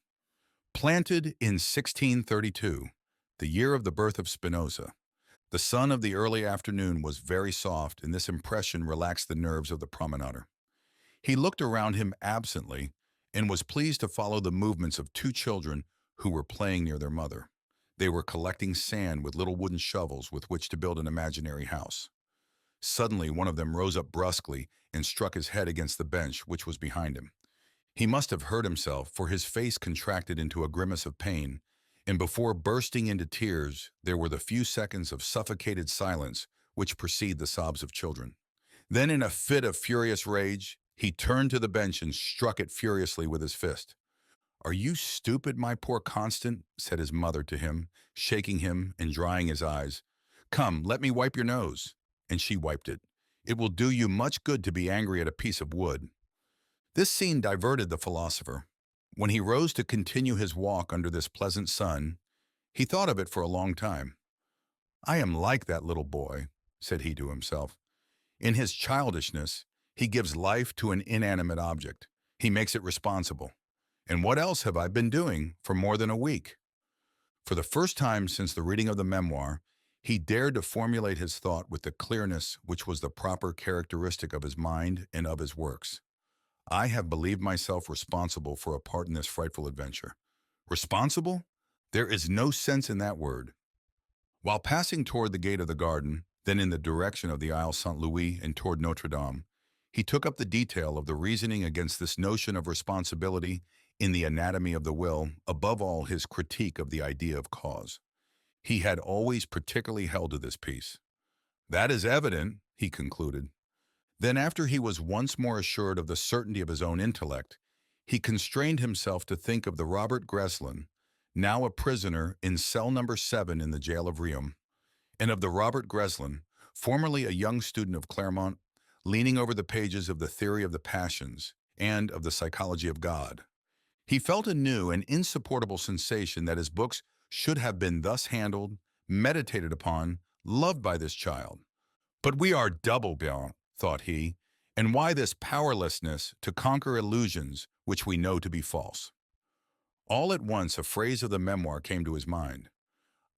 Planted in 1632, the year of the birth of Spinoza, the sun of the early afternoon was very soft, and this impression relaxed the nerves of the promenader. He looked around him absently and was pleased to follow the movements of 2 children who were playing near their mother. They were collecting sand with little wooden shovels with which to build an imaginary house. Suddenly, one of them rose up brusquely and struck his head against the bench which was behind him. He must have hurt himself, for his face contracted into a grimace of pain, and before bursting into tears, there were the few seconds of suffocated silence which precede the sobs of children. Then, in a fit of furious rage, he turned to the bench and struck it furiously with his fist. "Are you stupid, my poor Constant?" said his mother to him, shaking him and drying his eyes. "Come, let me wipe your nose." And she wiped it. "It will do you much good to be angry at a piece of wood." This scene diverted the philosopher. When he rose to continue his walk under this pleasant sun, he thought of it for a long time. "I am like that little boy," said he to himself. "In his childishness, he gives life to an inanimate object. He makes it responsible. And what else have I been doing for more than a week?" For the first time since the reading of the memoir, he dared to formulate his thought with the clearness which was the proper characteristic of his mind and of his works. "I have believed myself responsible for a part in this frightful adventure." Responsible? There is no sense in that word. While passing toward the gate of the garden, then in the direction of the Isle Saint-Louis and toward Notre Dame, he took up the detail of the reasoning against this notion of responsibility in the anatomy of the will, above all his critique of the idea of cause. He had always particularly held to this piece. "That is evident," he concluded. Then, after he was once more assured of the certainty of his own intellect, he constrained himself to think of the Robert Greslin, now a prisoner in cell number 7 in the jail of Riom, and of the Robert Greslin, formerly a young student of Claremont, leaning over the pages of the Theory of the Passions and of the Psychology of God. He felt a new and insupportable sensation that his books should have been thus handled, meditated upon, loved by this child. "But we are double bound," thought he, "and why this powerlessness to conquer illusions which we know to be false?" All at once a phrase of the memoir came to his mind.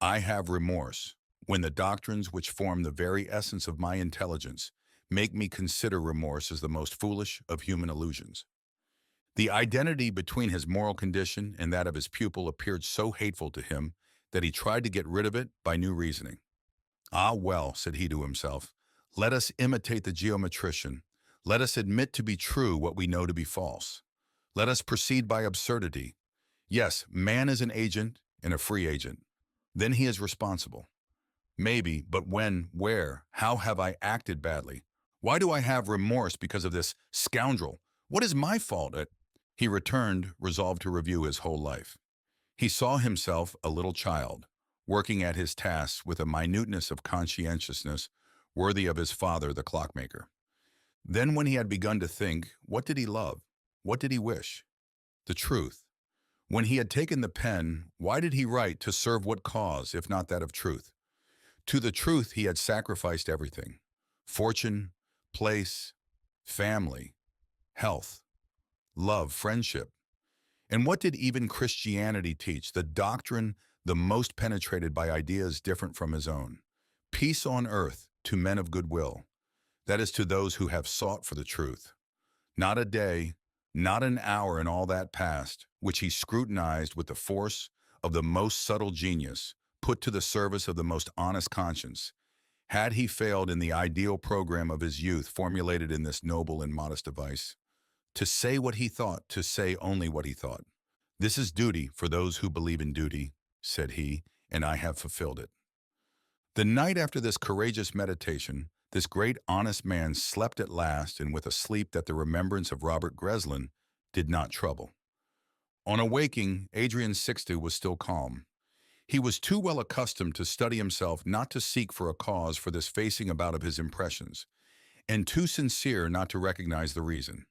"I have remorse, when the doctrines which form the very essence of my intelligence make me consider remorse as the most foolish of human illusions." The identity between his moral condition and that of his pupil appeared so hateful to him that he tried to get rid of it by new reasoning. "Ah, well," said he to himself, "let us imitate the geometrician. Let us admit to be true what we know to be false. Let us proceed by absurdity. Yes, man is an agent and a free agent. Then he is responsible. Maybe, but when, where, how have I acted badly? Why do I have remorse because of this scoundrel? What is my fault at—" He returned, resolved to review his whole life. He saw himself a little child, working at his tasks with a minuteness of conscientiousness worthy of his father, the clockmaker. Then, when he had begun to think, what did he love? What did he wish? The truth. When he had taken the pen, why did he write to serve what cause, if not that of truth? To the truth he had sacrificed everything: fortune, place, family, health, love, friendship. And what did even Christianity teach? The doctrine the most penetrated by ideas different from his own. Peace on earth to men of good will. That is, to those who have sought for the truth. Not a day, not an hour in all that past, which he scrutinized with the force of the most subtle genius, put to the service of the most honest conscience, had he failed in the ideal program of his youth formulated in this noble and modest device. To say what he thought, to say only what he thought. "This is duty for those who believe in duty," said he, "and I have fulfilled it." The night after this courageous meditation, this great honest man slept at last, and with a sleep that the remembrance of Robert Greslin did not trouble. On awaking, Adrien Sixte was still calm. He was too well accustomed to study himself not to seek for a cause for this facing about of his impressions, and too sincere not to recognize the reason.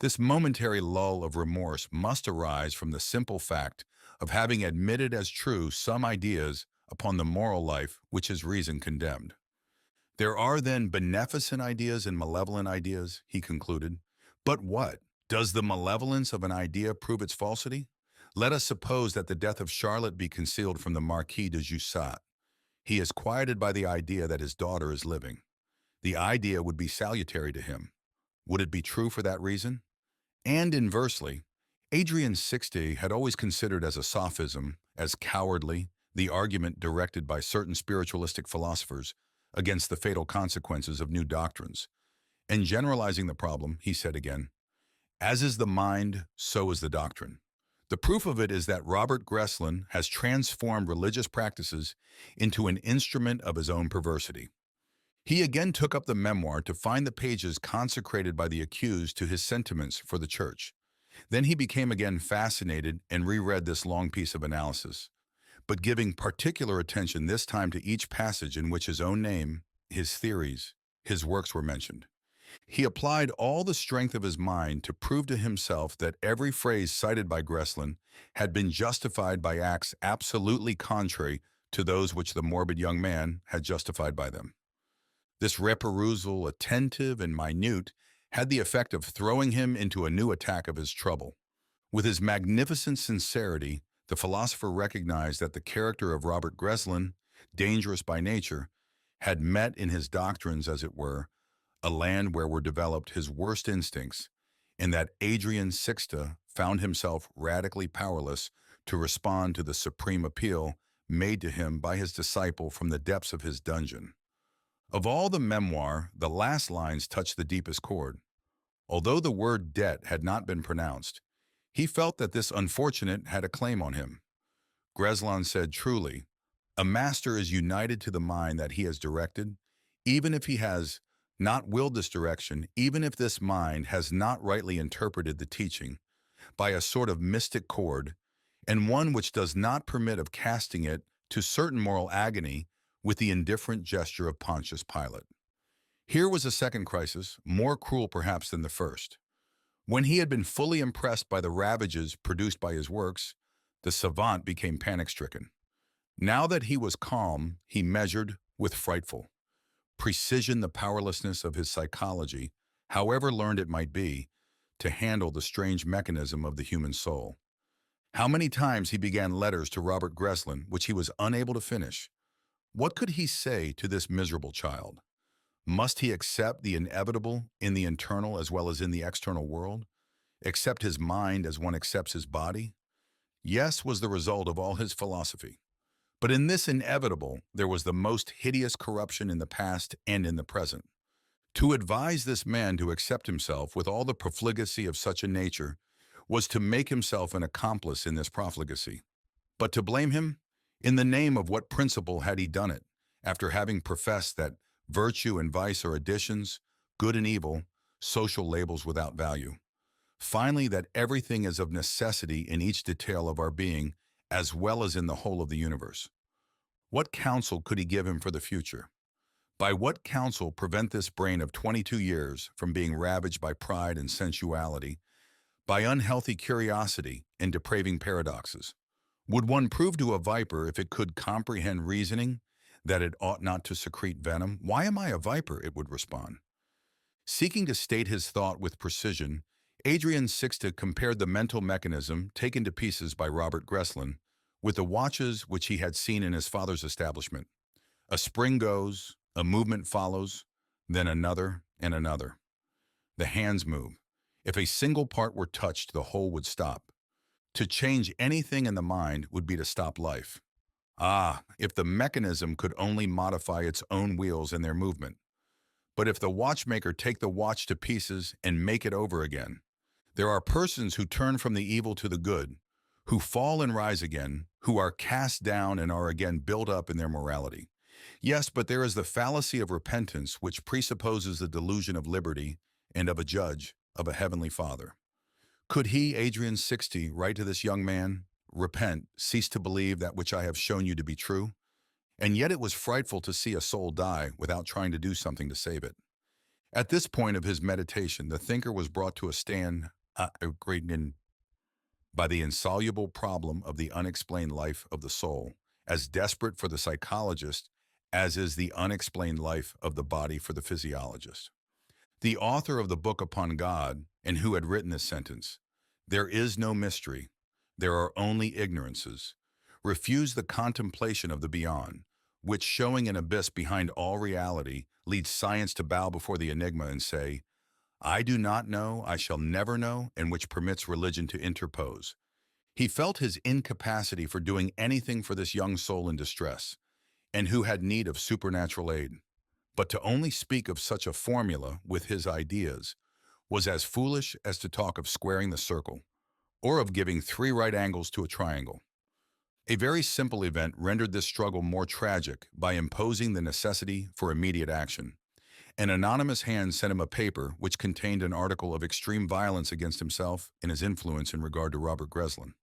This momentary lull of remorse must arise from the simple fact of having admitted as true some ideas upon the moral life which his reason condemned. There are then beneficent ideas and malevolent ideas, he concluded. But what? Does the malevolence of an idea prove its falsity? Let us suppose that the death of Charlotte be concealed from the Marquis de Jussat. He is quieted by the idea that his daughter is living. The idea would be salutary to him. Would it be true for that reason? And inversely, Adrien Sixte had always considered as a sophism, as cowardly, the argument directed by certain spiritualistic philosophers against the fatal consequences of new doctrines. And generalizing the problem, he said again, as is the mind, so is the doctrine. The proof of it is that Robert Greslin has transformed religious practices into an instrument of his own perversity. He again took up the memoir to find the pages consecrated by the accused to his sentiments for the church. Then he became again fascinated and reread this long piece of analysis, but giving particular attention this time to each passage in which his own name, his theories, his works were mentioned. He applied all the strength of his mind to prove to himself that every phrase cited by Greslin had been justified by acts absolutely contrary to those which the morbid young man had justified by them. This reperusal, attentive and minute, had the effect of throwing him into a new attack of his trouble. With his magnificent sincerity, the philosopher recognized that the character of Robert Greslin, dangerous by nature, had met in his doctrines, as it were, a land where were developed his worst instincts, and that Adrien Sixte found himself radically powerless to respond to the supreme appeal made to him by his disciple from the depths of his dungeon. Of all the memoir, the last lines touched the deepest chord. Although the word debt had not been pronounced, he felt that this unfortunate had a claim on him. Greslin said truly, a master is united to the mind that he has directed, even if he has not willed this direction, even if this mind has not rightly interpreted the teaching, by a sort of mystic cord, and one which does not permit of casting it to certain moral agony with the indifferent gesture of Pontius Pilate. Here was a second crisis, more cruel perhaps than the first. When he had been fully impressed by the ravages produced by his works, the savant became panic-stricken. Now that he was calm, he measured, with frightful precision, the powerlessness of his psychology, however learned it might be, to handle the strange mechanism of the human soul. How many times he began letters to Robert Greslin which he was unable to finish. What could he say to this miserable child? Must he accept the inevitable in the internal as well as in the external world? Accept his mind as one accepts his body? Yes was the result of all his philosophy. But in this inevitable, there was the most hideous corruption in the past and in the present. To advise this man to accept himself with all the profligacy of such a nature was to make himself an accomplice in this profligacy. But to blame him? In the name of what principle had he done it, after having professed that virtue and vice are additions, good and evil, social labels without value? Finally, that everything is of necessity in each detail of our being, as well as in the whole of the universe. What counsel could he give him for the future? By what counsel prevent this brain of 22 years from being ravaged by pride and sensuality, by unhealthy curiosity and depraving paradoxes? Would one prove to a viper, if it could comprehend reasoning, that it ought not to secrete venom? Why am I a viper? It would respond. Seeking to state his thought with precision, Adrien Sixte compared the mental mechanism taken to pieces by Robert Greslin with the watches which he had seen in his father's establishment. A spring goes, a movement follows, then another and another. The hands move. If a single part were touched, the whole would stop. To change anything in the mind would be to stop life. Ah, if the mechanism could only modify its own wheels and their movement. But if the watchmaker take the watch to pieces and make it over again, there are persons who turn from the evil to the good, who fall and rise again, who are cast down and are again built up in their morality. Yes, but there is the fallacy of repentance, which presupposes the delusion of liberty and of a judge, of a heavenly Father. Could he, Adrien Sixte, write to this young man, repent, cease to believe that which I have shown you to be true? And yet it was frightful to see a soul die without trying to do something to save it. At this point of his meditation, the thinker was brought to a stand by the insoluble problem of the unexplained life of the soul, as desperate for the psychologist as is the unexplained life of the body for the physiologist. The author of the book Upon God, and who had written this sentence, "There is no mystery, there are only ignorances," refused the contemplation of the beyond, which, showing an abyss behind all reality, leads science to bow before the enigma and say, "I do not know, I shall never know," and which permits religion to interpose. He felt his incapacity for doing anything for this young soul in distress, and who had need of supernatural aid. But to only speak of such a formula with his ideas was as foolish as to talk of squaring the circle, or of giving 3 right angles to a triangle. A very simple event rendered this struggle more tragic by imposing the necessity for immediate action. An anonymous hand sent him a paper which contained an article of extreme violence against himself and his influence in regard to Robert Greslin.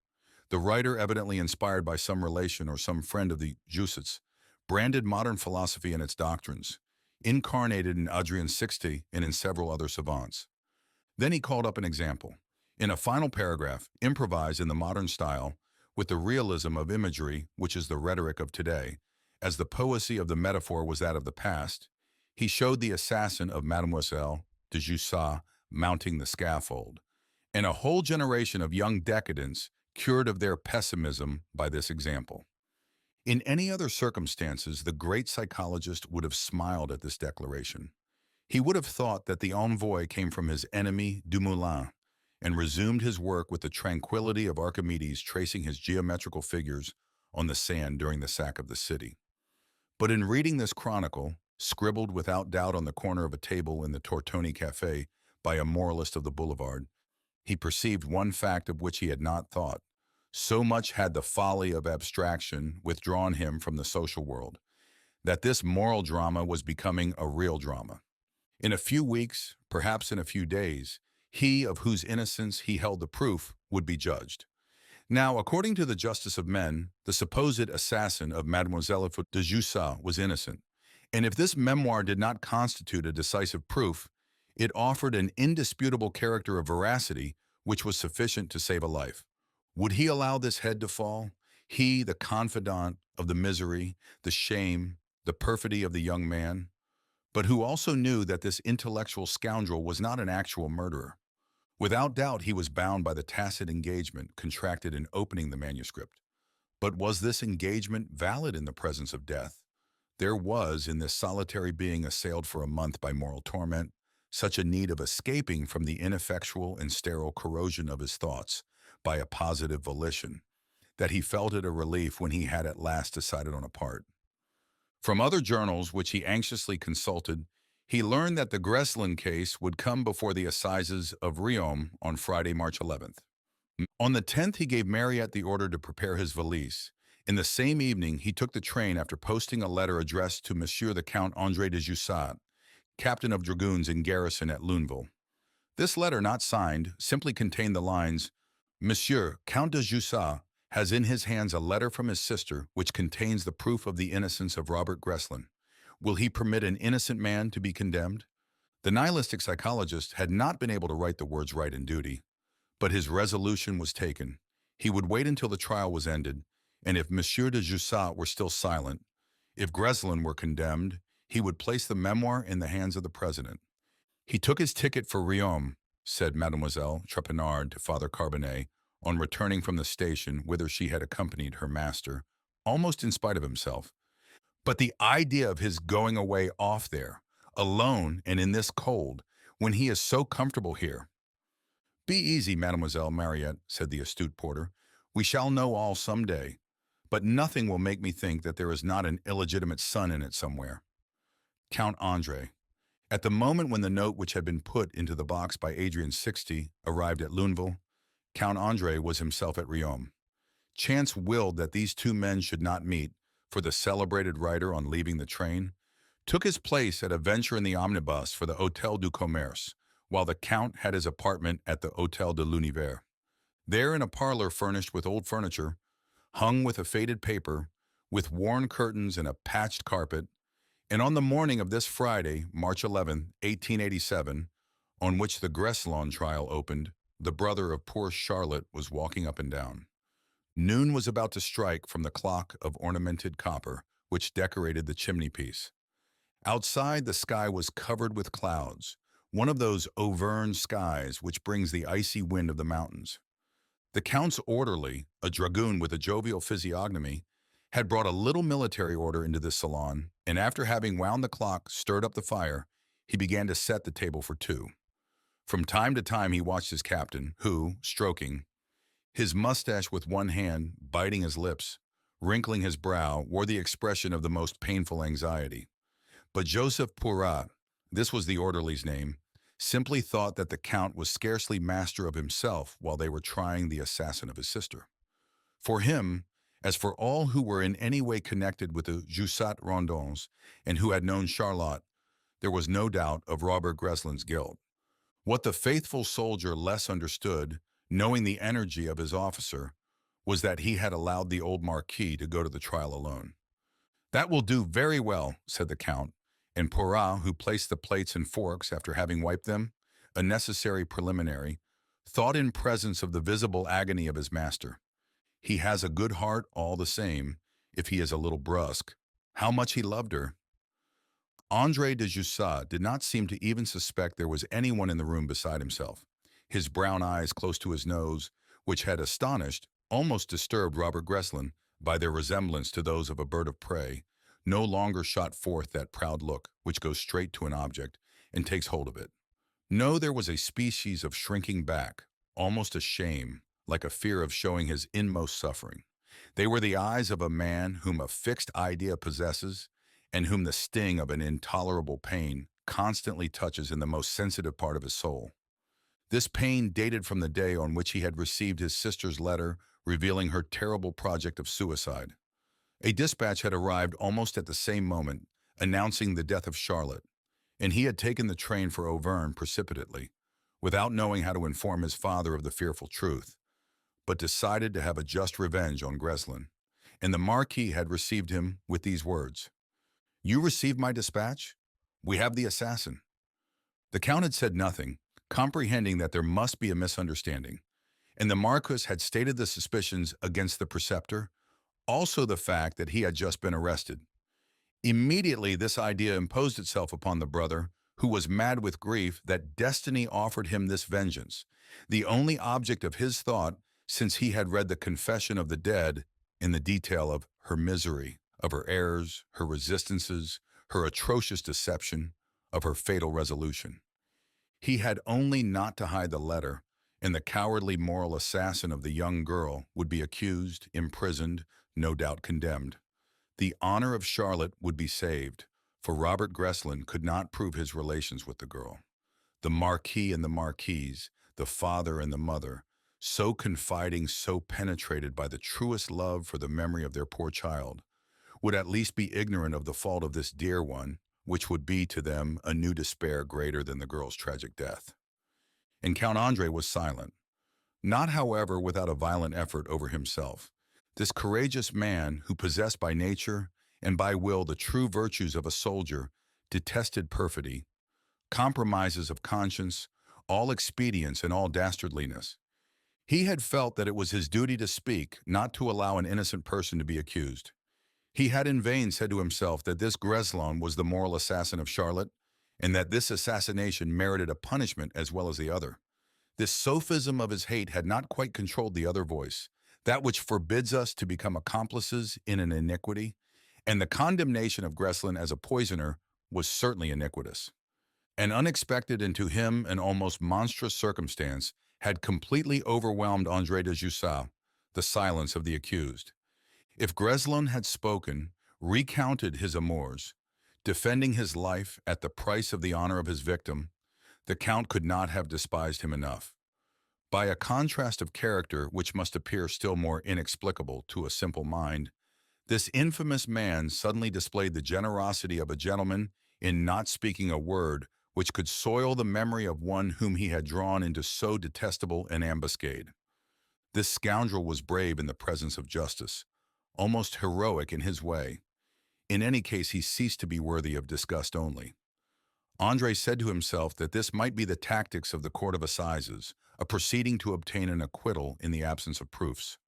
The writer, evidently inspired by some relation or some friend of the Jesuits, branded modern philosophy and its doctrines, incarnated in Adrien Sixte and in several other savants. Then he called up an example. In a final paragraph, improvised in the modern style, with the realism of imagery, which is the rhetoric of today, as the poesy of the metaphor was that of the past, he showed the assassin of Mademoiselle de Jussat mounting the scaffold, and a whole generation of young decadents cured of their pessimism by this example. In any other circumstances, the great psychologist would have smiled at this declaration. He would have thought that the envoy came from his enemy Dumoulin, and resumed his work with the tranquility of Archimedes tracing his geometrical figures on the sand during the sack of the city. But in reading this chronicle, scribbled without doubt on the corner of a table in the Tortoni Café by a moralist of the boulevard, he perceived one fact of which he had not thought. So much had the folly of abstraction withdrawn him from the social world, that this moral drama was becoming a real drama. In a few weeks, perhaps in a few days, he of whose innocence he held the proof would be judged. Now, according to the justice of men, the supposed assassin of Mademoiselle de Jussat was innocent, and if this memoir did not constitute a decisive proof, it offered an indisputable character of veracity which was sufficient to save a life. Would he allow this head to fall? He, the confidant of the misery, the shame, the perfidy of the young man, but who also knew that this intellectual scoundrel was not an actual murderer. Without doubt, he was bound by the tacit engagement contracted in opening the manuscript. But was this engagement valid in the presence of death? There was, in this solitary being assailed for a month by moral torment, such a need of escaping from the ineffectual and sterile corrosion of his thoughts by a positive volition, that he felt it a relief when he had at last decided on a part. From other journals which he anxiously consulted, he learned that the Greslin case would come before the assizes of Riom on Friday, March 11th. On the 10th, he gave Mariette the order to prepare his valise. In the same evening, he took the train after posting a letter addressed to Monsieur the Count André de Jussat, captain of dragoons in garrison at Luneville. This letter, not signed, simply contained the lines, Monsieur Count de Jussat has in his hands a letter from his sister which contains the proof of the innocence of Robert Greslin. Will he permit an innocent man to be condemned? The nihilistic psychologist had not been able to write the words right in duty, but his resolution was taken. He would wait until the trial was ended, and if Monsieur de Jussat were still silent, if Greslin were condemned, he would place the memoir in the hands of the president. He took his ticket for Riom, said Mademoiselle Trapenard to Father Carbonet, on returning from the station whither she had accompanied her master, almost in spite of himself. But the idea of his going away off there, alone and in this cold, when he is so comfortable here. Be easy, Mademoiselle Mariette, said the astute porter. We shall know all some day, but nothing will make me think that there is not an illegitimate son in it somewhere. Count André. At the moment when the note which had been put into the box by Adrien Sixte arrived at Luneville, Count André was himself at Riom. Chance willed that these two men should not meet, for the celebrated writer, on leaving the train, took his place at a venture in the omnibus for the Hôtel du Commerce, while the Count had his apartment at the Hôtel de l'Univers. There, in a parlor furnished with old furniture, hung with a faded paper, with worn curtains and a patched carpet, and on the morning of this Friday, March 11, 1887, on which the Greslin trial opened, the brother of poor Charlotte was walking up and down. Noon was about to strike from the clock of ornamented copper which decorated the chimney-piece. Outside, the sky was covered with clouds, one of those Auvergne skies which brings the icy wind of the mountains. The Count's orderly, a dragoon with a jovial physiognomy, had brought a little military order into this salon, and after having wound the clock, stirred up the fire, he began to set the table for two. From time to time he watched his captain, who, stroking His mustache with one hand, biting his lips, wrinkling his brow, wore the expression of the most painful anxiety. But Joseph Porat, this was the orderly's name, simply thought that the Count was scarcely master of himself while they were trying the assassin of his sister. For him, as for all who were in any way connected with the Jusat Randons and who had known Charlotte, there was no doubt of Robert Greslin's guilt. What the faithful soldier less understood, knowing the energy of his officer, was that he had allowed the old Marquis to go to the trial alone. "That will do very well," said the Count, and Porat, who placed the plates and forks after having wiped them, a necessary preliminary, thought in presence of the visible agony of his master. "He has a good heart all the same, if he is a little brusque. How much he loved her!" Andre de Jussac did not seem to even suspect there was anyone in the room beside himself. His brown eyes close to his nose, which had astonished, almost disturbed Robert Greslin by their resemblance to those of a bird of prey, no longer shot forth that proud look which goes straight to an object and takes hold of it. No, there was a species of shrinking back, almost a shame, like a fear of showing his inmost suffering. They were the eyes of a man whom a fixed idea possesses and whom the sting of an intolerable pain constantly touches in the most sensitive part of his soul. This pain dated from the day on which he had received his sister's letter revealing her terrible project of suicide. A dispatch had arrived almost at the same moment, announcing the death of Charlotte, and he had taken the train for Auvergne precipitately, without knowing how to inform his father of the fearful truth, but decided to have a just revenge on Greslin. And the Marquis had received him with these words: "You received my dispatch? We have the assassin." The Count had said nothing, comprehending that there must be a misunderstanding, and the Marquis had stated the suspicions against the preceptor, also the fact that he had just been arrested. Immediately this idea imposed itself upon the brother, who was mad with grief that destiny offered him this vengeance, the only object of his thought since he had read the confession of the dead in the detail of her misery, of her errors, her resistances, her atrocious deception, of her fatal resolution. He had only not to hide the letter, and the cowardly moral assassin of the young girl would be accused, imprisoned, no doubt condemned. The honor of Charlotte would be saved, for Robert Greslin could not prove his relations with the girl. The Marquis and the Marquise, the father and the mother, so confiding, so penetrated by the truest love for the memory of their poor child, would at least be ignorant of the fault of this dear one, which would be to them a new despair greater than the girl's tragic death. And Count Andre was silent, not, however, without a violent effort over himself. This courageous man, who possessed by nature and by will the true virtues of a soldier, detested perfidy, compromises of conscience, all expedience and all dastardliness. He had felt that it was his duty to speak, not to allow an innocent person to be accused. He had in vain said to himself that this Greslin was the moral assassin of Charlotte, and that this assassination merited a punishment as well as the other. This sophism of his hate had not quite controlled the other voice, that which forbids us to become accomplices in an iniquity, and the condemnation of Greslin as a poisoner was certainly iniquitous. An unexpected and to him an almost monstrous circumstance had completely overwhelmed Andre de Jussac, the silence of the accused. If Greslin had spoken, recounted his amours, defending his life at the price of the honor of his victim, the Count could not have despised him enough. By a contrast of character which must appear still more inexplicable to a simple mind, this infamous man suddenly displayed the generosity of a gentleman in not speaking a word which could soil the memory of one whom he had drawn into so detestable an ambuscade. This scoundrel was brave in the presence of justice, almost heroic in his way. In any case, he ceased to be worthy of disgust only. Andre said to himself that this might be the tactics of the Court of Assizes, a proceeding to obtain an acquittal in the absence of proofs.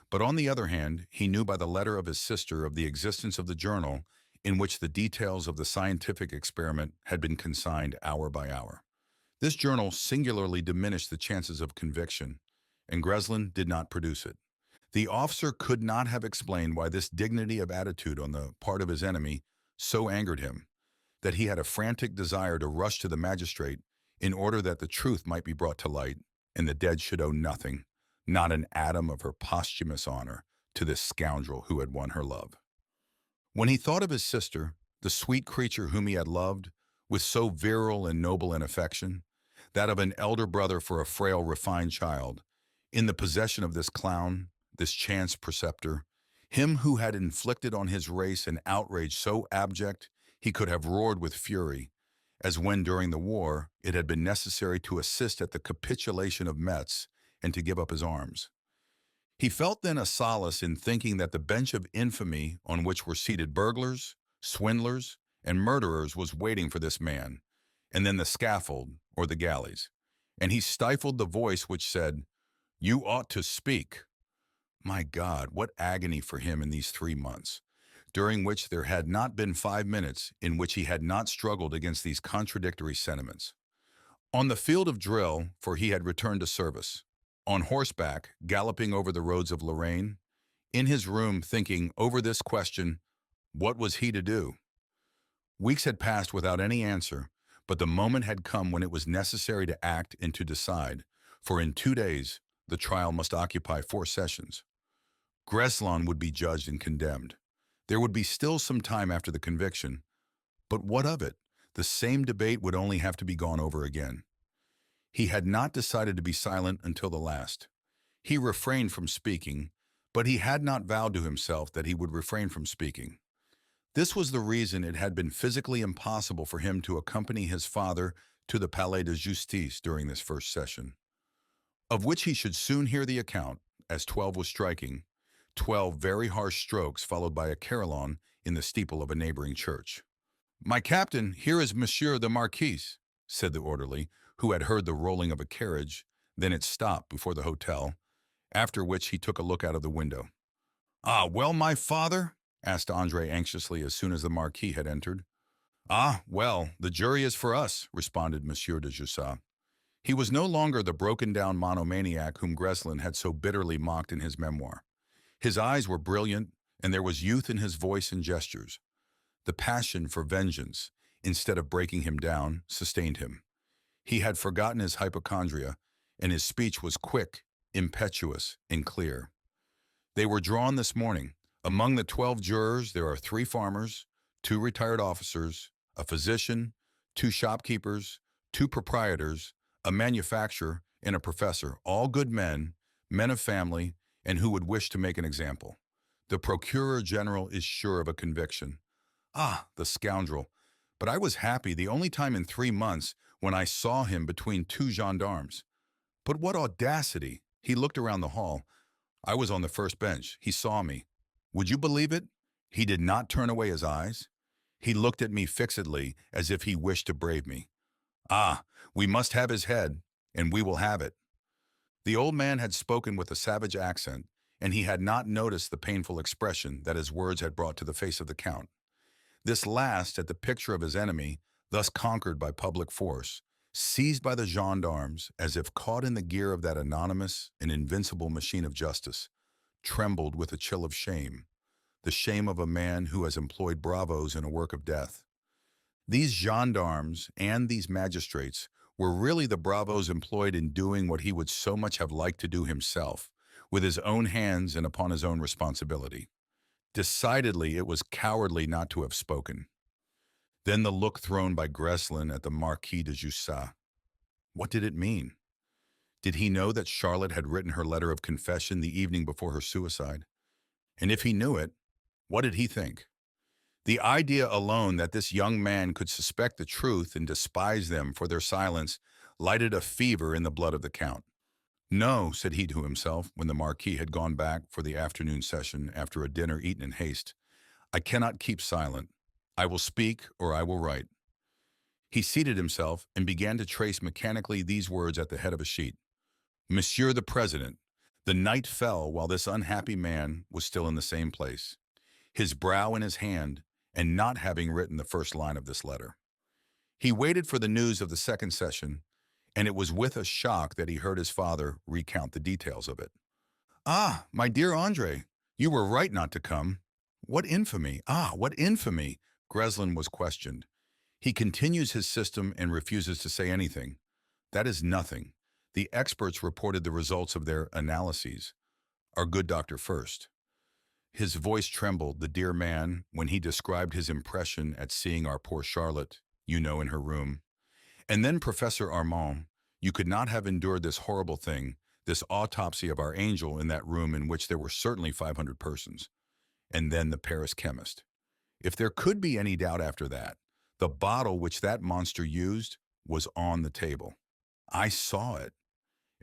But on the other hand, he knew by the letter of his sister of the existence of the journal in which the details of the scientific experiment had been consigned hour by hour. This journal singularly diminished the chances of conviction, and Greslin did not produce it. The officer could not have explained why this dignity of attitude on the part of his enemy so angered him, that he had a frantic desire to rush to the magistrate in order that the truth might be brought to light, and the dead should owe nothing, not an atom of her posthumous honor to this scoundrel who had won her love. When he thought of his sister, the sweet creature whom he had loved, with so virile and noble an affection, that of an elder brother for a frail, refined child, in the possession of this clown, this chance preceptor, him who had inflicted on his race an outrage so abject he could have roared with fury, as when during the war it had been necessary to assist at the capitulation of Metz and to give up his arms. He felt then a solace in thinking that the bench of infamy on which were seated burglars, swindlers, and murderers was waiting for this man, and then the scaffold or the galleys. And he stifled the voice which said, "You ought to speak." My God, what agony for him in these 3 months, during which there had not been 5 minutes in which he had not struggled against these contradictory sentiments. On the field of drill, for he had returned to service, on horseback, galloping over the roads of Lorraine, in his room thinking over this question, what was he to do? Weeks had passed without any answer, but the moment had come when it was necessary to act and to decide, for in 2 days the trial must occupy 4 sessions. Greslin would be judged and condemned. There would be still some time after the conviction, but what of it? The same debate would only have to be gone over again. He had not decided to be silent until the last. He refrained from speaking, but he had not vowed to himself that he would refrain from speaking. This was the reason it had been physically impossible for him to accompany his father to the Palais de Justice during this first session, of which he should soon hear the account, as 12 was striking, 12 very harsh strokes followed by a carillon in the steeple of a neighboring church. "My captain, here is Monsieur the Marquis," said the orderly, who had heard the rolling of a carriage. Then it stopped before the hotel, after which he took a look out of the window. "Ah, well, my father?" asked Andre anxiously as soon as the Marquis had entered. "Ah, well, the jury is for us," responded Monsieur de Jussat. He was no longer the broken-down monomaniac whom Greslin had so bitterly mocked in his memoir. His eyes were brilliant, and there was youth in his voice and gestures. The passion for vengeance, instead of breaking him down, sustained him. He had forgotten his hypochondria, and his speech was quick, impetuous, and clear. They were drawn this morning. Among the 12 jurors there are 3 farmers, 2 retired officers, a physician, 2 shopkeepers, 2 proprietors, a manufacturer, and a professor, all good men, men of family, and who would wish to make an example. The Procureur General is sure of a conviction. Ah, the scoundrel! But I was happy the only time in 3 months when I saw him between 2 gendarmes. But what audacity! He looked around the hall. I was on the first bench. He saw me. Would you believe it? He did not turn away his eyes. He looked at me fixedly as if he wished to brave me. "Ah, we must have his head, and we will have it." The old man had spoken with a savage accent, and he had not noticed the painful expression that his words had brought to the face of the Count. This last, at the picture of his enemy, thus conquered by public force, seized by the gendarmes as if caught in the gear of that anonymous and invincible machine of justice, trembled with a chill of shame, the shame of a man who has employed bravos in a work of death. These gendarmes and these magistrates were really the bravos employed in doing what he would so much have liked to do himself, with his own hands and upon his own responsibility. Decidedly, it was cowardly not to have spoken. Then the look thrown by Greslin at the Marquis de Jussat. What did it mean? Did he know that Charlotte had written her letter of confession the evening before her suicide? And if he knew it, what did he think? The idea alone that this young man could suspect the truth and despise them for their silence lighted a fever in the blood of the Count. "No," said he to himself when the Marquis had gone back for the afternoon session after a dinner eaten in haste, "I cannot keep silent. I will speak or I will write." He seated himself and began to trace mechanically these words at the head of a sheet. "Monsieur the President." The night fell while this unhappy man was still in the same place, his brow in his hand, and not having written the first line of this letter. He waited for the news of the second session, and it was with a shock that he heard his father recount the details of it. "Ah, my dear Andre, you were right not to come. What infamy! Ah, what infamy!" Greslin was questioned. "He continues his system and refuses to say anything. That is nothing. The experts reported the results of their analyses. Our good doctor first. His voice trembled, the dear man, when he described his impression at seeing our poor Charlotte, in her room. And then Professor Armand, you could not have endured this horrible thing, this autopsy of our angel in that room in which there were certainly 500 persons. And then the Paris chemist. If there could be any doubt after that, the bottle which that monster used was on the table. I saw it.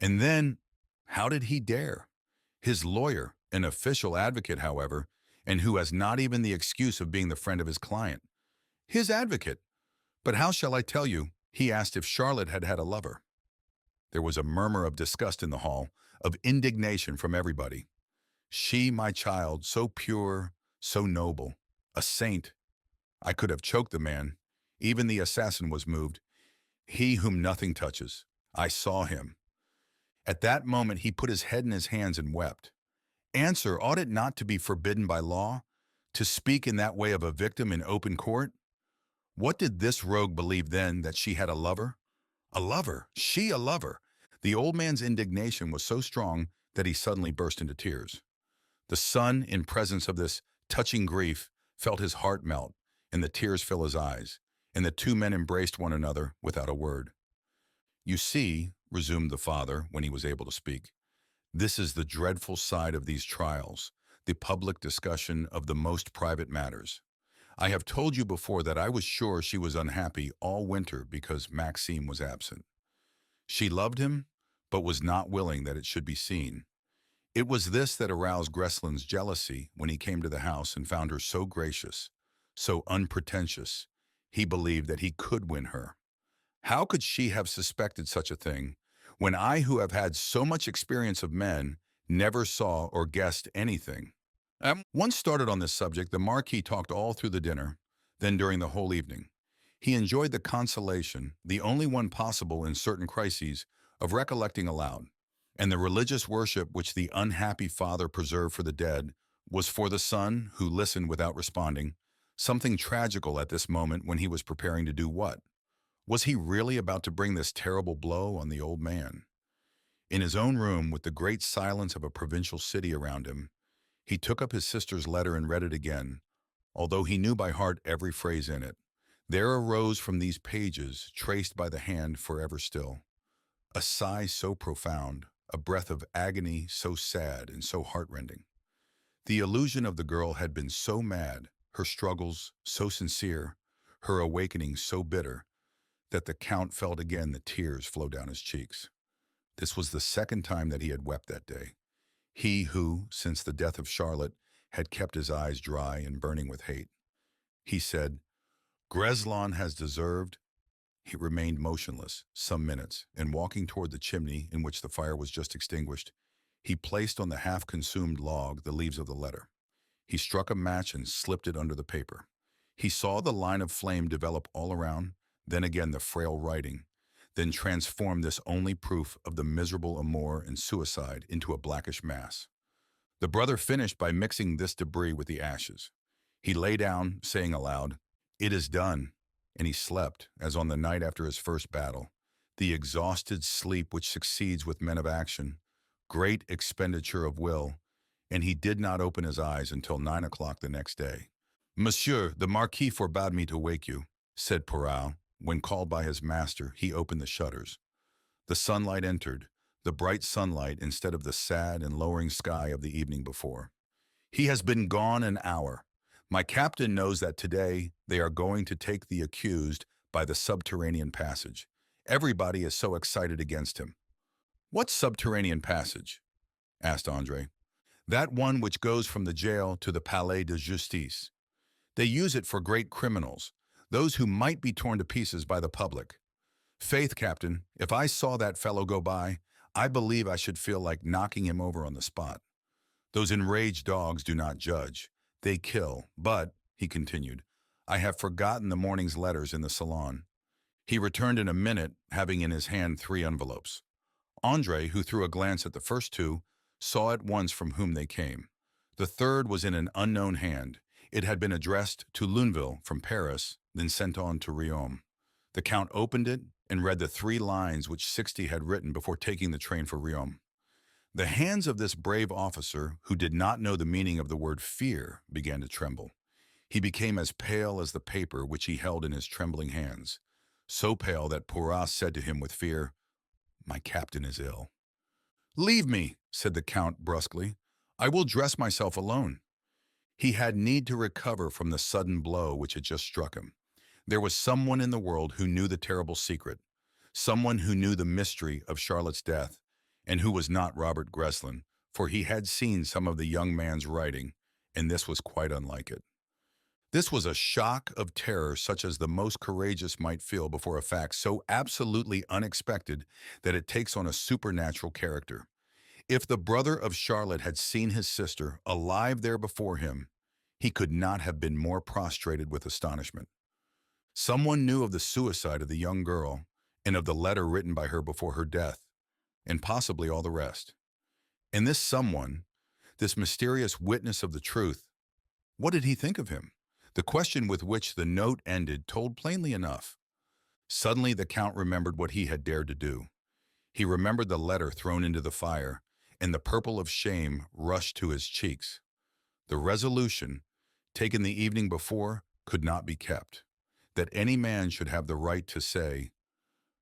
And then, how did he dare? His lawyer, an official advocate, however, and who has not even the excuse of being the friend of his client. His advocate. But how shall I tell you? He asked if Charlotte had had a lover. There was a murmur of disgust in the hall, of indignation from everybody. She, my child, so pure, so noble, a saint. I could have choked the man. Even the assassin was moved. He whom nothing touches. I saw him. At that moment he put his head in his hands and wept. Answer, ought it not to be forbidden by law? To speak in that way of a victim in open court? What did this rogue believe then, that she had a lover? A lover? She a lover? The old man's indignation was so strong that he suddenly burst into tears. The son, in presence of this touching grief, felt his heart melt, and the tears fill his eyes, and the two men embraced one another without a word. You see, resumed the father when he was able to speak, this is the dreadful side of these trials, the public discussion of the most private matters. I have told you before that I was sure she was unhappy all winter because Maxime was absent. She loved him, but was not willing that it should be seen. It was this that aroused Greslin's jealousy when he came to the house and found her so gracious, so unpretentious. He believed that he could win her. How could she have suspected such a thing, when I, who have had so much experience of men, never saw or guessed anything? Once started on this subject, the Marquis talked all through the dinner, then during the whole evening. He enjoyed the consolation, the only one possible in certain crises, of recollecting aloud. And the religious worship which the unhappy father preserved for the dead was for the son, who listened without responding, something tragical at this moment when he was preparing to do what? Was he really about to bring this terrible blow on the old man? In his own room, with the great silence of a provincial city around him, he took up his sister's letter and read it again, although he knew by heart every phrase in it. There arose from these pages, traced by the hand forever still, a sigh so profound, a breath of agony so sad and so heartrending. The illusion of the girl had been so mad, her struggles so sincere, her awakening so bitter, that the Count felt again the tears flow down his cheeks. This was the second time that he had wept that day. He who, since the death of Charlotte, had kept his eyes dry and burning with hate. He said, Greslin has deserved. He remained motionless some minutes, and walking toward the chimney in which the fire was just extinguished, he placed on the half-consumed log the leaves of the letter. He struck a match and slipped it under the paper. He saw the line of flame develop all around, then again the frail writing, then transform this only proof of the miserable amour and suicide into a blackish mass. The brother finished by mixing this debris with the ashes. He lay down, saying aloud, It is done, and he slept, as on the night after his first battle, the exhausted sleep which succeeds with men of action, great expenditure of will, and he did not open his eyes until 9 o'clock the next day. Monsieur, the Marquis forbade me to wake you, said Poral. When called by his master, he opened the shutters. The sunlight entered, the bright sunlight instead of the sad and lowering sky of the evening before. He has been gone an hour. My captain knows that today they are going to take the accused by the subterranean passage. Everybody is so excited against him. What subterranean passage? Asked Andre. That one which goes from the jail to the Palais de Justice. They use it for great criminals, those who might be torn to pieces by the public. Faith, Captain, if I saw that fellow go by, I believe I should feel like knocking him over on the spot. Those enraged dogs do not judge. They kill. But, he continued, I have forgotten the morning's letters in the salon. He returned in a minute, having in his hand 3 envelopes. Andre, who threw a glance at the first 2, saw at once from whom they came. The third was in an unknown hand. It had been addressed to Luneville from Paris, then sent on to Riom. The Count opened it, and read the 3 lines which Sixte had written before taking the train for Riom. The hands of this brave officer, who did not know the meaning of the word fear, began to tremble. He became as pale as the paper which he held in his trembling hands, so pale that Porat said to him with fear, "My captain is ill." "Leave me," said the Count brusquely. "I will dress myself alone." He had need to recover from the sudden blow which had just struck him. There was someone in the world who knew the terrible secret, someone who knew the mystery of Charlotte's death, and who was not Robert Greslin, for he had seen some of the young man's writing, and this was quite unlike it. This was a shock of terror such as the most courageous might feel before a fact so absolutely unexpected that it takes on a supernatural character. If the brother of Charlotte had seen his sister alive there before him, he could not have been more prostrated with astonishment. Someone knew of the suicide of the young girl and of the letter written by her before her death, and possibly all the rest. And this someone, this mysterious witness of the truth, what did he think of him? The question with which the note ended told plainly enough. Suddenly the Count remembered what he had dared to do. He remembered the letter thrown into the fire, and the purple of shame rushed to his cheeks. The resolution, taken the evening before, could not be kept. That any man should have the right to say,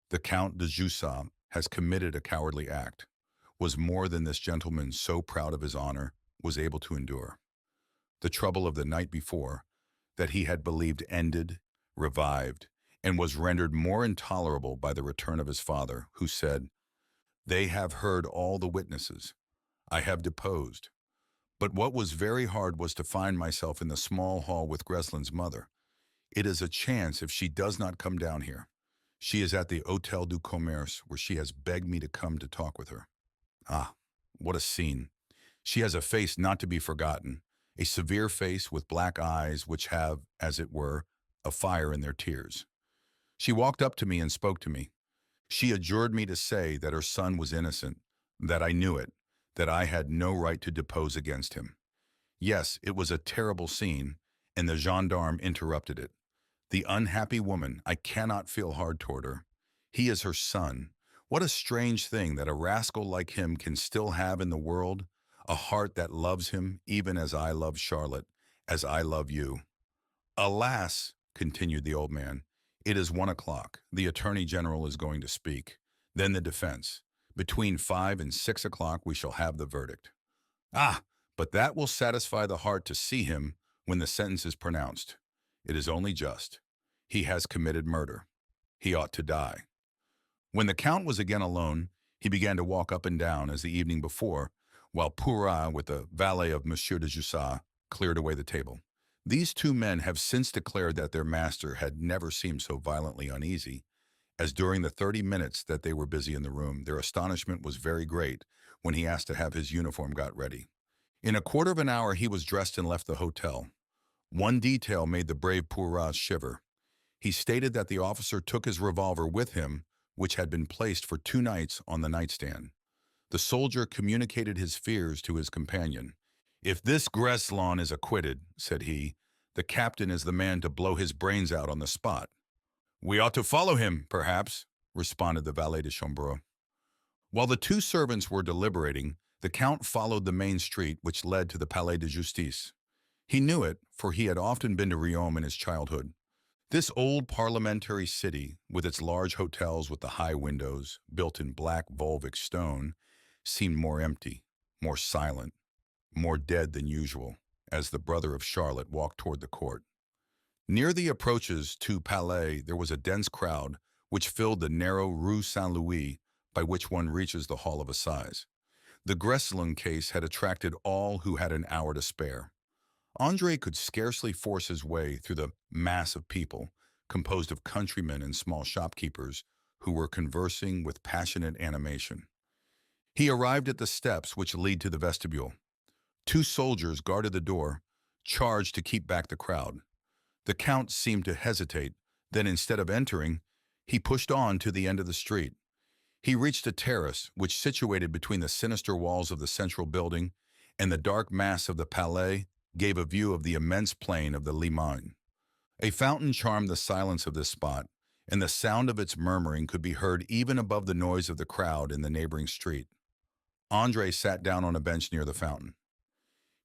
"The Count de Jussac has committed a cowardly act," was more than this gentleman, so proud of his honor, was able to endure. The trouble of the night before, that he had believed ended, revived, and was rendered more intolerable by the return of his father, who said, "They have heard all the witnesses. I have deposed." But what was very hard was to find myself in the small hall with Greslin's mother. "It is a chance if she does not come down here. She is at the Hôtel du Commerce, where she has begged me to come to talk with her." Ah, what a scene! She has a face not to be forgotten, a severe face with black eyes which have, as it were, a fire in their tears. She walked up to me and spoke to me. She adjured me to say that her son was innocent, that I knew it, that I had no right to depose against him. Yes, it was a terrible scene, and the gendarme interrupted it. The unhappy woman, I cannot feel hard toward her. He is her son. What a strange thing that a rascal like him can still have in the world, a heart that loves him even as I love Charlotte, as I love you. "Alas," continued the old man, "it is 1 o'clock. The Attorney General is going to speak. Then the defense. Between 5 and 6 o'clock we shall have the verdict. Ah, but that will satisfy the heart to see him when the sentence is pronounced. It is only just. He has committed murder. He ought to die." When the Count was again alone, he began to walk up and down as the evening before, while Porat, with the valet of Mishue de Jussac, cleared away the table. These 2 men have since declared that their master had never seemed so violently uneasy, as during the 30 minutes that they were busy in the room. Their astonishment was very great when he asked to have his uniform got ready. In a quarter of an hour he was dressed and left the hotel. One detail made the brave Porat shiver. He stated that the officer took his revolver with him, which had been placed for 2 nights on the nightstand. The soldier communicated his fears to his companion. "If this Greslin is acquitted," said he, "the captain is the man to blow his brains out on the spot." "We ought to follow him, perhaps," responded the valet de chambre. While the 2 servants were deliberating, the Count followed the main street which led to the Palais de Justice. He knew it, for he had often been to Riom in his childhood. This old parliamentary city, with its large hotels with the high windows, built in black Volvic stone, seemed more empty, more silent, more dead than usual, as the brother of Charlotte walked toward the court. Near the approaches to Palais there was a dense crowd which filled the narrow Rue Saint-Louis by which one reaches the Hall of Assize. The Greslin case had attracted all who had an hour to spare. André could scarcely force his way through the mass of people, composed of countrymen and small shopkeepers, who were conversing with passionate animation. He arrived at the steps which lead to the vestibule. 2 soldiers guarded the door, charged to keep back the crowd. The Count seemed to hesitate, then instead of entering, he pushed on to the end of the street. He reached a terrace which, situated between the sinister walls of the central building and the dark mass of the Palais, gave a view of the immense plain of the Limagne. A fountain charmed the silence of this spot, and the sound of its murmuring could be heard even above the noise of the crowd in the neighboring street. Andre sat down on a bench near the fountain.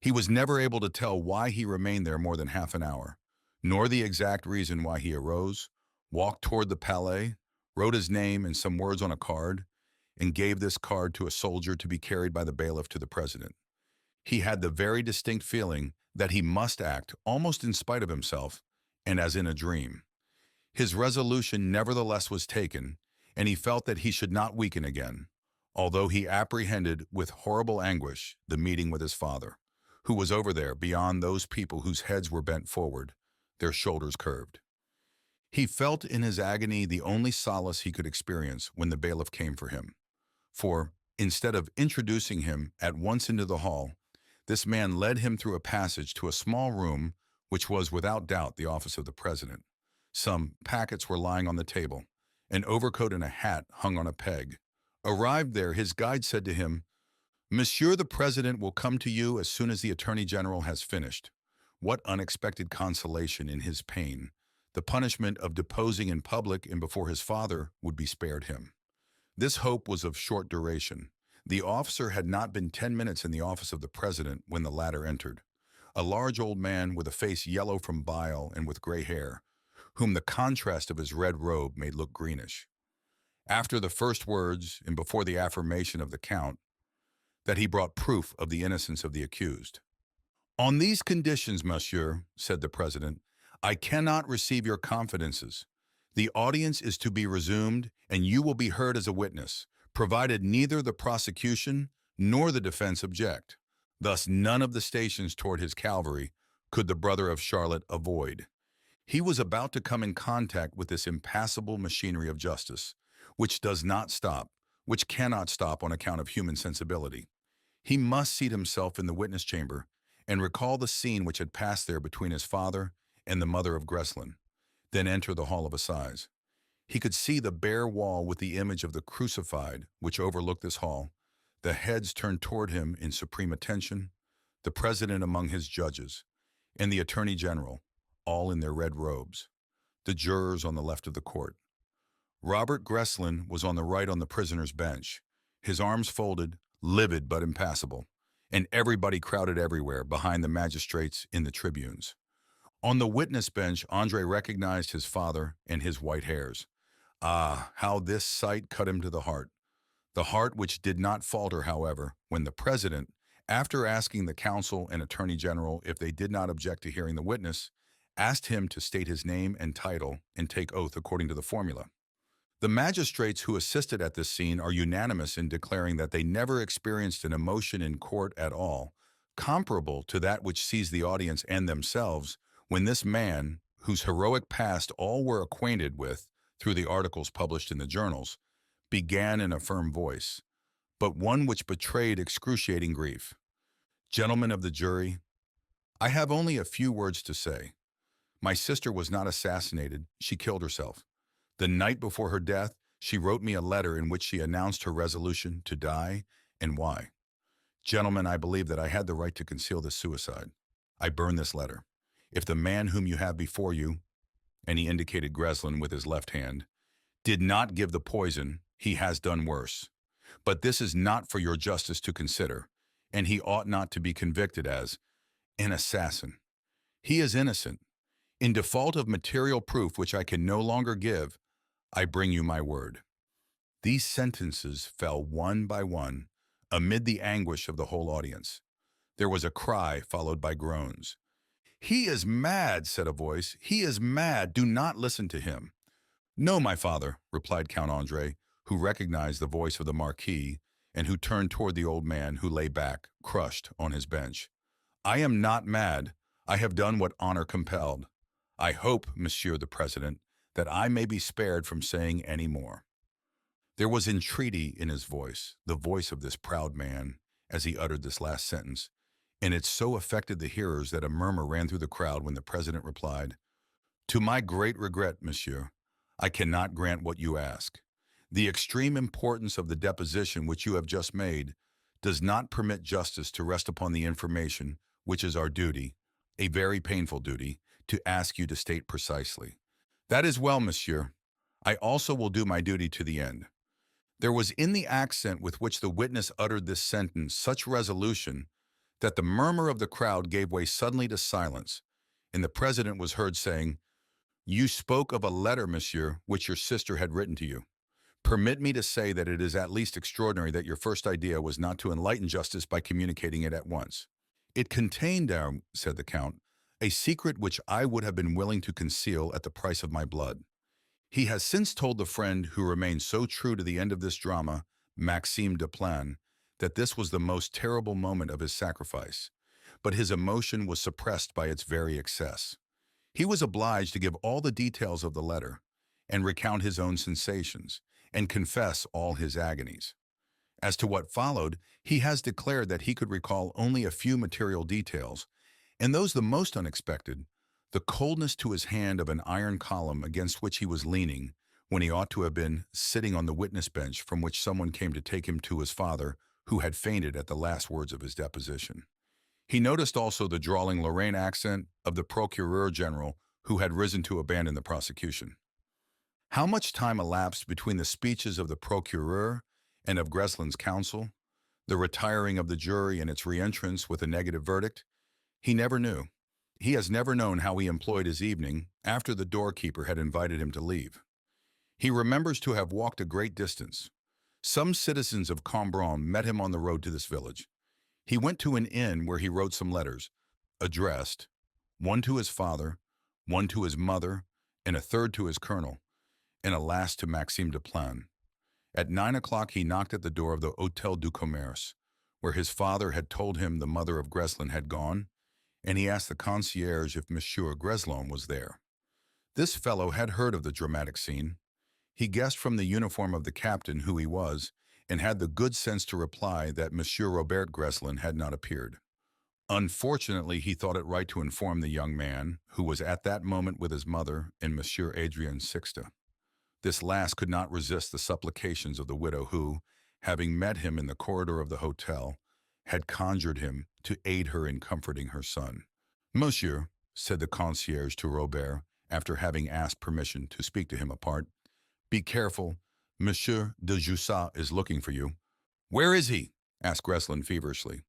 He was never able to tell why he remained there more than half an hour, nor the exact reason why he arose, walked toward the palais, wrote his name and some words on a card, and gave this card to a soldier to be carried by the bailiff to the president. He had the very distinct feeling that he must act almost in spite of himself and as in a dream. His resolution nevertheless was taken, and he felt that he should not weaken again, although he apprehended with horrible anguish the meeting with his father, who was over there beyond those people whose heads were bent forward, their shoulders curved. He felt in his agony the only solace he could experience when the bailiff came for him. For, instead of introducing him at once into the hall, this man led him through a passage to a small room which was without doubt the office of the president. Some packets were lying on the table. An overcoat and a hat hung on a peg. Arrived there, his guide said to him, "Monsieur the President will come to you as soon as the Attorney General has finished." What unexpected consolation in his pain! The punishment of deposing in public and before his father would be spared him. This hope was of short duration. The officer had not been 10 minutes in the office of the president when the latter entered. A large old man with a face yellow from bile and with gray hair, whom the contrast of his red robe made look greenish. After the first words and before the affirmation of the count, that he brought proof of the innocence of the accused. "On these conditions, monsieur," said the president, "I cannot receive your confidences. The audience is to be resumed, and you will be heard as a witness, provided neither the prosecution nor the defense object." Thus none of the stations toward his cavalry could the brother of Charlotte avoid. He was about to come in contact with this impassable machinery of justice, which does not stop, which cannot stop on account of human sensibility. He must seat himself in the witness chamber and recall the scene which had passed there between his father and the mother of Greslin, then enter the hall of assize. He could see the bare wall with the image of the crucified which overlooked this hall, the heads turned toward him in supreme attention, the president among his judges, and the attorney general, all in their red robes, the jurors on the left of the court. Robert Greslin was on the right on the prisoner's bench, his arms folded, livid but impassible, and everybody crowded everywhere behind the magistrates in the tribunes. On the witness bench, Andre recognized his father and his white hairs. Ah, how this sight cut him to the heart which did not falter, however, when the president, after asking the counsel and attorney general if they did not object to hearing the witness, asked him to state his name and title and take oath according to the formula. The magistrates who assisted at this scene are unanimous in declaring that they never experienced an emotion in court at all, comparable to that which seized the audience and themselves when this man, whose heroic past all were acquainted with through the articles published in the journals, began in a firm voice, but one which betrayed excruciating grief. "Gentlemen of the jury, I have only a few words to say. My sister was not assassinated, she killed herself. The night before her death, she wrote me a letter in which she announced her resolution to die and why. Gentlemen, I believe that I had the right to conceal this suicide. I burned this letter. If the man whom you have before you," and he indicated Greslin with his left hand, "did not give the poison, he has done worse. But this is not for your justice to consider, and he ought not to be convicted as an assassin. He is innocent. In default of material proof which I can no longer give, I bring you my word." These sentences fell one by one amid the anguish of the whole audience. There was a cry followed by groans. "He is mad," said a voice. "He is mad. Do not listen to him." "No, my father," replied Count Andre, who recognized the voice of the Marquis and who turned toward the old man who lay back, crushed, on his bench. "I am not mad. I have done what honor compelled. I hope, Monsieur the President, that I may be spared from saying any more." There was entreaty in his voice, the voice of this proud man, as he uttered this last sentence, and it so affected the hearers that a murmur ran through the crowd when the president replied, "To my great regret, monsieur, I cannot grant what you ask. The extreme importance of the deposition which you have just made does not permit justice to rest upon the information which is our duty, a very painful duty, to ask you to state precisely." "That is well, monsieur. I also will do my duty to the end. There was in the accent with which the witness uttered this sentence such resolution that the murmur of the crowd gave way suddenly to silence, and the president was heard saying, "You spoke of a letter, monsieur, which your sister had written to you. Permit me to say that it is at least extraordinary that your first idea was not to enlighten justice by communicating it at once. It contained, said the count, a secret which I would have been willing to conceal at the price of my blood. He has since told the friend who remained so true to the end of this drama, Maxime Desplan, that this was the most terrible moment of his sacrifice. But his emotion was suppressed by its very excess. He was obliged to give all the details of the letter, and recount his own sensations, and confess all his agonies. As to what followed, he has declared that he could recall only a few material details, and those the most unexpected, the coldness to his hand of an iron column against which he was leaning when he ought to have been sitting on the witness bench from which someone came to take him to his father, who had fainted at the last words of his deposition. He noticed also the drawling Lorraine accent of the procureur general, who had risen to abandon the prosecution. How much time elapsed between the speeches of the procureur and of Greslin's counsel, the retiring of the jury and its reentrance with a negative verdict? He never knew. He has never known how he employed his evening after the doorkeeper had invited him to leave. He remembers to have walked a great distance. Some citizens of Cambron met him on the road to this village. He went to an inn where he wrote some letters, addressed, one to his father, one to his mother, and a third to his colonel, and a last to Maxime Desplan. At 9 o'clock he knocked at the door of the Hôtel du Commerce, where his father had told him the mother of Greslin had gone, and he asked the concierge if Mishue Adrien was there. This fellow had heard of the dramatic scene. He guessed from the uniform of the captain who he was, and had the good sense to reply that Monsieur Robert Greslin had not appeared. Unfortunately, he thought it right to inform the young man, who was at that moment with his mother and Monsieur Adrien Sixte. This last could not resist the supplications of the widow who, having met him in the corridor of the hotel, had conjured him to aid her in comforting her son. "Monsieur," said the concierge to Robert, after having asked permission to speak to him apart, "be careful. Monsieur de Jussac is looking for you." "Where is he?" asked Greslin feverishly.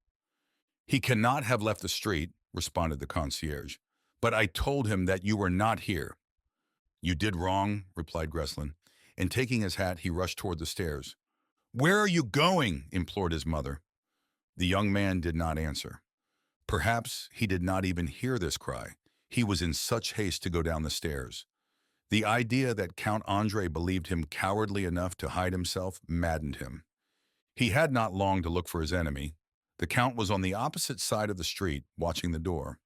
"He cannot have left the street," responded the concierge, "but I told him that you were not here." "You did wrong," replied Greslin, and taking his hat, he rushed toward the stairs. "Where are you going?" implored his mother. The young man did not answer. Perhaps he did not even hear this cry. He was in such haste to go down the stairs. The idea that Count André believed him cowardly enough to hide himself maddened him. He had not long to look for his enemy. The Count was on the opposite side of the street, watching the door.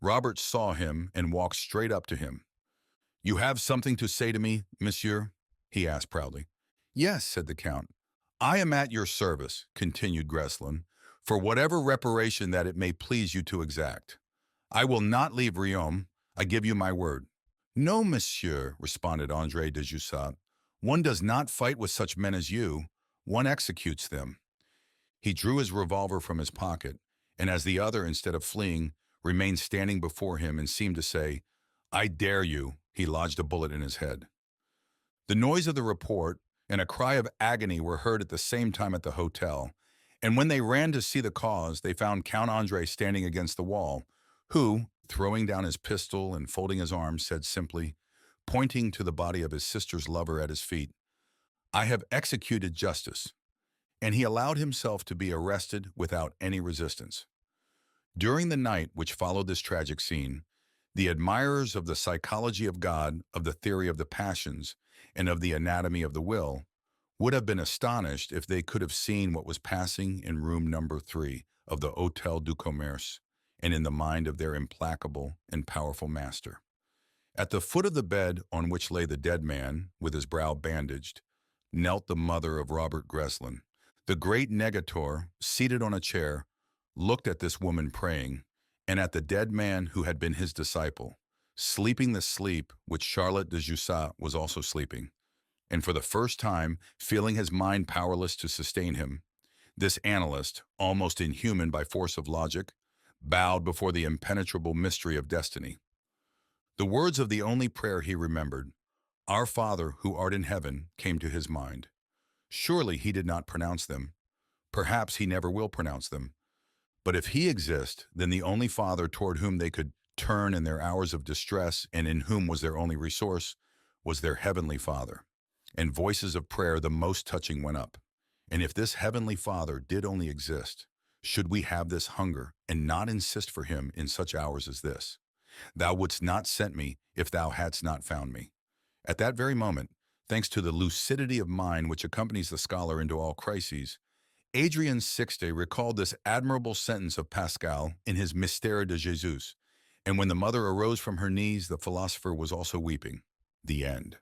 Robert saw him and walked straight up to him. "You have something to say to me, monsieur?" he asked proudly. "Yes," said the Count. "I am at your service," continued Greslin, "for whatever reparation that it may please you to exact. I will not leave Riom, I give you my word." "No, monsieur," responded André de Jussac. "One does not fight with such men as you. One executes them." He drew his revolver from his pocket, and as the other, instead of fleeing, remained standing before him and seemed to say, "I dare you," he lodged a bullet in his head. The noise of the report and a cry of agony were heard at the same time at the hotel, and when they ran to see the cause, they found Count André standing against the wall, who, throwing down his pistol and folding his arms, said simply, pointing to the body of his sister's lover at his feet, "I have executed justice," and he allowed himself to be arrested without any resistance. During the night which followed this tragic scene, the admirers of the psychology of God, of the theory of the passions, and of the anatomy of the will would have been astonished if they could have seen what was passing in room number 3 of the Hôtel du Commerce and in the mind of their implacable and powerful master. At the foot of the bed on which lay the dead man, with his brow bandaged, knelt the mother of Robert Greslin. The great negator, seated on a chair, looked at this woman praying, and at the dead man who had been his disciple, sleeping the sleep which Charlotte de Jussac was also sleeping, and for the first time feeling his mind powerless to sustain him. This analyst, almost inhuman by force of logic, bowed before the impenetrable mystery of destiny. The words of the only prayer he remembered, Our Father, who art in heaven, came to his mind. Surely he did not pronounce them. Perhaps he never will pronounce them. But if he exists, then the only Father toward whom they could turn in their hours of distress and in whom was their only resource was their heavenly Father. And voices of prayer the most touching went up. And if this heavenly Father did only exist, should we have this hunger and not insist for him in such hours as this? Thou wouldst not sent me if thou hadst not found me. At that very moment, thanks to the lucidity of mind which accompanies the scholar into all crises, Adrien Sixte recalled this admirable sentence of Pascal in his Mystère de Jésus. And when the mother arose from her knees, the philosopher was also weeping. The end.